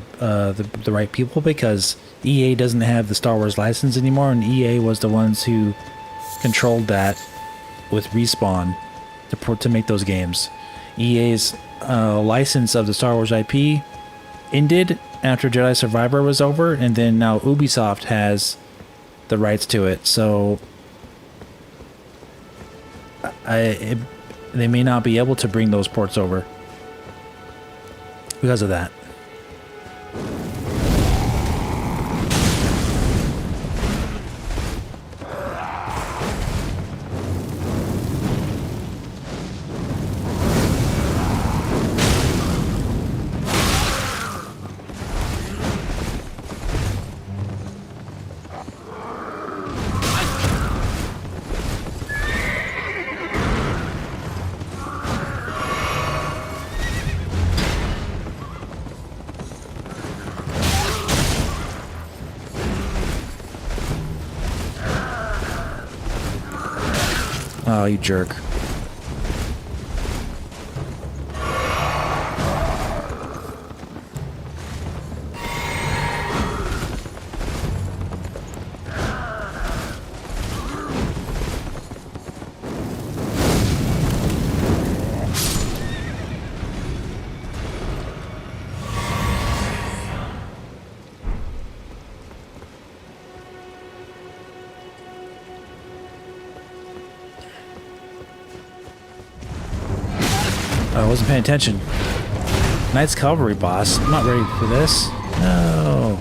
right people, because EA doesn't have the Star Wars license anymore, and EA was the ones who controlled that with Respawn to make those games. EA's license of the Star Wars IP ended after Jedi Survivor was over, and then now Ubisoft has the rights to it. So they may not be able to bring those ports over because of that. Oh, you jerk. I wasn't paying attention. Knight's Cavalry boss. I'm not ready for this. No.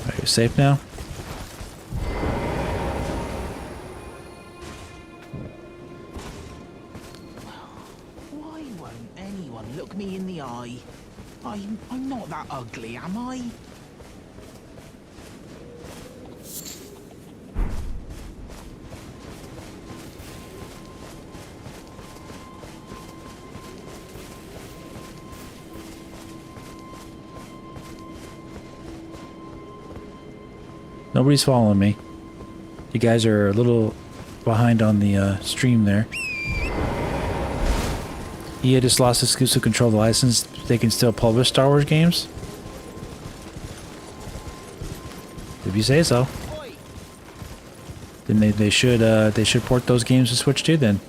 Are you safe now? Why won't anyone look me in the eye? I'm not that ugly, am I? Nobody's following me. You guys are a little behind on the stream there. EA just lost exclusive control of the license. They can still publish Star Wars games? If you say so. Then they should port those games to Switch 2 then.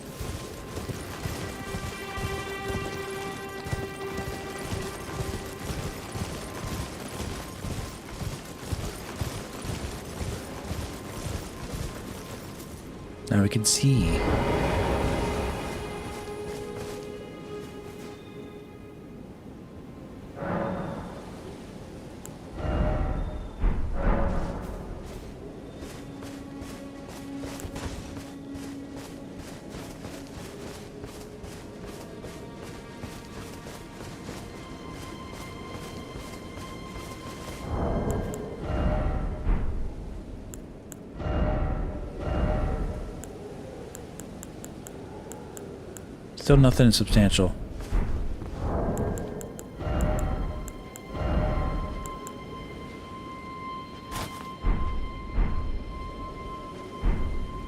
Now we can see. Still nothing substantial.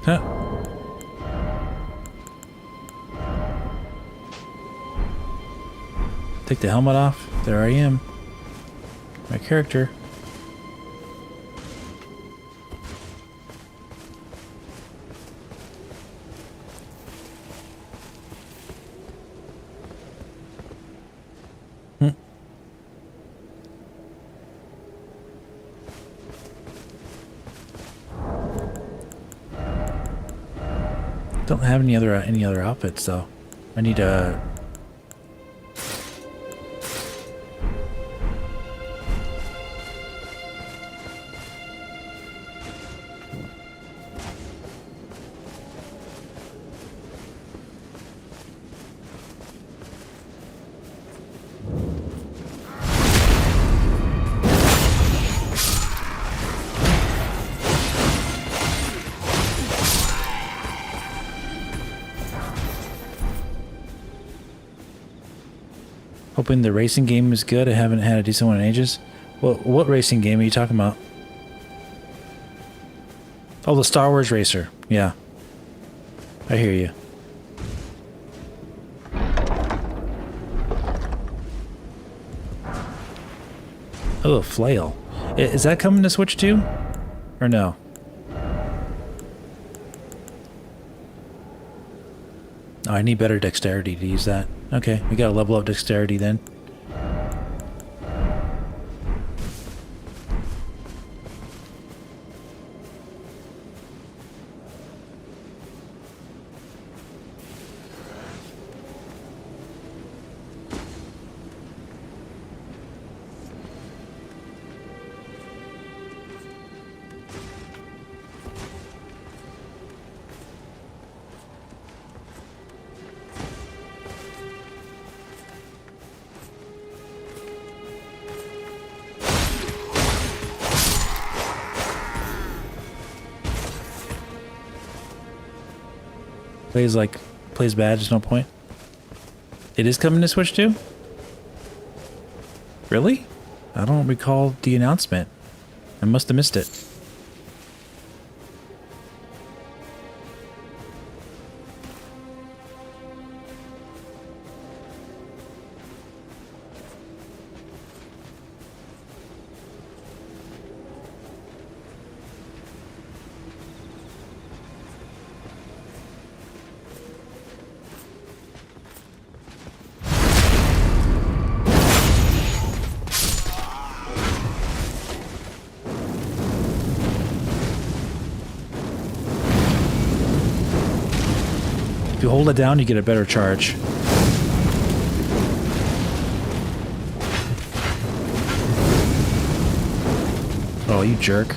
Huh. Take the helmet off. There I am. My character. Don't have any other outfits though. I need a. Hoping the racing game is good. I haven't had a decent one in ages. Well, what racing game are you talking about? Oh, the Star Wars racer. Yeah. I hear you. Oh, a flail. Is that coming to Switch too? Or no? Oh, I need better dexterity to use that. Okay, we gotta level up dexterity then. Plays bad, there's no point. It is coming to Switch too? Really? I don't recall the announcement. I must have missed it. If you hold it down, you get a better charge. Oh, you jerk.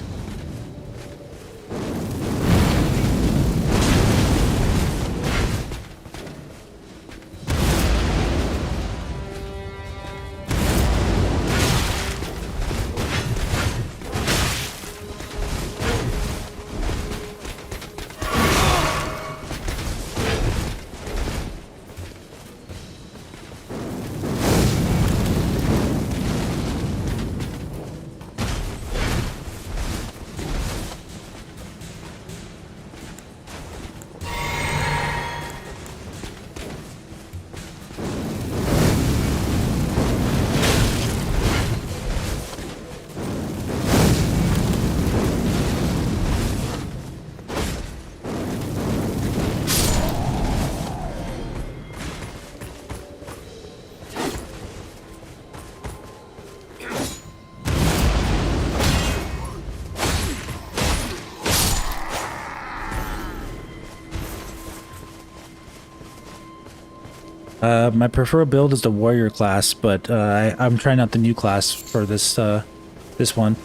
My preferred build is the warrior class, but I'm trying out the new class for this this one.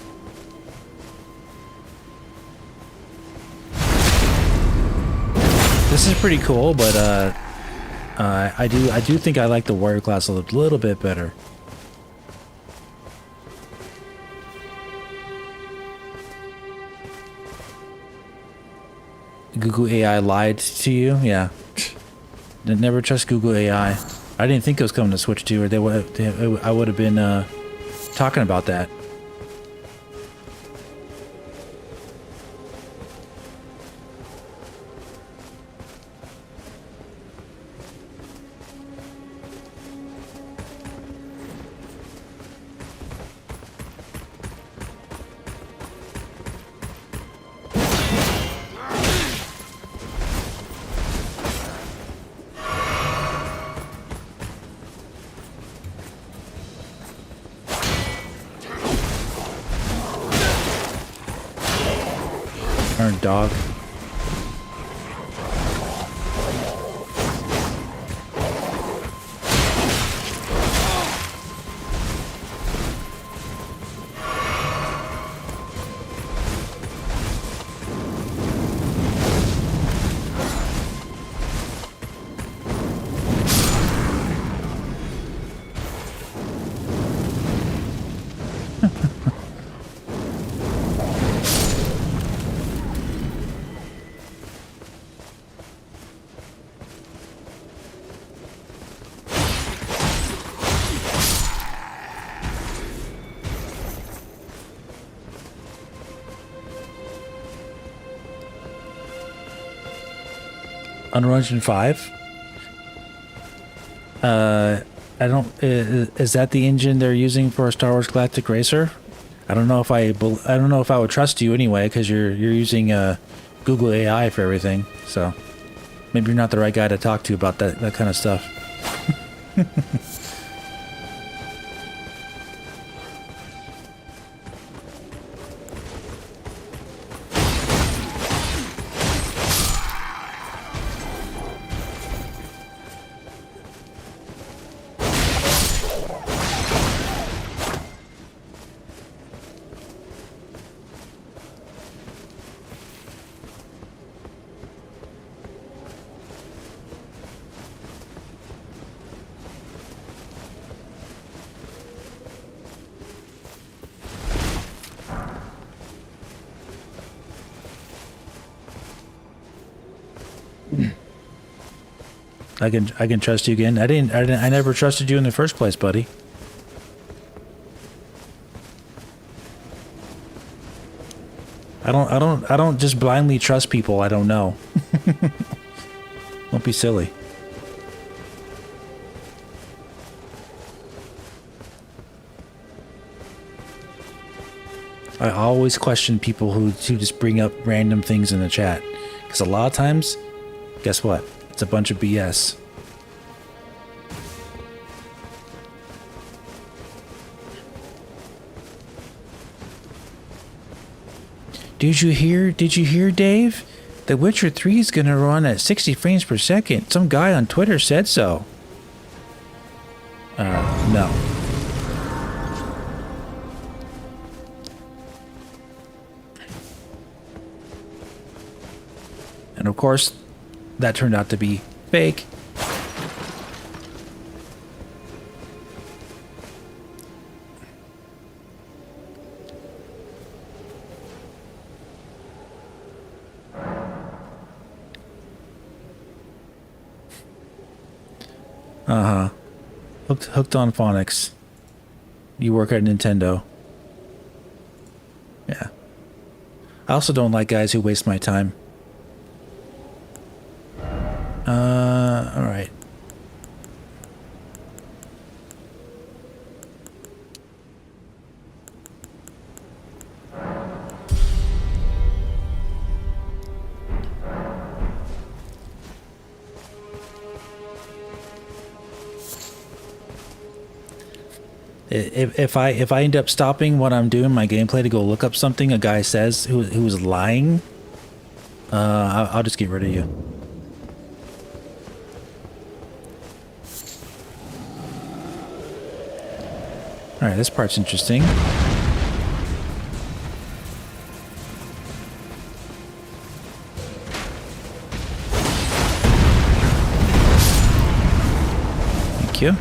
This is pretty cool, but I do think I like the warrior class a little bit better. Google AI lied to you? Yeah. Never trust Google AI. I didn't think it was coming to Switch 2, or I would have been talking about that. Dog. Unreal Engine 5. I don't. Is that the engine they're using for Star Wars Galactic Racer? I don't know if I don't know if I would trust you anyway, because you're using Google AI for everything. So maybe you're not the right guy to talk to about that kind of stuff. I can trust you again. I never trusted you in the first place, buddy. I don't just blindly trust people I don't know. Don't be silly. I always question people who just bring up random things in the chat, because a lot of times, guess what? It's a bunch of BS. Did you hear, Dave? The Witcher 3 is gonna run at 60 frames per second. Some guy on Twitter said so. No. And of course, that turned out to be fake. Hooked on phonics. You work at Nintendo. Yeah. I also don't like guys who waste my time. Alright. If I end up stopping what I'm doing, my gameplay, to go look up something a guy says who's lying, I'll just get rid of you. Alright, this part's interesting. Thank you.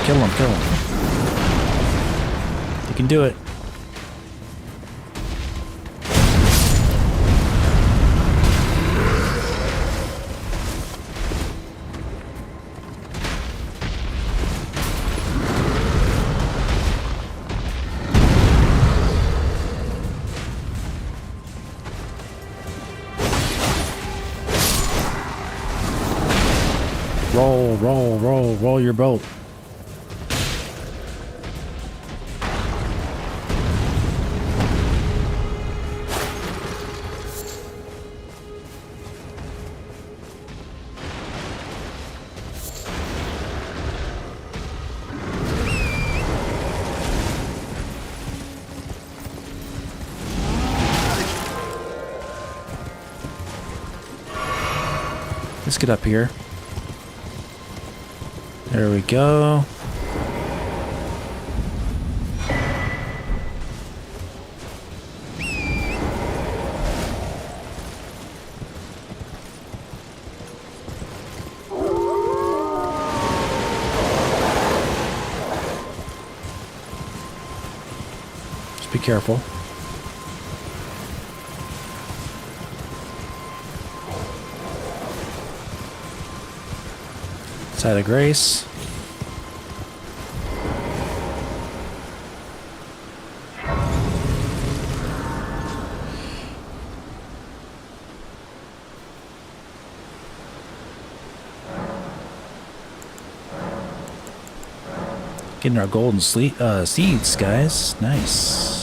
Kill him. You can do it. Roll your boat. Let's get up here. There we go. Just be careful. Side of Grace. Getting our golden seeds, guys. Nice.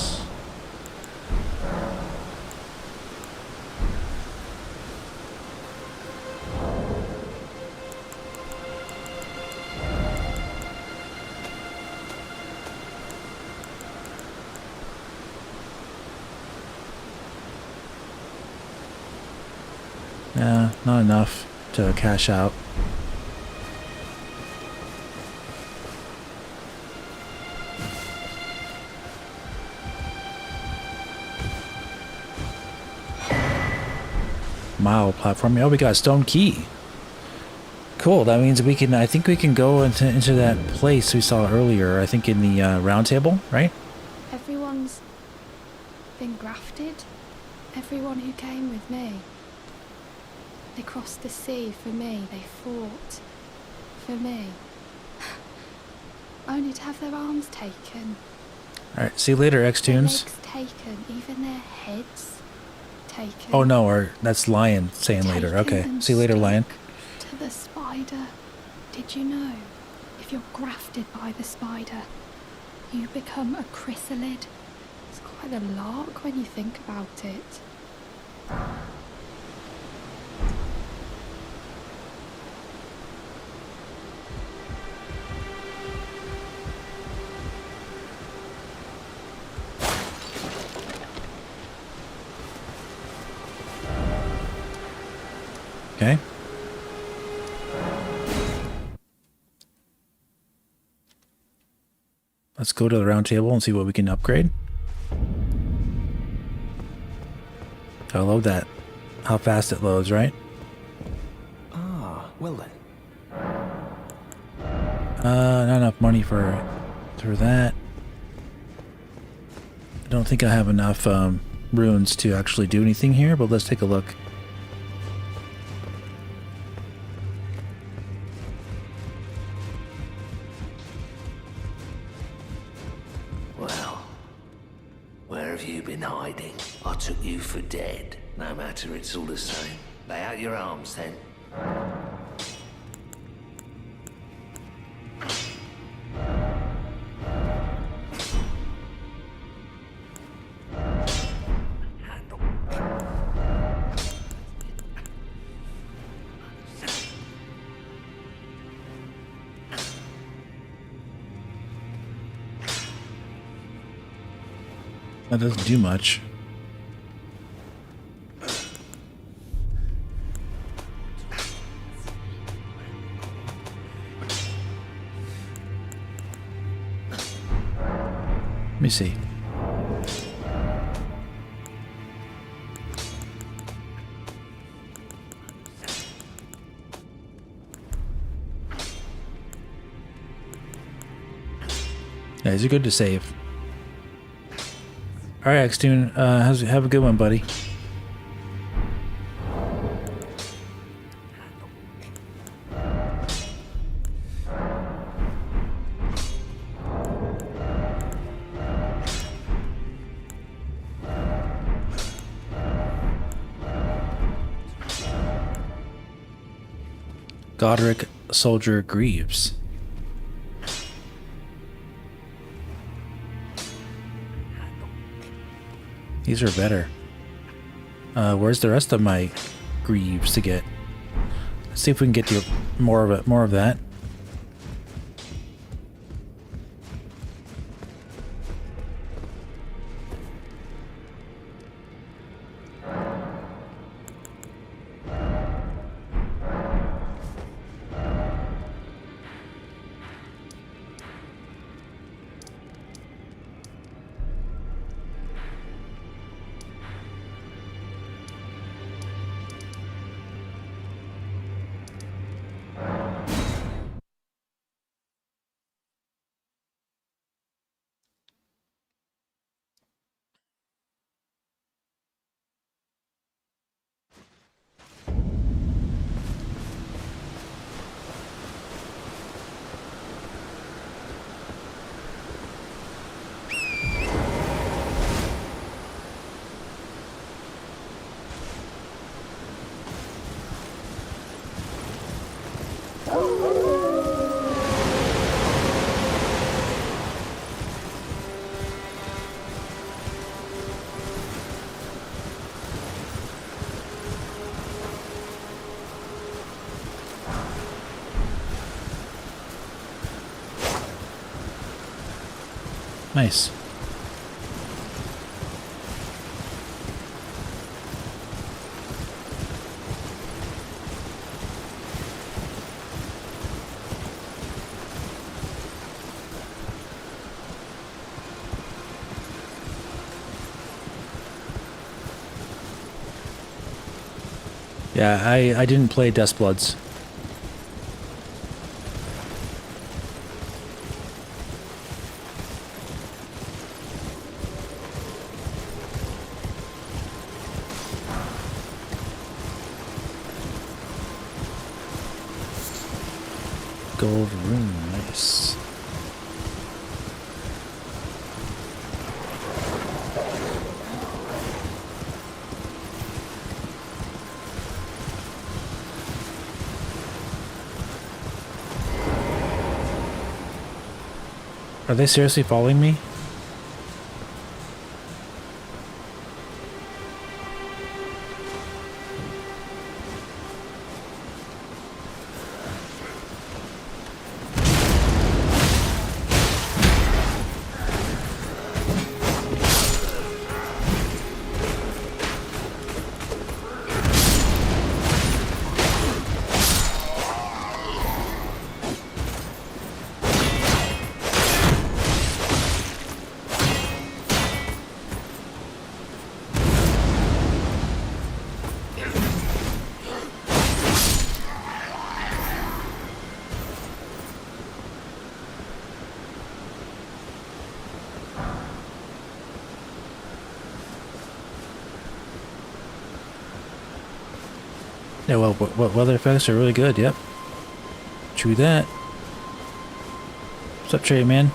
Yeah, not enough to cash out. Mile platform. Oh, we got a stone key. Cool. That means we can. I think we can go into that place we saw earlier. I think in the round table, right? Everyone's been grafted. Everyone who came with me. They crossed the sea for me. They fought for me. Only to have their arms taken. All right. See you later, Their X-Tunes. legs taken. Even their heads taken. Oh no, or that's Lion saying later. Okay. See you later, Lion. To the spider. Did you know? If you're grafted by the spider, you become a chrysalid. It's quite a lark when you think about it. Okay. Let's go to the round table and see what we can upgrade. I love that. How fast it loads, right? Ah, well then. Not enough money for that. I don't think I have enough runes to actually do anything here, but let's take a look. Well, where have you been hiding? I took you for dead. No matter, it's all the same. Lay out your arms then. That doesn't do much. Let me see. Yeah, these are good to save. All right, X-Tune, have a good one, buddy. Godric Soldier Greaves. These are better. Where's the rest of my greaves to get? Let's see if we can get to more of that. Nice. Yeah, I didn't play Bloods. Gold room, nice. Are they seriously following me? Yeah, well, weather effects are really good, yep. True that. What's up, Trey, man?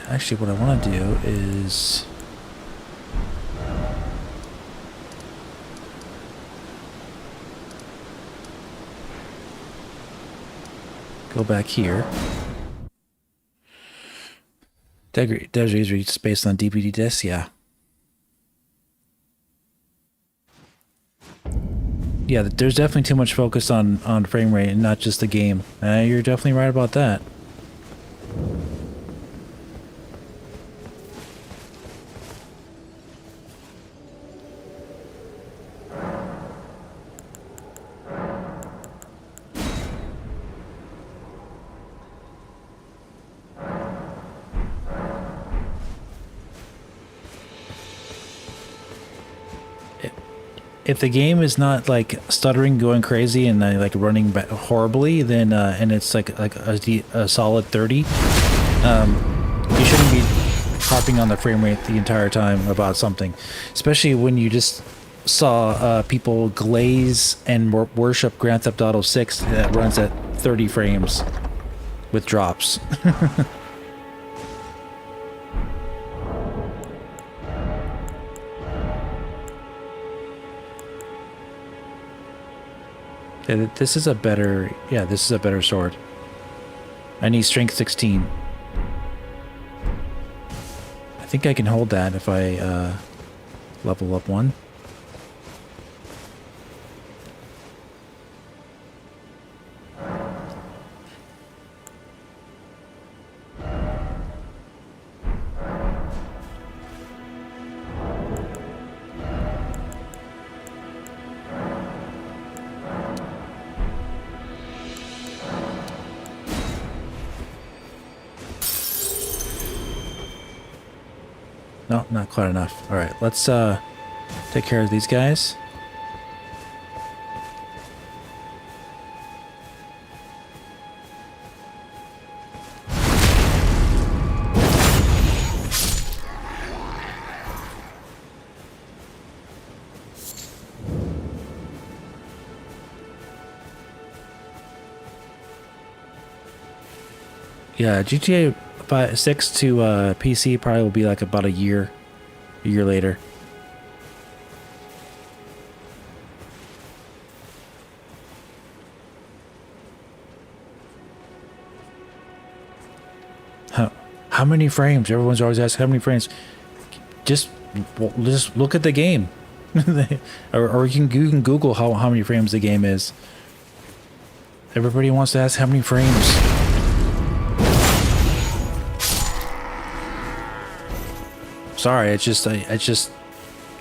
Actually, what I want to do is... go back here. Desert is based on DVD discs, yeah. Yeah, there's definitely too much focus on frame rate and not just the game. You're definitely right about that. If the game is not like stuttering, going crazy, and like running horribly, then and it's like a solid 30, you shouldn't be harping on the frame rate the entire time about something, especially when you just saw people glaze and worship Grand Theft Auto 6 that runs at 30 frames with drops. This is a better, yeah, this is a better sword. I need strength 16. I think I can hold that if I level up one. No, not quite enough. All right, let's take care of these guys. Yeah, GTA 6 to PC probably will be like about a year later. How many frames? Everyone's always asking how many frames. Just look at the game. or you can Google how many frames the game is. Everybody wants to ask how many frames. Sorry, it's just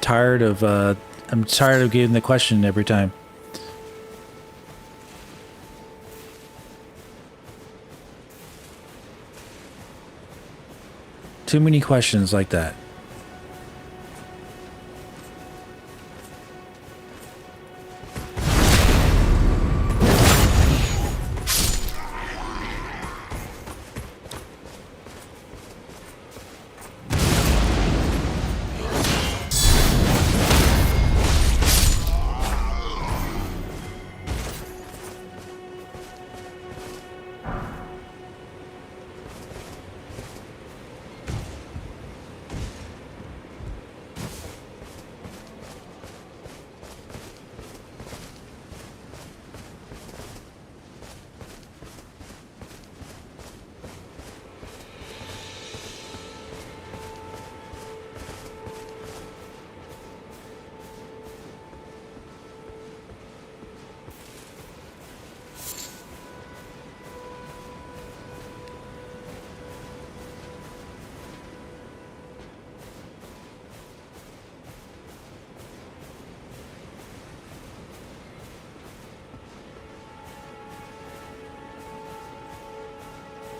tired of I'm tired of getting the question every time. Too many questions like that.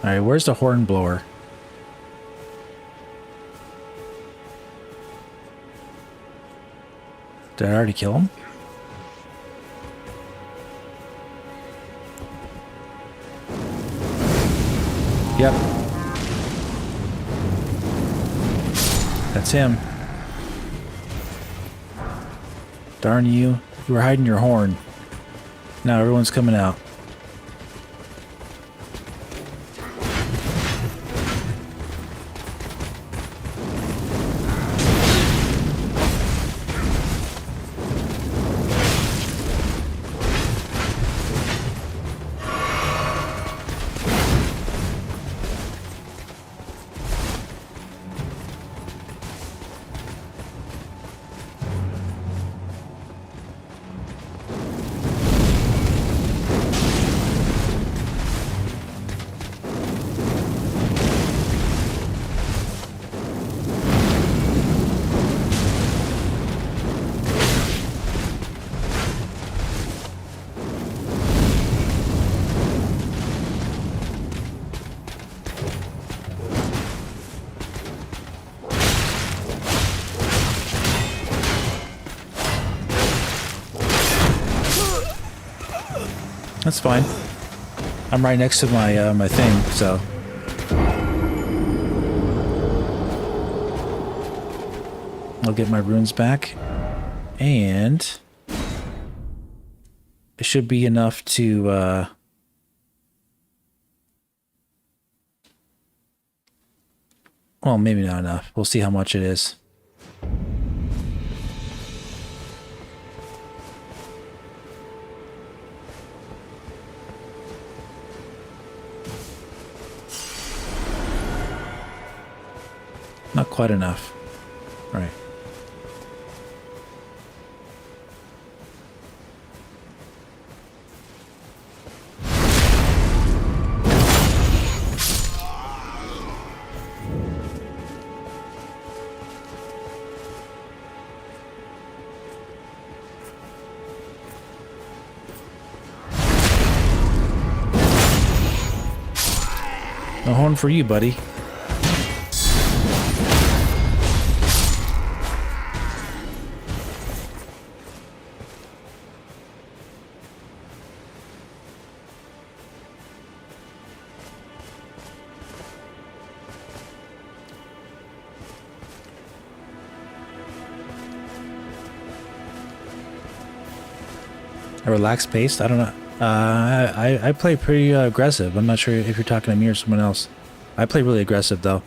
Alright, where's the horn blower? Did I already kill him? Yep. That's him. Darn you. You were hiding your horn. Now everyone's coming out. That's fine. I'm right next to my my thing, so. I'll get my runes back. And it should be enough to well, maybe not enough. We'll see how much it is. Not quite enough. All right. No horn for you, buddy. A relaxed pace? I don't know. I play pretty aggressive. I'm not sure if you're talking to me or someone else. I play really aggressive, though.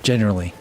Generally.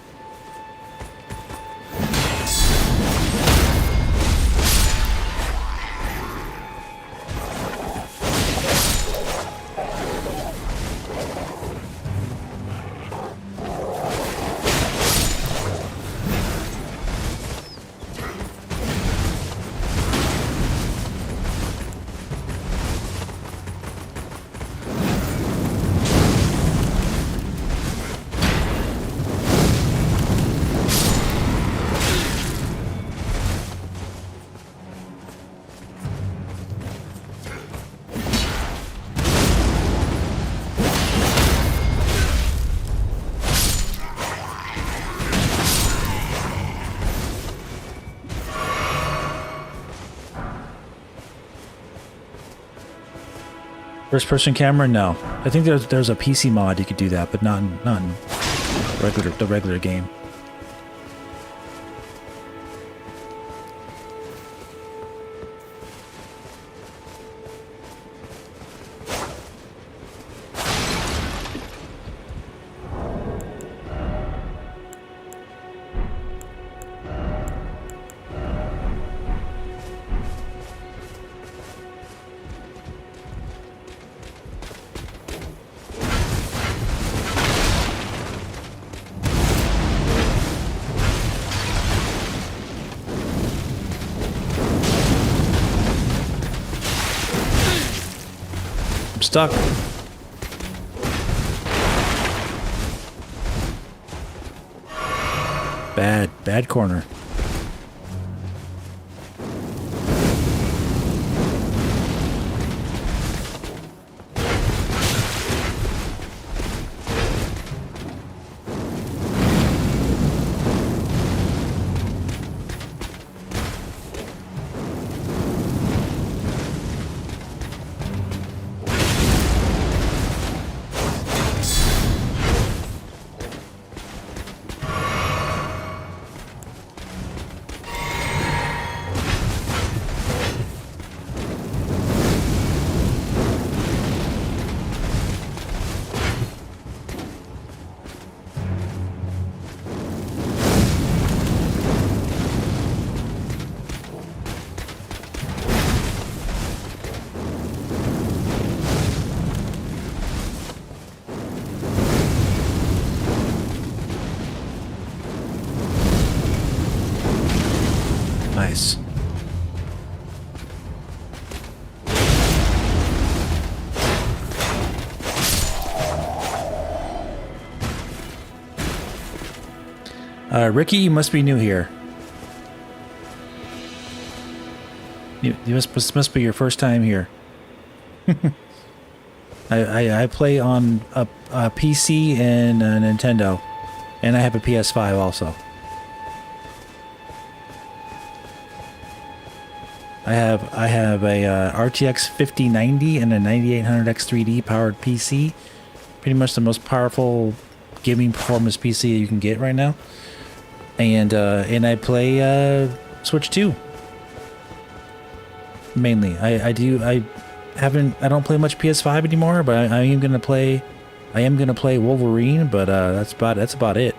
First person camera? No. I think there's a PC mod you could do that, but not in the regular game. Stuck. Bad corner. Nice. Ricky, you must be new here. You must be your first time here. I play on a PC and a Nintendo, and I have a PS5 also. I have a RTX 5090 and a 9800X 3D powered PC. Pretty much the most powerful gaming performance PC you can get right now. And I play Switch 2 mainly. I don't play much PS5 anymore, but I am gonna play Wolverine, but that's about it.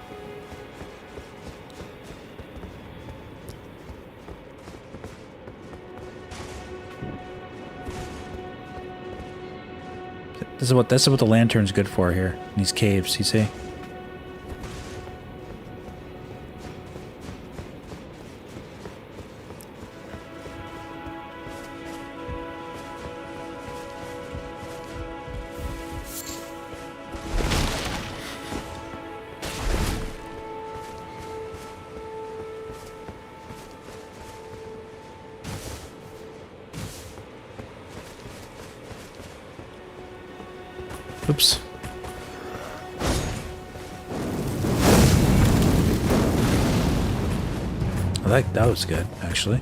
This is what the lantern's good for here in these caves, you see? Oops. That was good, actually.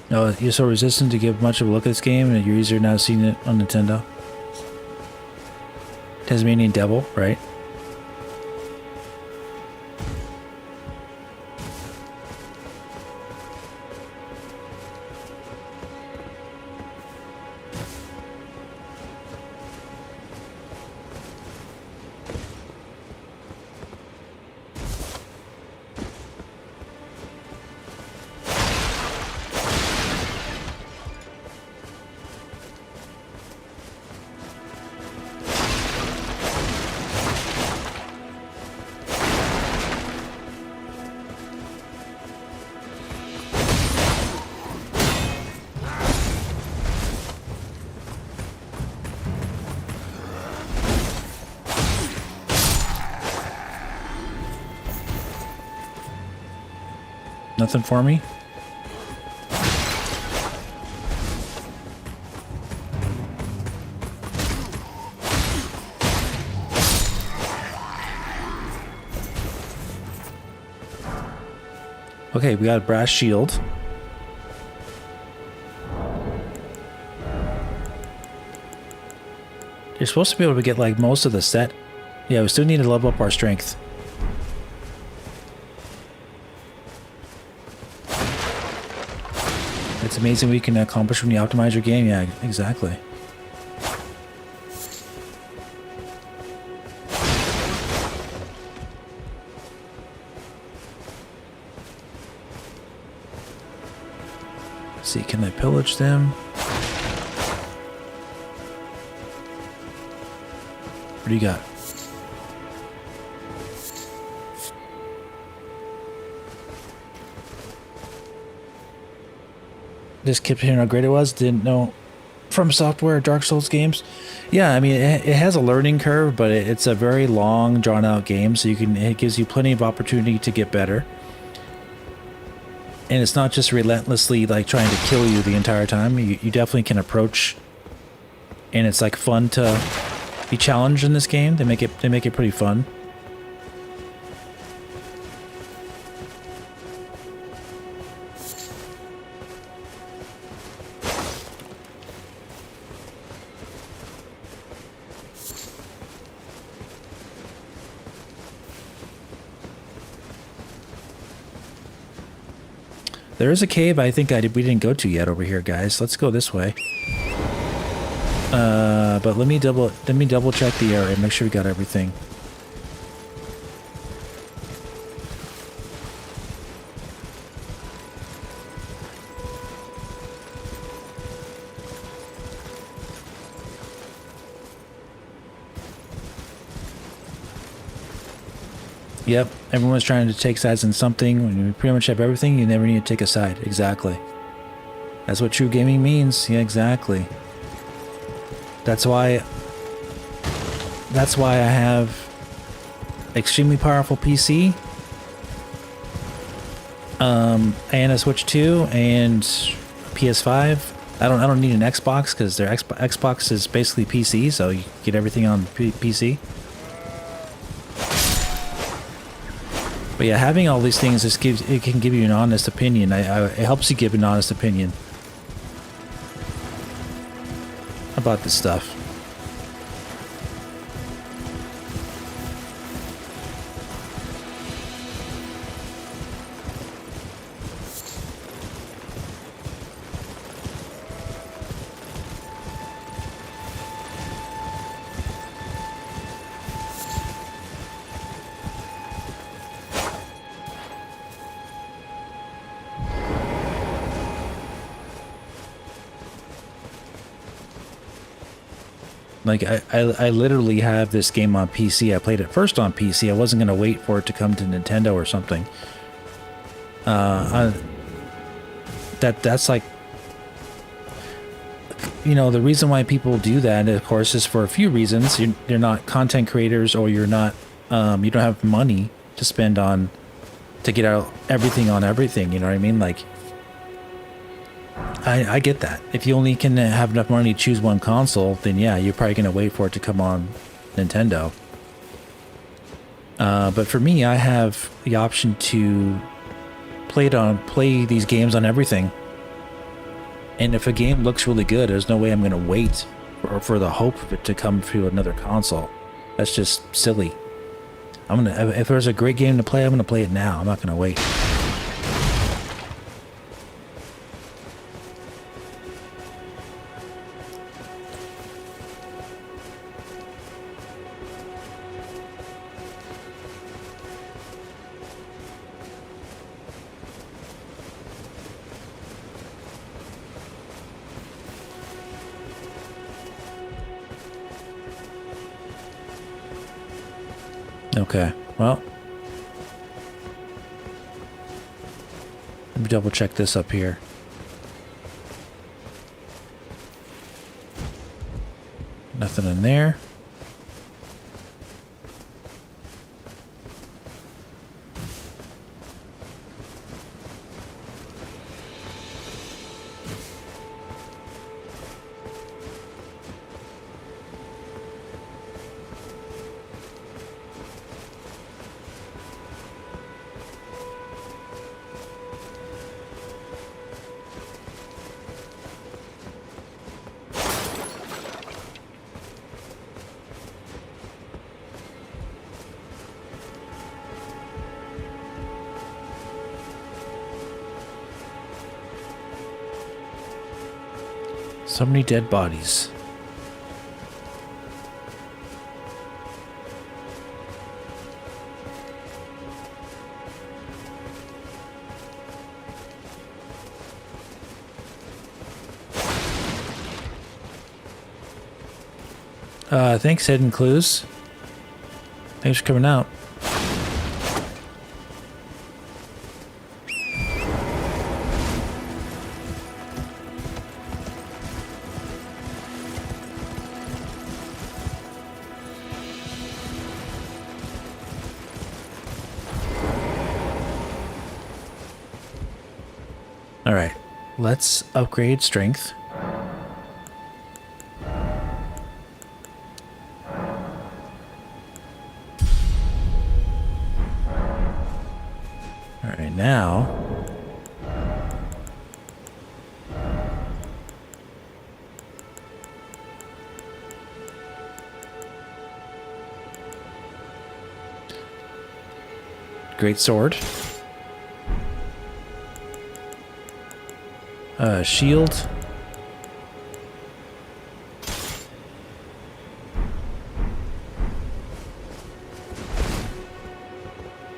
Oh, you're so resistant to give much of a look at this game, and you're easier now seeing it on Nintendo. Tasmanian Devil, right? Nothing for me? Okay, we got a brass shield. You're supposed to be able to get like most of the set. Yeah, we still need to level up our strength. It's amazing what you can accomplish when you optimize your game. Yeah, exactly. Let's see, can I pillage them? What do you got? Just kept hearing how great it was. Didn't know From Software Dark Souls games. Yeah, I mean it has a learning curve, but it's a very long, drawn-out game. So it gives you plenty of opportunity to get better. And it's not just relentlessly like trying to kill you the entire time. You definitely can approach, and it's like fun to be challenged in this game. They make it pretty fun. There is a cave I think we didn't go to yet over here, guys. Let's go this way. But let me double check the area, make sure we got everything. Yep, everyone's trying to take sides in something. When you pretty much have everything, you never need to take a side. Exactly. That's what true gaming means. Yeah, exactly. That's why I have extremely powerful PC, and a Switch 2 and PS5. I don't need an Xbox because their Xbox is basically PC, so you get everything on PC. But yeah, having all these things can give you an honest opinion. It helps you give an honest opinion about this stuff. Like, I literally have this game on PC. I played it first on PC. I wasn't going to wait for it to come to Nintendo or something. That's like... You know, the reason why people do that, of course, is for a few reasons. You're not content creators, or you're not... you don't have money to spend on... to get out everything on everything, you know what I mean? Like... I get that. If you only can have enough money to choose one console, then yeah, you're probably going to wait for it to come on Nintendo. But for me, I have the option to play these games on everything. And if a game looks really good, there's no way I'm going to wait for the hope of it to come to another console. That's just silly. If there's a great game to play, I'm going to play it now. I'm not going to wait. Okay, well, let me double check this up here. Nothing in there. So many dead bodies. Thanks, Hidden Clues. Thanks for coming out. All right, let's upgrade strength. All right, now great sword. Shield.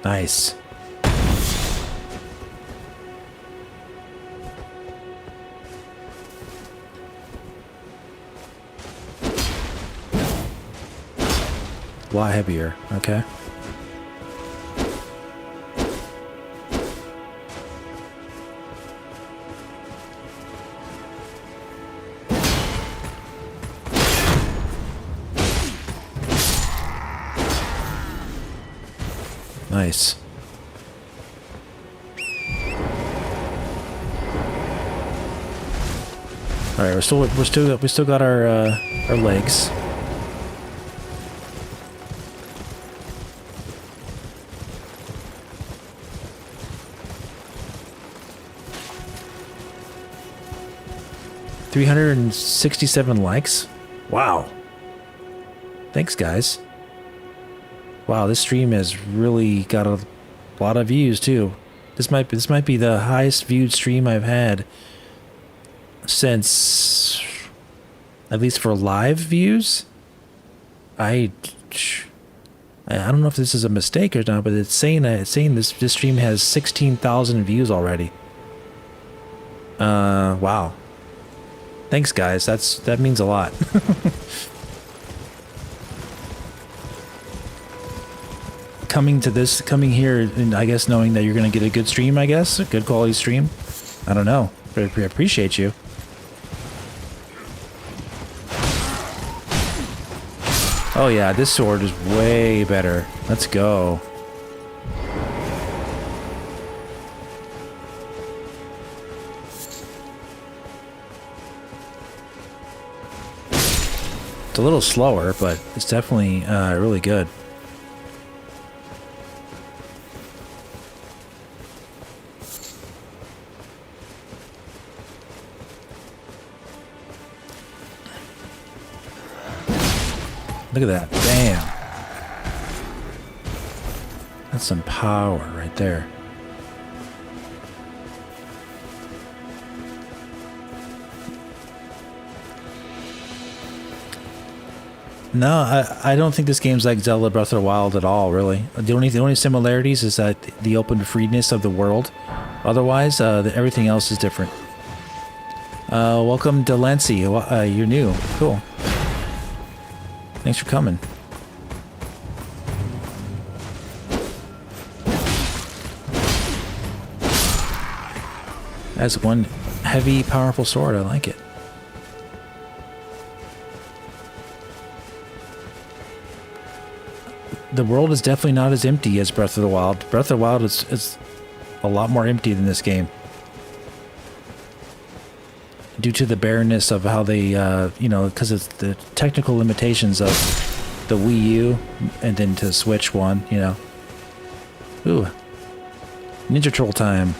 Nice. A lot heavier, okay. Nice. All right, we still got our legs. $367 likes. Wow. Thanks, guys. Wow, this stream has really got a lot of views too. This might be the highest viewed stream I've had since, at least for live views. I don't know if this is a mistake or not, but it's saying this stream has 16,000 views already. Wow. Thanks, guys. That means a lot. Coming here, and I guess knowing that you're gonna get a good stream, I guess, a good quality stream. I don't know, but I appreciate you. Oh yeah, this sword is way better. Let's go. It's a little slower, but it's definitely really good. Look at that. Bam. That's some power right there. No, I don't think this game's like Zelda Breath of the Wild at all, really. The only similarities is that the open freeness of the world. Otherwise, everything else is different. Welcome, Delancey. You're new. Cool. Thanks for coming. That's one heavy, powerful sword. I like it. The world is definitely not as empty as Breath of the Wild. Breath of the Wild is a lot more empty than this game. Due to the barrenness of how they, because it's the technical limitations of the Wii U and then to Switch one, Ooh. Ninja Troll time.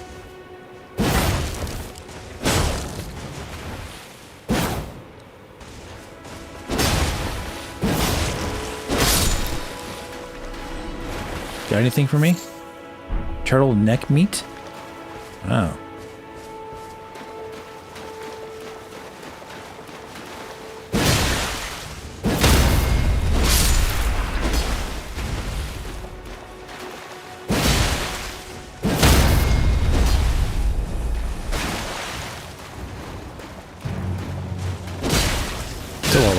Got anything for me? Turtle neck meat? Oh.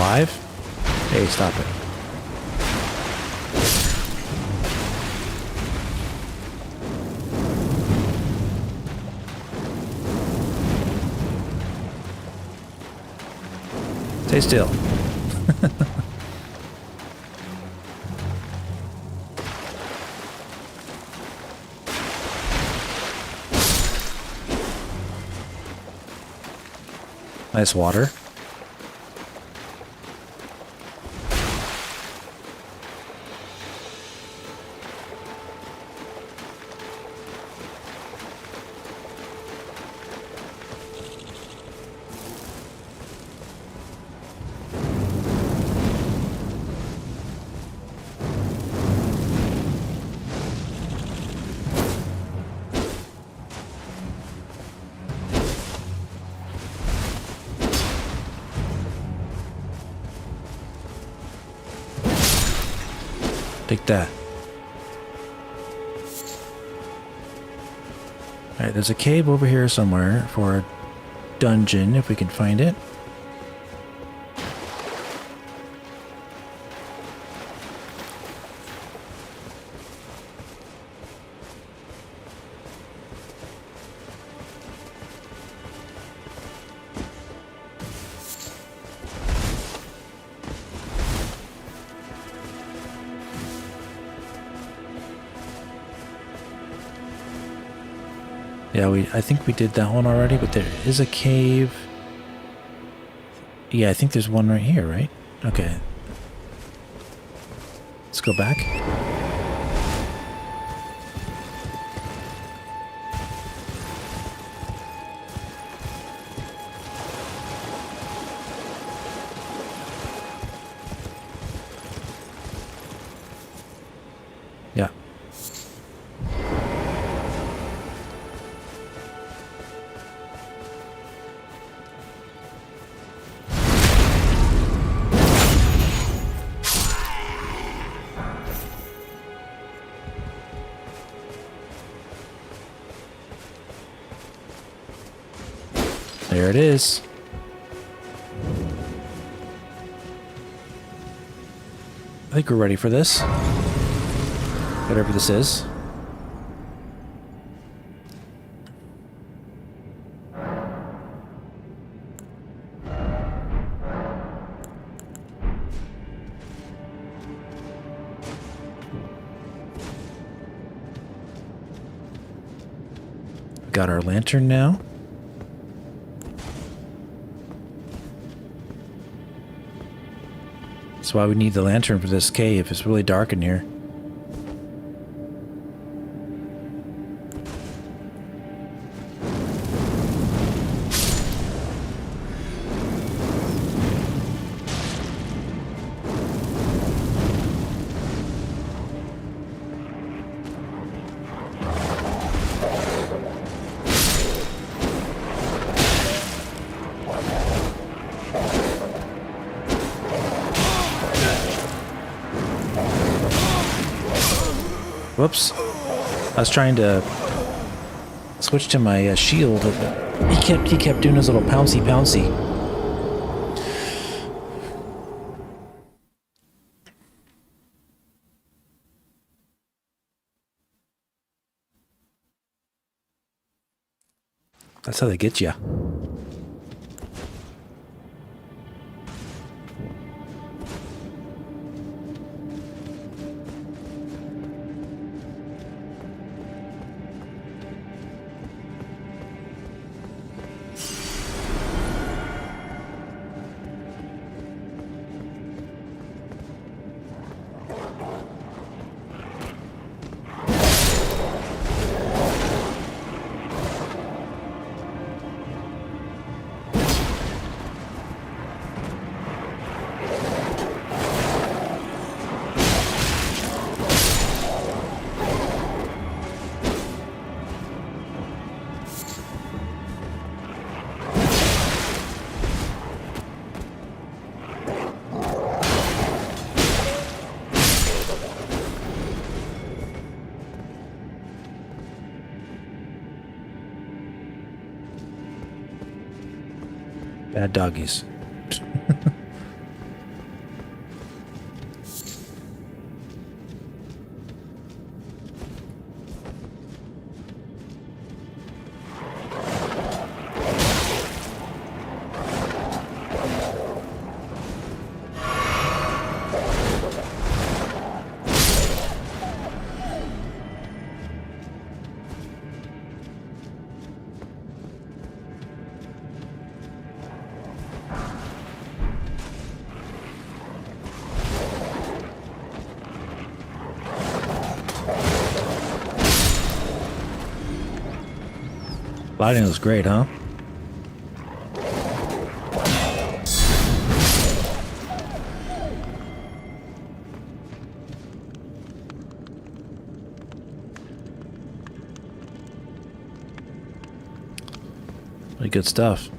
5? Hey, stop it. Stay still. Nice water. Take that. Alright, there's a cave over here somewhere for a dungeon, if we can find it. Yeah, I think we did that one already, but there is a cave. Yeah, I think there's one right here, right? Okay. Let's go back. Yeah. There it is. I think we're ready for this. Whatever this is. Got our lantern now. That's why we need the lantern for this cave. It's really dark in here. Whoops. I was trying to switch to my shield. He kept doing his little pouncy pouncy. That's how they get you. Bad doggies. Lighting was great, huh? Really good stuff.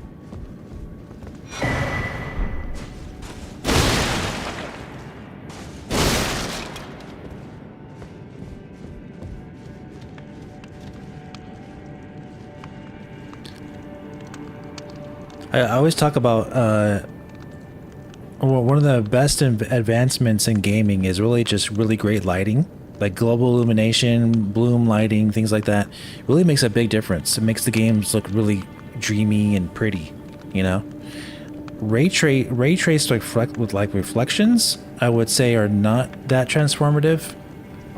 I always talk about well, one of the best advancements in gaming is really just really great lighting, like global illumination, bloom lighting, things like that. It really makes a big difference. It makes the games look really dreamy and pretty, you know. Ray trace with reflections, I would say, are not that transformative.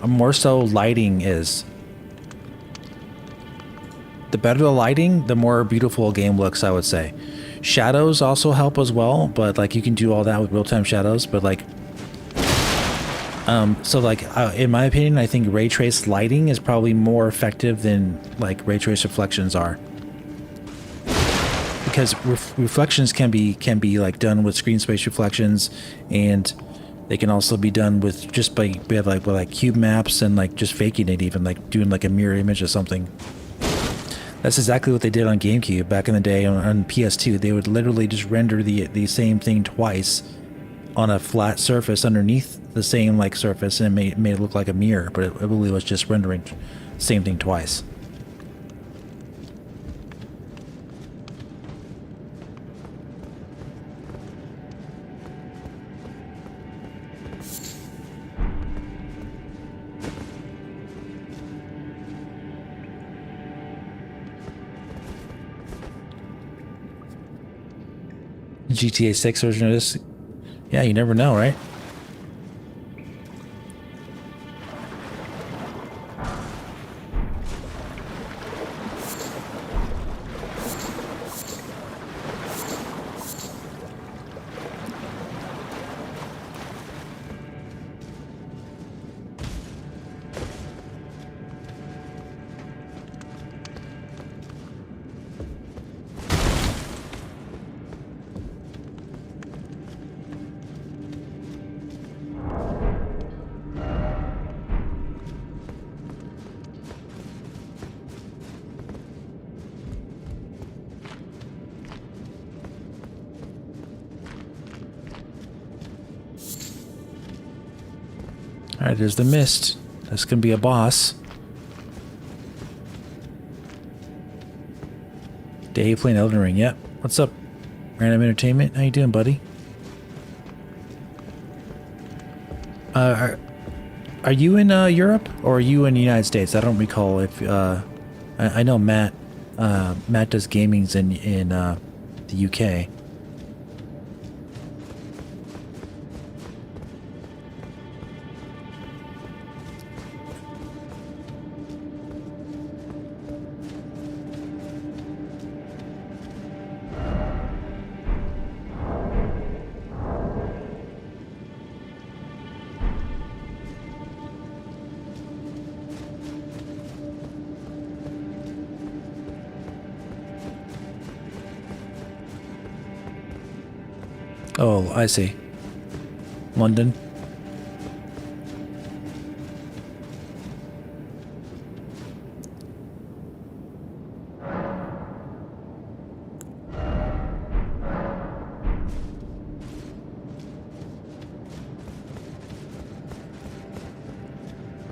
More so, lighting is. The better the lighting, the more beautiful a game looks, I would say. Shadows also help as well, but like you can do all that with real-time shadows, but like in my opinion, I think ray trace lighting is probably more effective than like ray trace reflections are, because reflections can be like done with screen space reflections, and they can also be done with just by like cube maps and like just faking it, even like doing like a mirror image or something. That's exactly what they did on GameCube back in the day. On PS2, they would literally just render the same thing twice on a flat surface underneath the same like surface, and it made it look like a mirror, but it really was just rendering the same thing twice. GTA 6 version of this? Yeah, you never know, right? Alright, there's the mist. That's gonna be a boss. Dave playing Elden Ring. Yep. What's up, Random Entertainment? How you doing, buddy? Are you in Europe or are you in the United States? I don't recall if I know Matt does gamings in the UK. Oh, I see. London.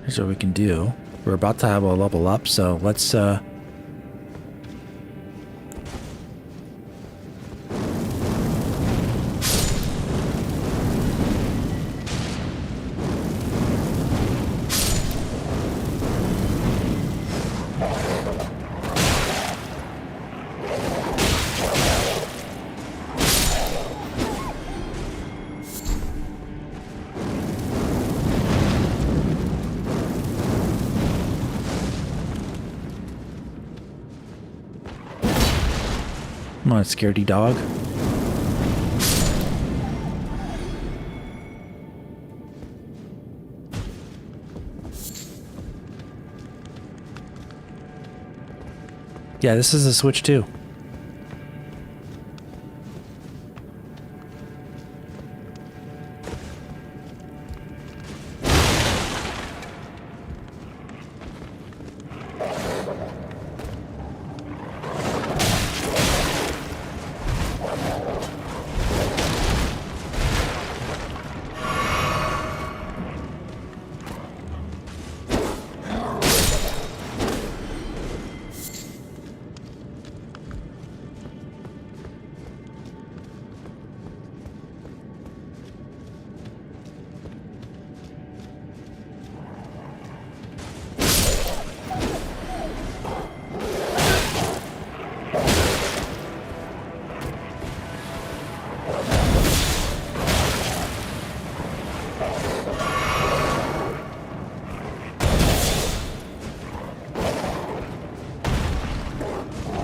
Here's what we can do. We're about to have a level up, so let's come on, scaredy dog. Yeah, this is a Switch 2.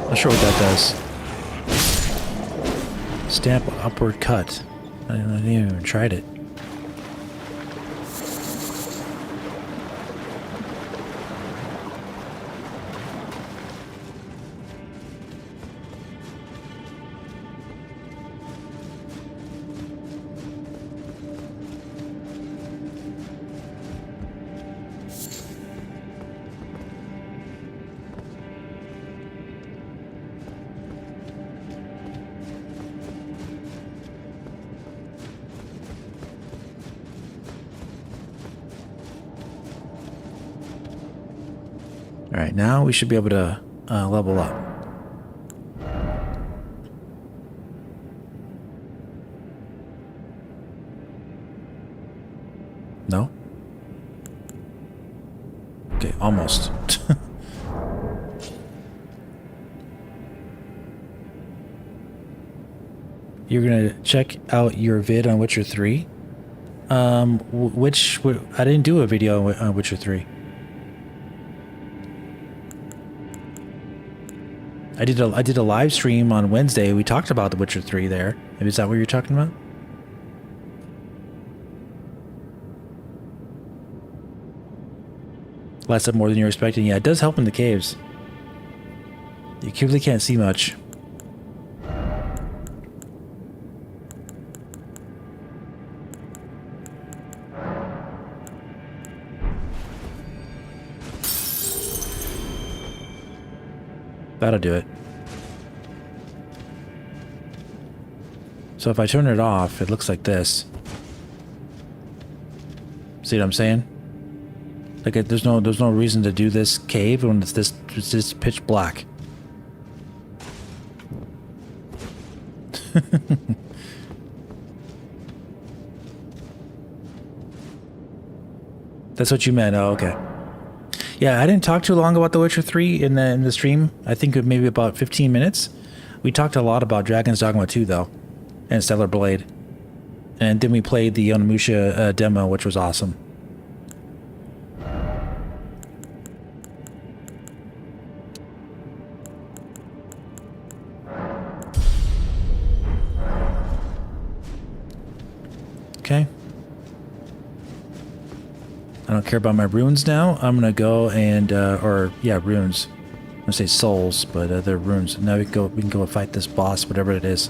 Not sure what that does. Stamp upward cut. I didn't even tried it. Alright, now we should be able to level up. No? Okay, almost. You're gonna check out your vid on Witcher 3? I didn't do a video on Witcher 3. I did a live stream on Wednesday. We talked about The Witcher 3 there. Maybe is that what you're talking about? Lasted more than you were expecting. Yeah, it does help in the caves. You really can't see much. That'll do it. So if I turn it off, it looks like this. See what I'm saying? Like there's no reason to do this cave when it's this pitch black. That's what you meant. Oh, okay. Yeah, I didn't talk too long about The Witcher 3 in the stream. I think maybe about 15 minutes. We talked a lot about Dragon's Dogma 2, though, and Stellar Blade. And then we played the Onimusha demo, which was awesome. Okay. I don't care about my runes now. I'm gonna go and runes. I'm gonna say souls, but they're runes. Now we can go fight this boss, whatever it is.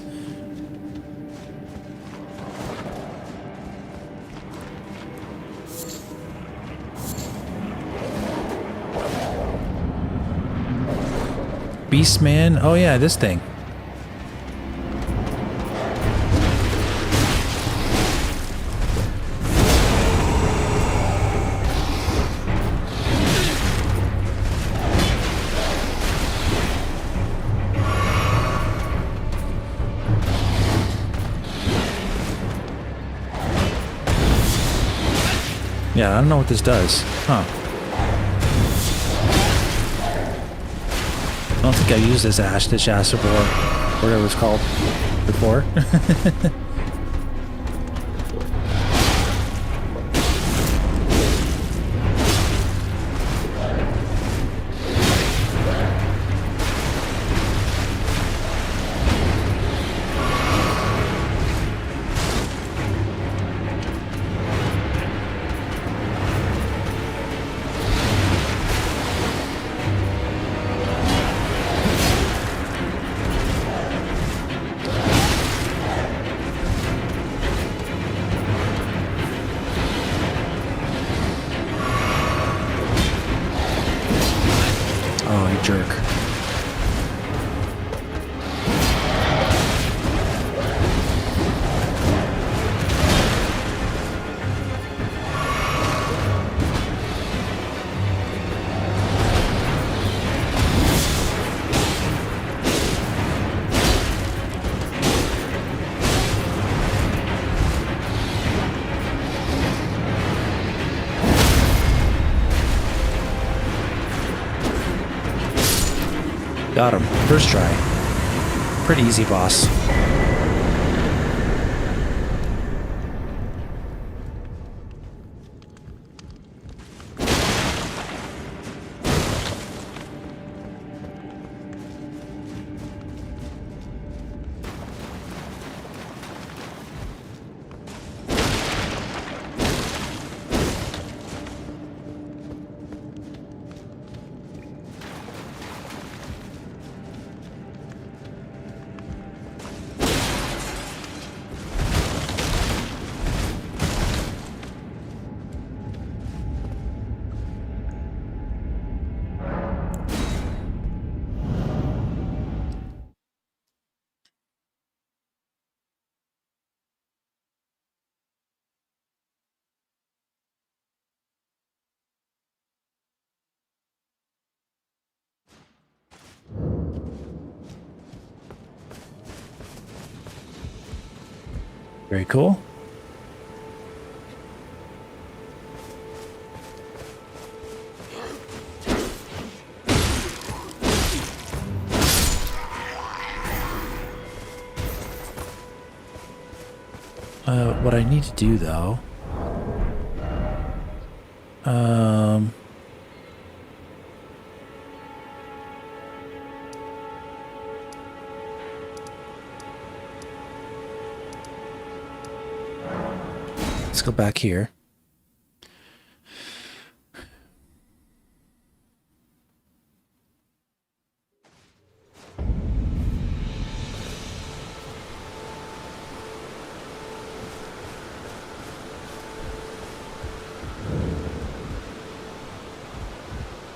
Beastman. Oh yeah, this thing. Yeah, I don't know what this does. Huh. I don't think I used this acid or whatever it's called before. Oh, you jerk. Got him. First try. Pretty easy boss. Very cool. What I need to do though, let's go back here.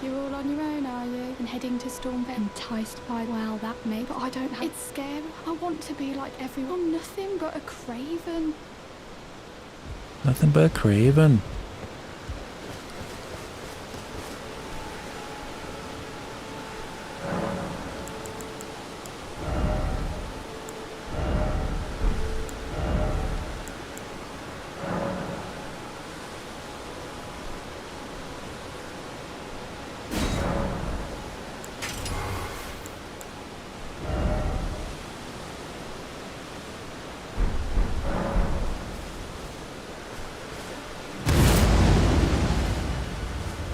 You're all on your own, are you? And heading to Stormvale? Enticed by, well, that may, but I don't have... It's scary. I want to be like everyone. I'm nothing but a craven. Nothing but a craven.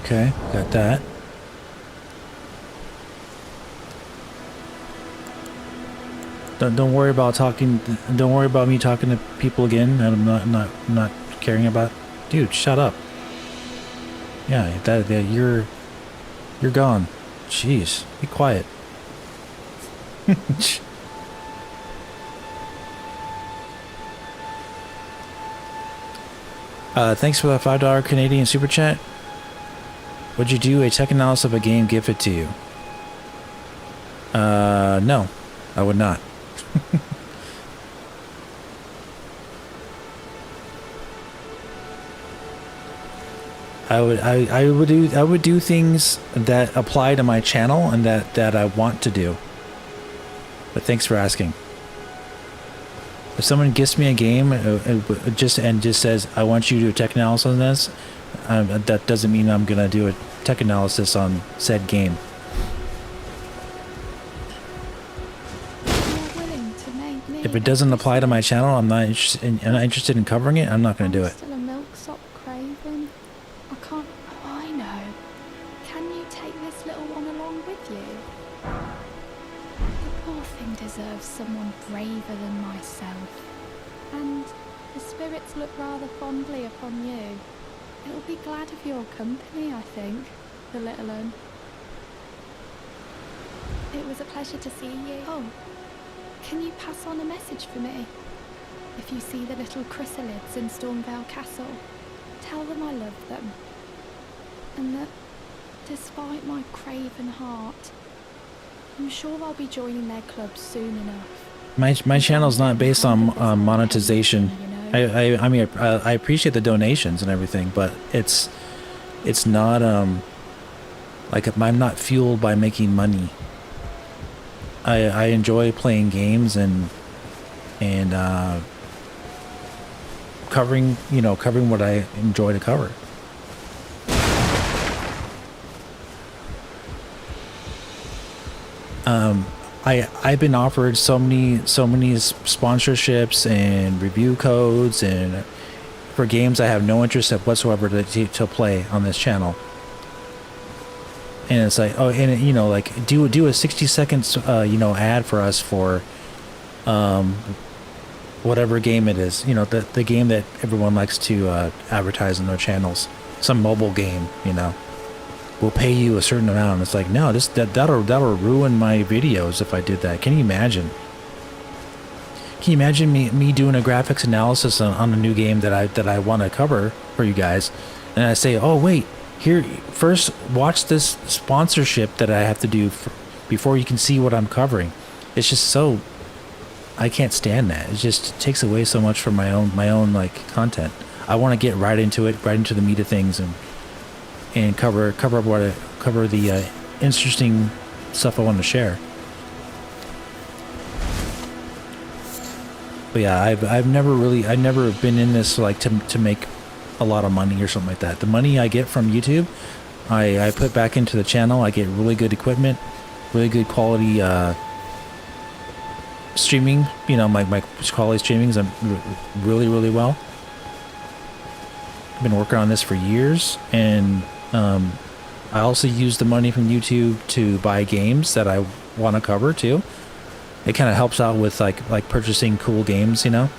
Okay, got that. Don't worry about talking. Don't worry about me talking to people again. And I'm not caring about. Dude, shut up. Yeah, that you're gone. Jeez, be quiet. Thanks for that $5 Canadian super chat. Would you do a tech analysis of a game gifted to you? No, I would not. I would do things that apply to my channel and that I want to do. But thanks for asking. If someone gifts me a game just says I want you to do a tech analysis on this, that doesn't mean I'm gonna do a tech analysis on said game. If it doesn't apply to my channel, I'm not interested in covering it. I'm not gonna do it. Still a milksop craven. I can't. Oh, I know. Can you take this little one along with you? The poor thing deserves someone braver than myself. And the spirits look rather fondly upon you. It'll be glad of your company, I think, the little one. It was a pleasure to see you. Oh, can you pass on a message for me? If you see the little chrysalids in Stormvale Castle, tell them I love them. And that despite my craven heart. I'm sure I'll be joining their club soon enough. My channel's not based on monetization. I mean, I appreciate the donations and everything, but it's not like I'm not fueled by making money. I enjoy playing games and covering what I enjoy to cover. I've been offered so many sponsorships and review codes and for games I have no interest whatsoever to play on this channel. And it's like, oh, and you know, like do a 60-second ad for us for whatever game it is, you know, the game that everyone likes to advertise on their channels, some mobile game, you know. We'll pay you a certain amount. It's like, no, that'll ruin my videos if I did that. Can you imagine? Can you imagine me doing a graphics analysis on a new game that I want to cover for you guys, and I say, oh wait, here first watch this sponsorship that I have to do before you can see what I'm covering. It's just so, I can't stand that. It just takes away so much from my own like content. I want to get right into it, right into the meat of things, and cover the interesting stuff I want to share. But yeah, I've never been in this like to make a lot of money or something like that. The money I get from YouTube, I put back into the channel. I get really good equipment, really good quality streaming. You know, my quality streamings really well. I've been working on this for years, and I also use the money from YouTube to buy games that I want to cover too. It kind of helps out with like purchasing cool games, you know.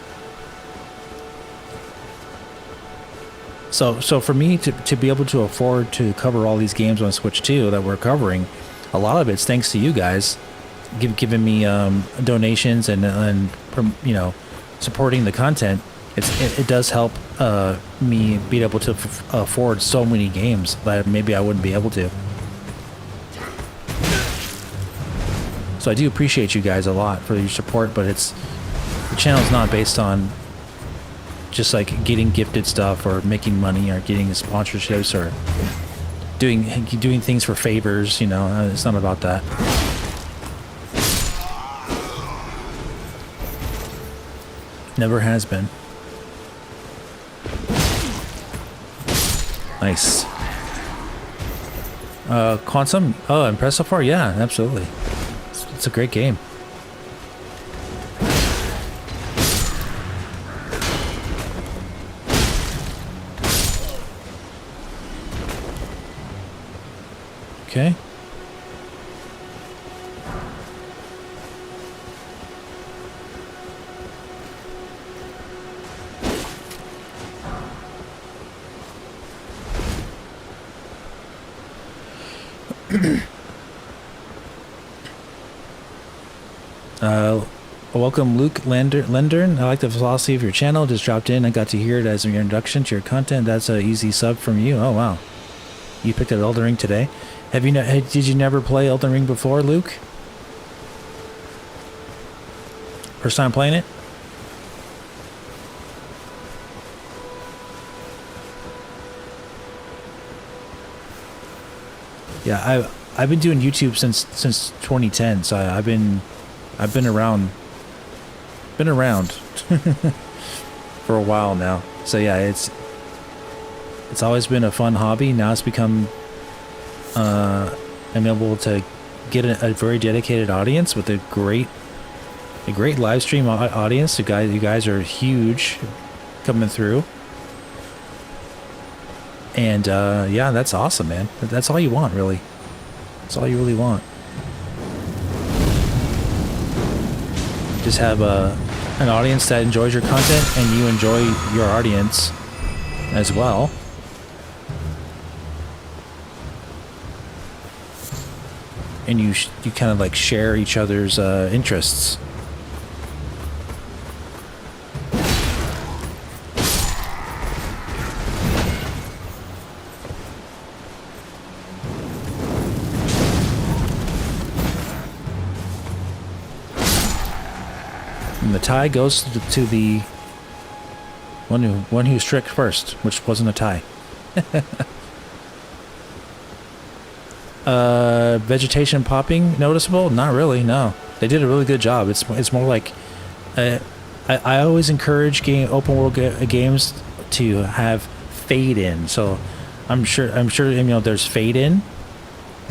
So for me to be able to afford to cover all these games on Switch 2 that we're covering, a lot of it's thanks to you guys giving me donations and you know, supporting the content. It does help me be able to afford so many games that maybe I wouldn't be able to. So I do appreciate you guys a lot for your support, but the channel's not based on just like getting gifted stuff or making money or getting sponsorships or doing things for favors, you know. It's not about that. Never has been. Nice. Quantum? Oh, impressed so far? Yeah, absolutely. It's a great game. Okay. Welcome Luke Lendern. I like the philosophy of your channel. Just dropped in. I got to hear it as your introduction to your content. That's an easy sub from you. Oh wow, you picked up Elden Ring today. Did you never play Elden Ring before, Luke? First time playing it? Yeah, I've been doing YouTube since 2010, so I've been around for a while now. So yeah, it's always been a fun hobby. Now it's become I'm able to get a very dedicated audience with a great live stream audience. You guys are huge coming through. And yeah, that's awesome, man. That's all you want, really. That's all you really want. Just have an audience that enjoys your content, and you enjoy your audience as well. And you kind of like share each other's interests. And the tie goes to the one who struck first, which wasn't a tie. Vegetation popping noticeable? Not really, no. They did a really good job. It's more like I always encourage open world games to have fade in. So I'm sure there's fade in,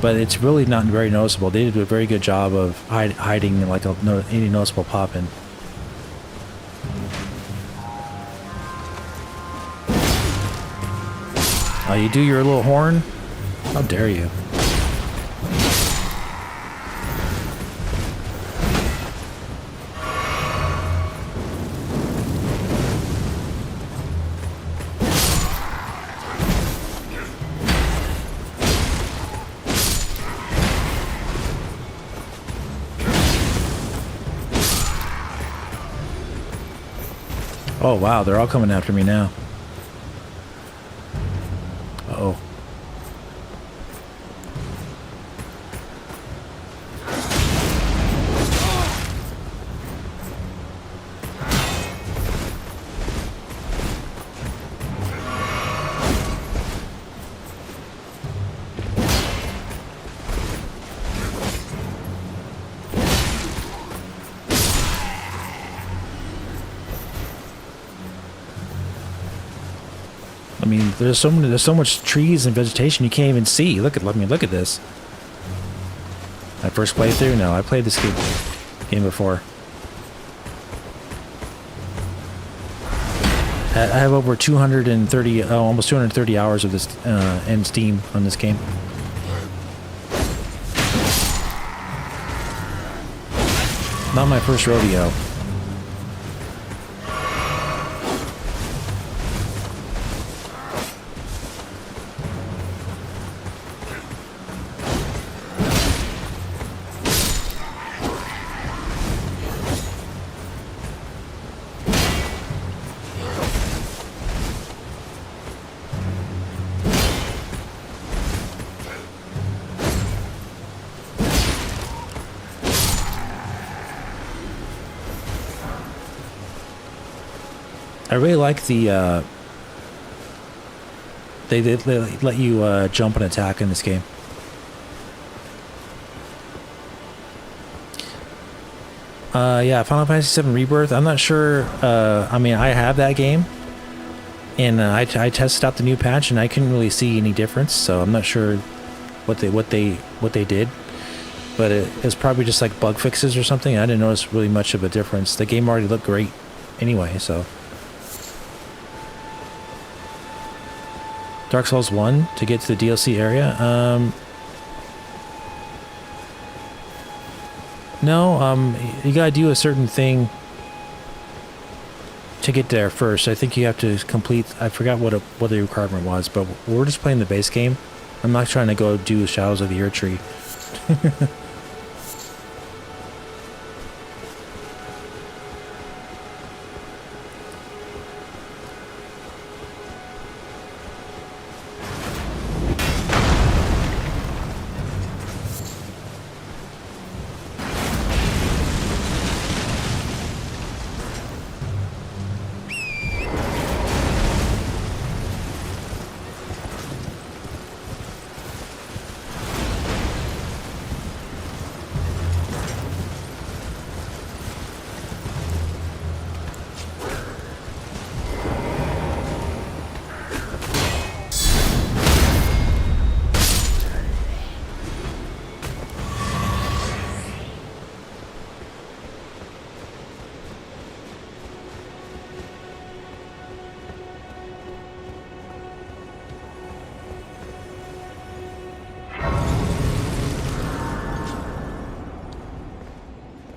but it's really not very noticeable. They did a very good job of hiding like any noticeable pop in. Oh, you do your little horn? How dare you? Oh wow, they're all coming after me now. Uh-oh. I mean, there's so much trees and vegetation you can't even see. Look at this. My first playthrough? No, I played this game before. I have over 230, almost 230 hours of this in Steam on this game. Not my first rodeo. I really like the they let you jump and attack in this game. Yeah, Final Fantasy VII Rebirth. I'm not sure. I mean, I have that game, and I tested out the new patch, and I couldn't really see any difference. So I'm not sure what they did, but it's probably just like bug fixes or something. I didn't notice really much of a difference. The game already looked great anyway, so. Dark Souls 1 to get to the DLC area. No, you gotta do a certain thing to get there first. I think you have to complete. I forgot what the requirement was, but we're just playing the base game. I'm not trying to go do Shadows of the Earth Tree.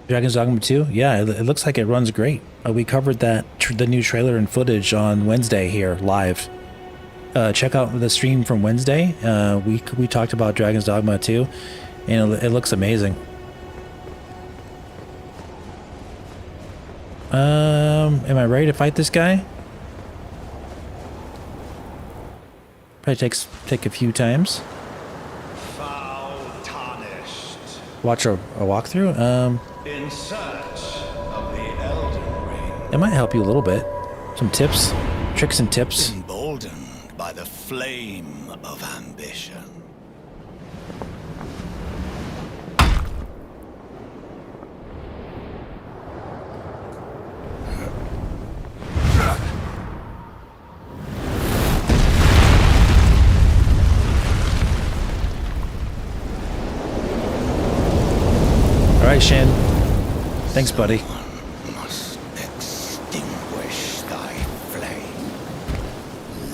Dragon's Dogma 2? Yeah, it looks like it runs great. We covered that the new trailer and footage on Wednesday here live. Check out the stream from Wednesday. We talked about Dragon's Dogma 2, and it looks amazing. Am I ready to fight this guy? Probably take a few times. Tarnished. Watch a walkthrough. In search of the Elden It might help you a little bit. Some tips, tricks and tips. Emboldened by the flame of ambition. All right, Shin. Thanks, buddy. Must extinguish thy flame.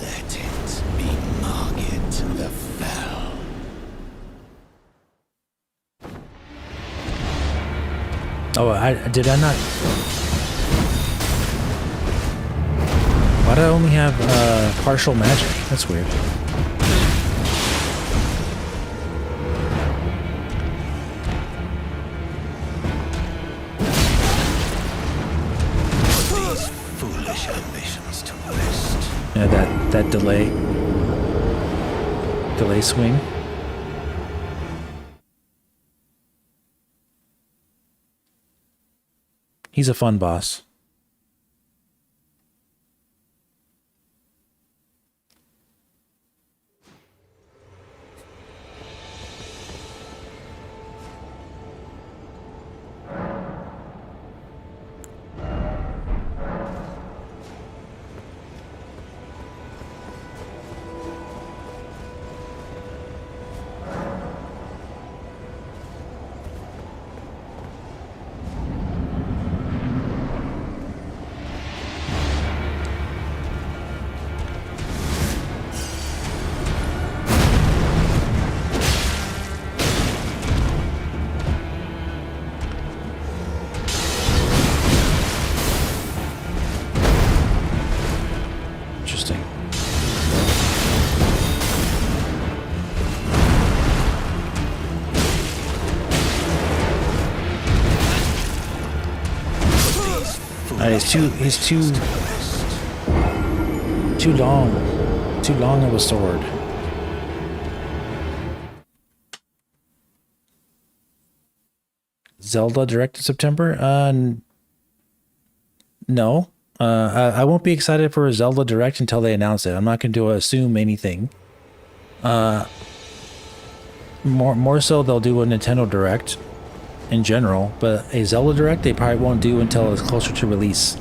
Let it be Margit the Fell. Oh, did I not? Why do I only have partial magic? That's weird. These foolish ambitions to rest. Yeah, that delay swing. He's a fun boss. Interesting. He's too long of a sword. Zelda Direct in September? No. I won't be excited for a Zelda Direct until they announce it. I'm not going to assume anything. More so they'll do a Nintendo Direct in general, but a Zelda Direct they probably won't do until it's closer to release.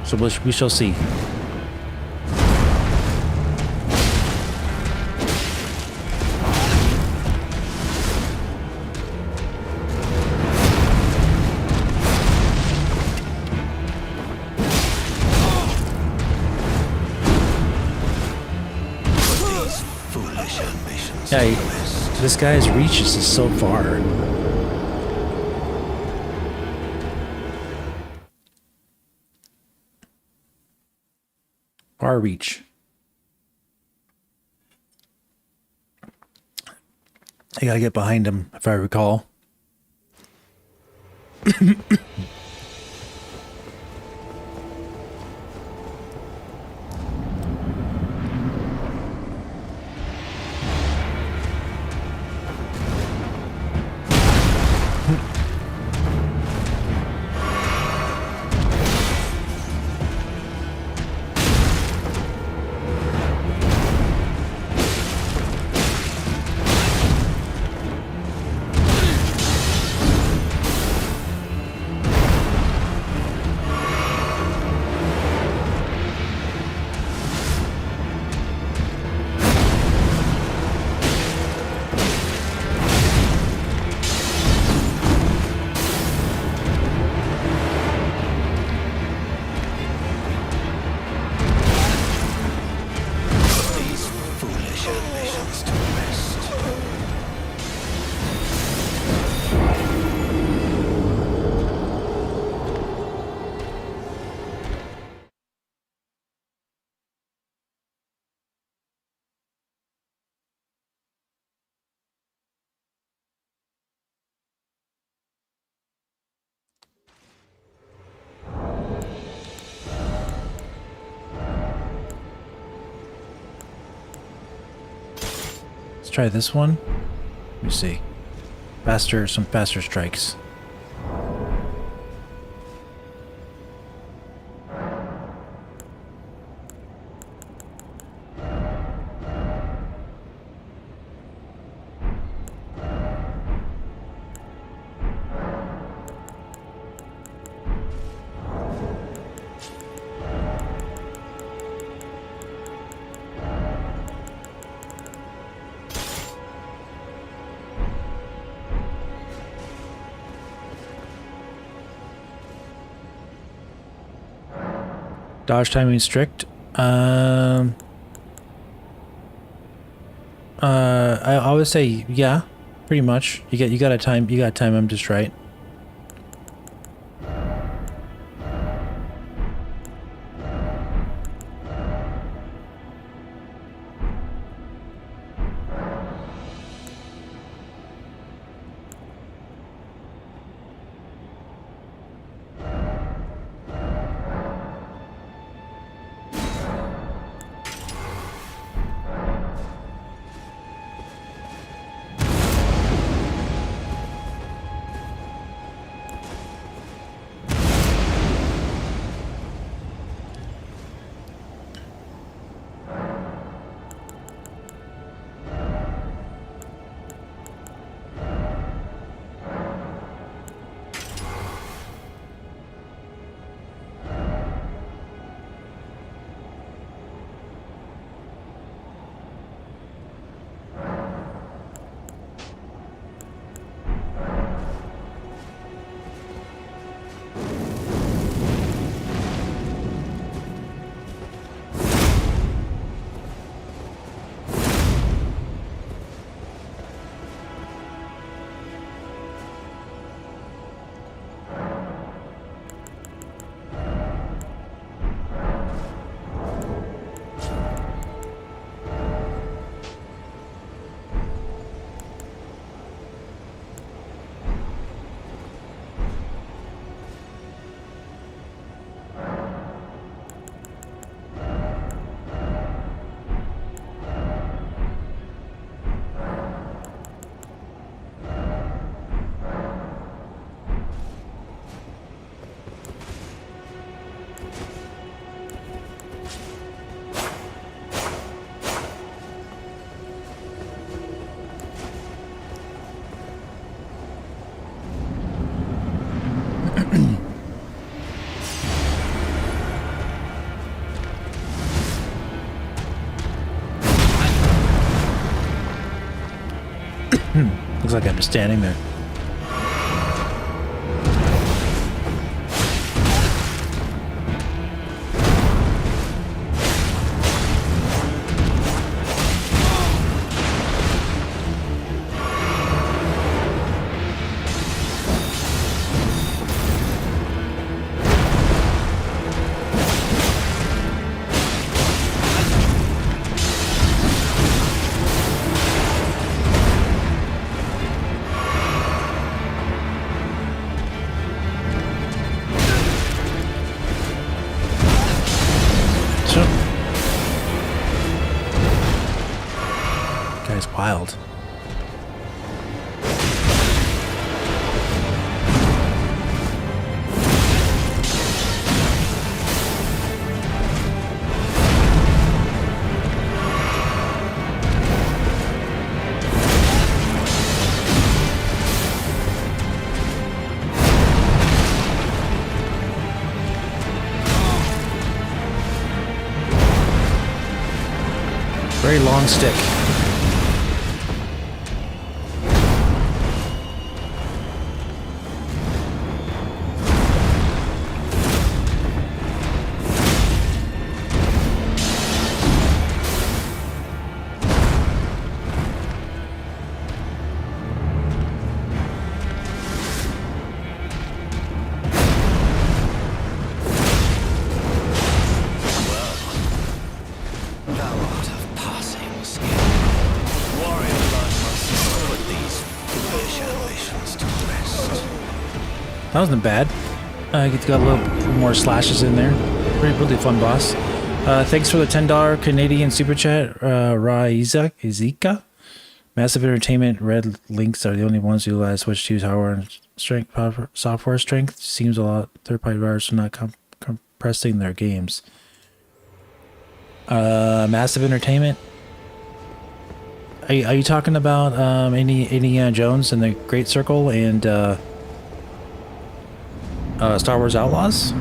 So we shall see. Yeah, this guy's reach is just so far. Far reach. I gotta get behind him, if I recall. Let's try this one. Let me see. Some faster strikes. Dodge timing strict. I would say yeah, pretty much. You gotta time them just right. Looks like I'm just standing there. Guy's wild. Very long stick. That wasn't bad. I got a little more slashes in there. Really fun boss. Thanks for the $10 Canadian super chat, Izika. Massive Entertainment. Red links are the only ones who allow Switch to use hardware and strength, software strength. Seems a lot. Third-party viruses are not compressing their games. Massive Entertainment. Are you talking about Indiana Jones and the Great Circle and Star Wars Outlaws?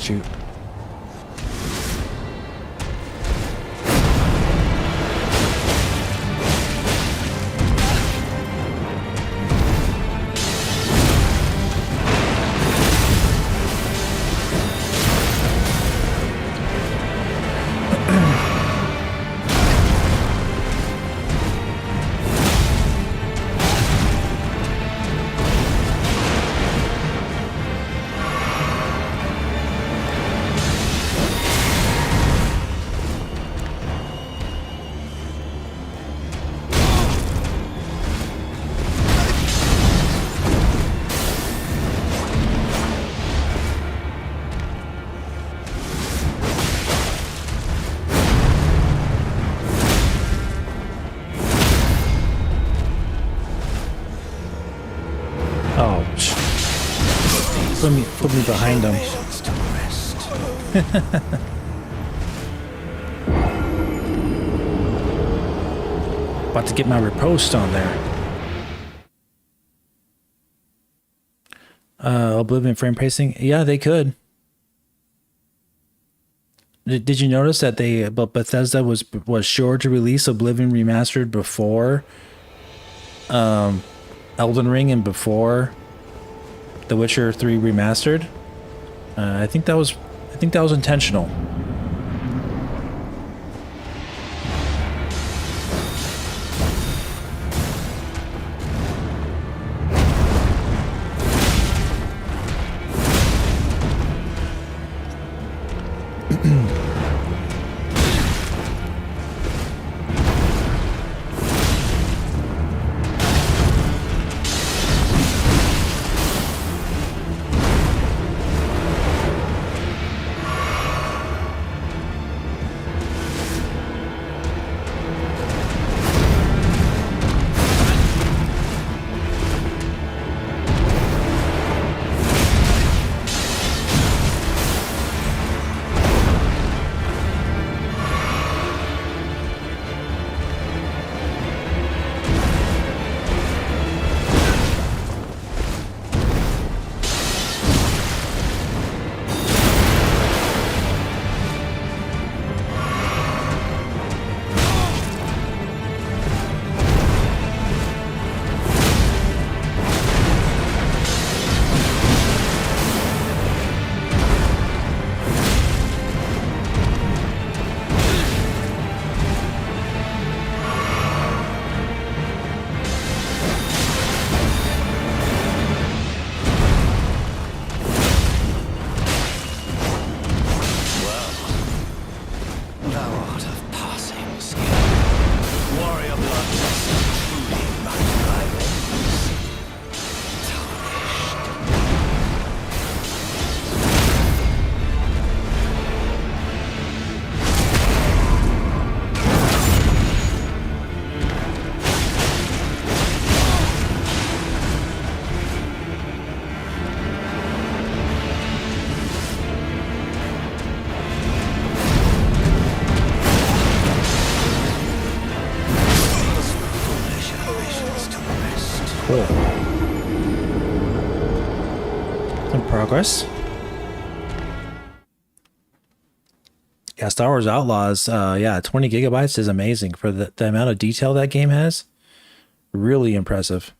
shoot. Oh, put me behind him. About to get my riposte on there. Oblivion frame pacing? Yeah, they could. Did you notice that Bethesda was sure to release Oblivion Remastered before Elden Ring and before The Witcher 3 Remastered? I think that was intentional. Cool. Some progress. Yeah, Star Wars Outlaws, yeah, 20 gigabytes is amazing for the amount of detail that game has. Really impressive.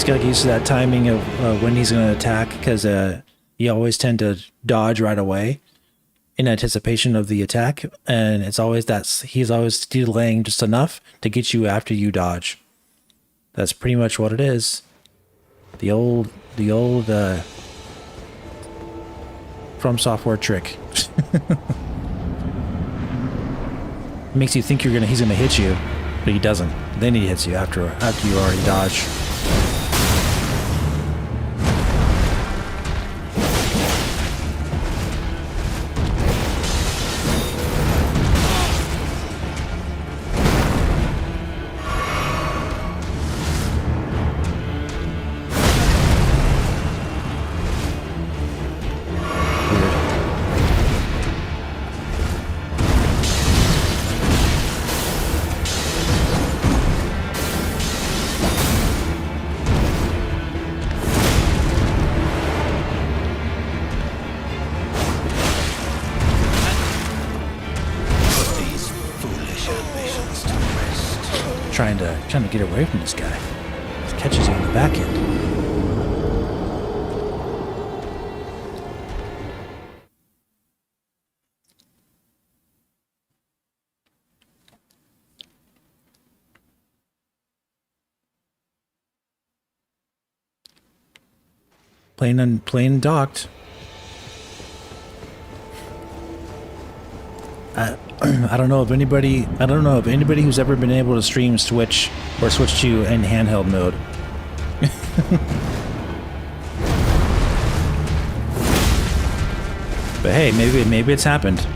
He's got to get used to that timing of when he's going to attack, because you always tend to dodge right away in anticipation of the attack, and it's always he's always delaying just enough to get you after you dodge. That's pretty much what it is. The old From Software trick. Makes you think he's gonna hit you, but he doesn't. Then he hits you after you already dodge. Trying to get away from this guy. He catches you on the back end. Plane docked. I don't know if anybody who's ever been able to stream Switch or switch to in handheld mode. But hey, maybe it's happened.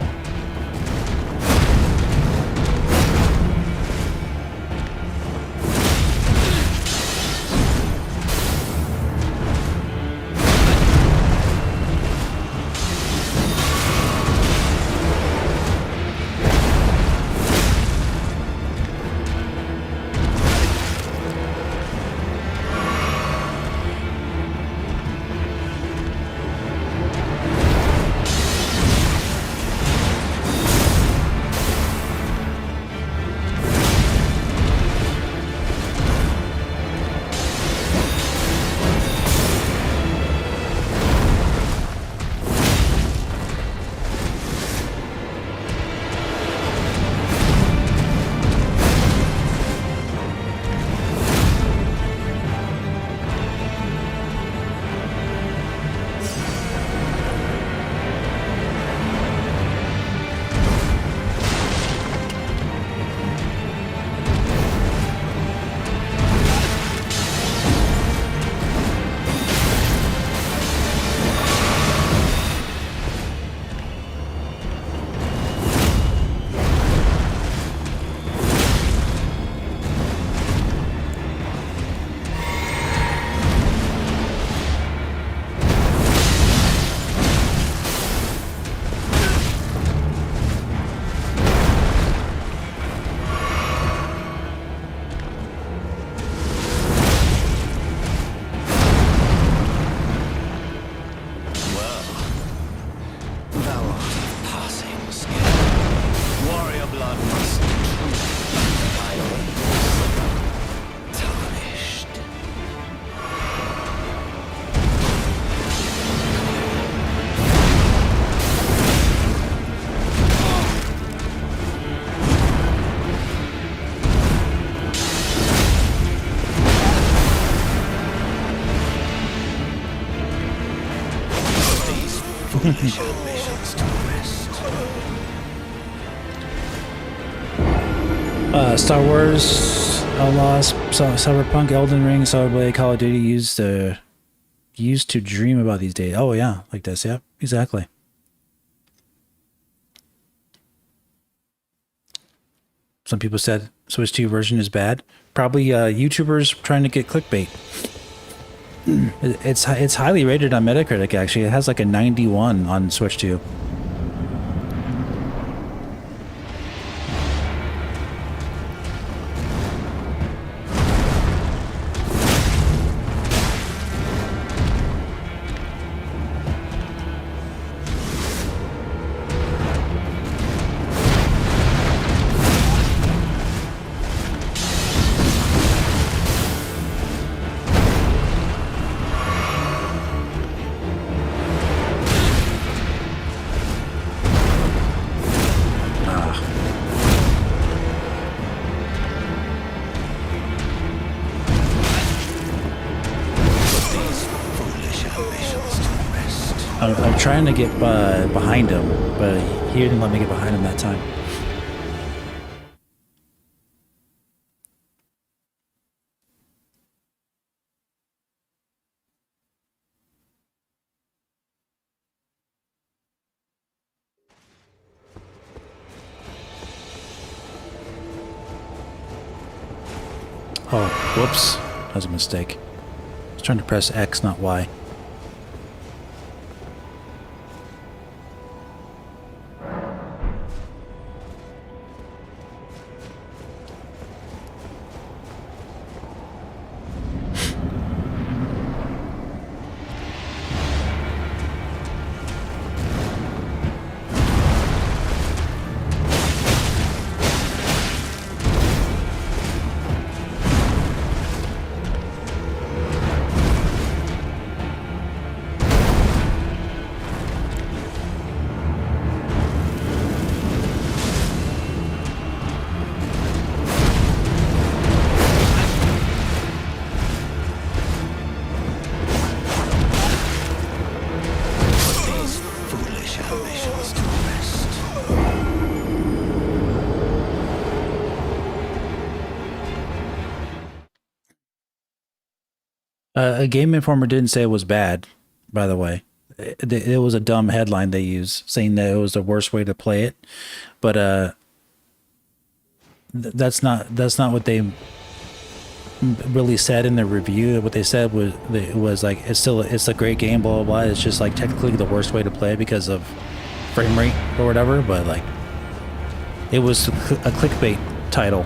Star Wars, Outlaws, Cyberpunk, Elden Ring, Cyberblade, Call of Duty used to dream about these days. Oh yeah, like this. Yep, exactly. Some people said Switch 2 version is bad. Probably YouTubers trying to get clickbait. It's highly rated on Metacritic, actually. It has like a 91 on Switch 2. trying to get behind him, but he didn't let me get behind him that time. Oh, whoops. That was a mistake. I was trying to press X, not Y. A Game Informer didn't say it was bad, by the way. It was a dumb headline they used, saying that it was the worst way to play it. But that's not what they really said in the review. What they said was like it's a great game, blah blah blah. It's just like technically the worst way to play it because of frame rate or whatever. But like, it was a clickbait title.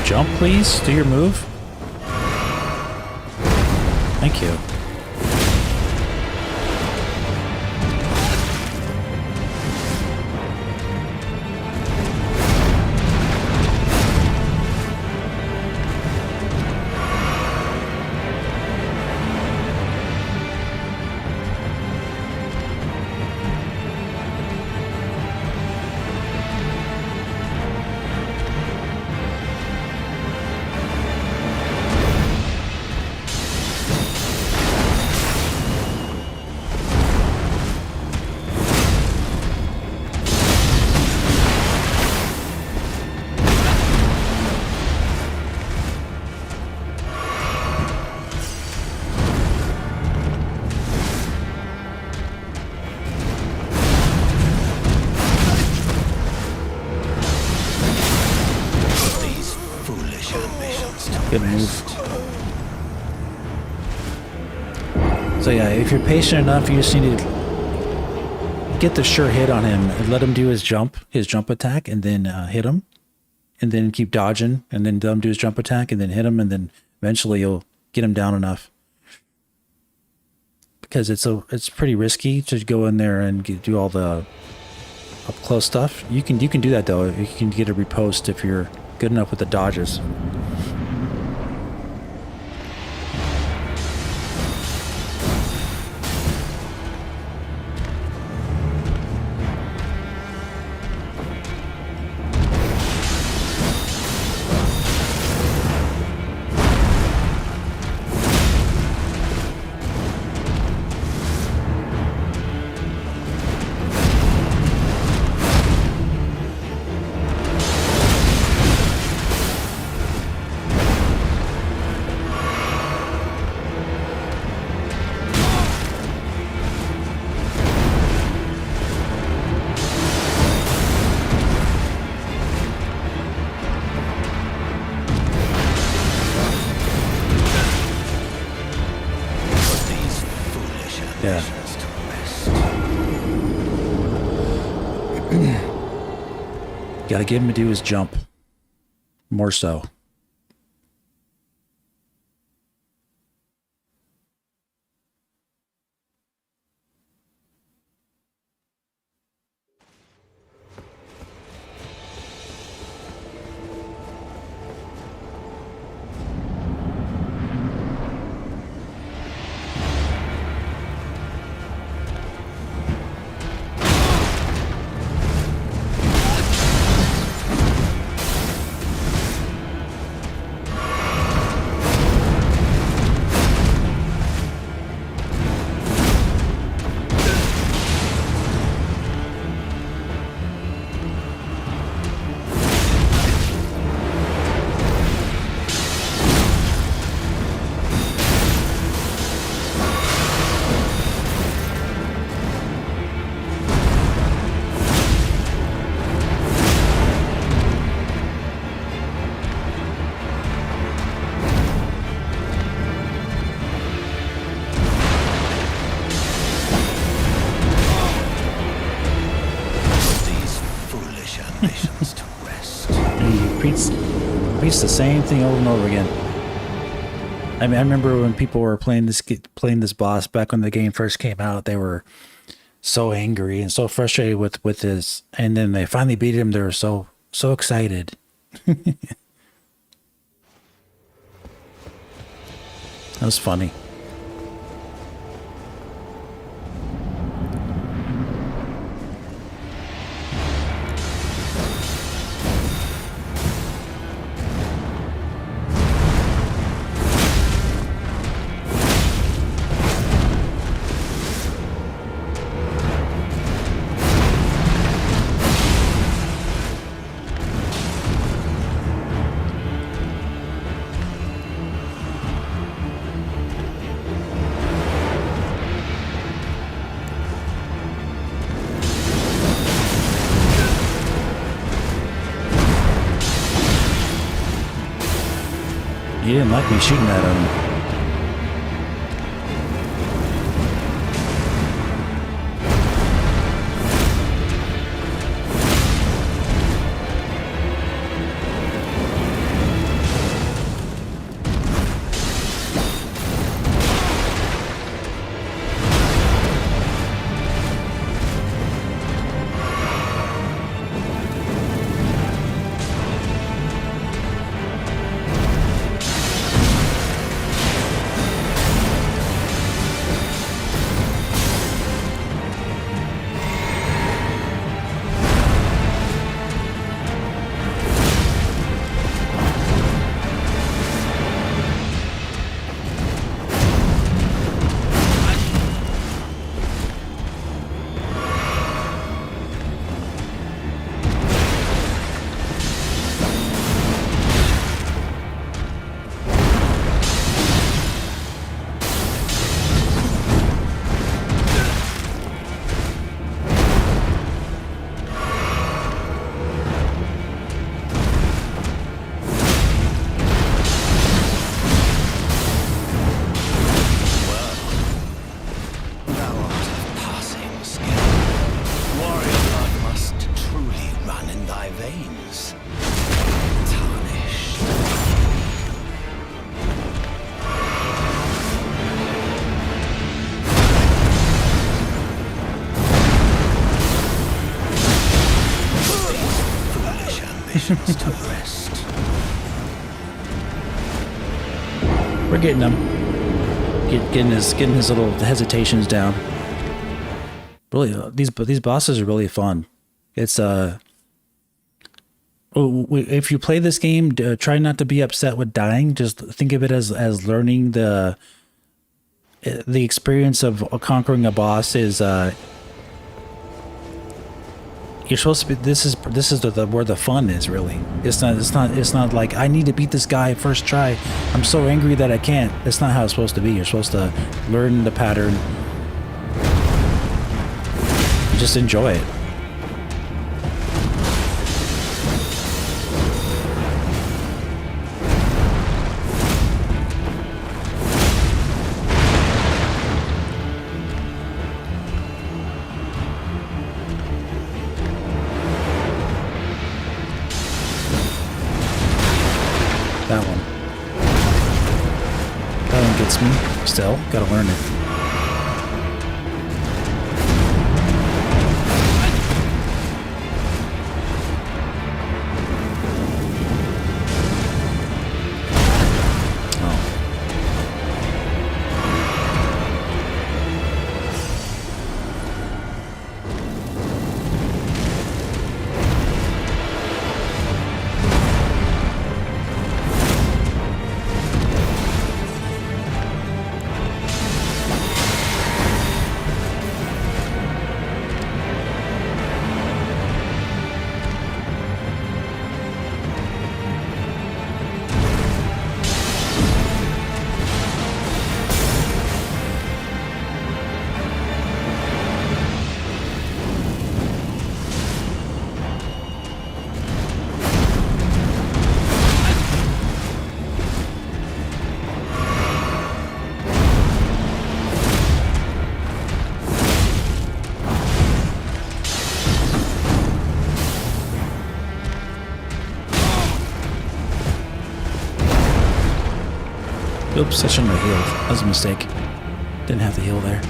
Jump, please. Do your move. Thank you. Good move. So yeah, if you're patient enough, you just need to get the sure hit on him and let him do his jump attack, and then hit him, and then keep dodging, and then let him do his jump attack, and then hit him, and then eventually you'll get him down enough. Because it's pretty risky to go in there and do all the up close stuff. You can do that though. You can get a repost if you're good enough with the dodges. Gotta get him to do his jump. More so. Repeats the same thing over and over again. I mean, I remember when people were playing this boss back when the game first came out, they were so angry and so frustrated with this, and then they finally beat him. They were so excited. That was funny. He didn't like me shooting at him. To rest. We're getting him. Getting his little hesitations down. Really, these bosses are really fun. It's if you play this game, try not to be upset with dying. Just think of it as learning the experience of conquering a boss is. You're supposed to be. This is where the fun is really. It's not like I need to beat this guy first try. I'm so angry that I can't. That's not how it's supposed to be. You're supposed to learn the pattern. Just enjoy it. That one. That one gets me. Still, gotta learn it. Oops, I shouldn't have healed. That was a mistake. Didn't have to heal there.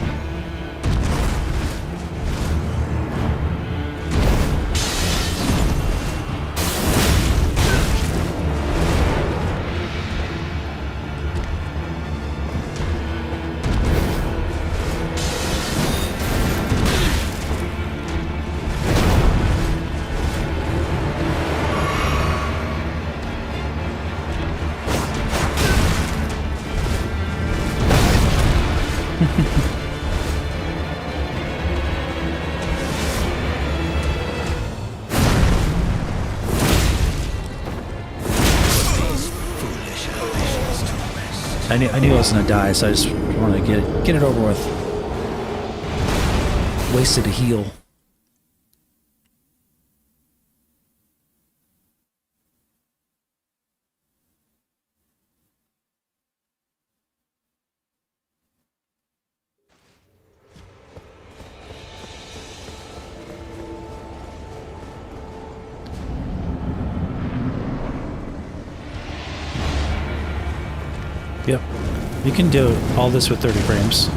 I knew I was gonna die, so I just wanted to get it over with. Wasted a heal. Yep. You can do all this with 30 frames.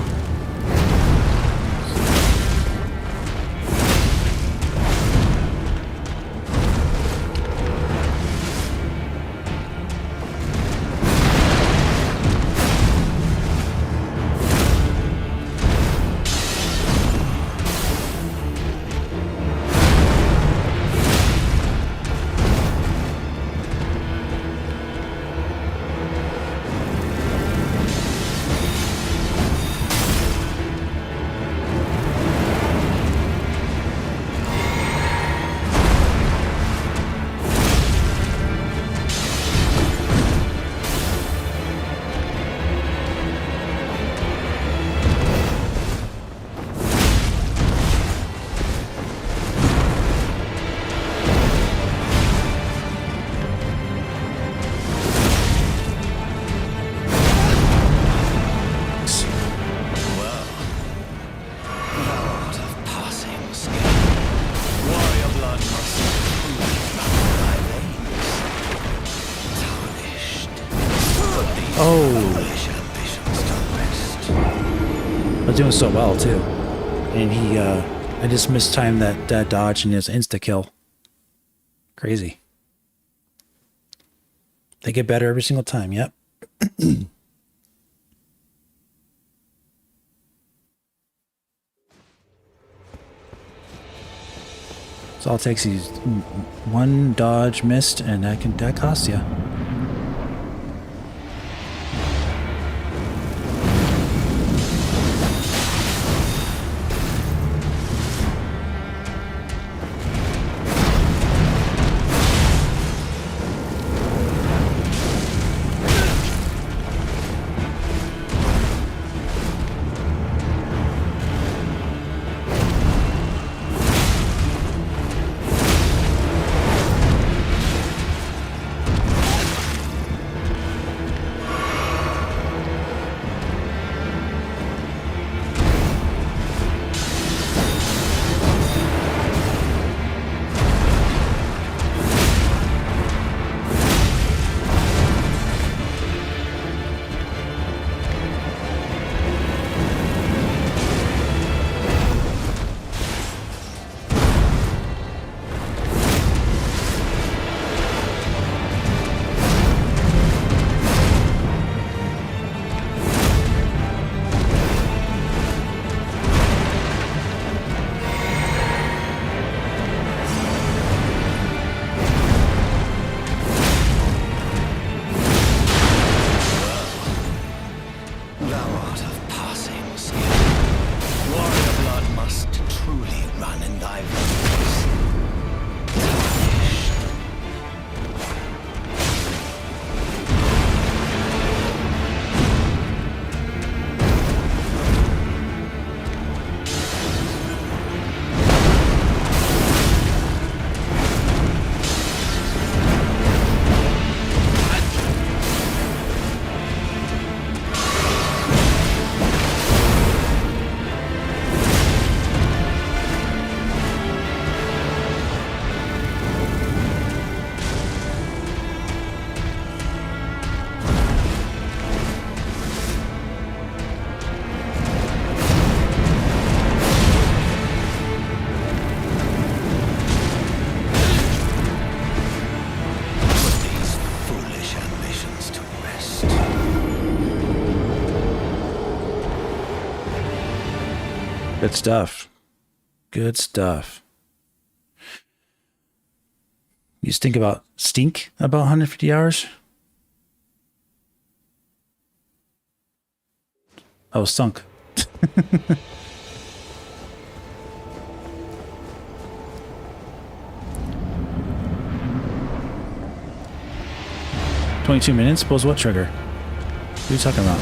Doing so well too, and he I just mistimed that dodge and his insta kill. Crazy. They get better every single time. Yep. So all it takes is one dodge missed, and that costs you. Good stuff. Good stuff. You stink about 150 hours? Oh, sunk. 22 minutes? Suppose what trigger? What are you talking about?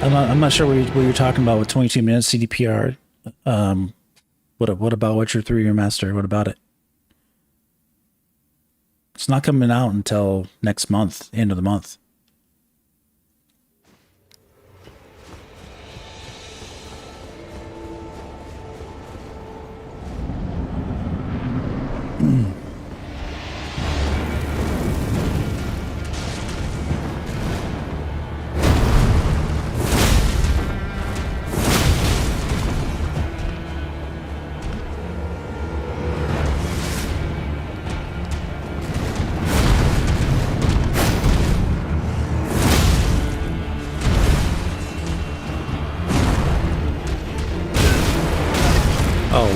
I'm not sure what you're talking about with 22 minutes CDPR. What about Witcher 3 Remaster? What about it? It's not coming out until next month, end of the month.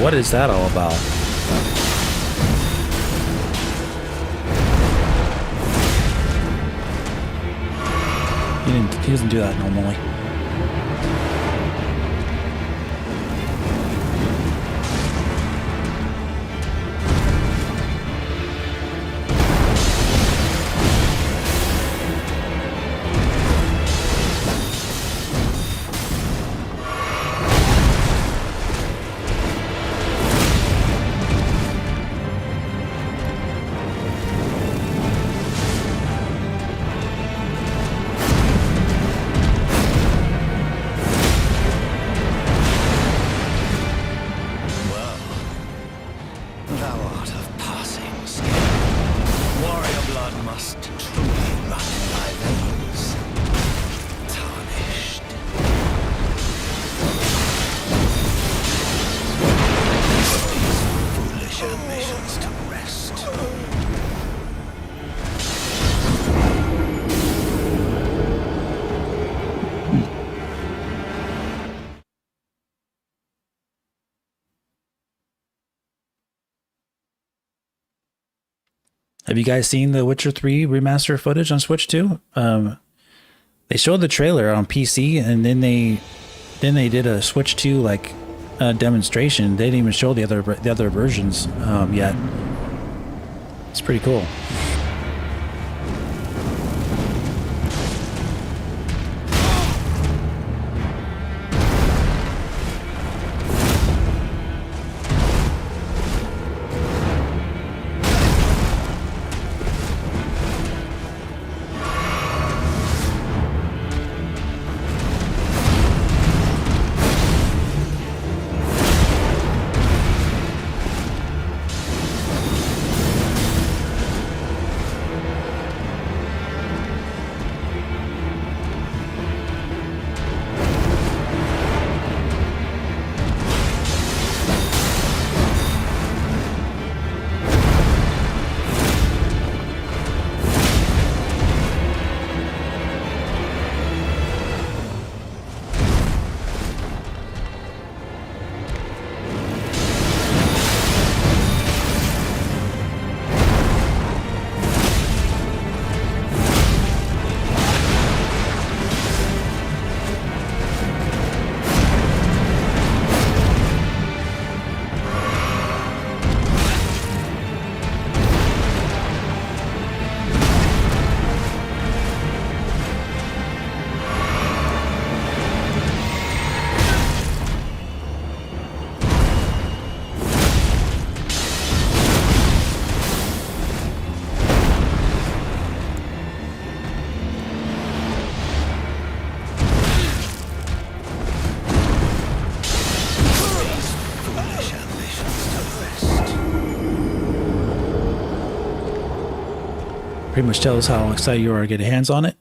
What is that all about? He doesn't do that normally. Have you guys seen the Witcher 3 remaster footage on Switch 2? They showed the trailer on PC, and then they did a Switch 2 like demonstration. They didn't even show the other versions yet. It's pretty cool. Pretty much tells how excited you are to get hands on it.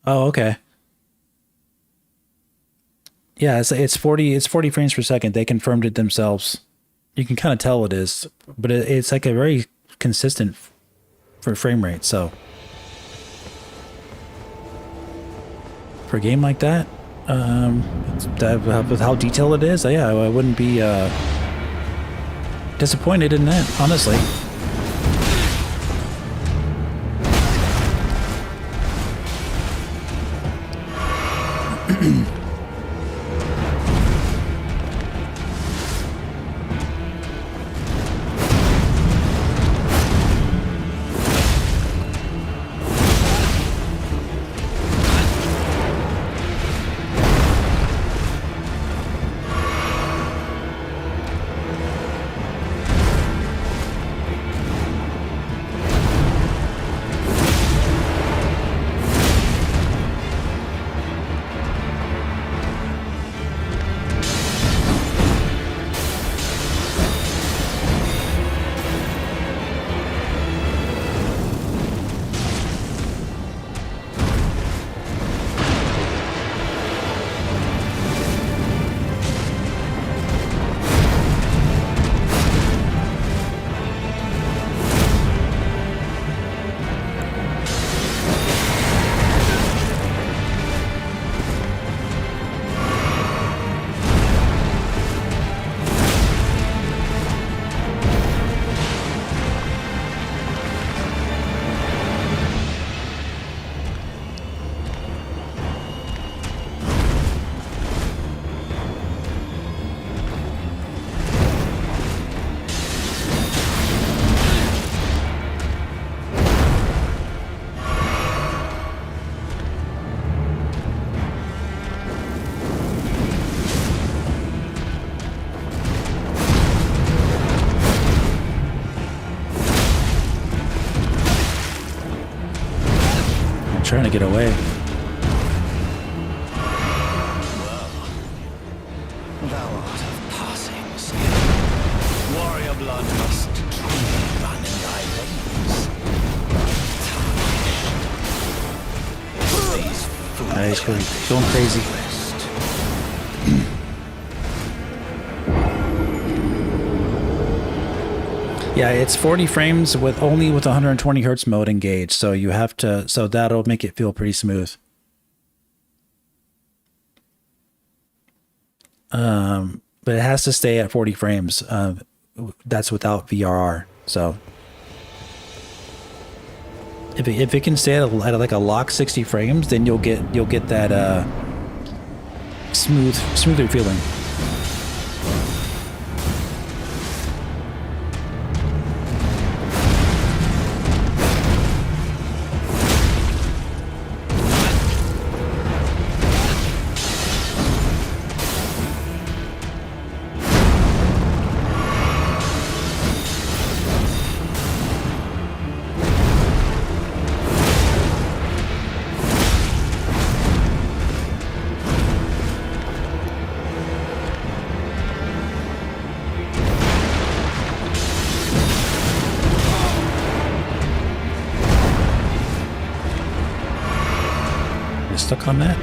Oh, okay. Yeah, it's 40 frames per second. They confirmed it themselves. You can kind of tell it is, but it's like a very consistent for frame rate. So for a game like that, with how detailed it is, yeah, I wouldn't be disappointed in that, honestly. Trying to get away. Thou art of passing skill. Warrior blood must truly run in thy veins. These Nice, going crazy. Yeah, it's 40 frames with only with 120 hertz mode engaged, so you have to, so that'll make it feel pretty smooth. But it has to stay at 40 frames. That's without VRR. So if it can stay at like a lock 60 frames, then you'll get that smoother feeling. Stuck on that?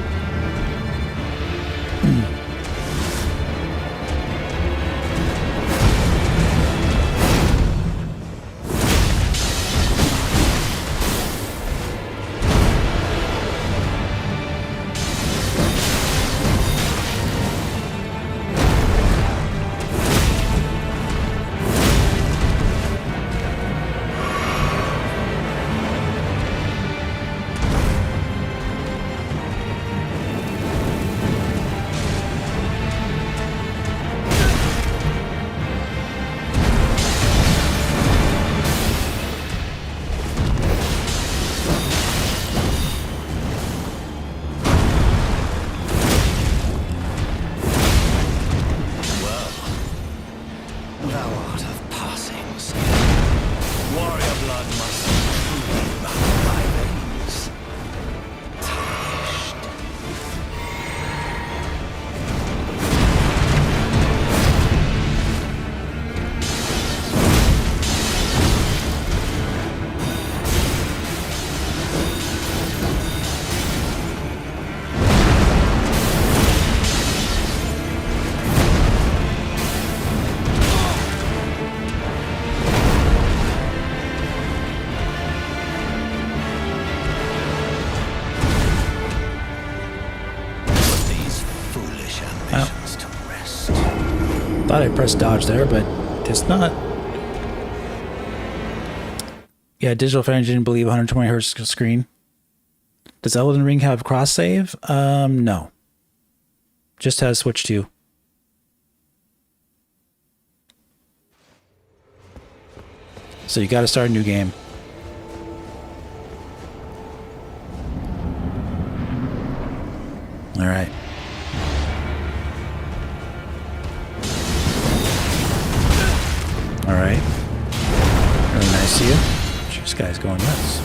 Thought I pressed dodge there, but it's not. Yeah, Digital Foundry didn't believe 120 hertz screen. Does Elden Ring have cross save? No. Just has Switch 2. So you got to start a new game. All right. All right. Really nice of you. This guy's going nuts.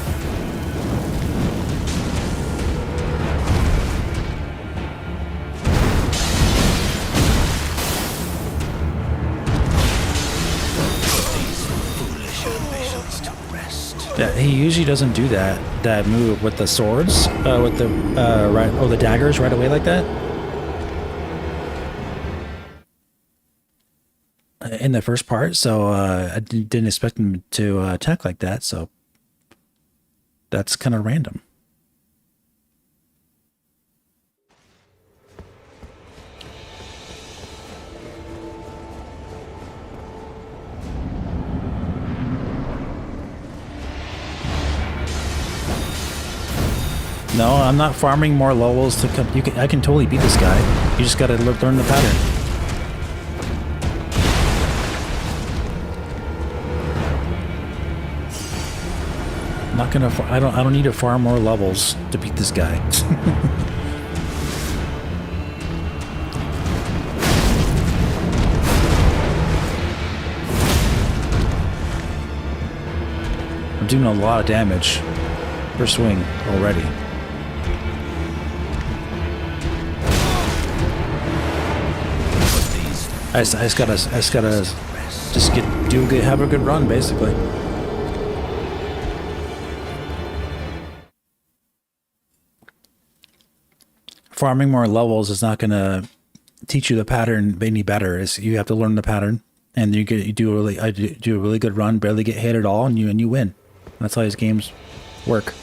Yeah, he usually doesn't do that move with the swords, with the the daggers right away like that. In the first part, so I didn't expect him to attack like that, so that's kind of random. No, I'm not farming more levels to come. I can totally beat this guy. You just gotta learn the pattern. Not gonna. I don't need to farm more levels to beat this guy. I'm doing a lot of damage per swing already. I just gotta have a good run, basically. Farming more levels is not gonna teach you the pattern any better. You have to learn the pattern, and I do a really good run, barely get hit at all, and you win. That's how these games work.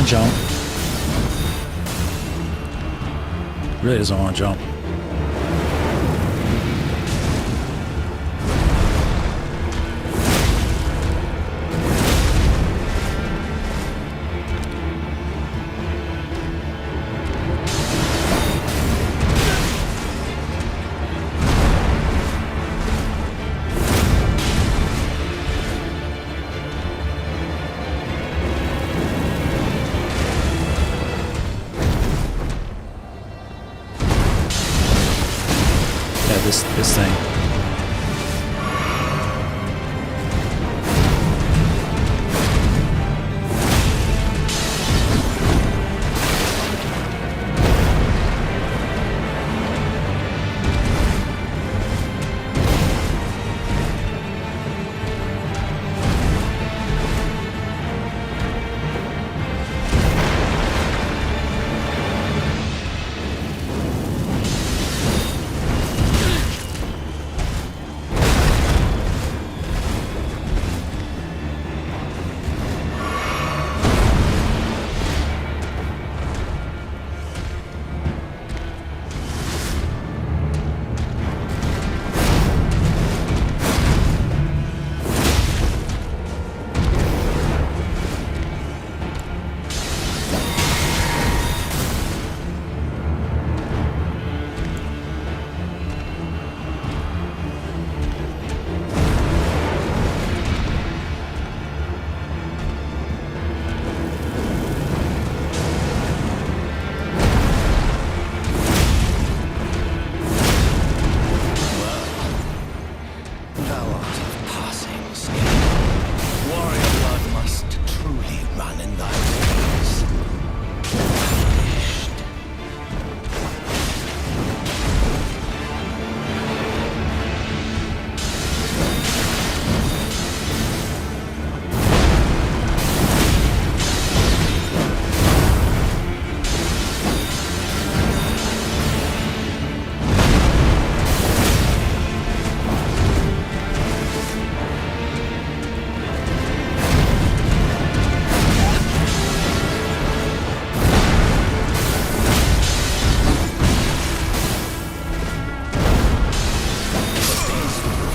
jump. Really doesn't want to jump. This thing.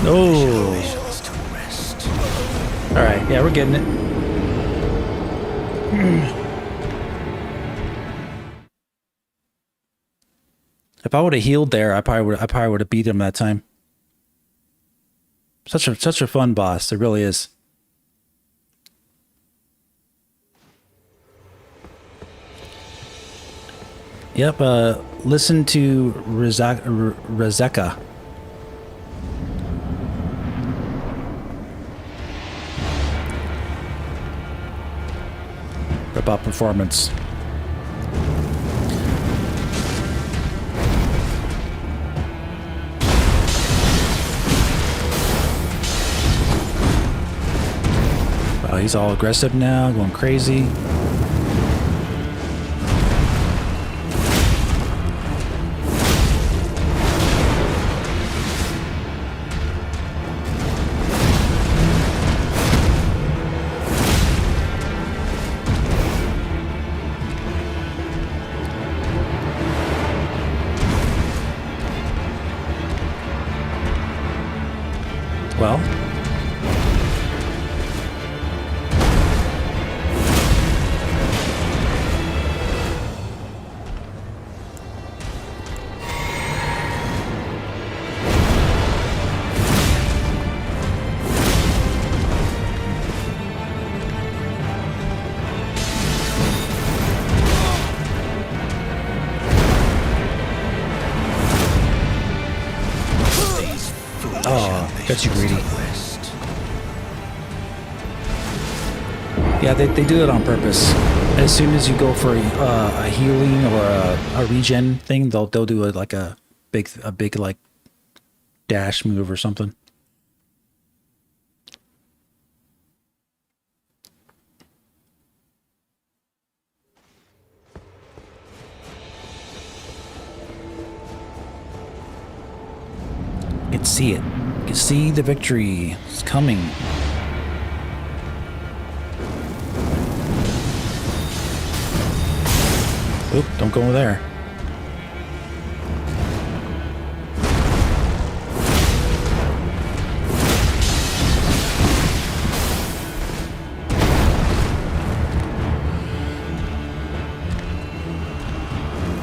Oh. Alright, yeah, we're getting it. If I would have healed there, I probably would have beat him that time. Such a fun boss, it really is. Yep, listen to Rezeka. About performance. Wow, he's all aggressive now, going crazy. Well, got you greedy. Yeah, they do it on purpose. As soon as you go for a healing or a regen thing, they'll do like a big like dash move or something. You can see it. You can see the victory. It's coming. Oop, don't go over there.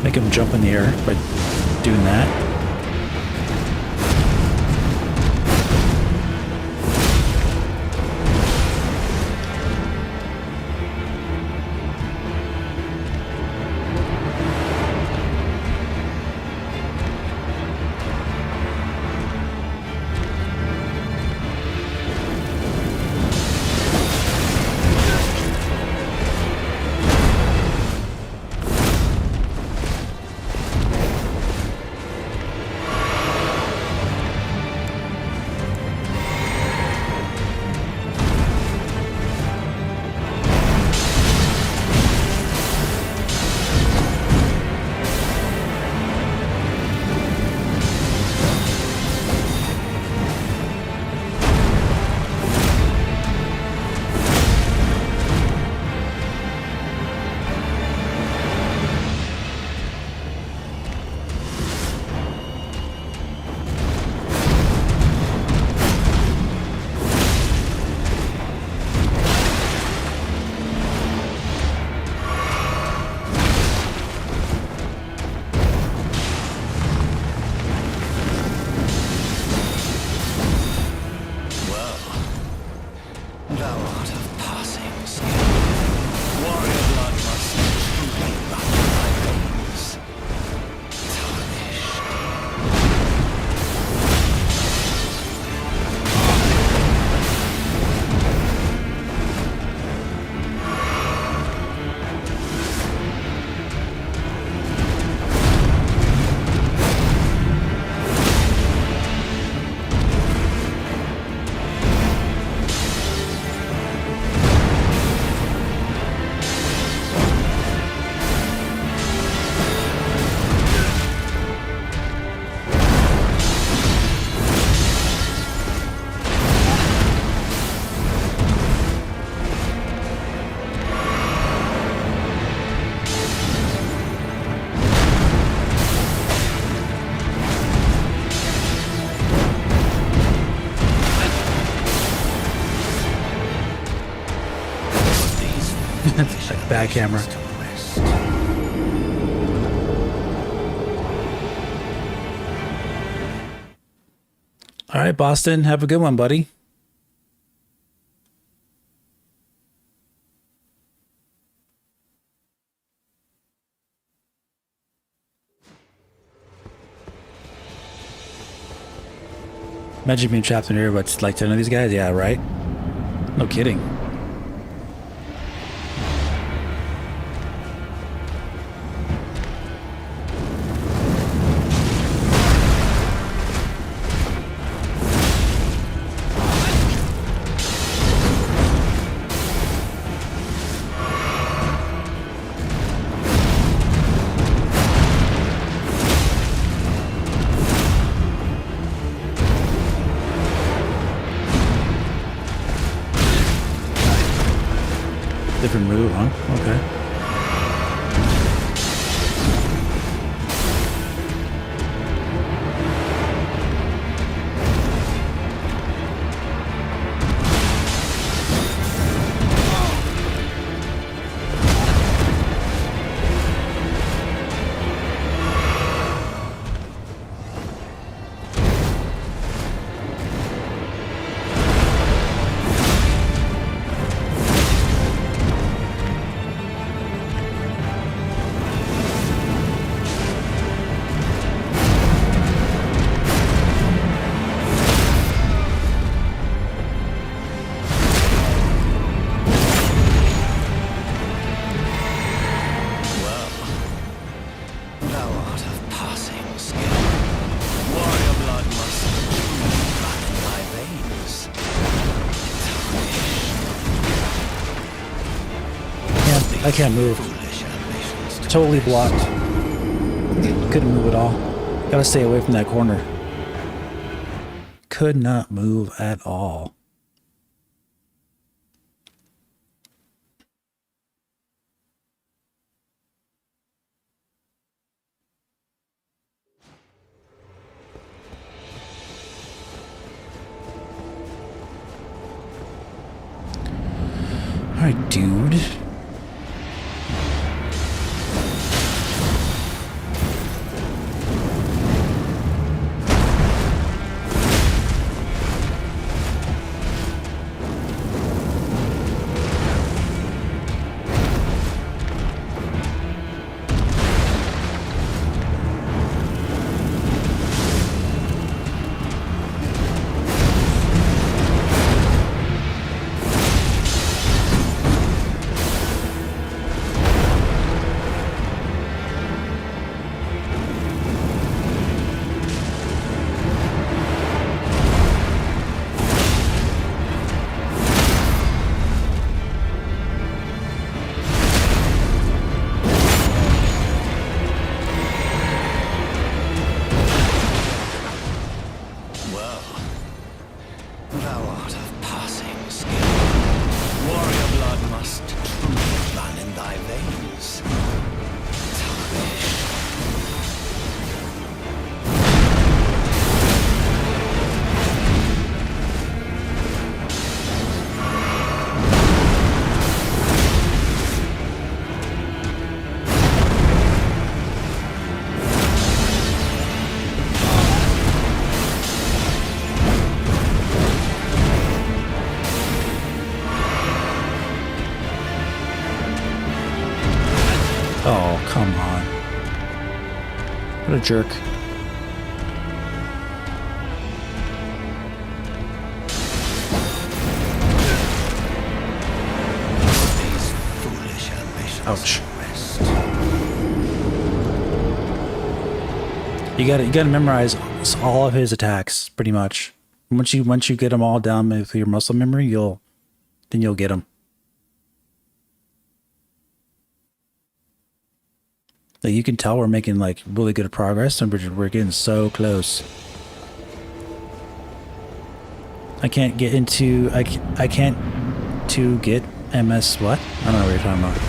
Make him jump in the air by doing that. Bad camera. All right, Boston. Have a good one, buddy. Imagine being trapped in here, but like 10 of these guys. Yeah, right? No kidding. Different move, huh? Okay. I can't move. Totally blocked. Couldn't move at all. Gotta stay away from that corner. Could not move at all. Alright, dude. Oh, come on. What a jerk. Ouch. You gotta memorize all of his attacks, pretty much. Once you get them all down with your muscle memory, you'll get them. Like, you can tell we're making like really good progress, and we're getting so close. I can't get into I can't to get MS what? I don't know what you're talking about.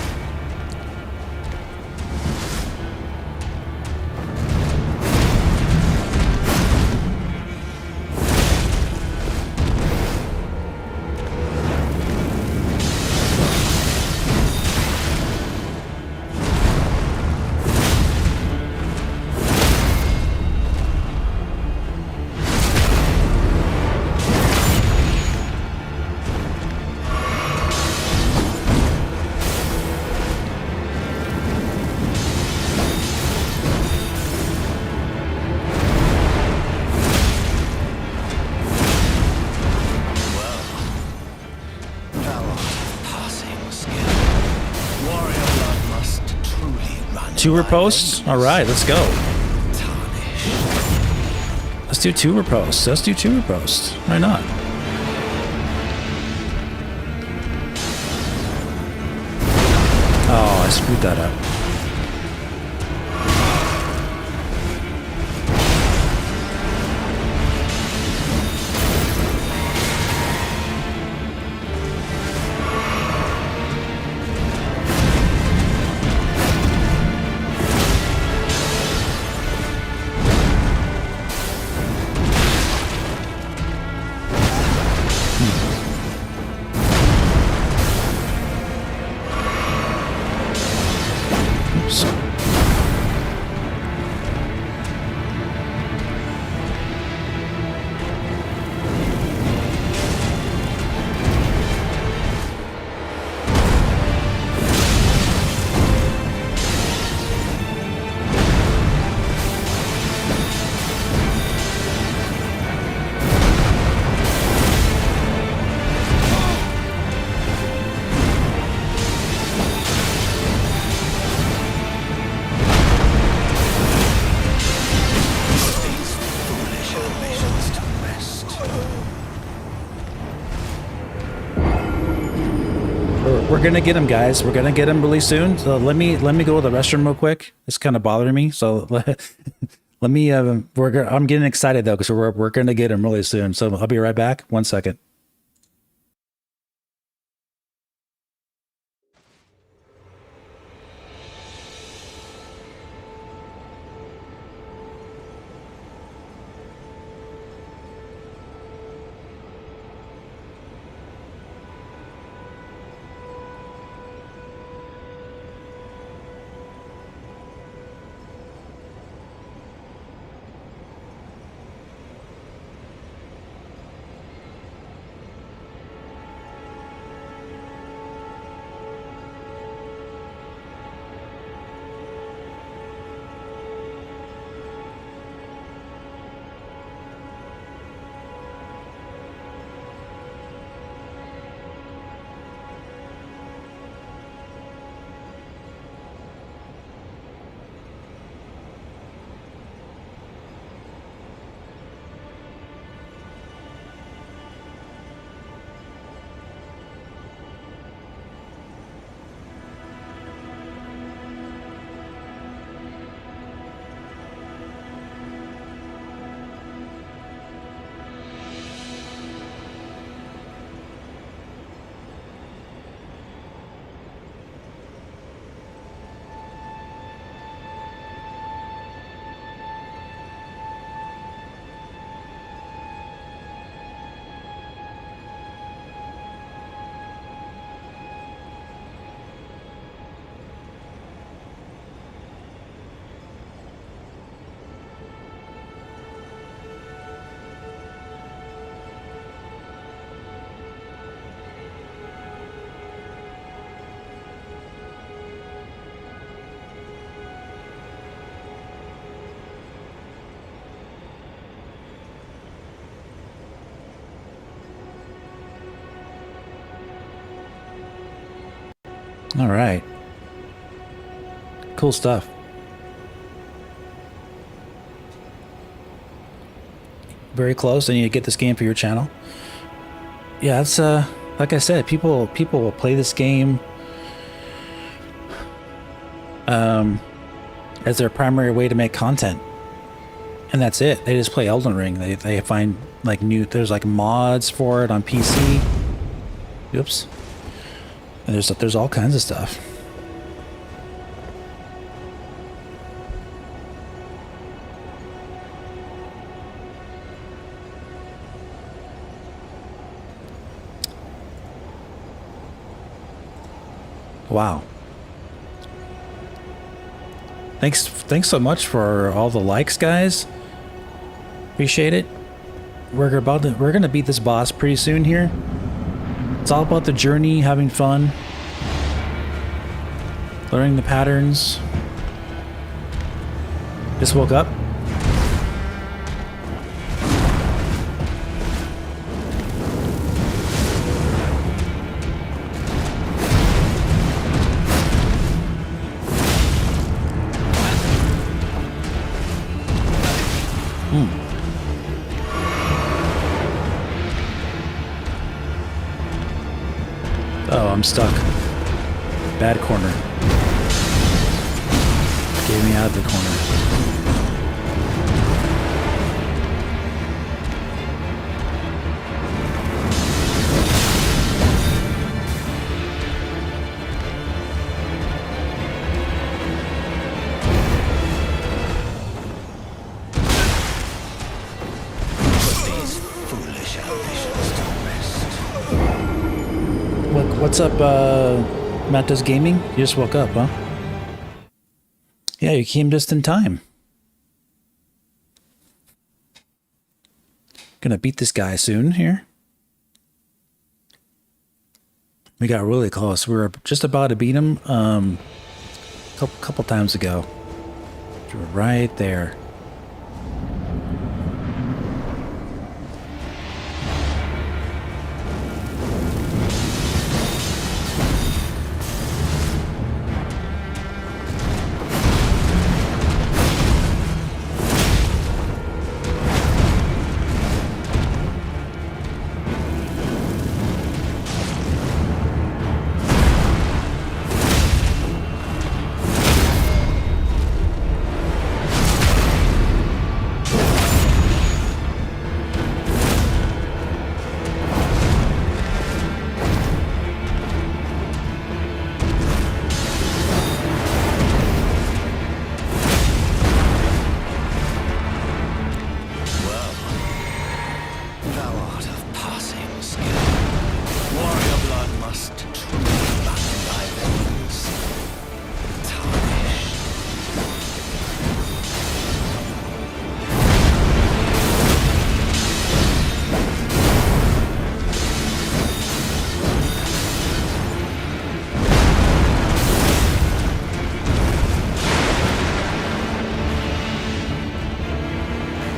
Two riposts? Alright, let's go. Let's do two riposts. Let's do two riposts. Why not? Oh, I screwed that up. We're gonna get him, guys. We're gonna get him really soon. So let me go to the restroom real quick. It's kind of bothering me. So let me. I'm getting excited though because we're gonna get him really soon. So I'll be right back. 1 second. All right. Cool stuff. Very close. I need to get this game for your channel. Yeah, it's like I said, people will play this game as their primary way to make content, and that's it. They just play Elden Ring. They find like there's like mods for it on PC. Oops. And there's all kinds of stuff. Wow. Thanks so much for all the likes, guys. Appreciate it. We're gonna beat this boss pretty soon here. It's all about the journey, having fun, learning the patterns. Just woke up. Oh, I'm stuck. Bad corner. Get me out of the corner. What's up, Matt Does Gaming? You just woke up, huh? Yeah, you came just in time. Gonna beat this guy soon here. We got really close. We were just about to beat him couple times ago. We were right there.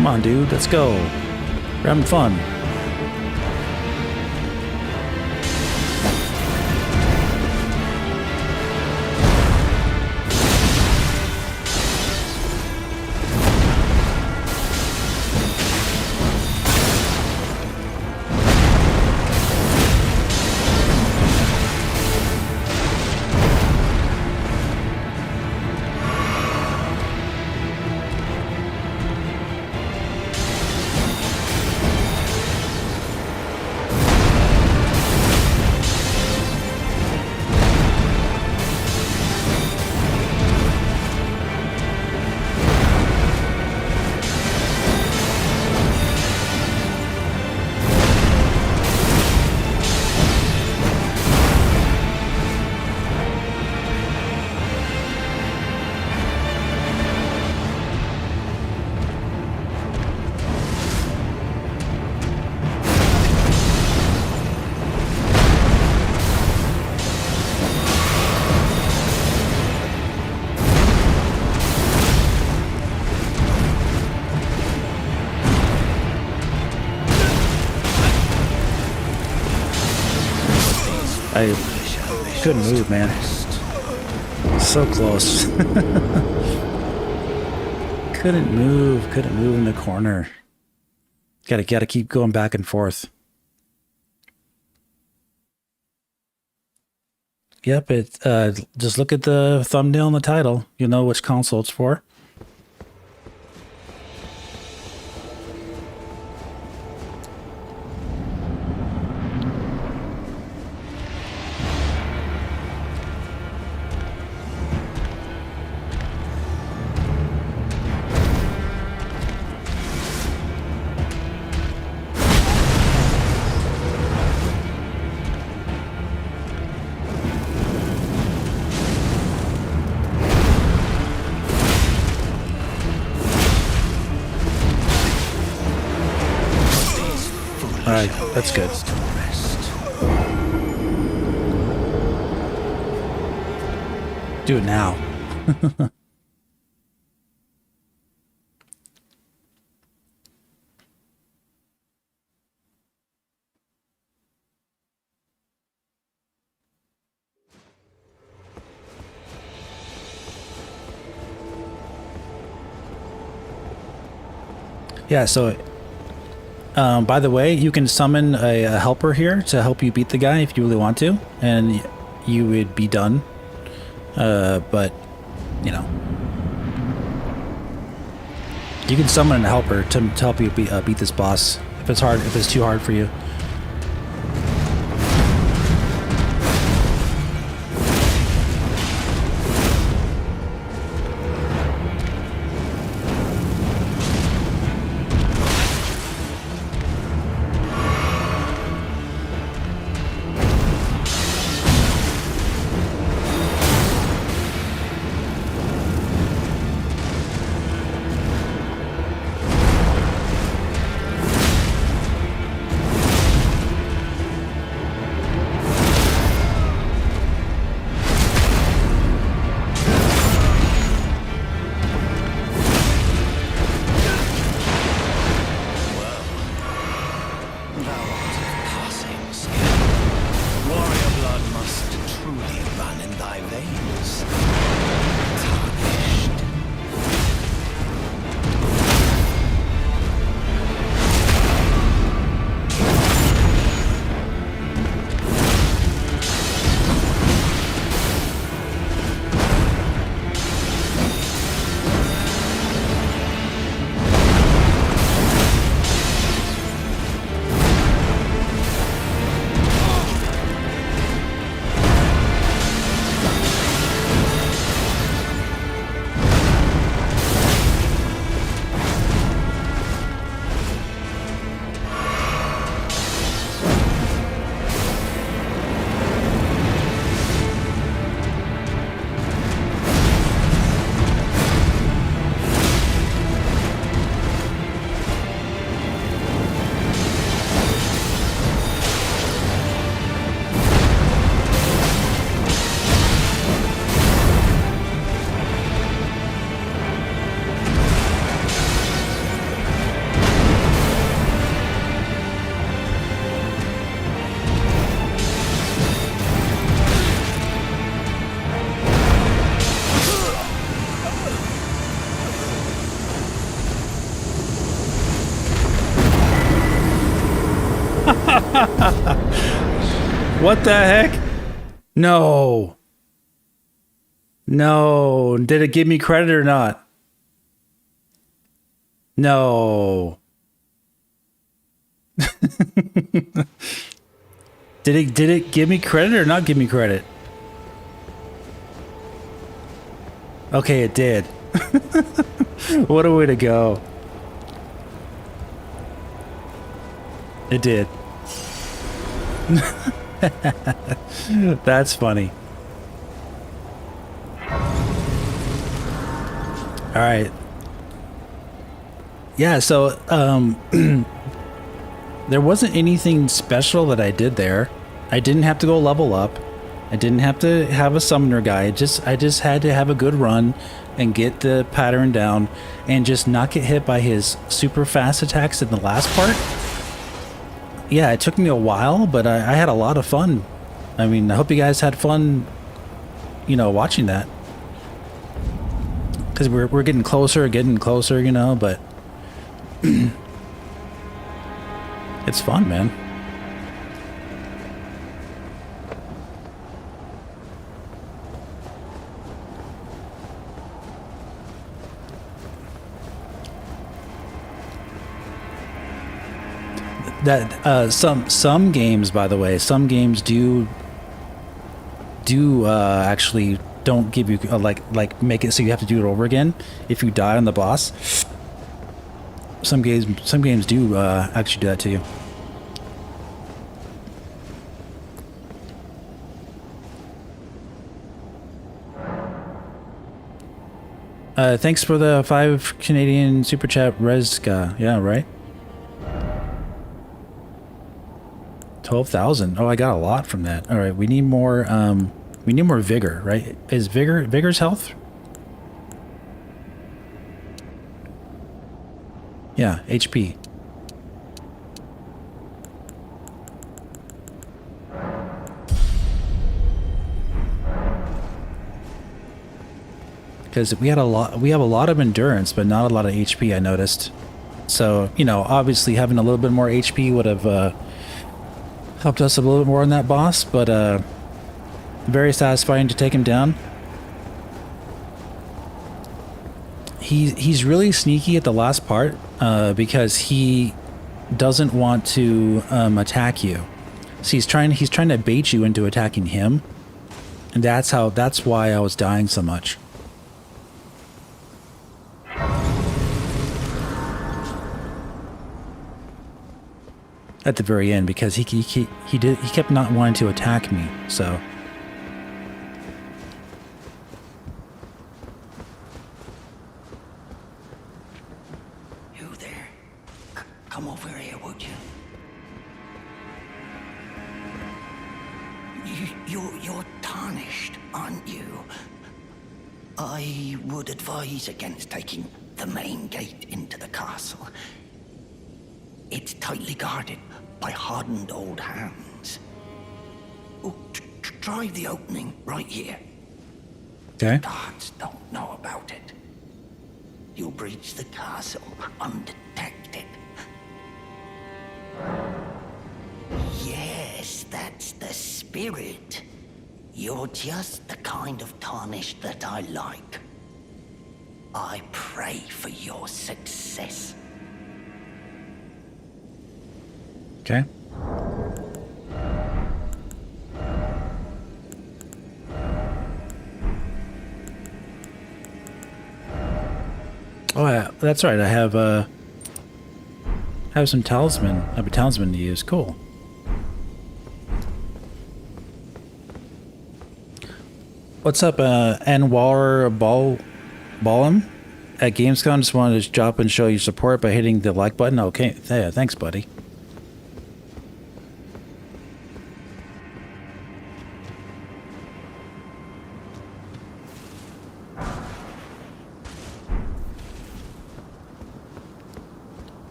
Come on, dude, let's go. We're having fun. I couldn't move, man. So close. Couldn't move in the corner. Gotta keep going back and forth. Yep, just look at the thumbnail and the title. You'll know which console it's for. Alright, that's good. Do it now. Yeah, so by the way, you can summon a helper here to help you beat the guy if you really want to, and you would be done. But, you know, you can summon a helper to help you beat this boss if it's too hard for you. What the heck? No. No. Did it give me credit or not? No. Did it give me credit or not give me credit? Okay, it did. What a way to go. It did. That's funny. All right. Yeah, so there wasn't anything special that I did there. I didn't have to go level up. I didn't have to have a summoner guy. I just had to have a good run and get the pattern down and just not get hit by his super fast attacks in the last part. Yeah, it took me a while, but I had a lot of fun. I mean, I hope you guys had fun, you know, watching that. because we're getting closer, you know. But it's fun, man. That some games, by the way, some games do actually don't give you like make it so you have to do it over again if you die on the boss. Some games do actually do that to you. Thanks for the 5 Canadian super chat, Rezka. Yeah, right. 12,000. Oh, I got a lot from that. All right, we need more. We need more vigor, right? Is vigor's health? Yeah, HP. Because we have a lot of endurance, but not a lot of HP, I noticed. So, you know, obviously having a little bit more HP would have helped us a little bit more on that boss, but very satisfying to take him down. He's really sneaky at the last part because he doesn't want to attack you. So he's trying to bait you into attacking him, and that's why I was dying so much. At the very end, because he kept not wanting to attack me, so. You there? Come over here, would you? You're tarnished, aren't you? I would advise against taking the main gate into the castle. It's tightly guarded by hardened old hands. Oh, try the opening right here. Okay. Guards don't know about it. You'll breach the castle undetected. Yes, that's the spirit. You're just the kind of tarnished that I like. I pray for your success. Okay. Oh, yeah, that's right. I have some talisman. I have a talisman to use. Cool. What's up, Anwar Balam? At Gamescom, just wanted to drop and show your support by hitting the like button. Okay, yeah, thanks, buddy.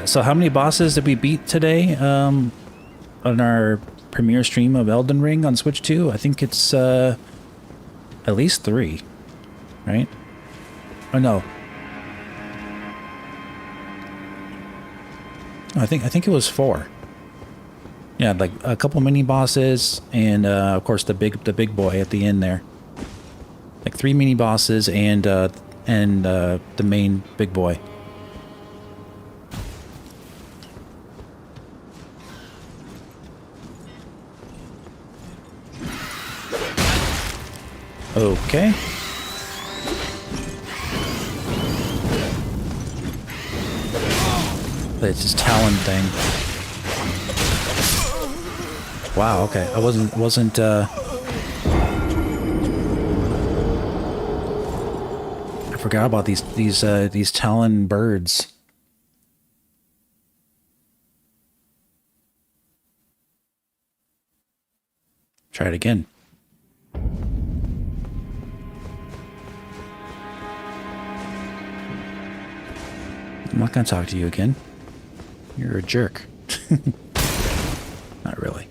So how many bosses did we beat today on our premiere stream of Elden Ring on Switch 2? I think it's at least 3, right? Oh no. I think it was 4. Yeah, like a couple mini bosses and of course the big boy at the end there. Like 3 mini bosses and the main big boy. Okay. It's this talon thing. Wow, okay. I wasn't I forgot about these talon birds. Try it again. I'm not gonna talk to you again. You're a jerk. Not really.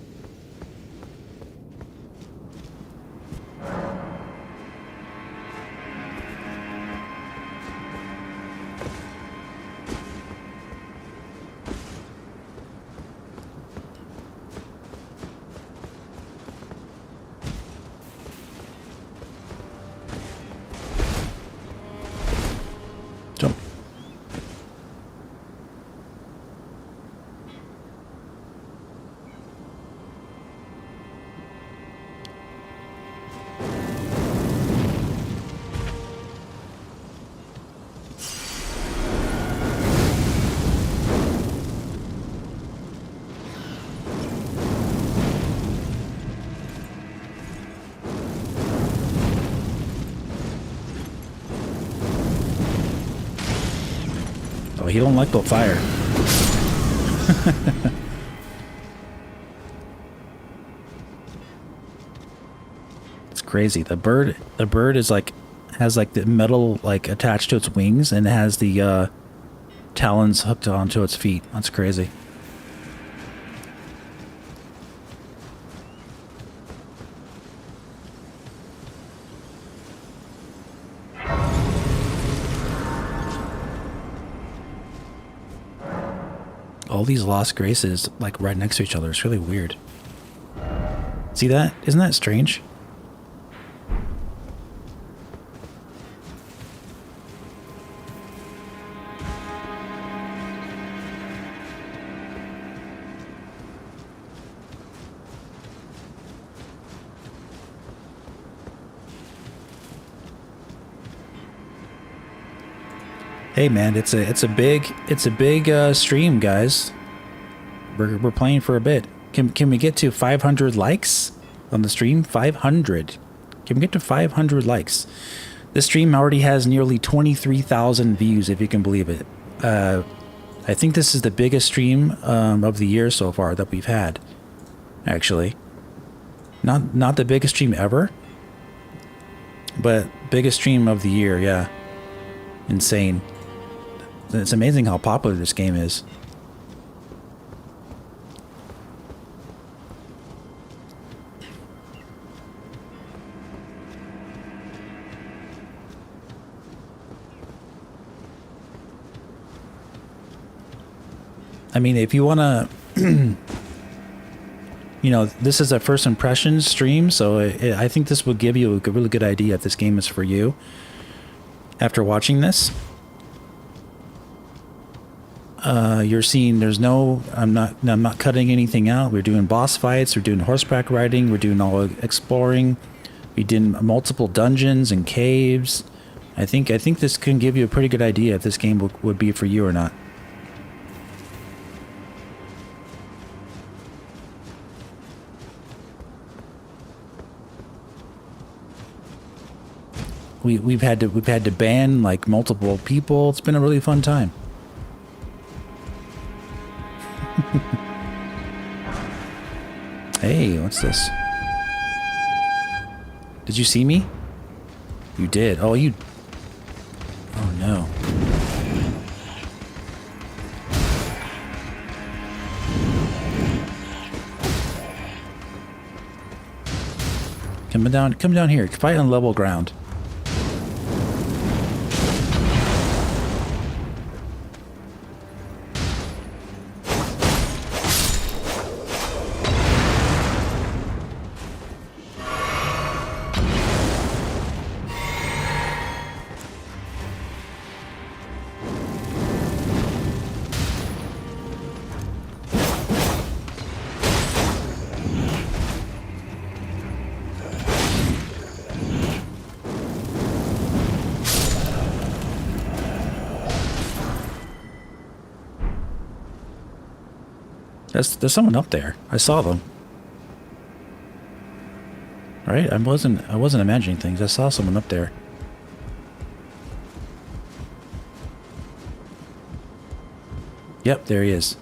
Jump. Oh, he don't like the fire. It's crazy. The bird is like, has like the metal like attached to its wings, and it has the talons hooked onto its feet. That's crazy. All these lost graces like right next to each other. It's really weird. See that? Isn't that strange? Hey man, it's a big stream, guys. We're playing for a bit. Can we get to 500 likes on the stream? 500. Can we get to 500 likes? This stream already has nearly 23,000 views, if you can believe it. I think this is the biggest stream of the year so far that we've had. Actually, not the biggest stream ever, but biggest stream of the year. Yeah, insane. It's amazing how popular this game is. I mean, if you want to, you know, this is a first impressions stream, so I think this will give you a really good idea if this game is for you after watching this. You're seeing there's no, I'm not cutting anything out. We're doing boss fights, we're doing horseback riding, we're doing all exploring. We did multiple dungeons and caves. I think this can give you a pretty good idea if this game would be for you or not. We've had to ban like multiple people. It's been a really fun time. Hey, what's this? Did you see me? You did. Oh, you... Oh, no. Come down here. Fight on level ground. There's someone up there. I saw them. Right? I wasn't imagining things. I saw someone up there. Yep, there he is.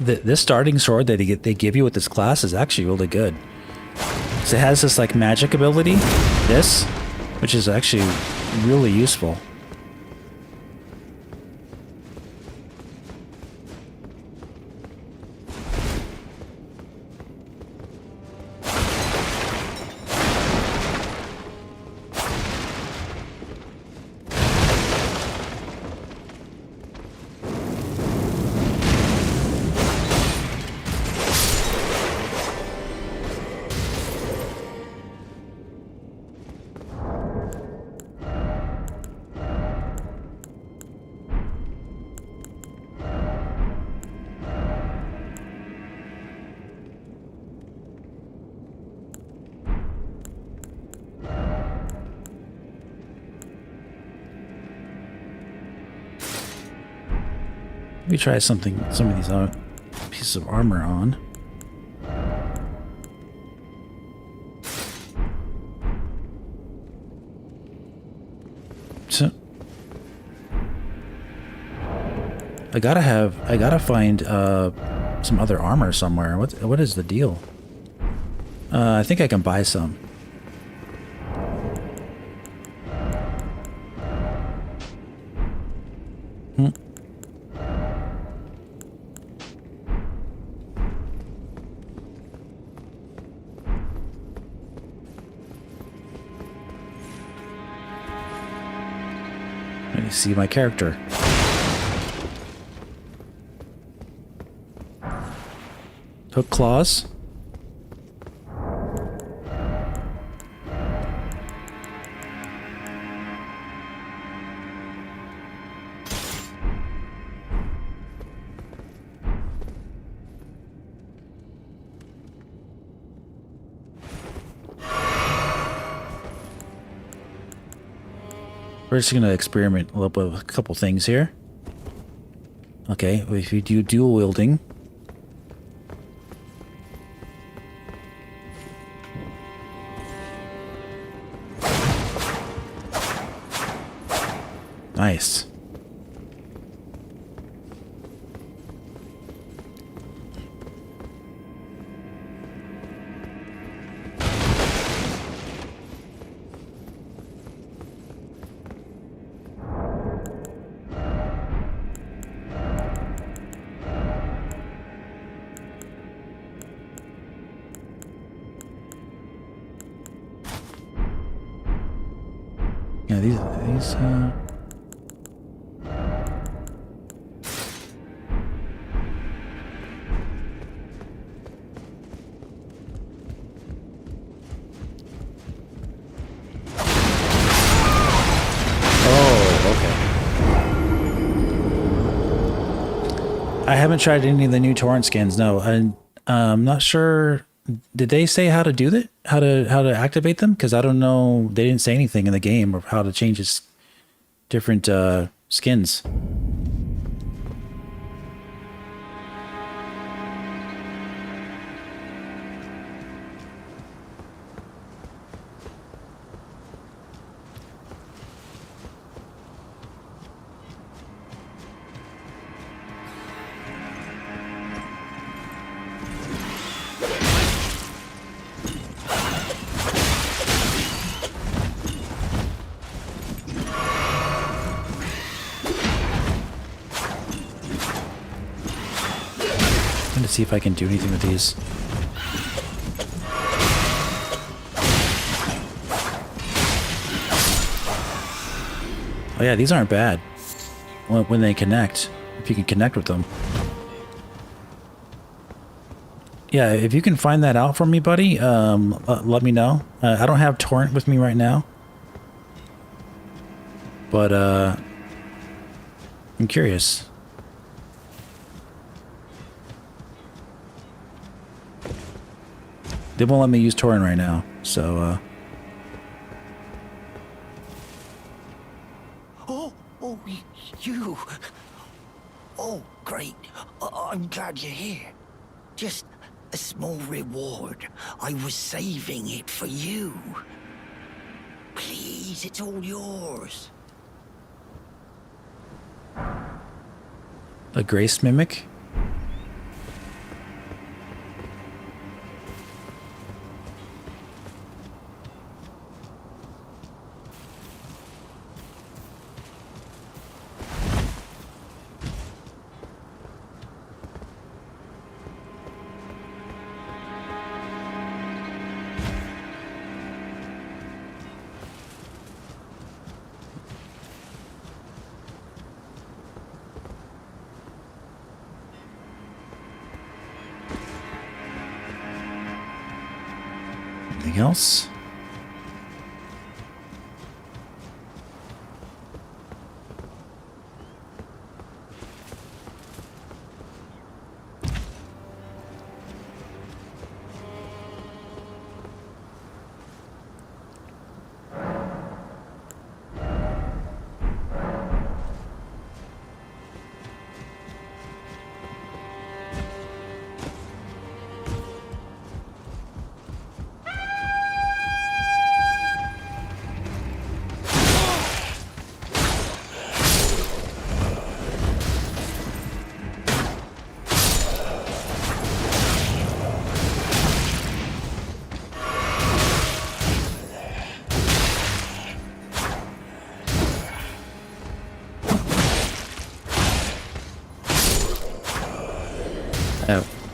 This starting sword that they give you with this class is actually really good. So it has this like magic ability, which is actually really useful. Let me try some of these pieces of armor on. So I gotta find some other armor somewhere. What is the deal? I think I can buy some. Let me see my character. Hook claws. We're just going to experiment a little bit with a couple things here. Okay, if you do dual wielding. Nice. Yeah, these I haven't tried any of the new torrent skins, no. And I'm not sure. Did they say how to do that? How to activate them? Because I don't know. They didn't say anything in the game of how to change its different skins. See if I can do anything with these. Oh yeah, these aren't bad when they connect, if you can connect with them. Yeah, if you can find that out for me, buddy, let me know. I don't have torrent with me right now, but I'm curious. They won't let me use torrent right now, so Oh, you. Oh, great. I'm glad you're here. Just a small reward. I was saving it for you. Please, it's all yours. a grace mimic. Anything else?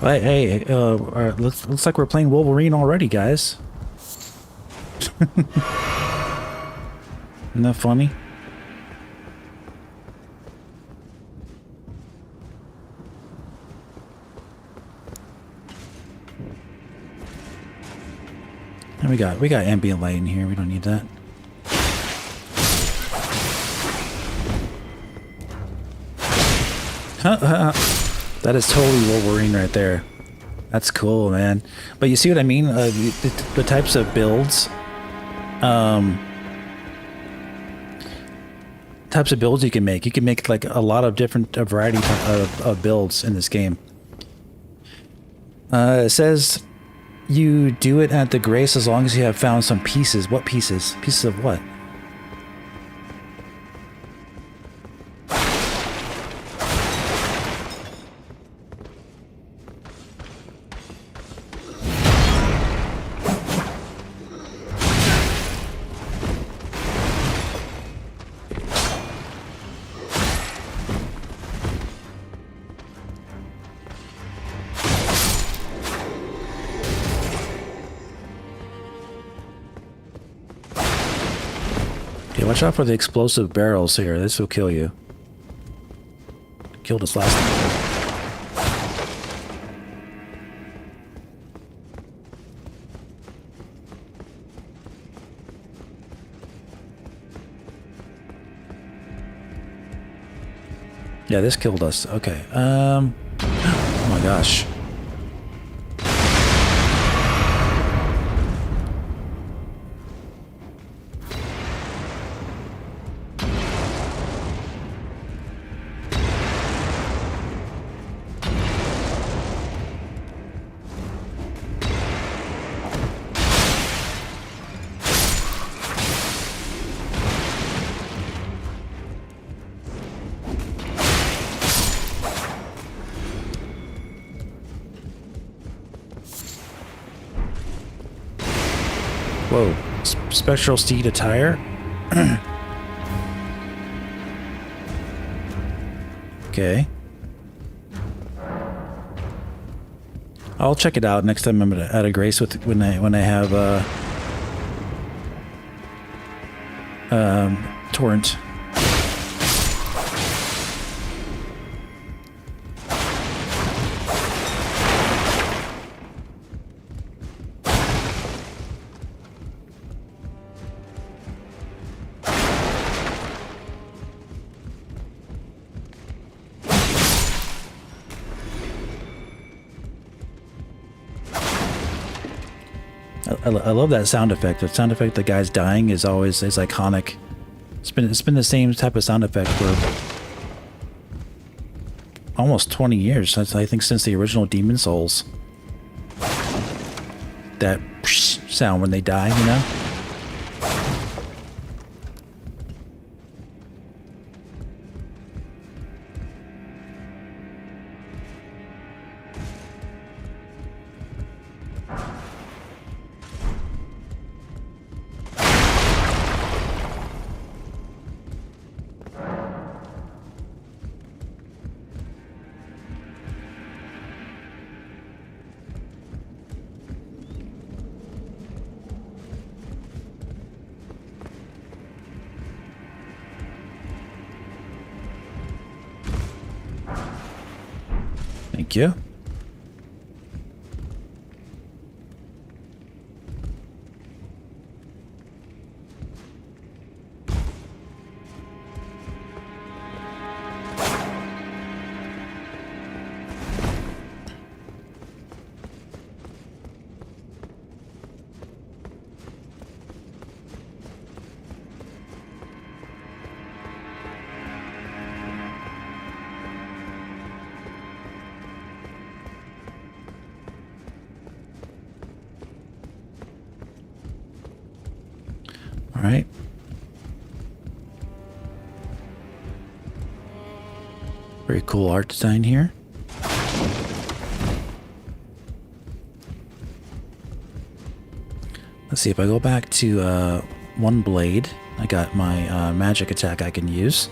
Hey, looks like we're playing Wolverine already, guys. Isn't that funny? And we got ambient light in here. We don't need that. That is totally Wolverine right there. That's cool, man. But you see what I mean? The types of builds, you can make. You can make like a lot of different variety of builds in this game. It says you do it at the grace as long as you have found some pieces. What pieces? Pieces of what? Watch out for the explosive barrels here. This will kill you. Killed us last time. Yeah, this killed us. Okay. Oh my gosh. Whoa. Spectral steed attire? Okay. I'll check it out next time I'm at a grace with when I have torrent. I love that sound effect. The sound effect the guy's dying is always iconic. It's been the same type of sound effect for almost 20 years. I think since the original Demon Souls. That sound when they die, you know? Thank you. right? Very cool art design here. Let's see, if I go back to one blade, I got my magic attack I can use.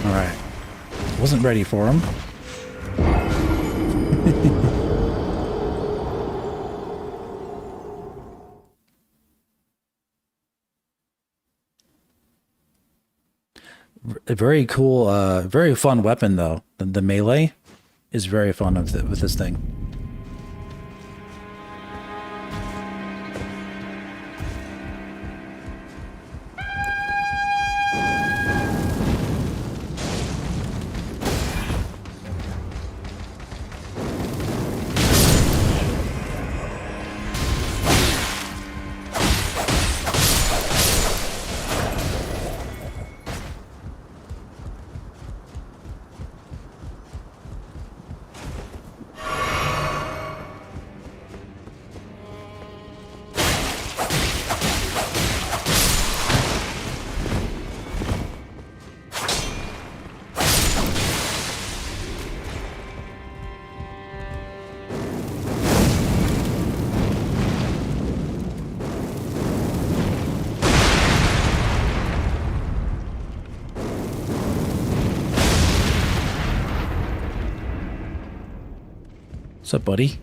Alright. Wasn't ready for him. A very cool, very fun weapon though. The melee is very fun with this thing. What's up, buddy?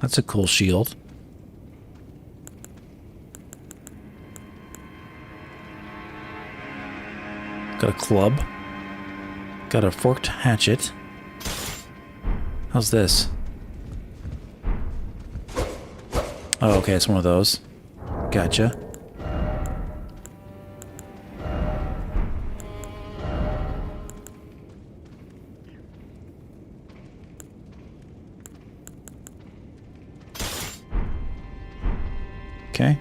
That's a cool shield. Got a club. Got a forked hatchet. How's this? Oh, okay, it's one of those. Gotcha. Okay.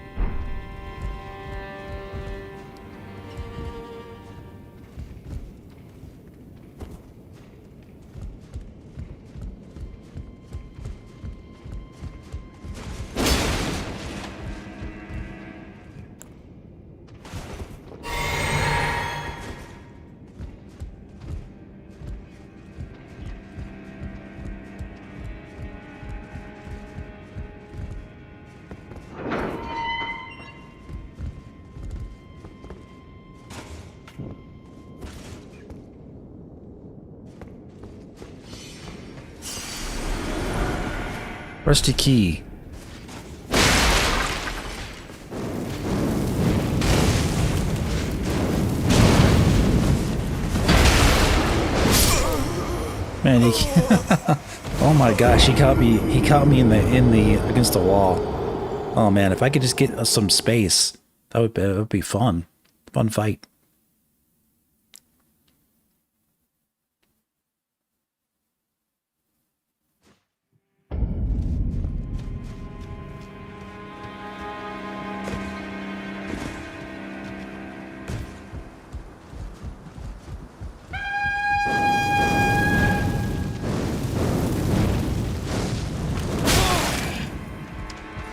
Rusty key. Man, he oh my gosh, he caught me in the against the wall. Oh man, if I could just get some space, that would be fun. Fun fight.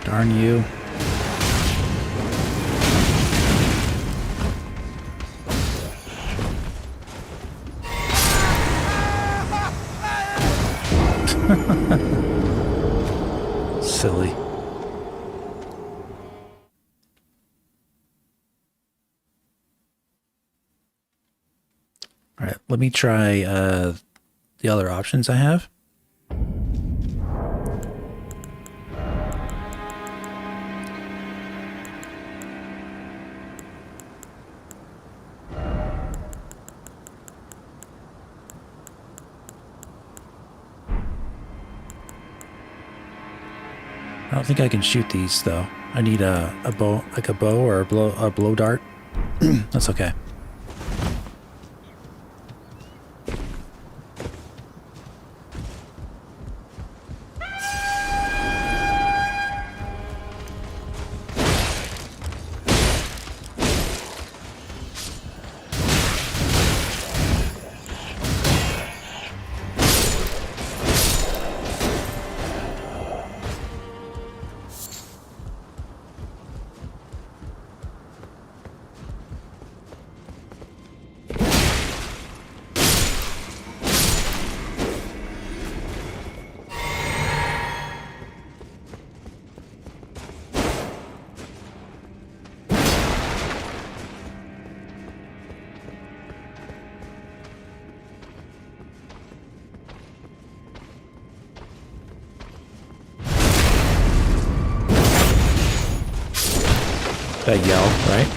Darn you. Silly. All right, let me try the other options I have. I don't think I can shoot these though. I need a bow, like a bow or a blow dart. That's okay. That yell, right?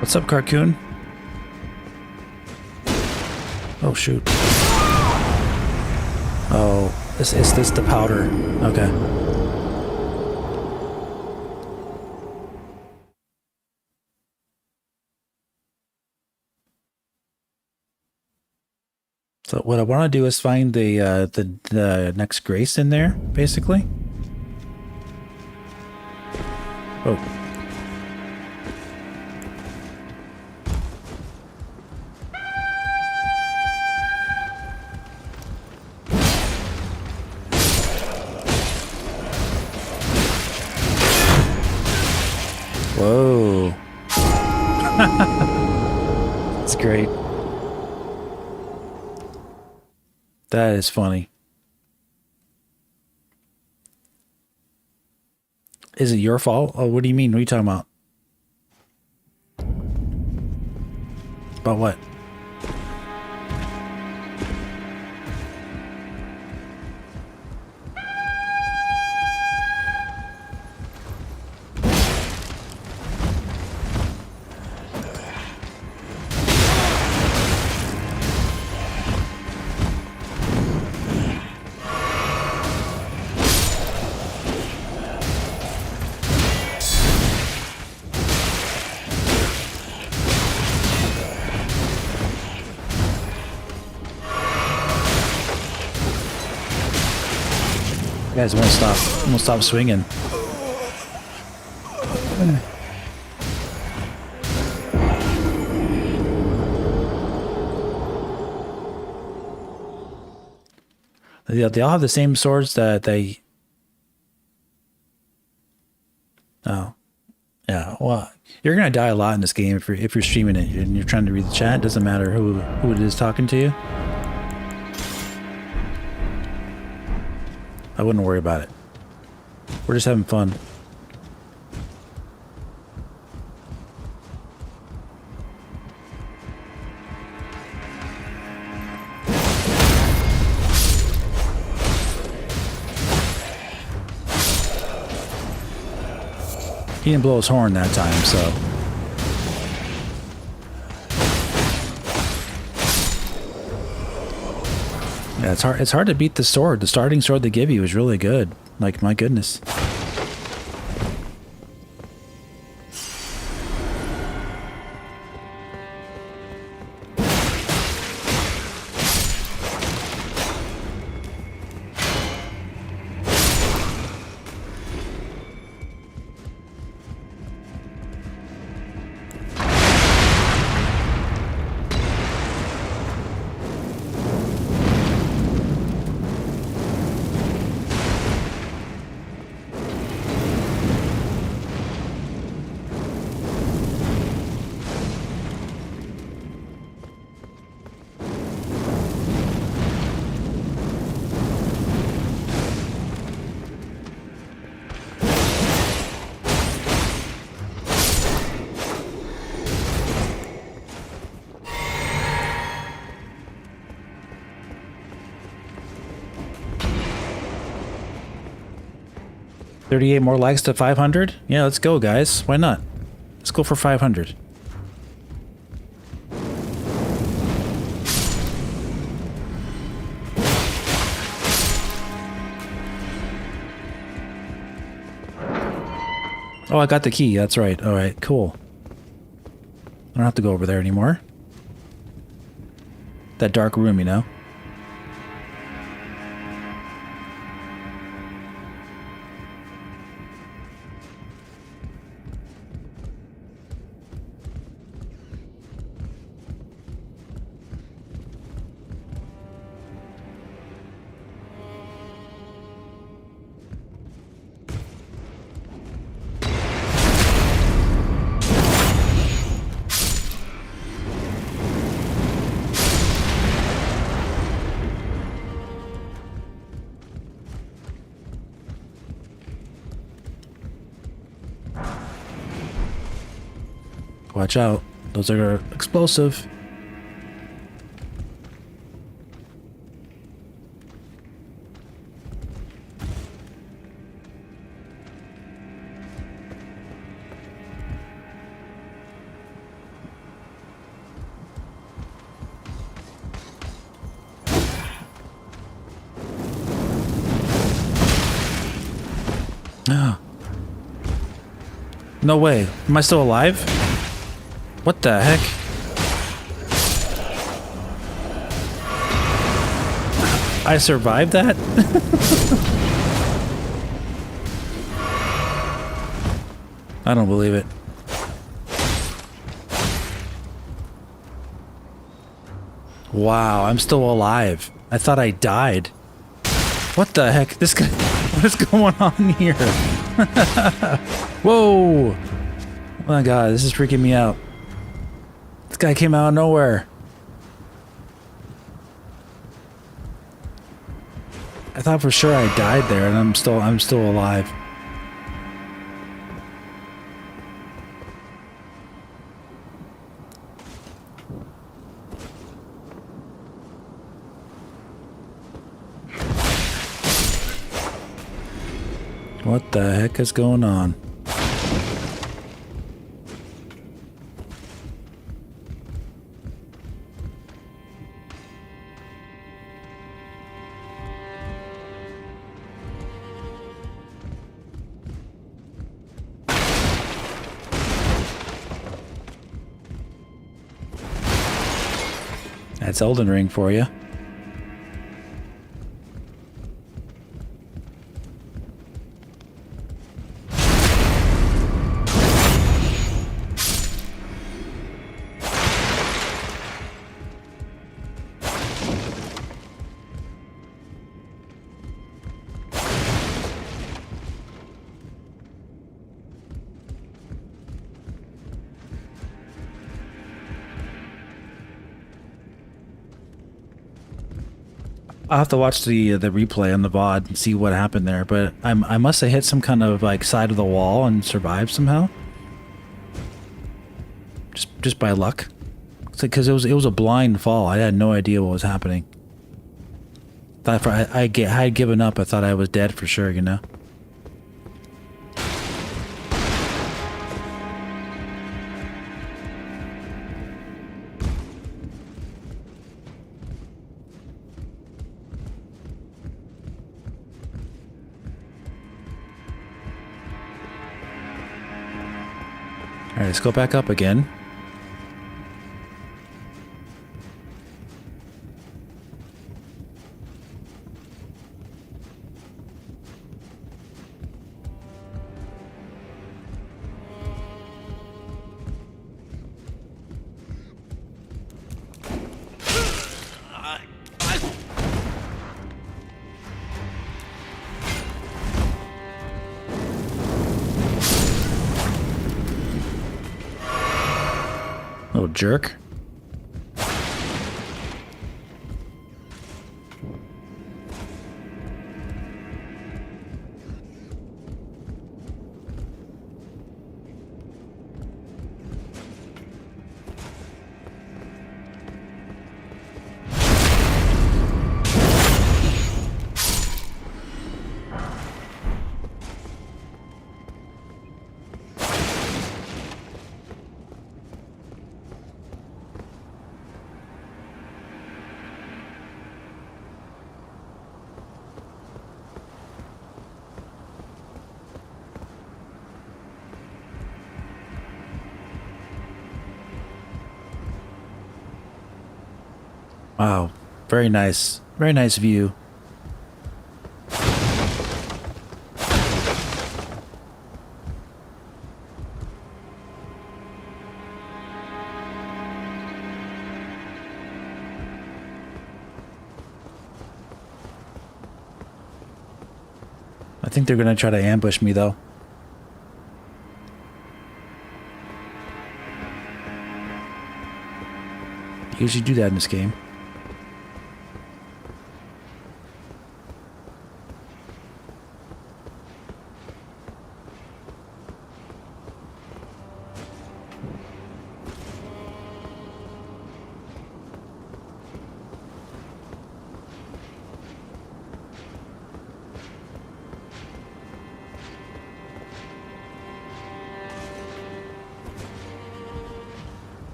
What's up, Carcoon? Oh, shoot. Oh, is this the powder? Okay. So what I want to do is find the next grace in there, basically. Oh. Whoa. That's great. That is funny. Is it your fault? Oh, what do you mean? What are you talking about? About what? Guys won't stop swinging. They all have the same swords that they... Oh. Yeah, well, you're going to die a lot in this game if you're streaming it and you're trying to read the chat. It doesn't matter who it is talking to you. I wouldn't worry about it. We're just having fun. He didn't blow his horn that time, so... Yeah, it's hard to beat the sword. The starting sword they give you is really good. Like, my goodness. $38 more likes to 500? Yeah, let's go, guys. Why not? Let's go for 500. Oh, I got the key. That's right. All right, cool. I don't have to go over there anymore. That dark room, you know? Watch out. Those are explosive. No way. Am I still alive? What the heck? I survived that? I don't believe it. Wow, I'm still alive. I thought I died. What the heck? This guy, what is going on here? Whoa! Oh my god, this is freaking me out. This guy came out of nowhere. I thought for sure I died there, and I'm still alive. What the heck is going on? That's Elden Ring for you. I'll have to watch the replay on the VOD and see what happened there. But I must have hit some kind of like side of the wall and survived somehow. Just by luck. Because it was a blind fall. I had no idea what was happening. I had given up. I thought I was dead for sure, you know? Alright, let's go back up again. Little jerk. Wow, very nice view. I think they're gonna try to ambush me though. Usually do that in this game.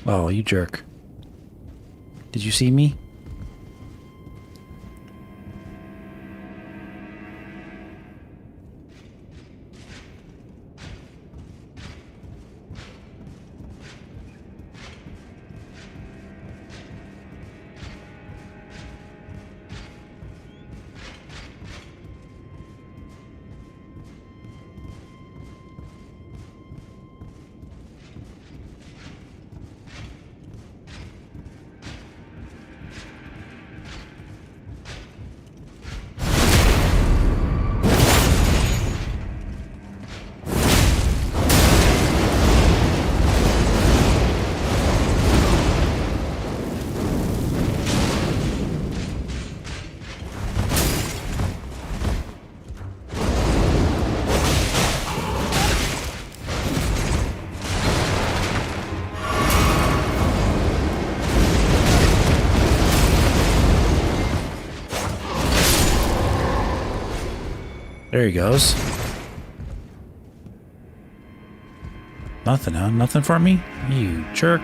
Oh, you jerk. Did you see me? There he goes. Nothing, huh? Nothing for me? You jerk.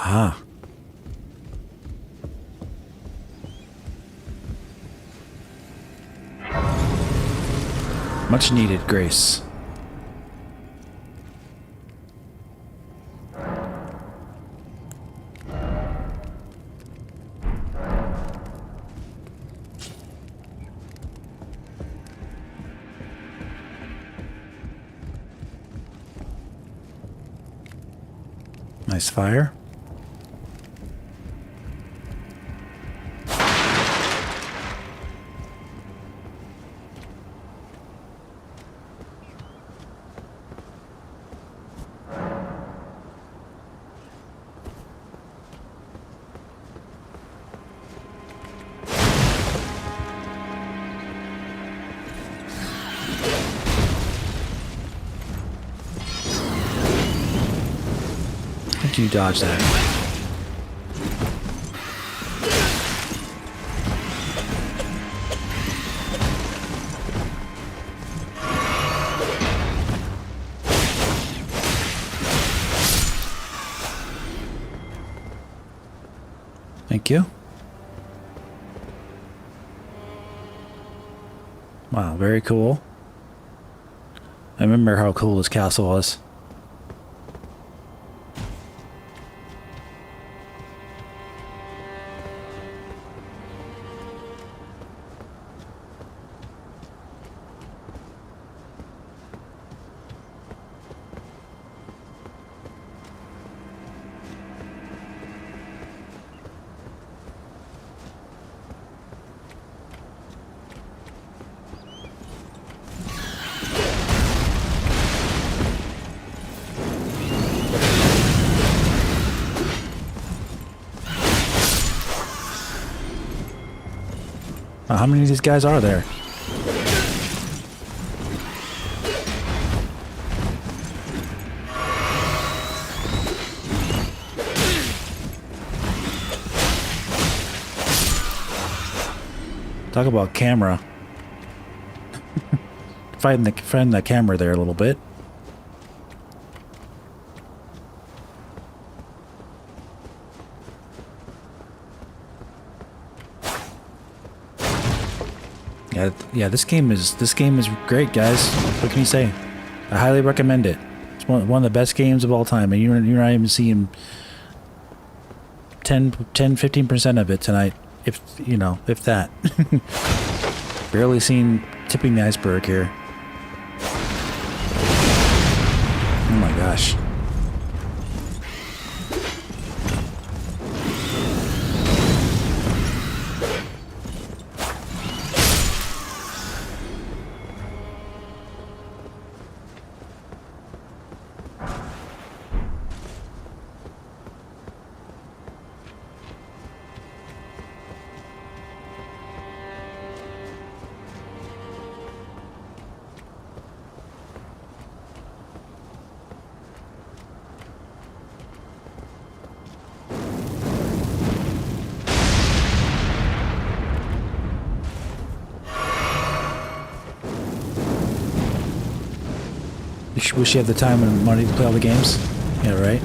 Ah. Much needed grace. Nice fire. How did you dodge that? Thank you. Wow, very cool. I remember how cool this castle was. How many of these guys are there? Talk about camera. Fighting the camera there a little bit. Yeah, this game is great, guys. What can you say? I highly recommend it. It's one of the best games of all time, and you're not even seeing 15% of it tonight, if that. Barely seen tipping the iceberg here. Oh my gosh. Wish you had the time and money to play all the games. Yeah, right?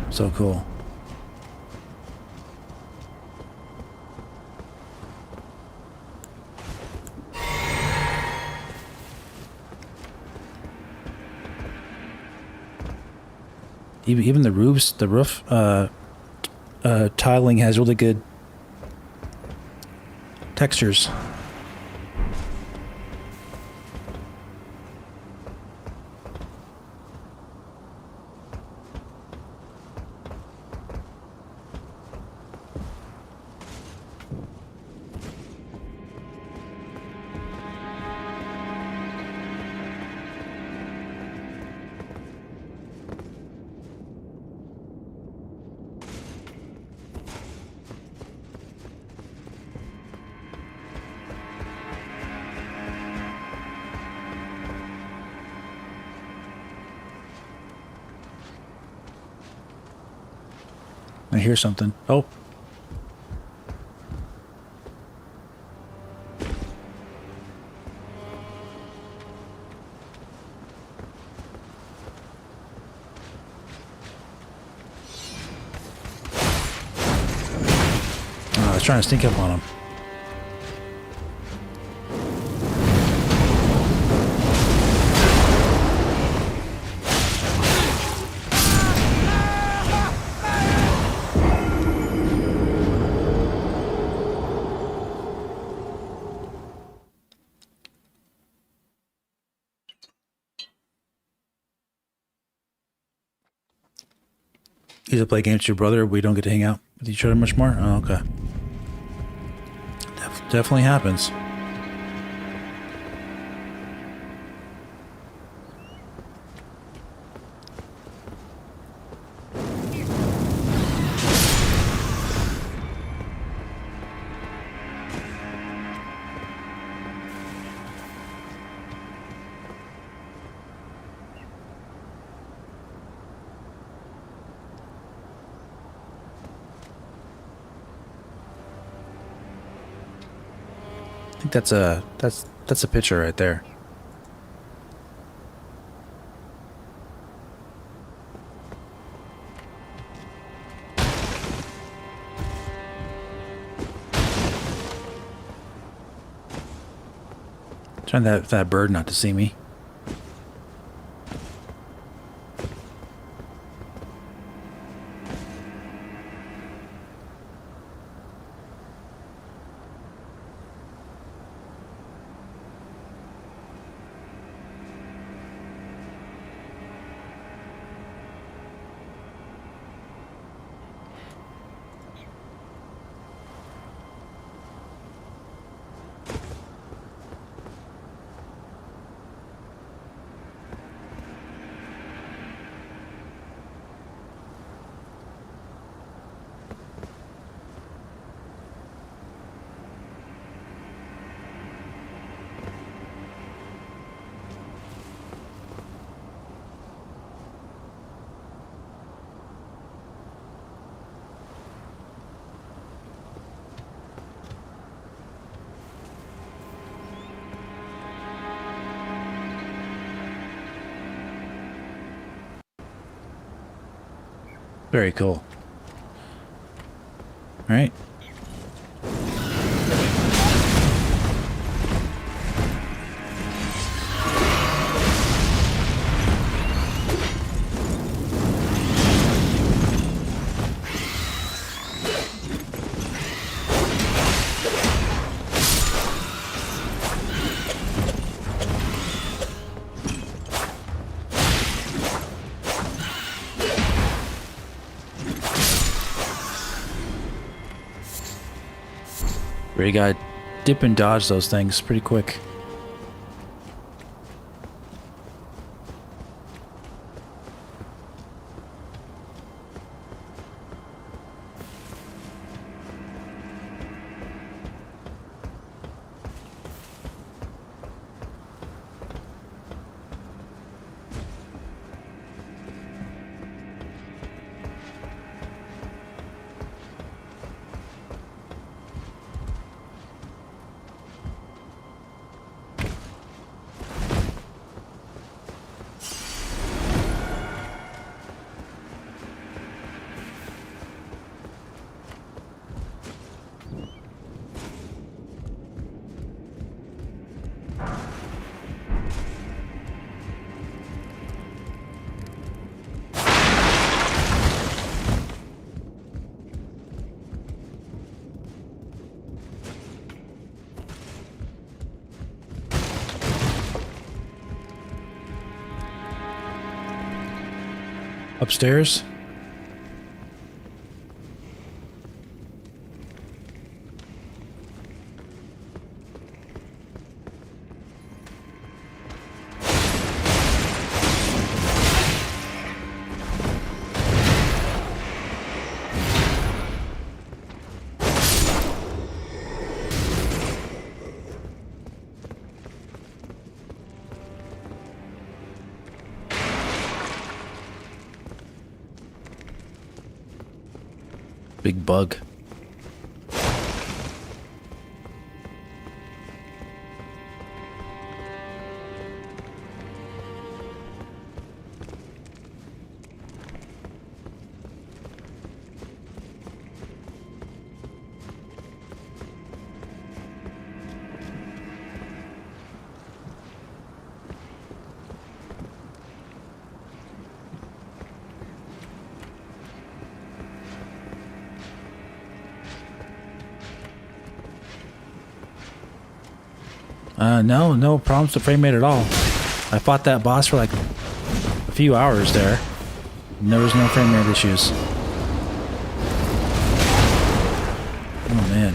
So cool. Even the roof tiling has really good textures. I hear something. Oh. I was trying to sneak up on him. You to play games with your brother, we don't get to hang out with each other much more? Oh, okay. Definitely happens. I think that's a picture right there. Trying that bird not to see me. Very cool. All right. Where you gotta dip and dodge those things pretty quick. Upstairs? Big bug. No problems to frame rate at all. I fought that boss for like a few hours there, and there was no frame rate issues. man.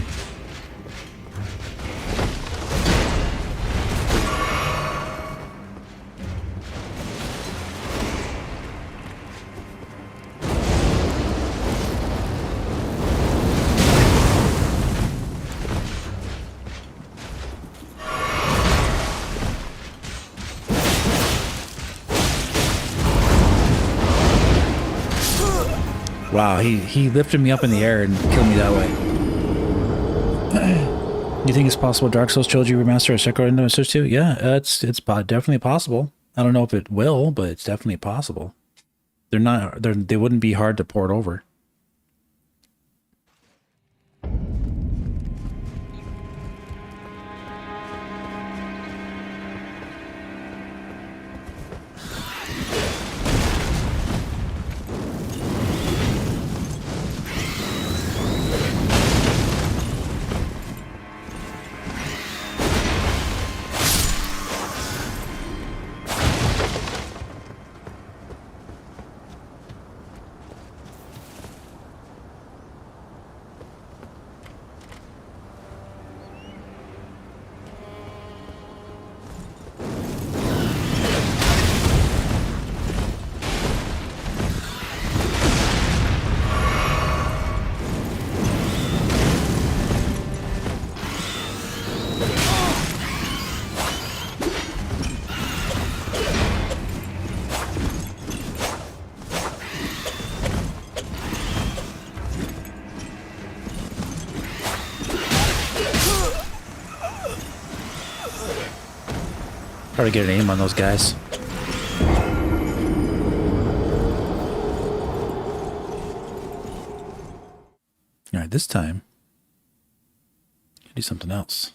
Wow, he lifted me up in the air and killed me that way. Do you think it's possible Dark Souls Trilogy Remaster or Sekiro into Switch 2? Yeah, it's definitely possible. I don't know if it will, but it's definitely possible. They wouldn't be hard to port over. Try to get an aim on those guys. All right, this time, do something else.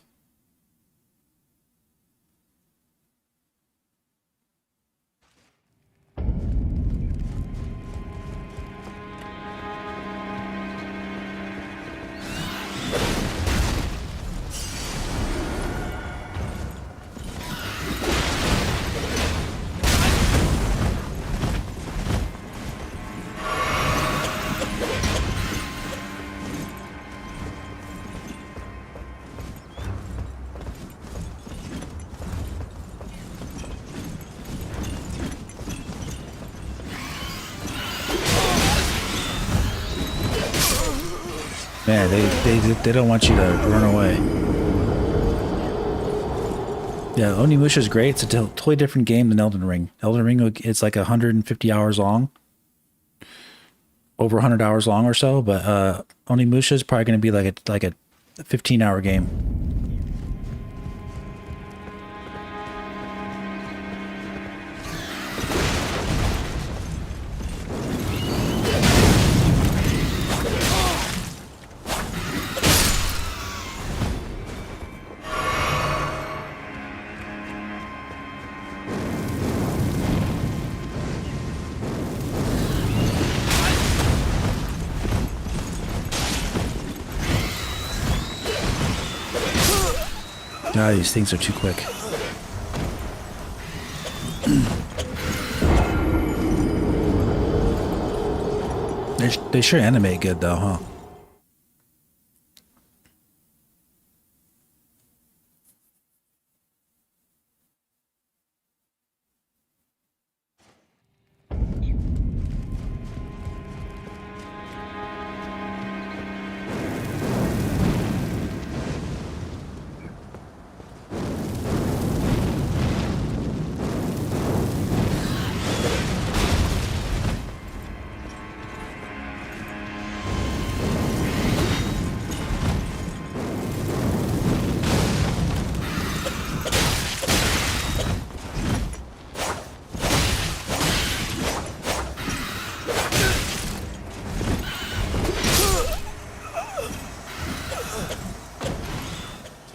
Man, they don't want you to run away. Yeah, Onimusha is great. It's a totally different game than Elden Ring. Elden Ring, it's like 150 hours long. Over 100 hours long or so, but Onimusha is probably going to be like a 15-hour game. Ah, these things are too quick. They sure animate good though, huh?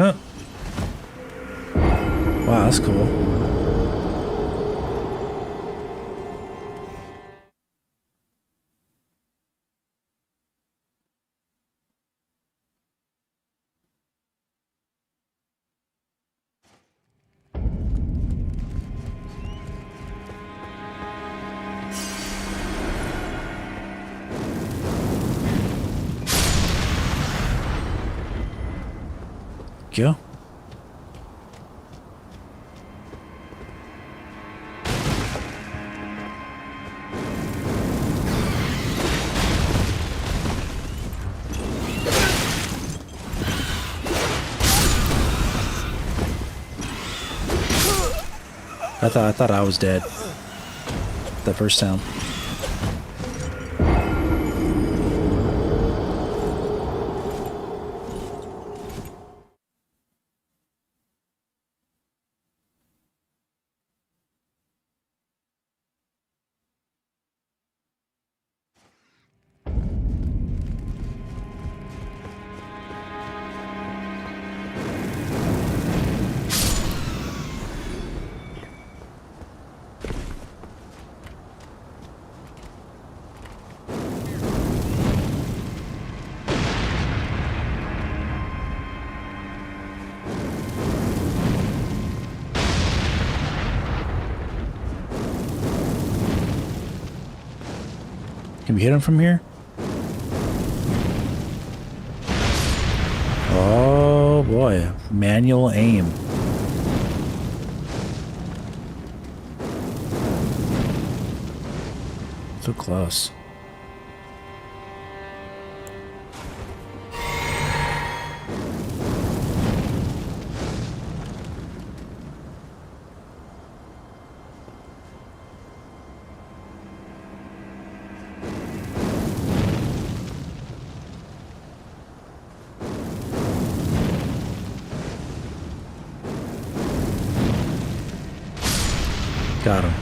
Huh. Wow, that's cool. go. I thought I was dead the first time. Can we hit him from here? Oh boy, manual aim. So close. Got him.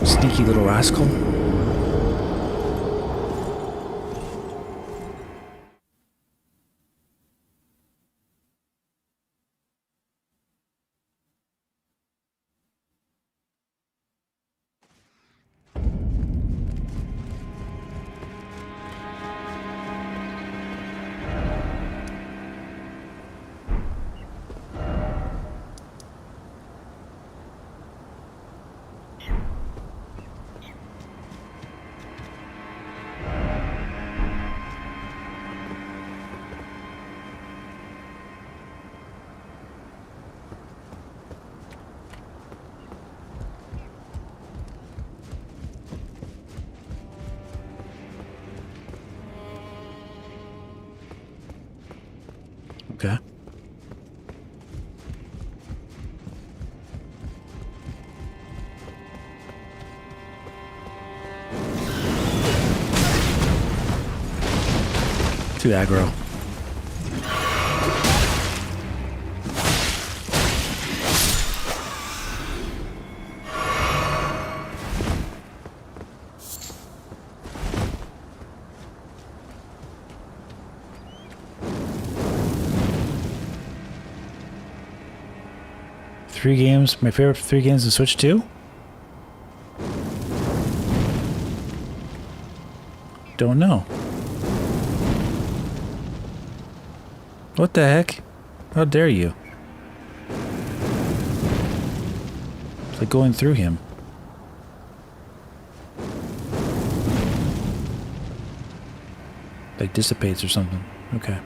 Sneaky little rascal. Okay. Too aggro. Three games. My favorite 3 games to Switch 2? Don't know. What the heck? How dare you? It's like going through him. Like dissipates or something. Okay.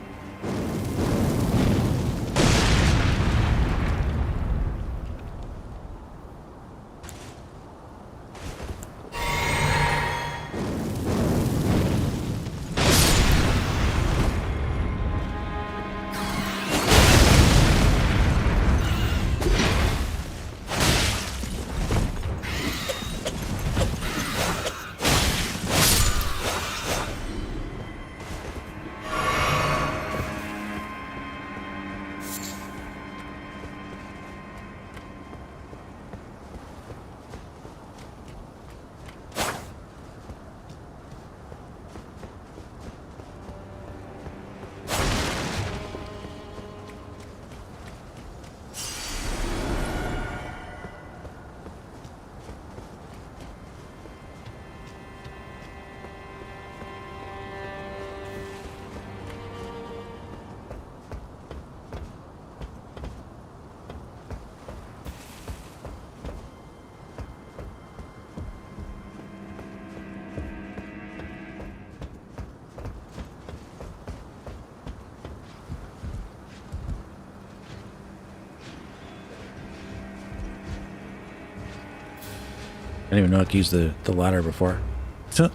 didn't even know I could use the ladder before. So,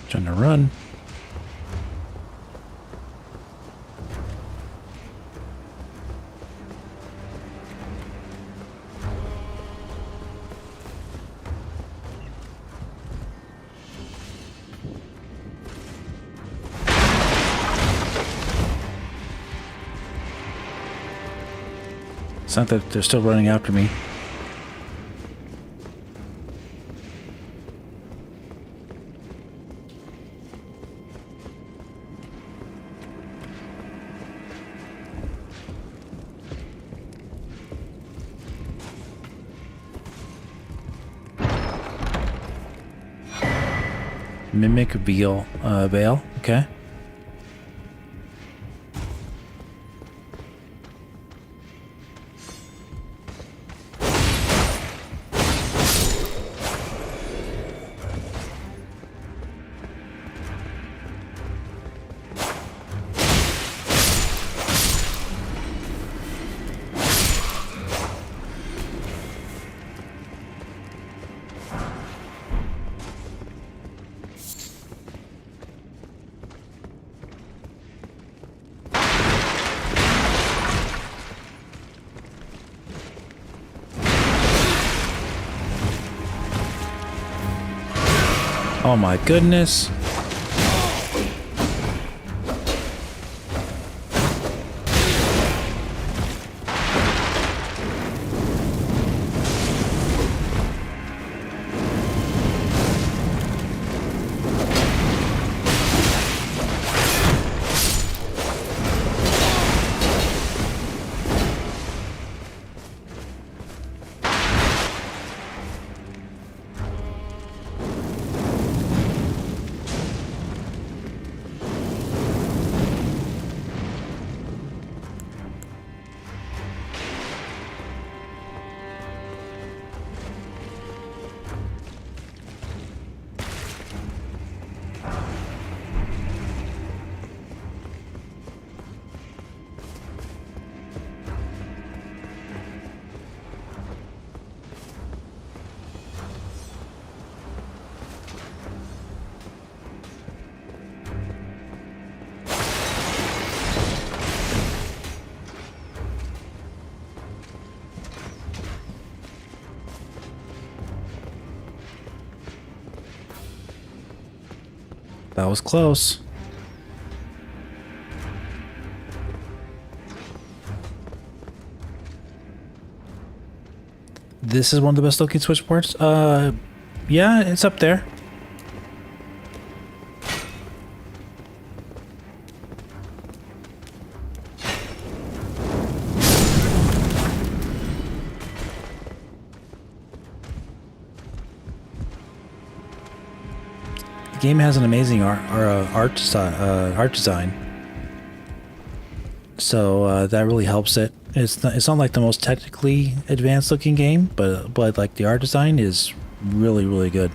trying to run. It's not that they're still running after me. Mimic Veil, okay. Oh my goodness. That was close. This is one of the best looking switchboards. Yeah, it's up there. The game has an amazing art design, so that really helps it. It's not like the most technically advanced looking game, but like the art design is really good.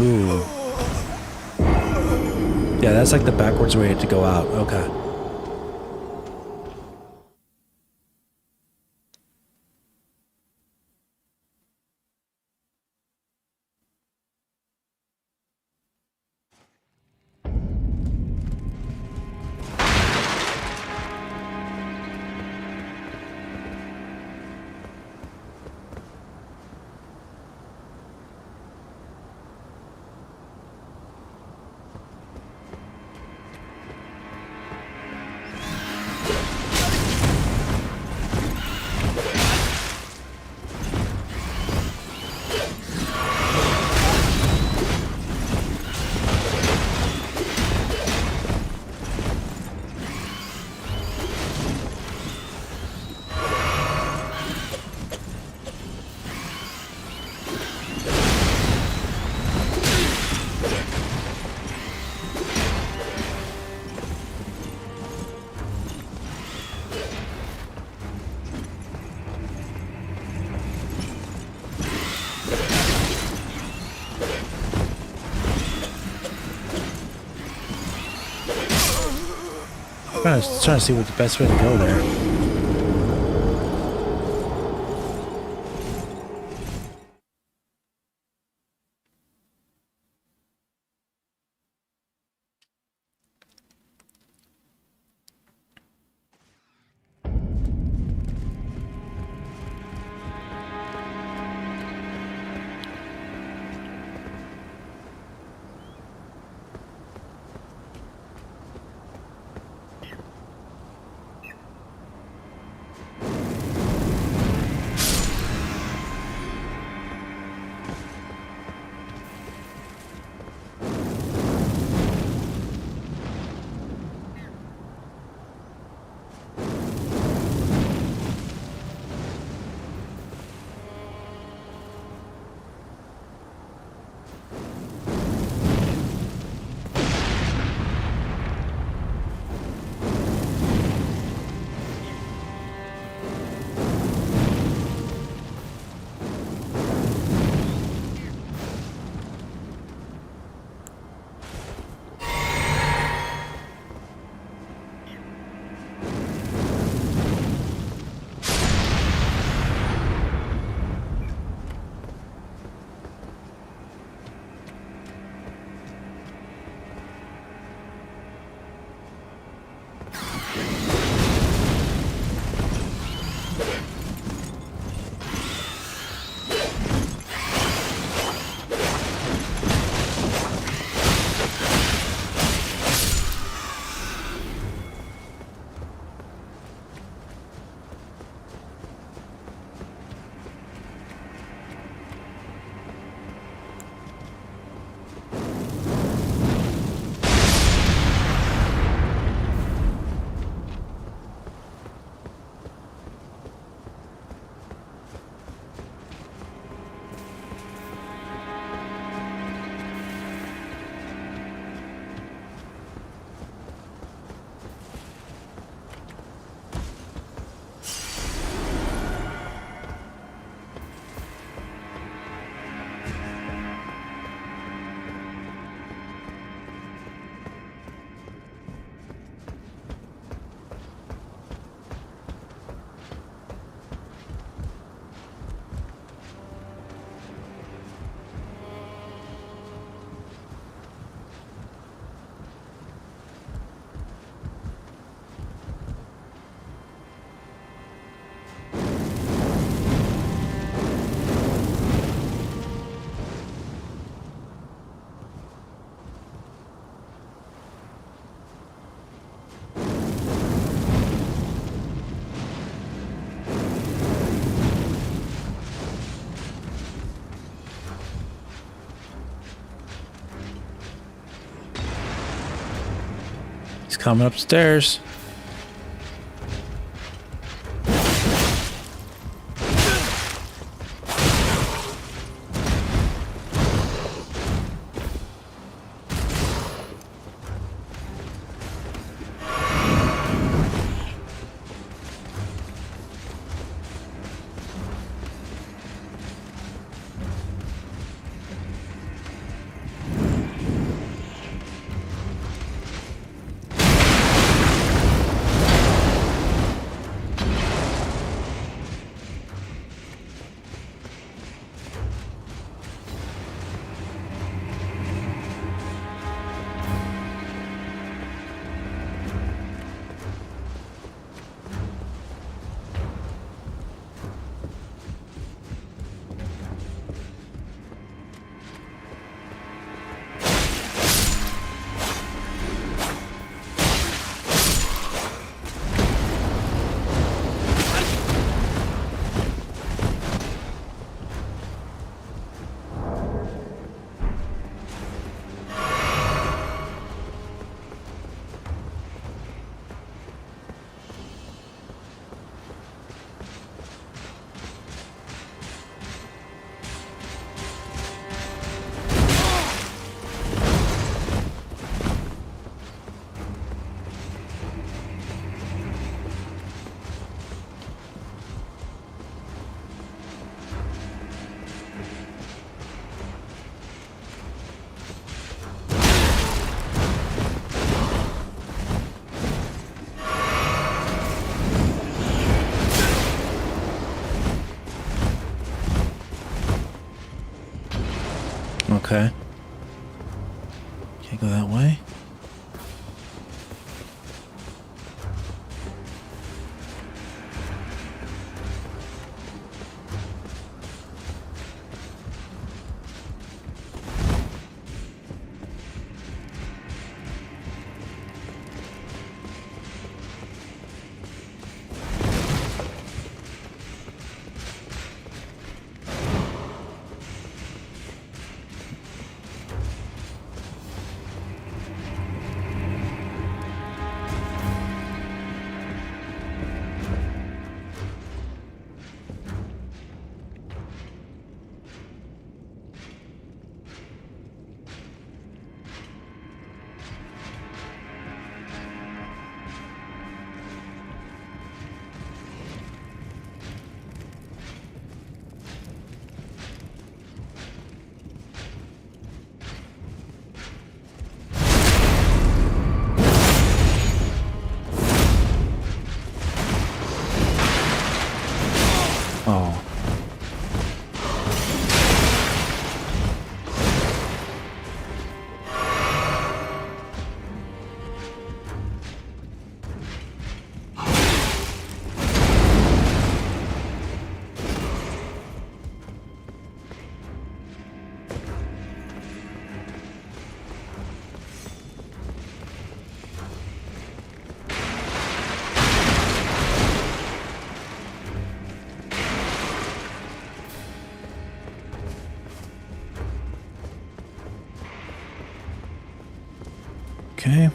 Ooh. Yeah, that's like the backwards way to go out. Okay. I'm trying to see what the best way to go there. He's coming upstairs. Okay. Can't go that way. Oh. Okay.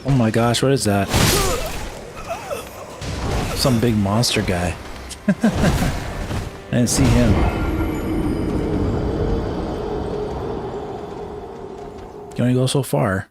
Oh my gosh, what is that? Some big monster guy. I didn't see him. Can only go so far.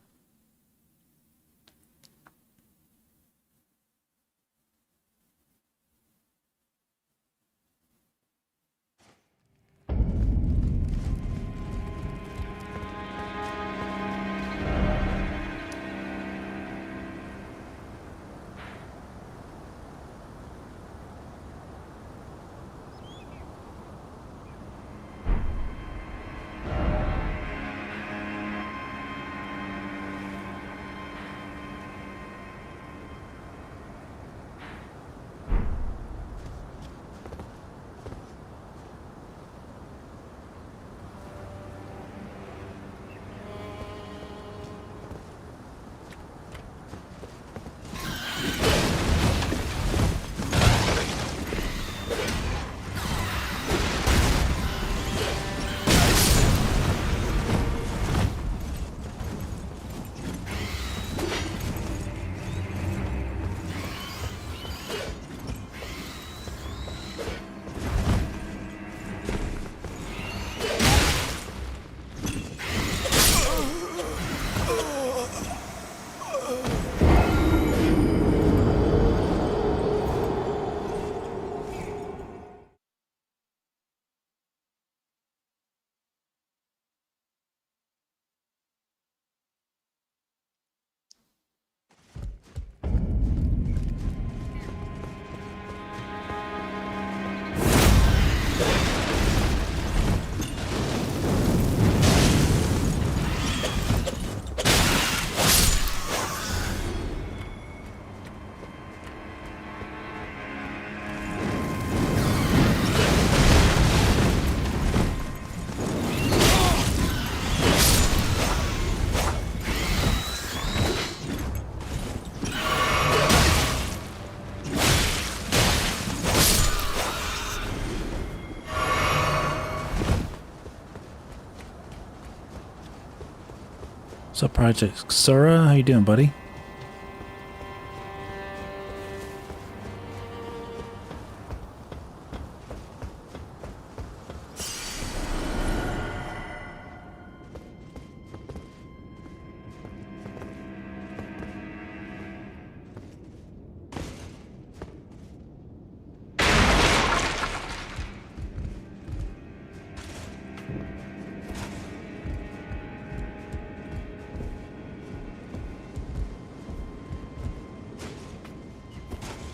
What's up, Project Sora? How you doing, buddy?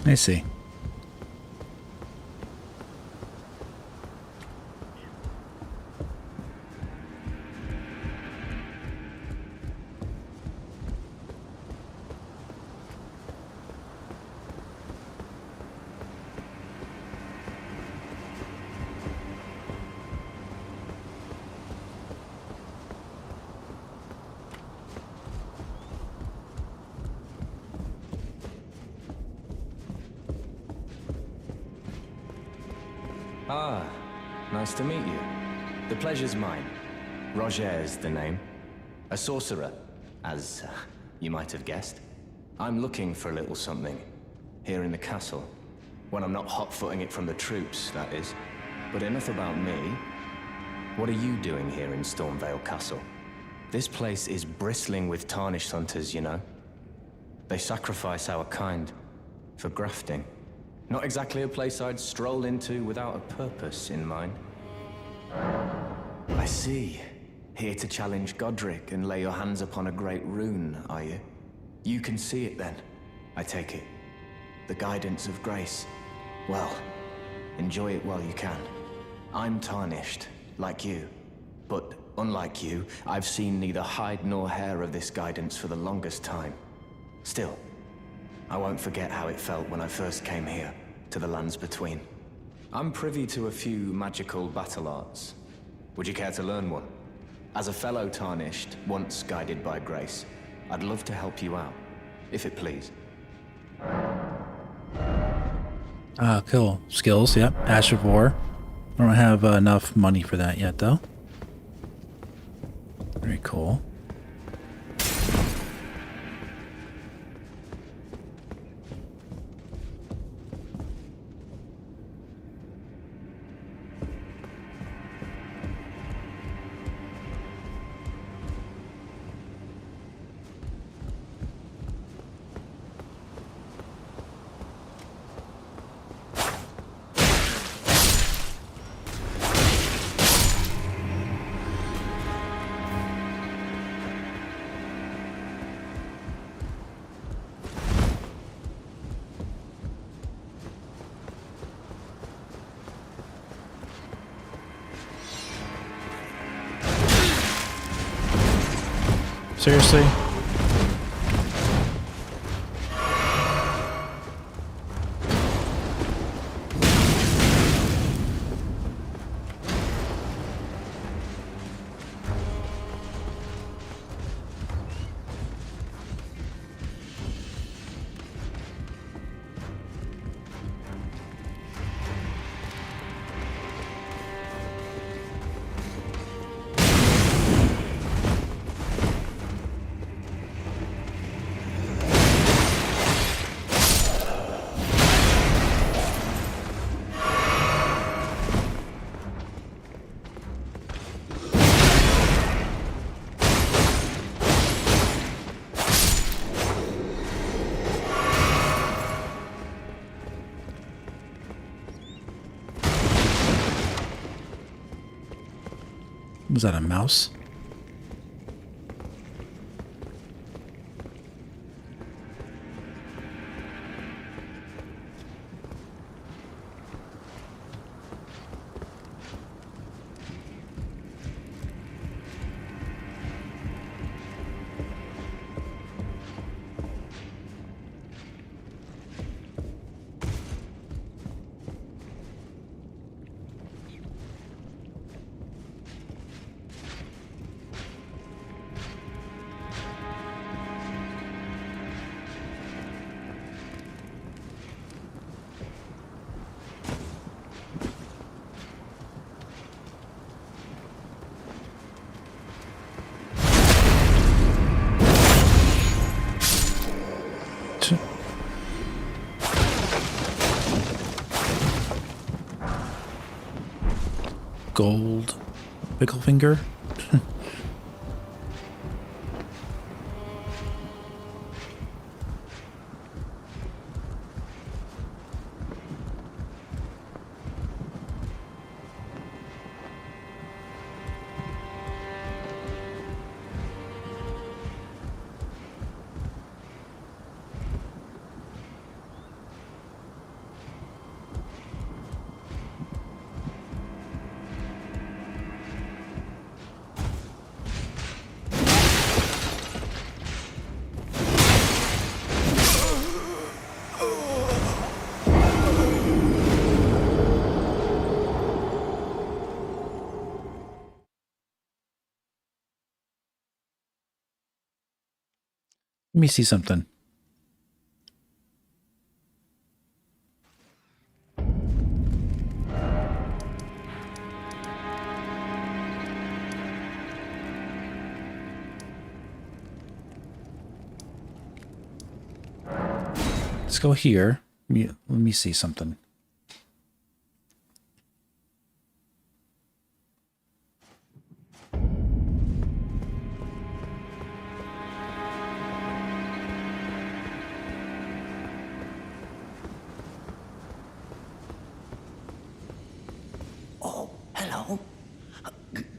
I see. Ah, nice to meet you. The pleasure's mine. Roger's the name. A sorcerer, as you might have guessed. I'm looking for a little something here in the castle. When I'm not hot-footing it from the troops, that is. But enough about me. What are you doing here in Stormvale Castle? This place is bristling with tarnished hunters, you know. They sacrifice our kind for grafting. Not exactly a place I'd stroll into without a purpose in mind. I see. Here to challenge Godric and lay your hands upon a great rune, are you? You can see it then, I take it. The guidance of grace. Well, enjoy it while you can. I'm tarnished, like you. But unlike you, I've seen neither hide nor hair of this guidance for the longest time. Still, I won't forget how it felt when I first came here, to the lands between. I'm privy to a few magical battle arts. Would you care to learn one? As a fellow Tarnished, once guided by grace, I'd love to help you out, if it please. Cool. Skills, yep. Ash of War. I don't have enough money for that yet, though. Very cool. Seriously? Was that a mouse? gold pickle finger. Let me see something. Let's go here. Let me see something. Oh, hello.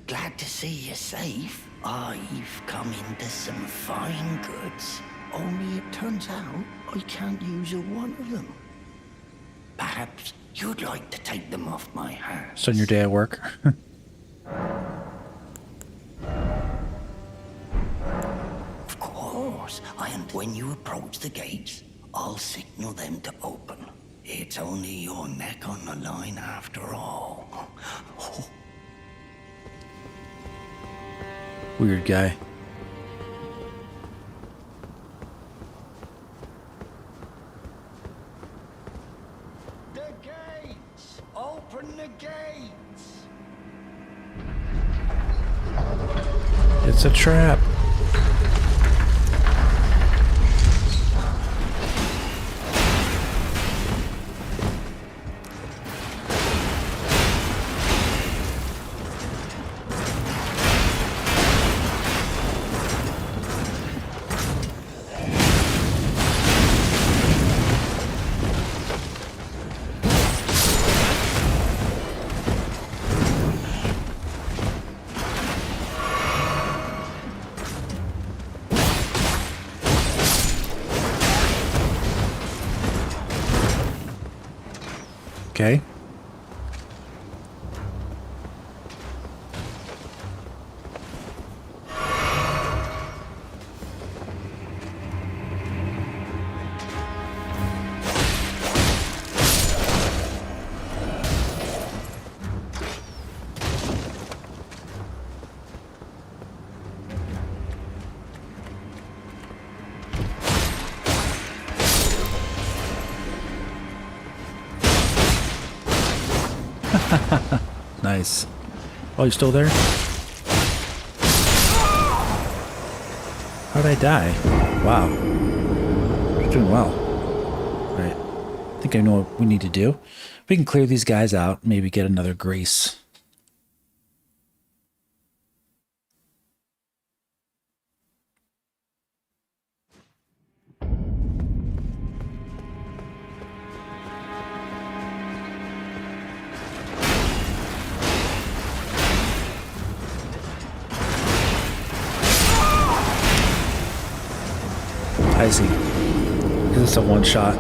Glad to see you're safe. I've come into some fine goods. Only it turns out I can't use a one of them. Perhaps you'd like to take them off my hands. So on your day at work. Of course. And when you approach the gates, I'll signal them to open. It's only your neck on the line after all. Oh. Weird guy. The gates! Open the gates! It's a trap. Okay. Nice. Oh, you still there? How'd I die? Wow. You're doing well. Alright. I think I know what we need to do. We can clear these guys out, maybe get another grace. I see. Is this a one shot?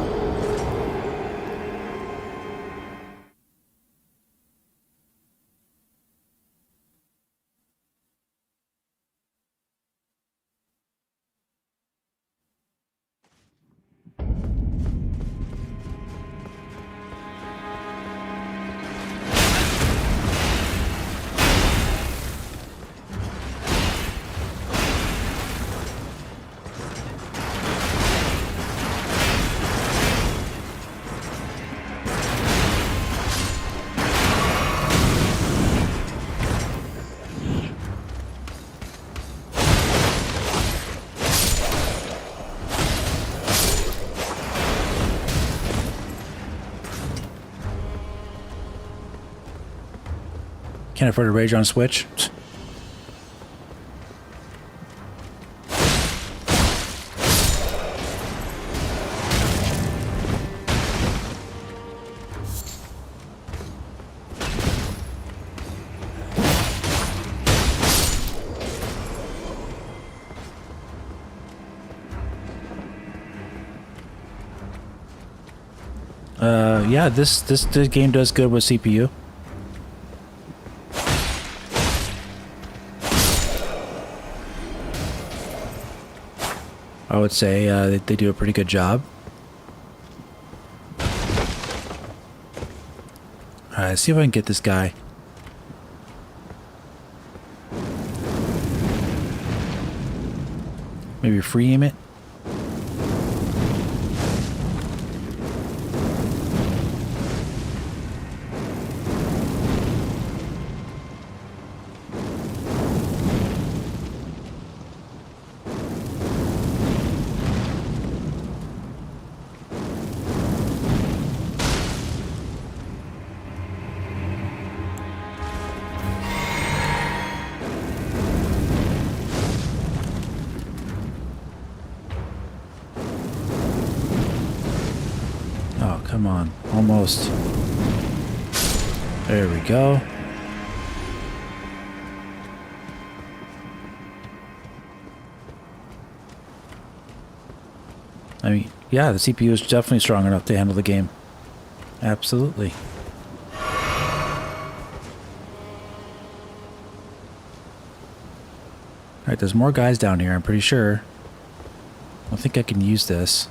Can't afford a Rage on Switch. Yeah, this game does good with CPU. I would say they do a pretty good job. Alright, let's see if I can get this guy. Maybe free aim it. Oh, come on. Almost. There we go. I mean, yeah, the CPU is definitely strong enough to handle the game. Absolutely. Alright, there's more guys down here, I'm pretty sure. I don't think I can use this.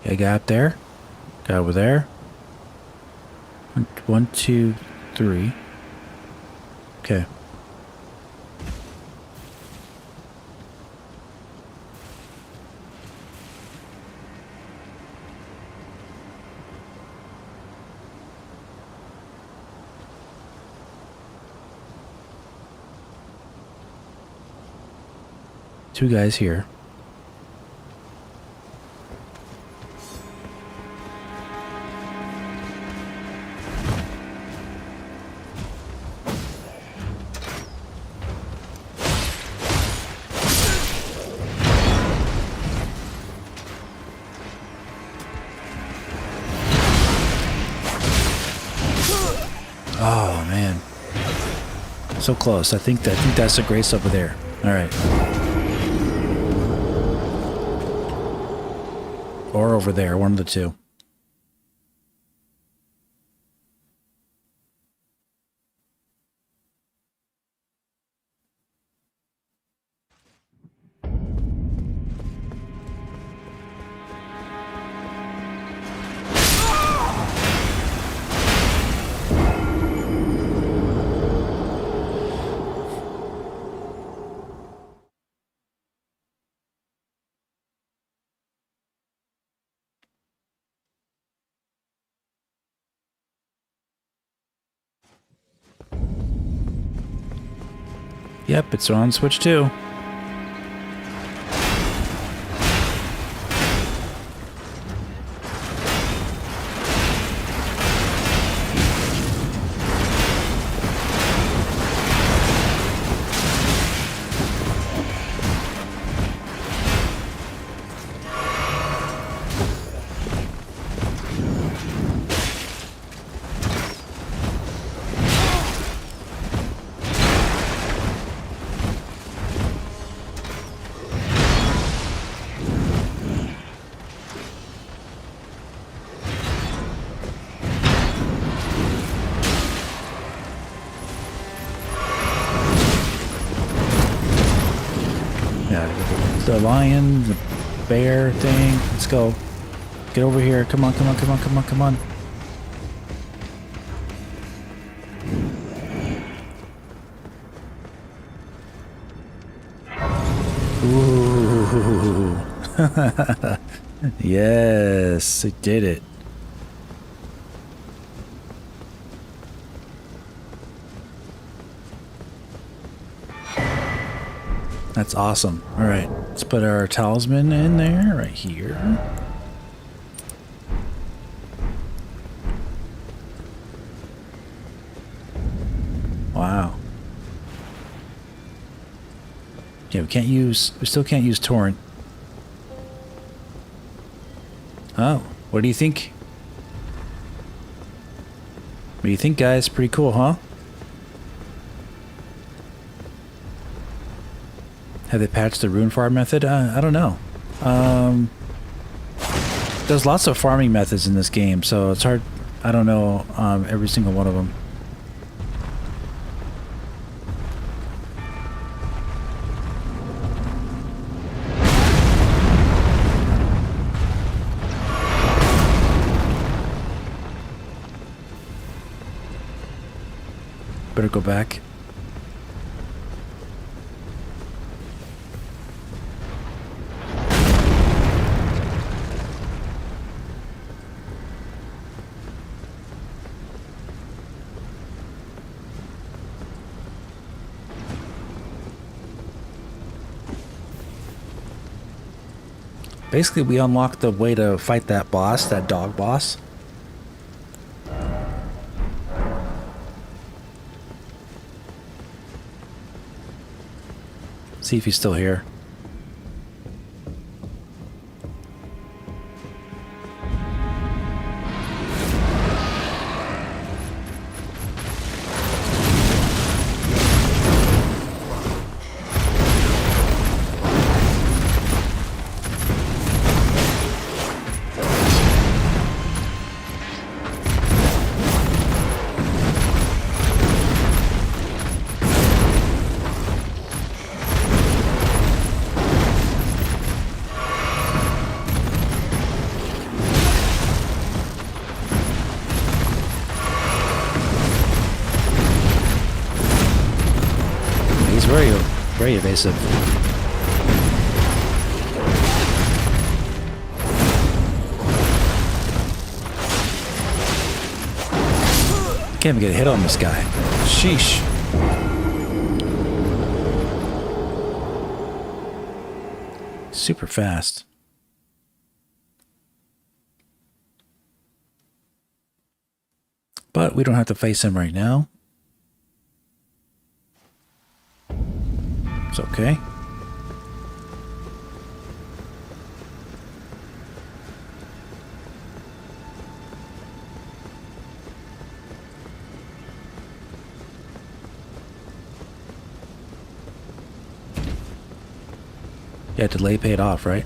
Okay, guy up there. Guy over there. 1, 2, 3. Okay. Two guys here. Oh man, so close. I think that's the Grace over there. All right, or over there, one of the two. Yep, it's on Switch too. The lion, the bear thing. Let's go. Get over here. Come on, come on, come on, come on, come on. Ooh. Yes, it did it. That's awesome. All right, let's put our talisman in there right here. Wow. Yeah, we still can't use torrent. Oh, what do you think? What do you think, guys? Pretty cool, huh? Have they patched the rune farm method? I don't know. There's lots of farming methods in this game, so it's hard. I don't know every single one of them. Better go back. Basically, we unlocked the way to fight that boss, that dog boss. See if he's still here. Very evasive. Can't even get a hit on this guy. Sheesh. Super fast. But we don't have to face him right now. It's okay. Yeah, delay paid off, right?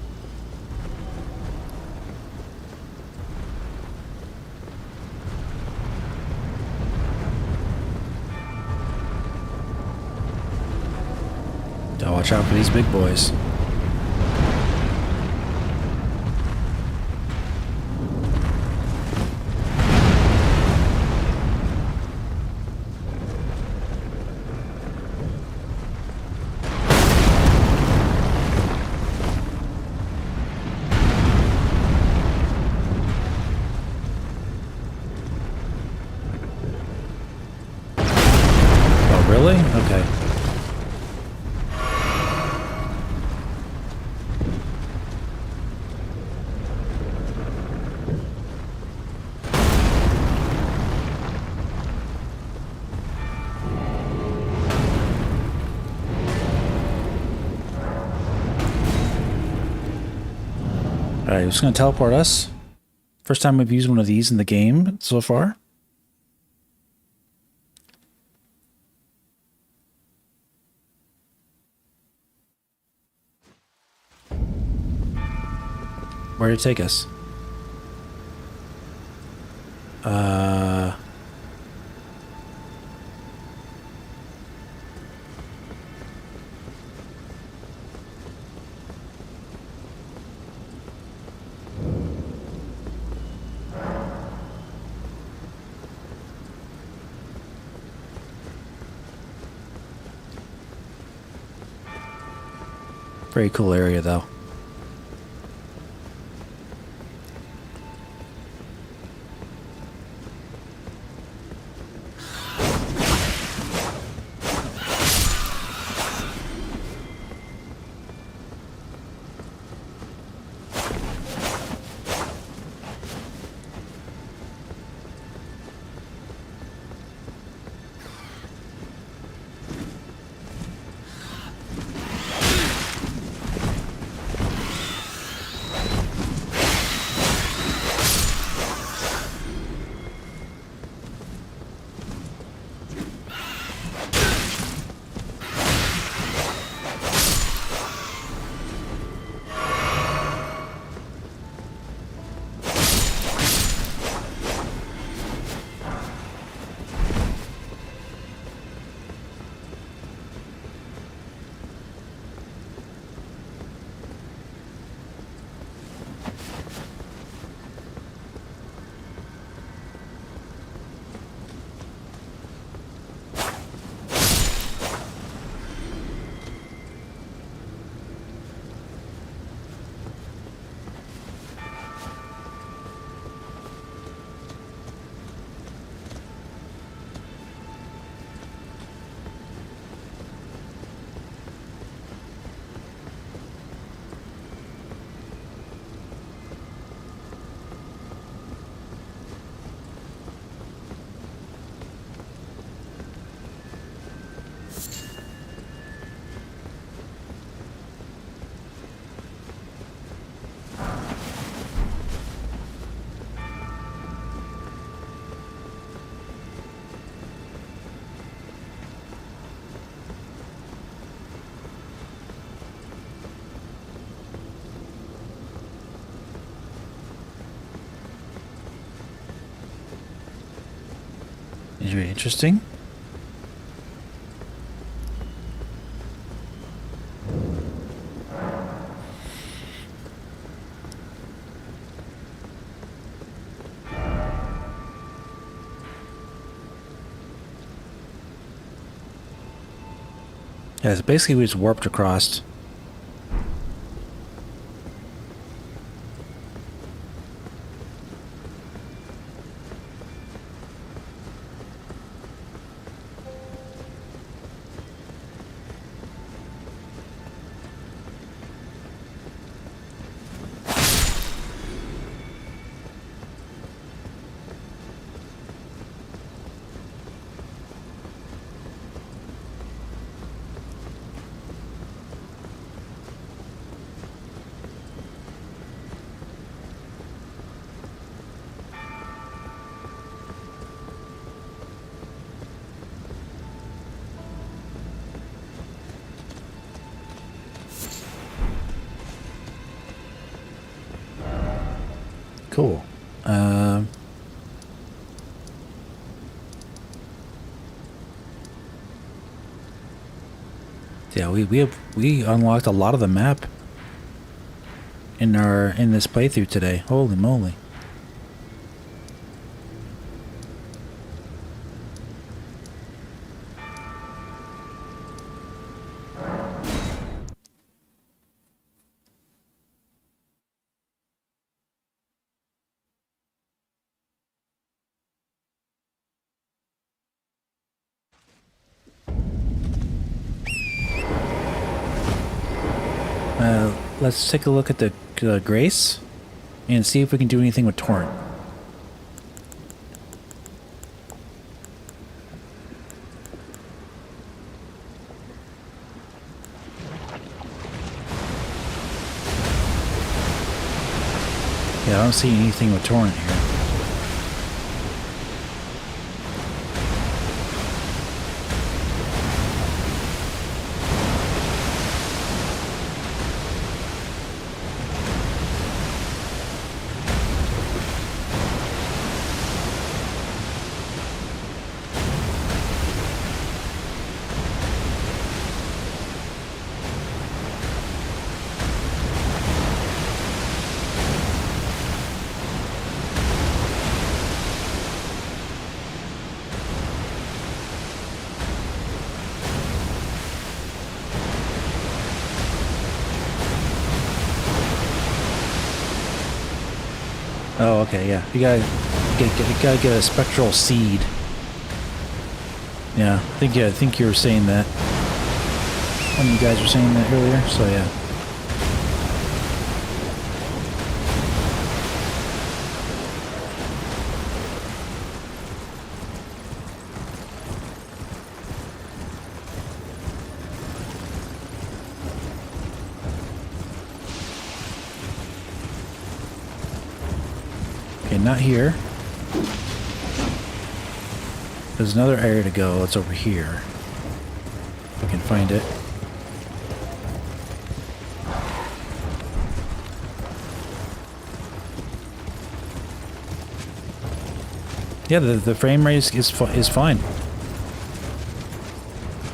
Gotta watch out for these big boys. Oh, really? Okay. Alright, it's going to teleport us. First time we've used one of these in the game so far. Where did it take us? Very cool area, though. Very interesting. Yeah, so basically we just warped across. Cool. Yeah, we unlocked a lot of the map in this playthrough today. Holy moly. Let's take a look at the Grace and see if we can do anything with Torrent. Yeah, I don't see anything with Torrent here. Oh, okay, yeah. You gotta get a spectral seed. Yeah, I think you were saying that. One of you guys were saying that earlier, so yeah. Okay, not here. There's another area to go. It's over here. If we can find it. Yeah, the frame rate is fine.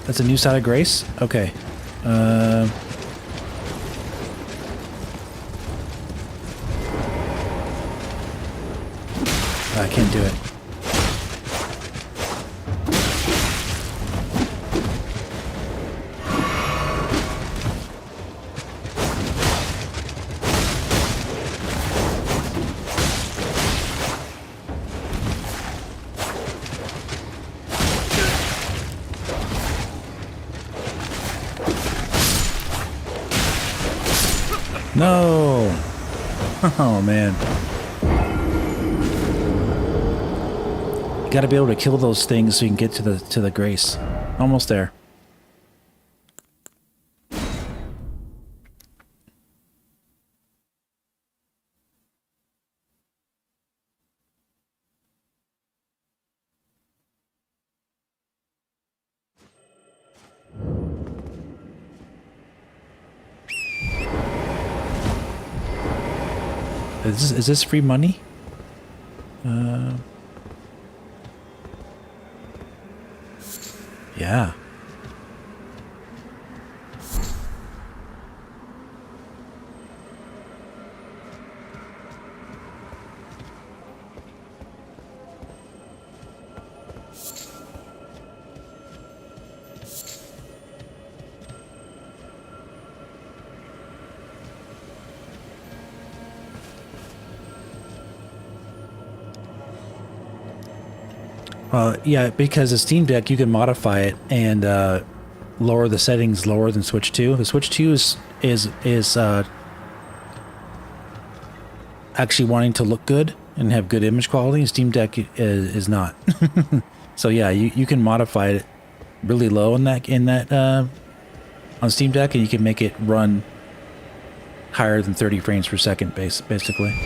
That's a new side of grace? Okay. I can't do it. No! Oh man. You gotta be able to kill those things so you can get to the grace. Almost there. Is this free money? Yeah. Yeah, because the Steam Deck, you can modify it and lower the settings lower than Switch 2. The Switch 2 is actually wanting to look good and have good image quality. Steam Deck is not. So yeah, you can modify it really low in that on Steam Deck, and you can make it run higher than 30 frames per second, basically.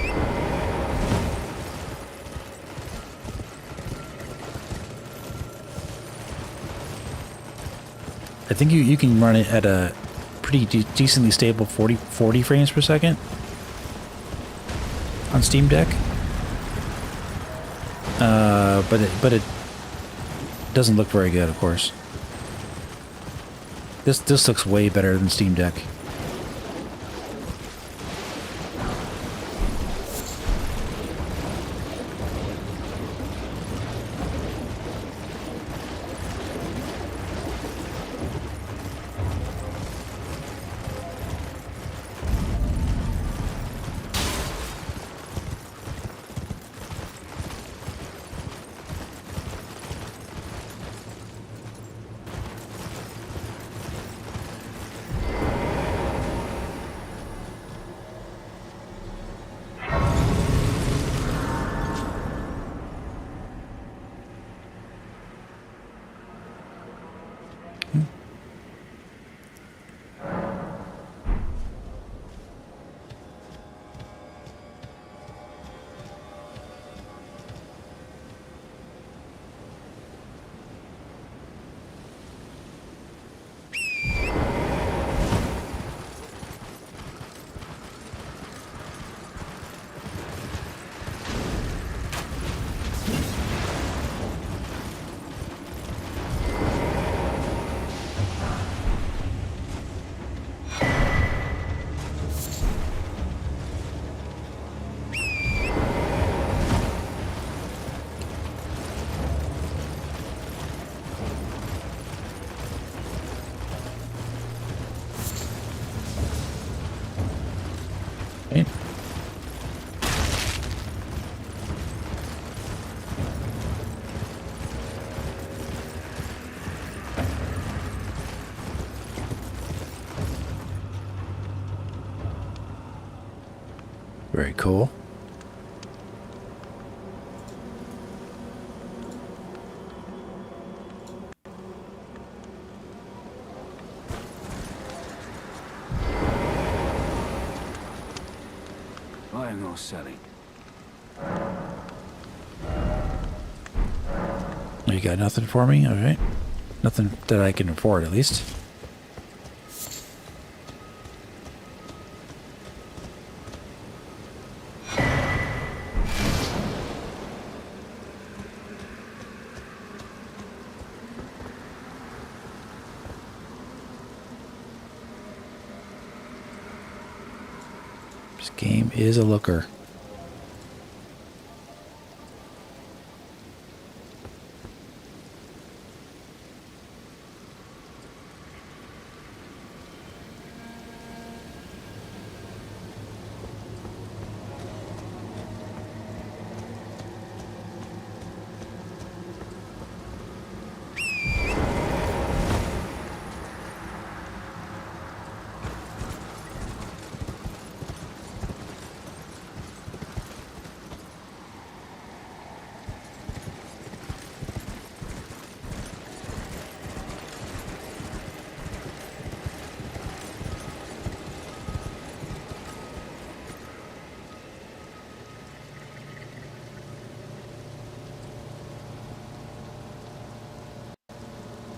I think you can run it at a pretty decently stable 40 frames per second on Steam Deck. But it doesn't look very good, of course. This looks way better than Steam Deck. Very cool. Buying or selling? You got nothing for me? All right. Nothing that I can afford, at least. This game is a looker.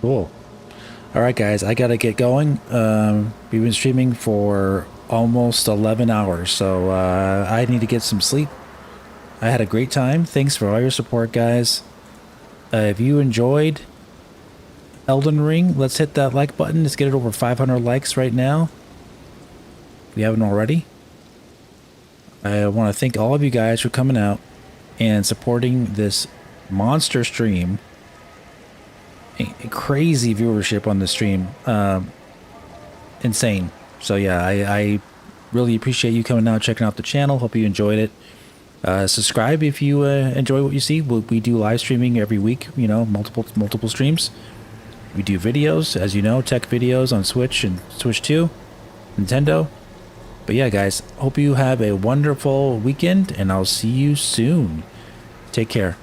Cool. All right, guys, I got to get going. We've been streaming for almost 11 hours, so I need to get some sleep. I had a great time. Thanks for all your support, guys. If you enjoyed Elden Ring, let's hit that like button. Let's get it over 500 likes right now. If you haven't already. I want to thank all of you guys for coming out and supporting this monster stream. A crazy viewership on the stream. Insane. So yeah, I really appreciate you coming out, checking out the channel. Hope you enjoyed it. Subscribe if you enjoy what you see. We do live streaming every week, you know, multiple streams. We do videos, as you know, tech videos on Switch and Switch 2, Nintendo. But yeah, guys, hope you have a wonderful weekend, and I'll see you soon. Take care.